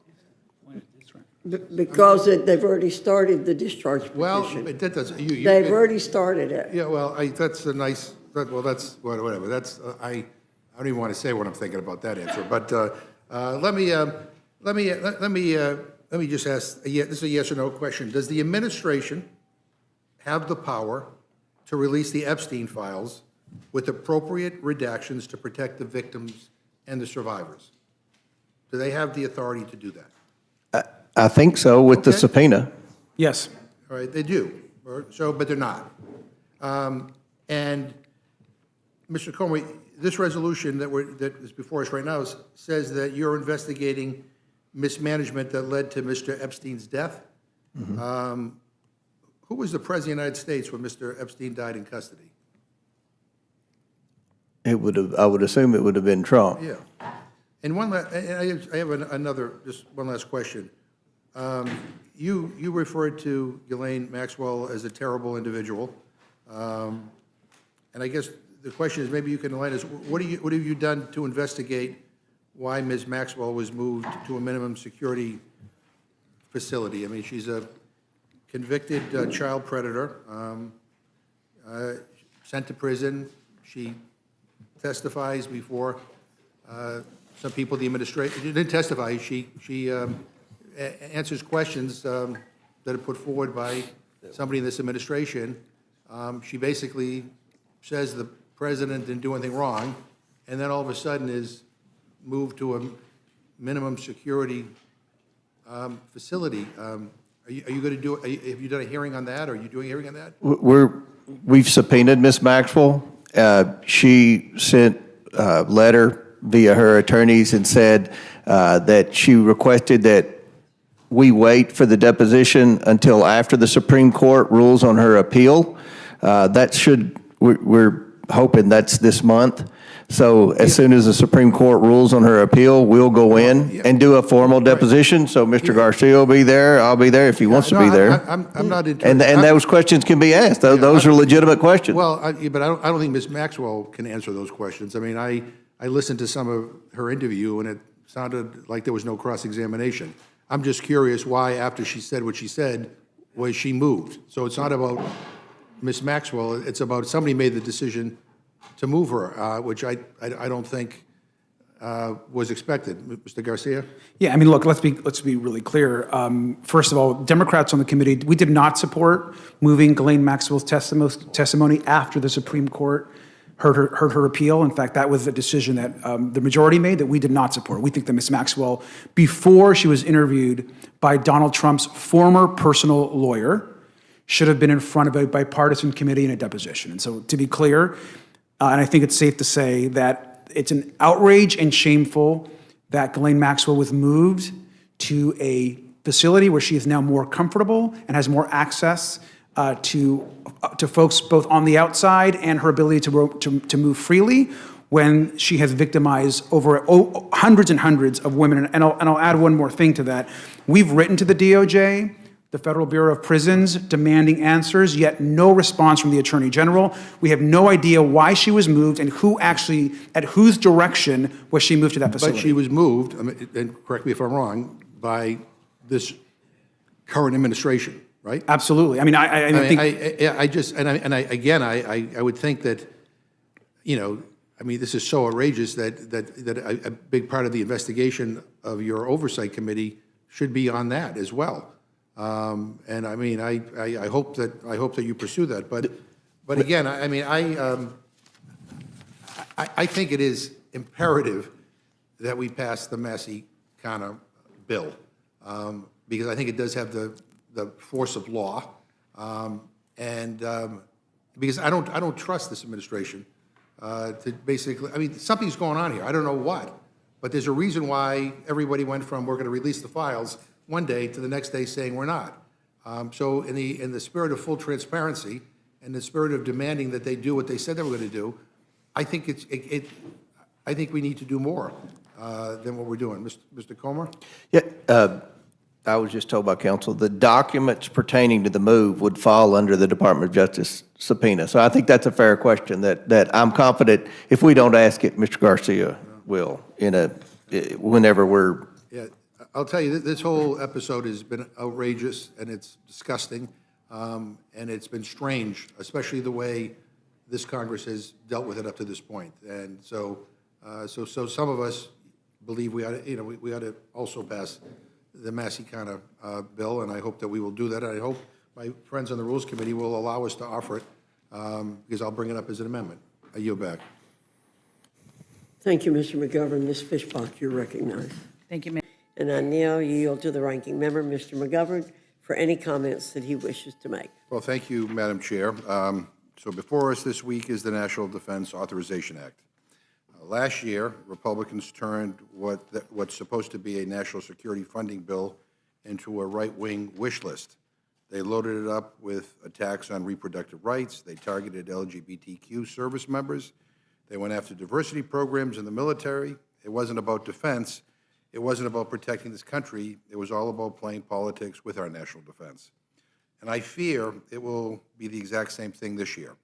[SPEAKER 7] Because they've already started the discharge petition.
[SPEAKER 6] Well, that does,
[SPEAKER 7] They've already started it.
[SPEAKER 6] Yeah, well, that's a nice, that's, whatever, that's, I don't even want to say what I'm thinking about that answer, but let me just ask, this is a yes or no question. Does the administration have the power to release the Epstein files with appropriate redactions to protect the victims and the survivors? Do they have the authority to do that?
[SPEAKER 3] I think so, with the subpoena.
[SPEAKER 5] Yes.
[SPEAKER 6] All right, they do, so, but they're not. And Mr. Comey, this resolution that is before us right now says that you're investigating mismanagement that led to Mr. Epstein's death.
[SPEAKER 3] Mm-hmm.
[SPEAKER 6] Who was the President of the United States when Mr. Epstein died in custody?
[SPEAKER 3] I would assume it would have been Trump.
[SPEAKER 6] Yeah. And I have another, just one last question. You referred to Ghislaine Maxwell as a terrible individual. And I guess the question is, maybe you can enlighten us, what have you done to investigate why Ms. Maxwell was moved to a minimum security facility? I mean, she's a convicted child predator, sent to prison. She testifies before some people in the administration. She didn't testify. She answers questions that are put forward by somebody in this administration. She basically says the president didn't do anything wrong, and then all of a sudden is moved to a minimum security facility. Are you going to do? Have you done a hearing on that? Or are you doing a hearing on that?
[SPEAKER 3] We've subpoenaed Ms. Maxwell. She sent a letter via her attorneys and said that she requested that we wait for the deposition until after the Supreme Court rules on her appeal. We're hoping that's this month. So as soon as the Supreme Court rules on her appeal, we'll go in and do a formal deposition. So Mr. Garcia will be there. I'll be there if he wants to be there.
[SPEAKER 6] I'm not interested.
[SPEAKER 3] And those questions can be asked. Those are legitimate questions.
[SPEAKER 6] Well, but I don't think Ms. Maxwell can answer those questions. I mean, I listened to some of her interview, and it sounded like there was no cross-examination. I'm just curious why, after she said what she said, was she moved? So it's not about Ms. Maxwell. It's about somebody made the decision to move her, which I don't think was expected. Mr. Garcia?
[SPEAKER 5] Yeah, I mean, look, let's be really clear. First of all, Democrats on the committee, we did not support moving Ghislaine Maxwell's testimony after the Supreme Court heard her appeal. In fact, that was a decision that the majority made that we did not support. We think that Ms. Maxwell, before she was interviewed by Donald Trump's former personal lawyer, should have been in front of a bipartisan committee in a deposition. And so, to be clear, and I think it's safe to say that it's an outrage and shameful that Ghislaine Maxwell was moved to a facility where she is now more comfortable and has more access to folks both on the outside and her ability to move freely, when she has victimized over hundreds and hundreds of women. And I'll add one more thing to that. We've written to the DOJ, the Federal Bureau of Prisons, demanding answers, yet no response from the Attorney General. We have no idea why she was moved and at whose direction was she moved to that facility.
[SPEAKER 6] But she was moved, and correct me if I'm wrong, by this current administration, right?
[SPEAKER 5] Absolutely. I mean, I
[SPEAKER 6] would think that, I mean, this is so outrageous that a big part of the investigation of your Oversight Committee should be on that as well. And I mean, I hope that you pursue that. But again, I mean, I think it is imperative that we pass the Massey kind of bill, because I think it does have the force of law, because I don't trust this administration to basically. I mean, something's going on here. I don't know what, But there's a reason why everybody went from, we're going to release the files one day to the next day saying we're not. So in the spirit of full transparency and the spirit of demanding that they do what they said they were going to do, I think I think we need to do more than what we're doing. Mr. Comer?
[SPEAKER 3] Yeah, I was just told by counsel, the documents pertaining to the move would fall under the Department of Justice subpoena. So I think that's a fair question that I'm confident if we don't ask it, Mr. Garcia will whenever we're.
[SPEAKER 6] Yeah, I'll tell you, this whole episode has been outrageous and it's disgusting, and it's been strange, especially the way this Congress has dealt with it up to this point. And so some of us believe we ought to, we ought to also pass the Massey kind of bill, and I hope that we will do that. I hope my friends on the Rules Committee will allow us to offer it, because I'll bring it up as an amendment. I yield back.
[SPEAKER 7] Thank you, Mr. McGovern. Ms. Fishbach, you're recognized.
[SPEAKER 9] Thank you, Ma'am.
[SPEAKER 7] And I now yield to the ranking member, Mr. McGovern, for any comments that he wishes to make.
[SPEAKER 2] Well, thank you, Madam Chair. So before us this week is the National Defense Authorization Act. Last year, Republicans turned what's supposed to be a national security funding bill into a right-wing wish list. They loaded it up with attacks on reproductive rights. They targeted LGBTQ service members. They went after diversity programs in the military. It wasn't about defense. It wasn't about protecting this country. It was all about playing politics with our national defense. And I fear it will be the exact same thing this year.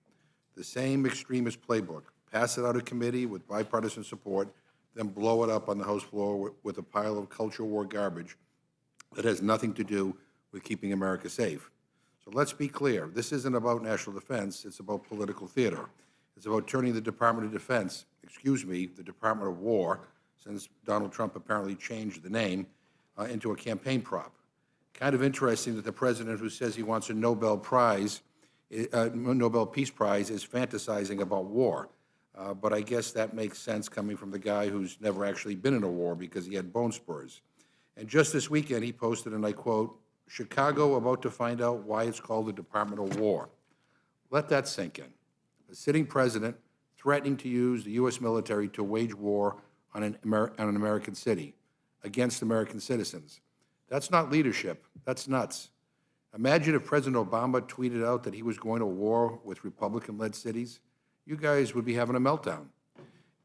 [SPEAKER 2] The same extremist playbook. Pass it out of committee with bipartisan support, then blow it up on the House floor with a pile of culture war garbage that has nothing to do with keeping America safe. So let's be clear. This isn't about national defense. It's about political theater. It's about turning the Department of Defense, the Department of War, since Donald Trump apparently changed the name, into a campaign prop. Kind of interesting that the president who says he wants a Nobel Peace Prize is fantasizing about war. But I guess that makes sense coming from the guy who's never actually been in a war because he had bone spurs. And just this weekend, he posted, and I quote, "Chicago about to find out why it's called the Department of War." Let that sink in. A sitting president threatening to use the U.S. military to wage war on an American city against American citizens. That's not leadership. That's nuts. Imagine if President Obama tweeted out that he was going to war with Republican-led cities. You guys would be having a meltdown.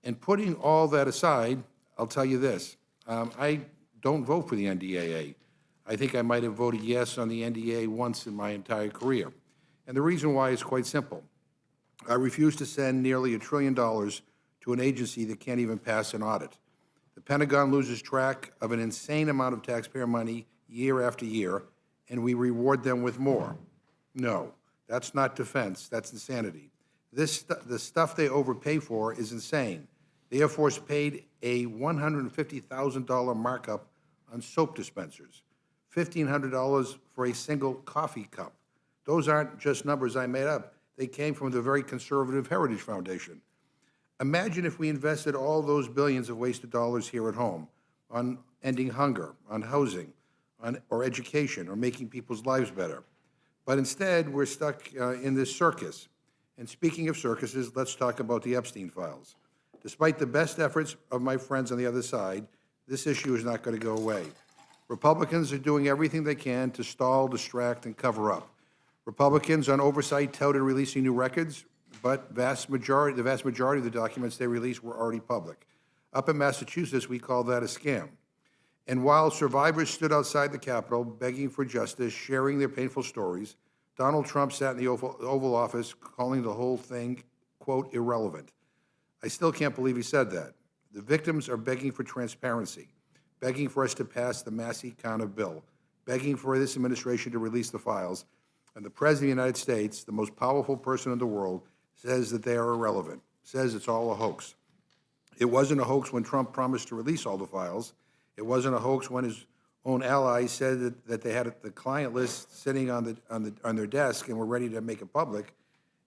[SPEAKER 2] And putting all that aside, I'll tell you this. I don't vote for the NDAA. I think I might have voted yes on the NDAA once in my entire career. And the reason why is quite simple. I refuse to send nearly $1 trillion to an agency that can't even pass an audit. The Pentagon loses track of an insane amount of taxpayer money year after year, and we reward them with more. No, that's not defense. That's insanity. The stuff they overpay for is insane. The Air Force paid a $150,000 markup on soap dispensers, $1,500 for a single coffee cup. Those aren't just numbers I made up. They came from the very conservative Heritage Foundation. Imagine if we invested all those billions of wasted dollars here at home on ending hunger, on housing, or education, or making people's lives better. But instead, we're stuck in this circus. And speaking of circuses, let's talk about the Epstein files. Despite the best efforts of my friends on the other side, this issue is not going to go away. Republicans are doing everything they can to stall, distract, and cover up. Republicans on Oversight touted releasing new records, but the vast majority of the documents they released were already public. Up in Massachusetts, we call that a scam. And while survivors stood outside the Capitol begging for justice, sharing their painful stories, Donald Trump sat in the Oval Office calling the whole thing, quote, irrelevant. I still can't believe he said that. The victims are begging for transparency, begging for us to pass the Massey kind of bill, begging for this administration to release the files, and the President of the United States, the most powerful person in the world, says that they are irrelevant, says it's all a hoax. It wasn't a hoax when Trump promised to release all the files. It wasn't a hoax when his own allies said that they had the client list sitting on their desk and were ready to make it public.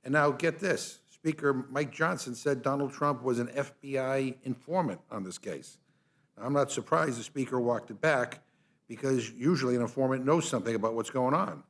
[SPEAKER 2] And now get this, Speaker Mike Johnson said Donald Trump was an FBI informant on this case. Now, I'm not surprised the Speaker walked it back because usually an informant knows something about what's going on.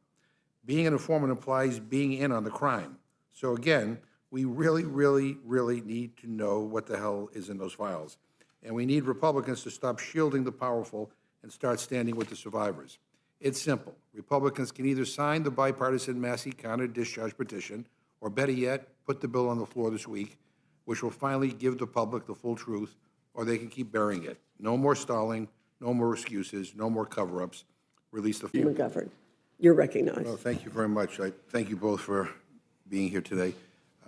[SPEAKER 2] Being an informant implies being in on the crime. So again, we really, really, really need to know what the hell is in those files.
[SPEAKER 6] And we need Republicans to stop shielding the powerful and start standing with the survivors. It's simple. Republicans can either sign the bipartisan Massey counter discharge petition, or better yet, put the bill on the floor this week, which will finally give the public the full truth, or they can keep burying it. No more stalling, no more excuses, no more cover-ups. Release the floor.
[SPEAKER 7] McGovern, you're recognized.
[SPEAKER 6] Well, thank you very much. I thank you both for being here today.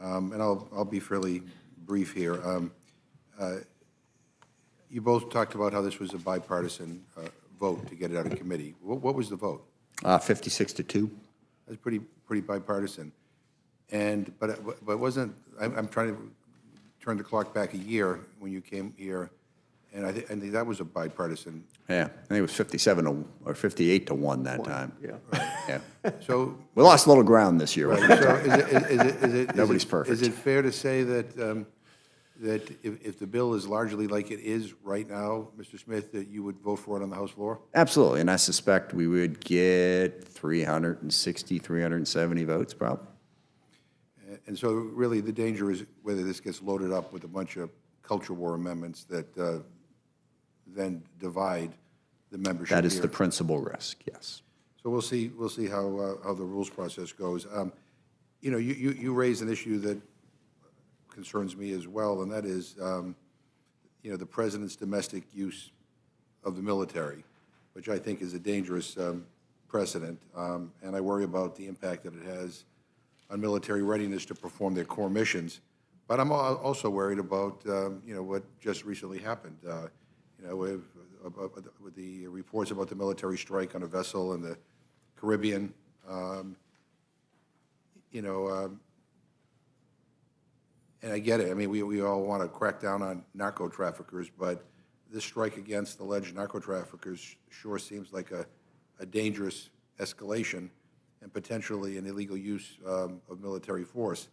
[SPEAKER 6] And I'll be fairly brief here. You both talked about how this was a bipartisan vote to get it out of committee. What was the vote?
[SPEAKER 9] 56-2.
[SPEAKER 6] That's pretty bipartisan. But it wasn't. I'm trying to turn the clock back a year when you came here, and I think that was a bipartisan.
[SPEAKER 9] Yeah, I think it was 58-1 that time.
[SPEAKER 6] Yeah.
[SPEAKER 9] Yeah.
[SPEAKER 6] So
[SPEAKER 9] we lost a little ground this year.
[SPEAKER 6] Right. So is
[SPEAKER 9] Nobody's perfect.
[SPEAKER 6] Is it fair to say that that if the bill is largely like it is right now, Mr. Smith, that you would vote for it on the House floor?
[SPEAKER 9] Absolutely, and I suspect we would get 360, 370 votes probably.
[SPEAKER 6] And so really the danger is whether this gets loaded up with a bunch of culture war amendments that then divide the membership.
[SPEAKER 9] That is
[SPEAKER 6] here.
[SPEAKER 9] the principal risk, yes.
[SPEAKER 6] So we'll see how the rules process goes. You know, you raised an issue that concerns me as well, and that is, you know, the president's domestic use of the military, which I think is a dangerous precedent, and I worry about the impact that it has on military readiness to perform their core missions. But I'm also worried about, you know, what just recently happened. You know, with the reports about the military strike on a vessel in the Caribbean. You know, and I get it. I mean, we all want to crack down on narco traffickers, but this strike against alleged narco traffickers sure seems like a dangerous escalation and potentially an illegal use of military force.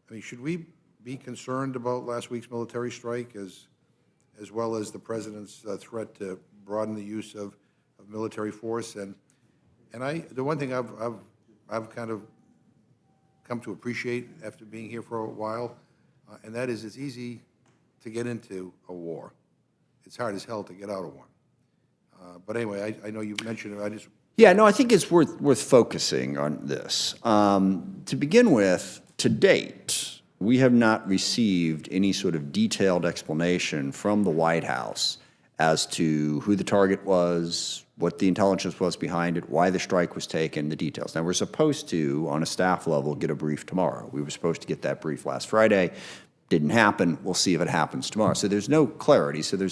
[SPEAKER 6] I mean, should we be concerned about last week's military strike as well as the president's threat to broaden the use of military force? And the one thing I've kind of come to appreciate after being here for a while, and that is it's easy to get into a war. It's hard as hell to get out of one. But anyway, I know you mentioned it.
[SPEAKER 9] Yeah, no, I think it's worth focusing on this. To begin with, to date, we have not received any sort of detailed explanation from the White House as to who the target was, what the intelligence was behind it, why the strike was taken, the details. Now, we're supposed to, on a staff level, get a brief tomorrow. We were supposed to get that brief last Friday. Didn't happen. We'll see if it happens tomorrow. So there's no clarity. So there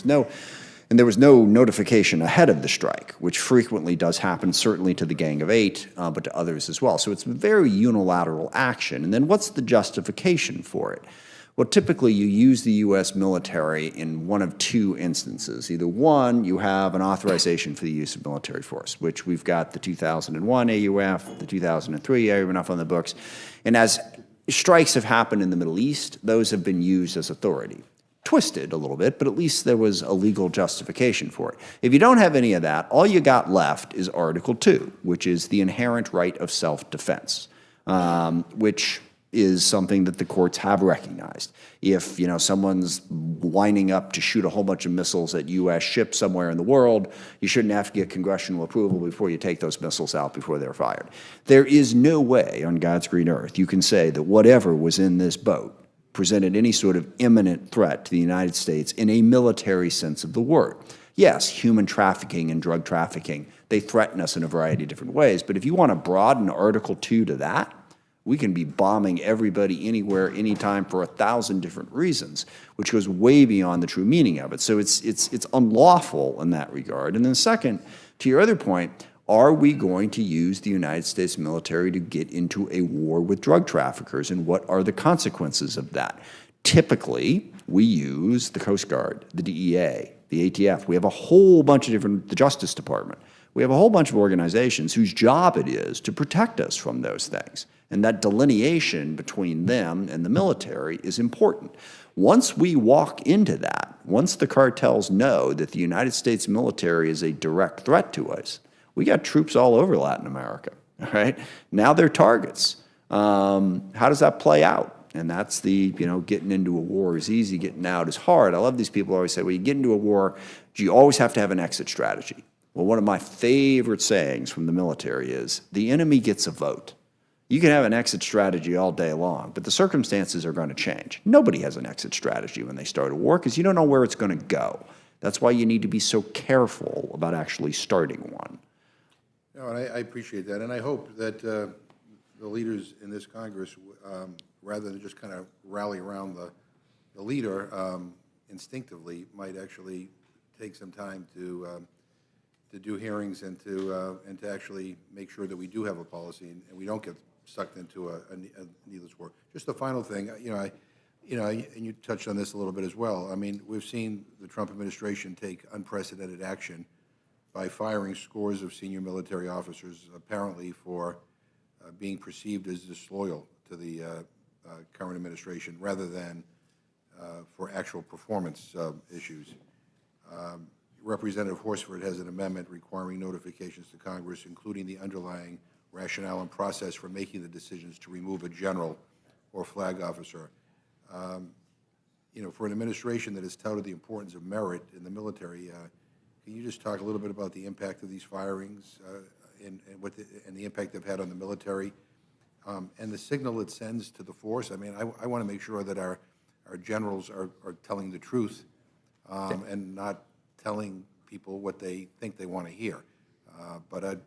[SPEAKER 9] was no notification ahead of the strike, which frequently does happen, certainly to the Gang of Eight, but to others as well. So it's very unilateral action. And then what's the justification for it? Well, typically you use the U.S. military in one of two instances. Either one, you have an authorization for the use of military force, which we've got the 2001 AUF, the 2003 AUF on the books. And as strikes have happened in the Middle East, those have been used as authority. Twisted a little bit, but at least there was a legal justification for it. If you don't have any of that, all you got left is Article 2, which is the inherent right of self-defense, which is something that the courts have recognized. If, you know, someone's lining up to shoot a whole bunch of missiles at U.S. ships somewhere in the world, you shouldn't have to get congressional approval before you take those missiles out before they're fired. There is no way on God's green earth you can say that whatever was in this boat presented any sort of imminent threat to the United States in a military sense of the word. Yes, human trafficking and drug trafficking, they threaten us in a variety of different ways, but if you want to broaden Article 2 to that, we can be bombing everybody anywhere, anytime for 1,000 different reasons, which goes way beyond the true meaning of it. So it's unlawful in that regard. And then second, to your other point, are we going to use the United States military to get into a war with drug traffickers, and what are the consequences of that? Typically, we use the Coast Guard, the DEA, the ATF. We have a whole bunch of different, the Justice Department. We have a whole bunch of organizations whose job it is to protect us from those things. And that delineation between them and the military is important. Once we walk into that, once the cartels know that the United States military is a direct threat to us, we got troops all over Latin America, all right? Now they're targets. How does that play out? And that's the, getting into a war is easy, getting out is hard. I love these people who always say, well, you get into a war, you always have to have an exit strategy. Well, one of my favorite sayings from the military is, the enemy gets a vote. You can have an exit strategy all day long, but the circumstances are going to change. Nobody has an exit strategy when they start a war because you don't know where it's going to go. That's why you need to be so careful about actually starting one.
[SPEAKER 6] No, and I appreciate that, and I hope that the leaders in this Congress, rather than just kind of rally around the leader instinctively, might actually take some time to do hearings and to actually make sure that we do have a policy and we don't get sucked into a needless war. Just the final thing, and you touched on this a little bit as well. I mean, we've seen the Trump administration take unprecedented action by firing scores of senior military officers, apparently for being perceived as disloyal to the current administration, rather than for actual performance issues. Representative Horsford has an amendment requiring notifications to Congress, including the underlying rationale and process for making the decisions to remove a general or flag officer. For an administration that has touted the importance of merit in the military, can you just talk a little bit about the impact of these firings and the impact they've had on the military and the signal it sends to the force? I mean, I want to make sure that our generals are telling the truth and not telling people what they think they want to hear. But I'd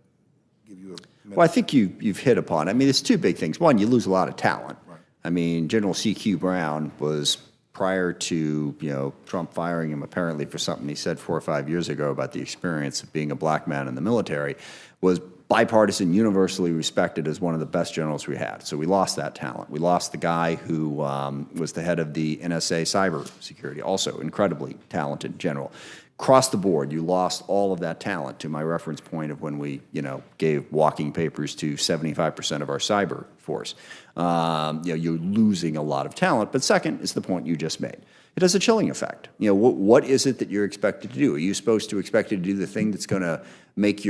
[SPEAKER 6] give you a minute.
[SPEAKER 9] Well, I think you've hit upon, there's two big things. One, you lose a lot of talent. Right. I mean, General C.Q. Brown was, prior to, Trump firing him apparently for something he said 4 or 5 years ago about the experience of being a black man in the military, was bipartisan, universally respected as one of the best generals we had. So we lost that talent. We lost the guy who was the head of the NSA cyber security, also incredibly talented general. Across the board, you lost all of that talent, to my reference point of when we, gave walking papers to 75% of our cyber force. You're losing a lot of talent. But second is the point you just made. It has a chilling effect. What is it that you're expected to do? Are you supposed to expect to do the thing that's going to make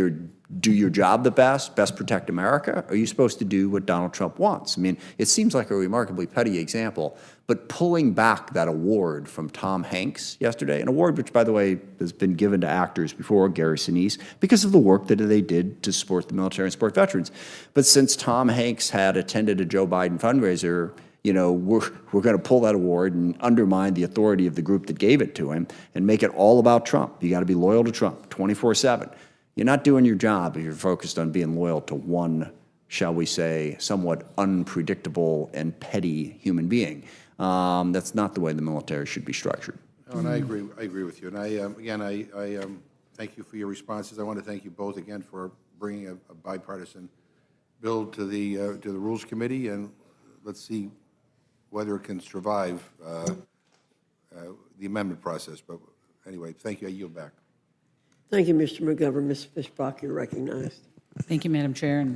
[SPEAKER 9] do your job the best protect America? Or are you supposed to do what Donald Trump wants? I mean, it seems like a remarkably petty example, but pulling back that award from Tom Hanks yesterday, an award which, by the way, has been given to actors before, Gary Sinise, because of the work that they did to support the military and support veterans. But since Tom Hanks had attended a Joe Biden fundraiser, we're going to pull that award and undermine the authority of the group that gave it to him and make it all about Trump. You got to be loyal to Trump 24/7. You're not doing your job if you're focused on being loyal to one, shall we say, somewhat unpredictable and petty human being. That's not the way the military should be structured.
[SPEAKER 6] Oh, and I agree with you. And I thank you for your responses. I want to thank you both again for bringing a bipartisan bill to the Rules Committee, and let's see whether it can survive the amendment process. But anyway, thank you. I yield back.
[SPEAKER 7] Thank you, Mr. McGovern. Ms. Fishbach, you're recognized.
[SPEAKER 10] Thank you, Madam Chair.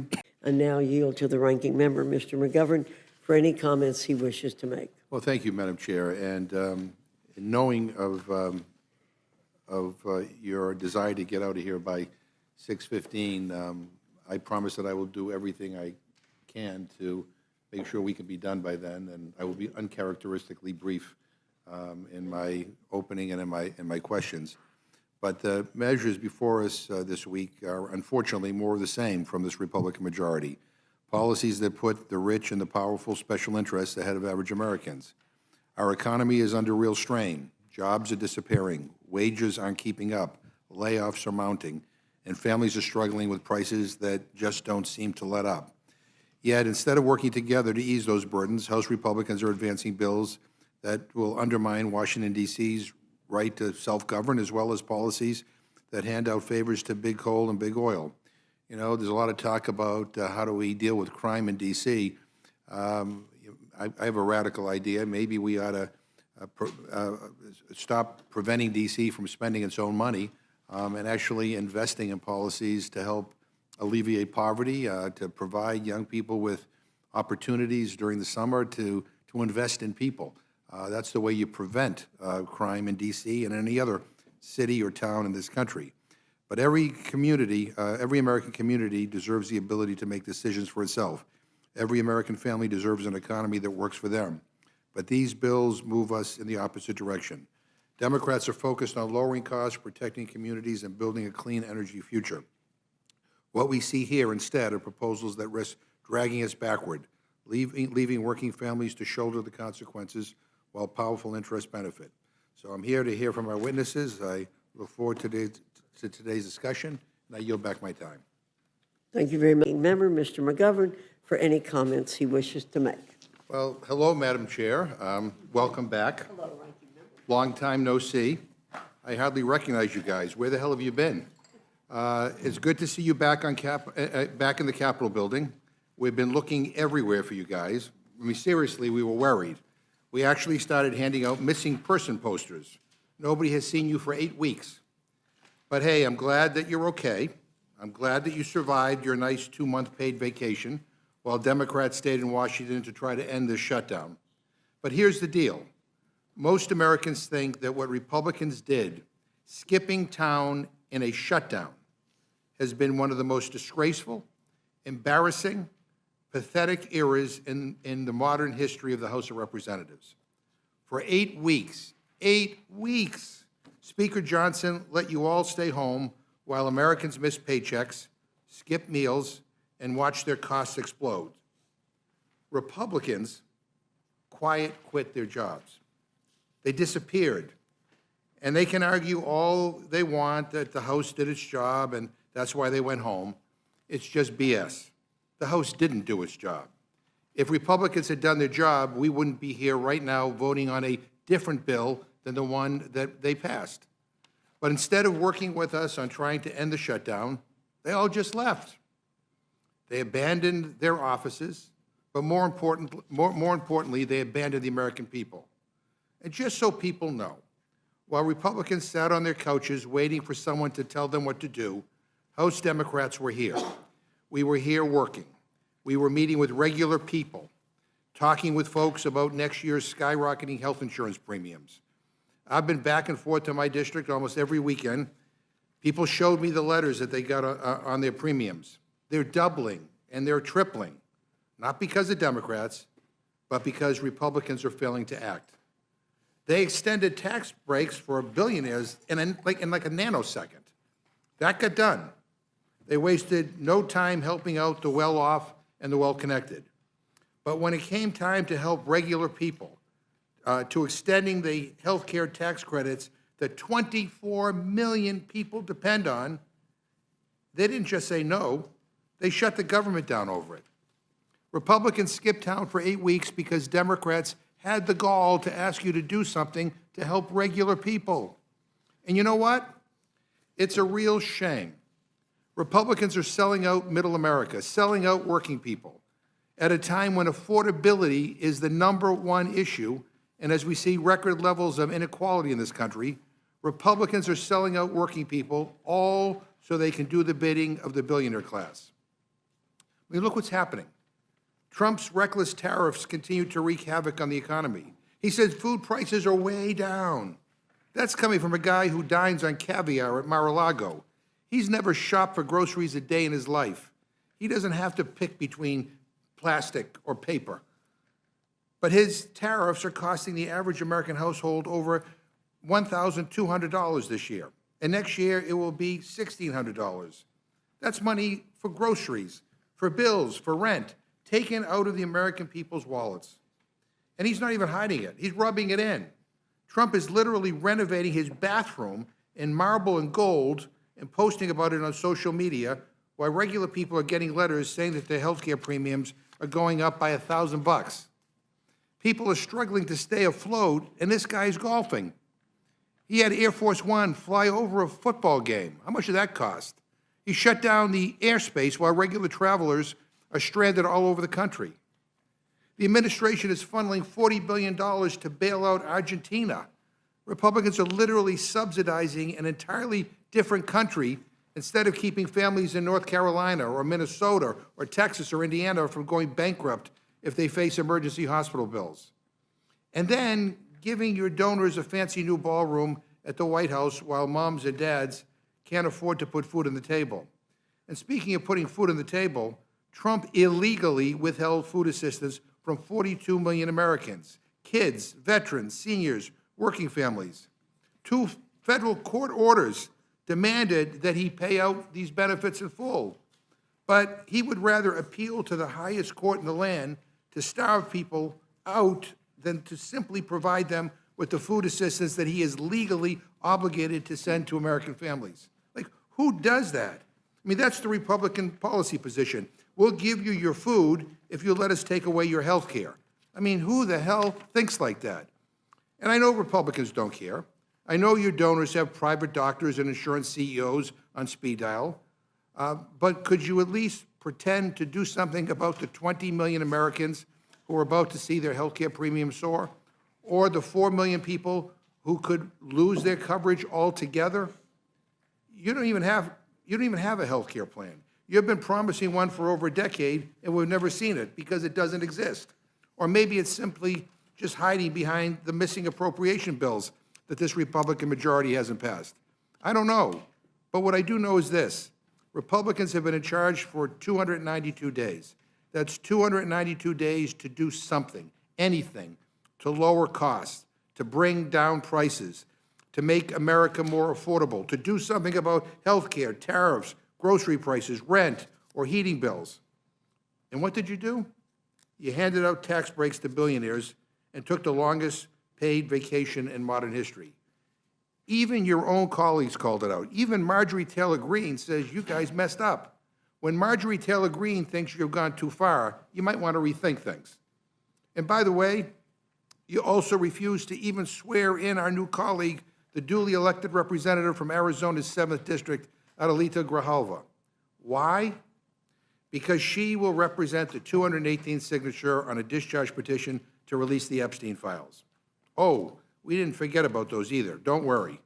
[SPEAKER 7] I now yield to the ranking member, Mr. McGovern, for any comments he wishes to make.
[SPEAKER 6] Well, thank you, Madam Chair. And in knowing of your desire to get out of here by 6:15, I promise that I will do everything I can to make sure we can be done by then. And I will be uncharacteristically brief in my opening and in my questions. But the measures before us this week are unfortunately more of the same from this Republican majority. Policies that put the rich and the powerful special interests ahead of average Americans. Our economy is under real strain. Jobs are disappearing. Wages aren't keeping up. Layoffs are mounting. And families are struggling with prices that just don't seem to let up. Yet, instead of working together to ease those burdens, House Republicans are advancing bills that will undermine Washington, D.C.'s right to self-govern, as well as policies that hand out favors to big coal and big oil. There's a lot of talk about how do we deal with crime in D.C. I have a radical idea. Maybe we ought to stop preventing D.C. from spending its own money and actually investing in policies to help alleviate poverty, to provide young people with opportunities during the summer to invest in people. That's the way you prevent crime in D.C. and any other city or town in this country. But every community, every American community deserves the ability to make decisions for itself. Every American family deserves an economy that works for them.
[SPEAKER 2] but these bills move us in the opposite direction. Democrats are focused on lowering costs, protecting communities, and building a clean energy future. What we see here instead are proposals that risk dragging us backward, leaving working families to shoulder the consequences while powerful interests benefit. So I'm here to hear from our witnesses. I look forward to today's discussion, and I yield back my time.
[SPEAKER 7] Thank you very much. Member, Mr. McGovern, for any comments he wishes to make.
[SPEAKER 2] Well, hello, Madam Chair. Welcome back.
[SPEAKER 7] Hello, Ranking Member.
[SPEAKER 2] Long time no see. I hardly recognize you guys. Where the hell have you been? It's good to see you back on back in the Capitol building. We've been looking everywhere for you guys. I mean, seriously, we were worried. We actually started handing out missing person posters. Nobody has seen you for 8 weeks. But hey, I'm glad that you're okay. I'm glad that you survived your nice 2-month paid vacation while Democrats stayed in Washington to try to end this shutdown. But here's the deal. Most Americans think that what Republicans did, skipping town in a shutdown, has been one of the most disgraceful, embarrassing, pathetic eras in the modern history of the House of Representatives. For 8 weeks, Speaker Johnson let you all stay home while Americans missed paychecks, skipped meals, and watched their costs explode. Republicans quit their jobs. They disappeared. And they can argue all they want that the House did its job and that's why they went home. It's just BS. The House didn't do its job. If Republicans had done their job, we wouldn't be here right now voting on a different bill than the one that they passed. But instead of working with us on trying to end the shutdown, they all just left. They abandoned their offices, but more importantly, they abandoned the American people. And just so people know, while Republicans sat on their couches waiting for someone to tell them what to do, House Democrats were here. We were here working. We were meeting with regular people, talking with folks about next year's skyrocketing health insurance premiums. I've been back and forth to my district almost every weekend. People showed me the letters that they got on their premiums. They're doubling and they're tripling, not because of Democrats, but because Republicans are failing to act. They extended tax breaks for billionaires in like a nanosecond. That got done. They wasted no time helping out the well-off and the well-connected. But when it came time to help regular people, to extending the health care tax credits that 24 million people depend on, they didn't just say no, they shut the government down over it. Republicans skipped town for 8 weeks because Democrats had the gall to ask you to do something to help regular people. And you know what? It's a real shame. Republicans are selling out middle America, selling out working people, at a time when affordability is the #1 issue, and as we see record levels of inequality in this country, Republicans are selling out working people, all so they can do the bidding of the billionaire class. I mean, look what's happening. Trump's reckless tariffs continue to wreak havoc on the economy. He says food prices are way down. That's coming from a guy who dines on caviar at Mar-a-Lago. He's never shopped for groceries a day in his life. He doesn't have to pick between plastic or paper. But his tariffs are costing the average American household over $1,200 this year. And next year, it will be $1,600. That's money for groceries, for bills, for rent, taken out of the American people's wallets. And he's not even hiding it. He's rubbing it in. Trump is literally renovating his bathroom in marble and gold and posting about it on social media, while regular people are getting letters saying that their health care premiums are going up by $1,000. People are struggling to stay afloat, and this guy's golfing. He had Air Force One fly over a football game. How much did that cost? He shut down the airspace while regular travelers are stranded all over the country. The administration is funneling $40 billion to bail out Argentina. Republicans are literally subsidizing an entirely different country instead of keeping families in North Carolina or Minnesota or Texas or Indiana from going bankrupt if they face emergency hospital bills. And then giving your donors a fancy new ballroom at the White House while moms and dads can't afford to put food on the table. And speaking of putting food on the table, Trump illegally withheld food assistance from 42 million Americans, kids, veterans, seniors, working families. 2 federal court orders demanded that he pay out these benefits in full. But he would rather appeal to the highest court in the land to starve people out than to simply provide them with the food assistance that he is legally obligated to send to American families. Like, who does that? I mean, that's the Republican policy position. We'll give you your food if you let us take away your health care. I mean, who the hell thinks like that? And I know Republicans don't care. I know your donors have private doctors and insurance CEOs on speed dial. But could you at least pretend to do something about the 20 million Americans who are about to see their health care premiums soar? Or the 4 million people who could lose their coverage altogether? You don't even have a health care plan. You've been promising one for over a decade, and we've never seen it because it doesn't exist. Or maybe it's simply just hiding behind the missing appropriation bills that this Republican majority hasn't passed. I don't know. But what I do know is this. Republicans have been in charge for 292 days. That's 292 days to do something, anything, to lower costs, to bring down prices, to make America more affordable, to do something about health care, tariffs, grocery prices, rent, or heating bills. And what did you do? You handed out tax breaks to billionaires and took the longest paid vacation in modern history. Even your own colleagues called it out. Even Marjorie Taylor Greene says you guys messed up. When Marjorie Taylor Greene thinks you've gone too far, you might want to rethink things. And by the way, you also refused to even swear in our new colleague, the duly elected representative from Arizona's 7th District, Adelita Grijalva. Why? Because she will represent the 218th signature on a discharge petition to release the Epstein files. Oh, we didn't forget about those either. Don't worry.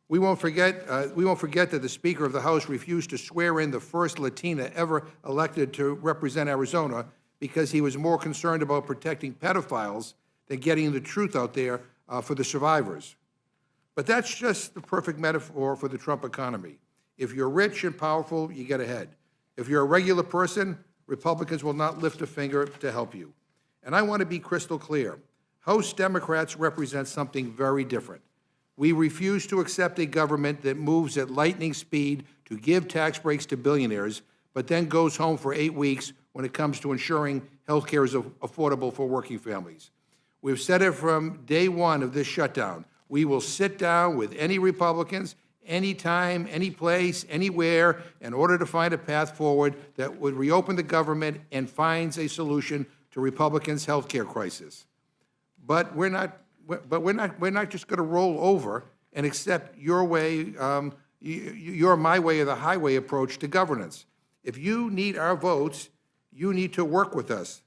[SPEAKER 2] We won't forget that the Speaker of the House refused to swear in the first Latina ever elected to represent Arizona because he was more concerned about protecting pedophiles than getting the truth out there for the survivors. But that's just the perfect metaphor for the Trump economy. If you're rich and powerful, you get ahead. If you're a regular person, Republicans will not lift a finger to help you. And I want to be crystal clear. House Democrats represent something very different. We refuse to accept a government that moves at lightning speed to give tax breaks to billionaires, but then goes home for 8 weeks when it comes to ensuring health care is affordable for working families. We've said it from day one of this shutdown. We will sit down with any Republicans, anytime, any place, anywhere, in order to find a path forward that would reopen the government and finds a solution to Republicans' health care crisis. But we're not just going to roll over and accept your way, your my way or the highway approach to governance. If you need our votes, you need to work with us.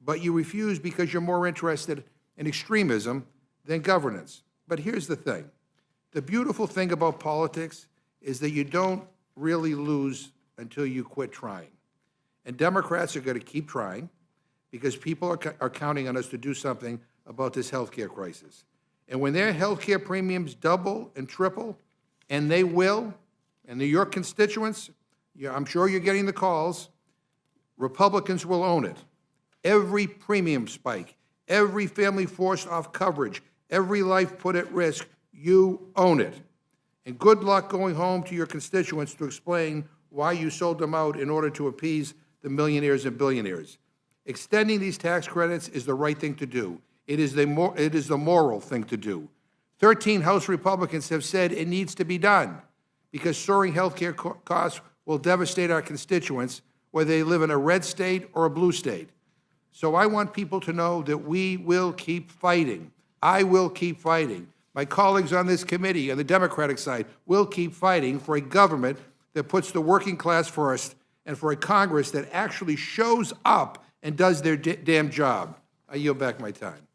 [SPEAKER 2] But you refuse because you're more interested in extremism than governance. But here's the thing. The beautiful thing about politics is that you don't really lose until you quit trying. And Democrats are going to keep trying because people are counting on us to do something about this health care crisis. And when their health care premiums double and triple, and they will, and your constituents, I'm sure you're getting the calls, Republicans will own it. Every premium spike, every family forced off coverage, every life put at risk, you own it. And good luck going home to your constituents to explain why you sold them out in order to appease the millionaires and billionaires. Extending these tax credits is the right thing to do. It is the moral thing to do. 13 House Republicans have said it needs to be done because soaring health care costs will devastate our constituents, whether they live in a red state or a blue state. So I want people to know that we will keep fighting. I will keep fighting. My colleagues on this committee, on the Democratic side, will keep fighting for a government that puts the working class first and for a Congress that actually shows up and does their damn job. I yield back my time.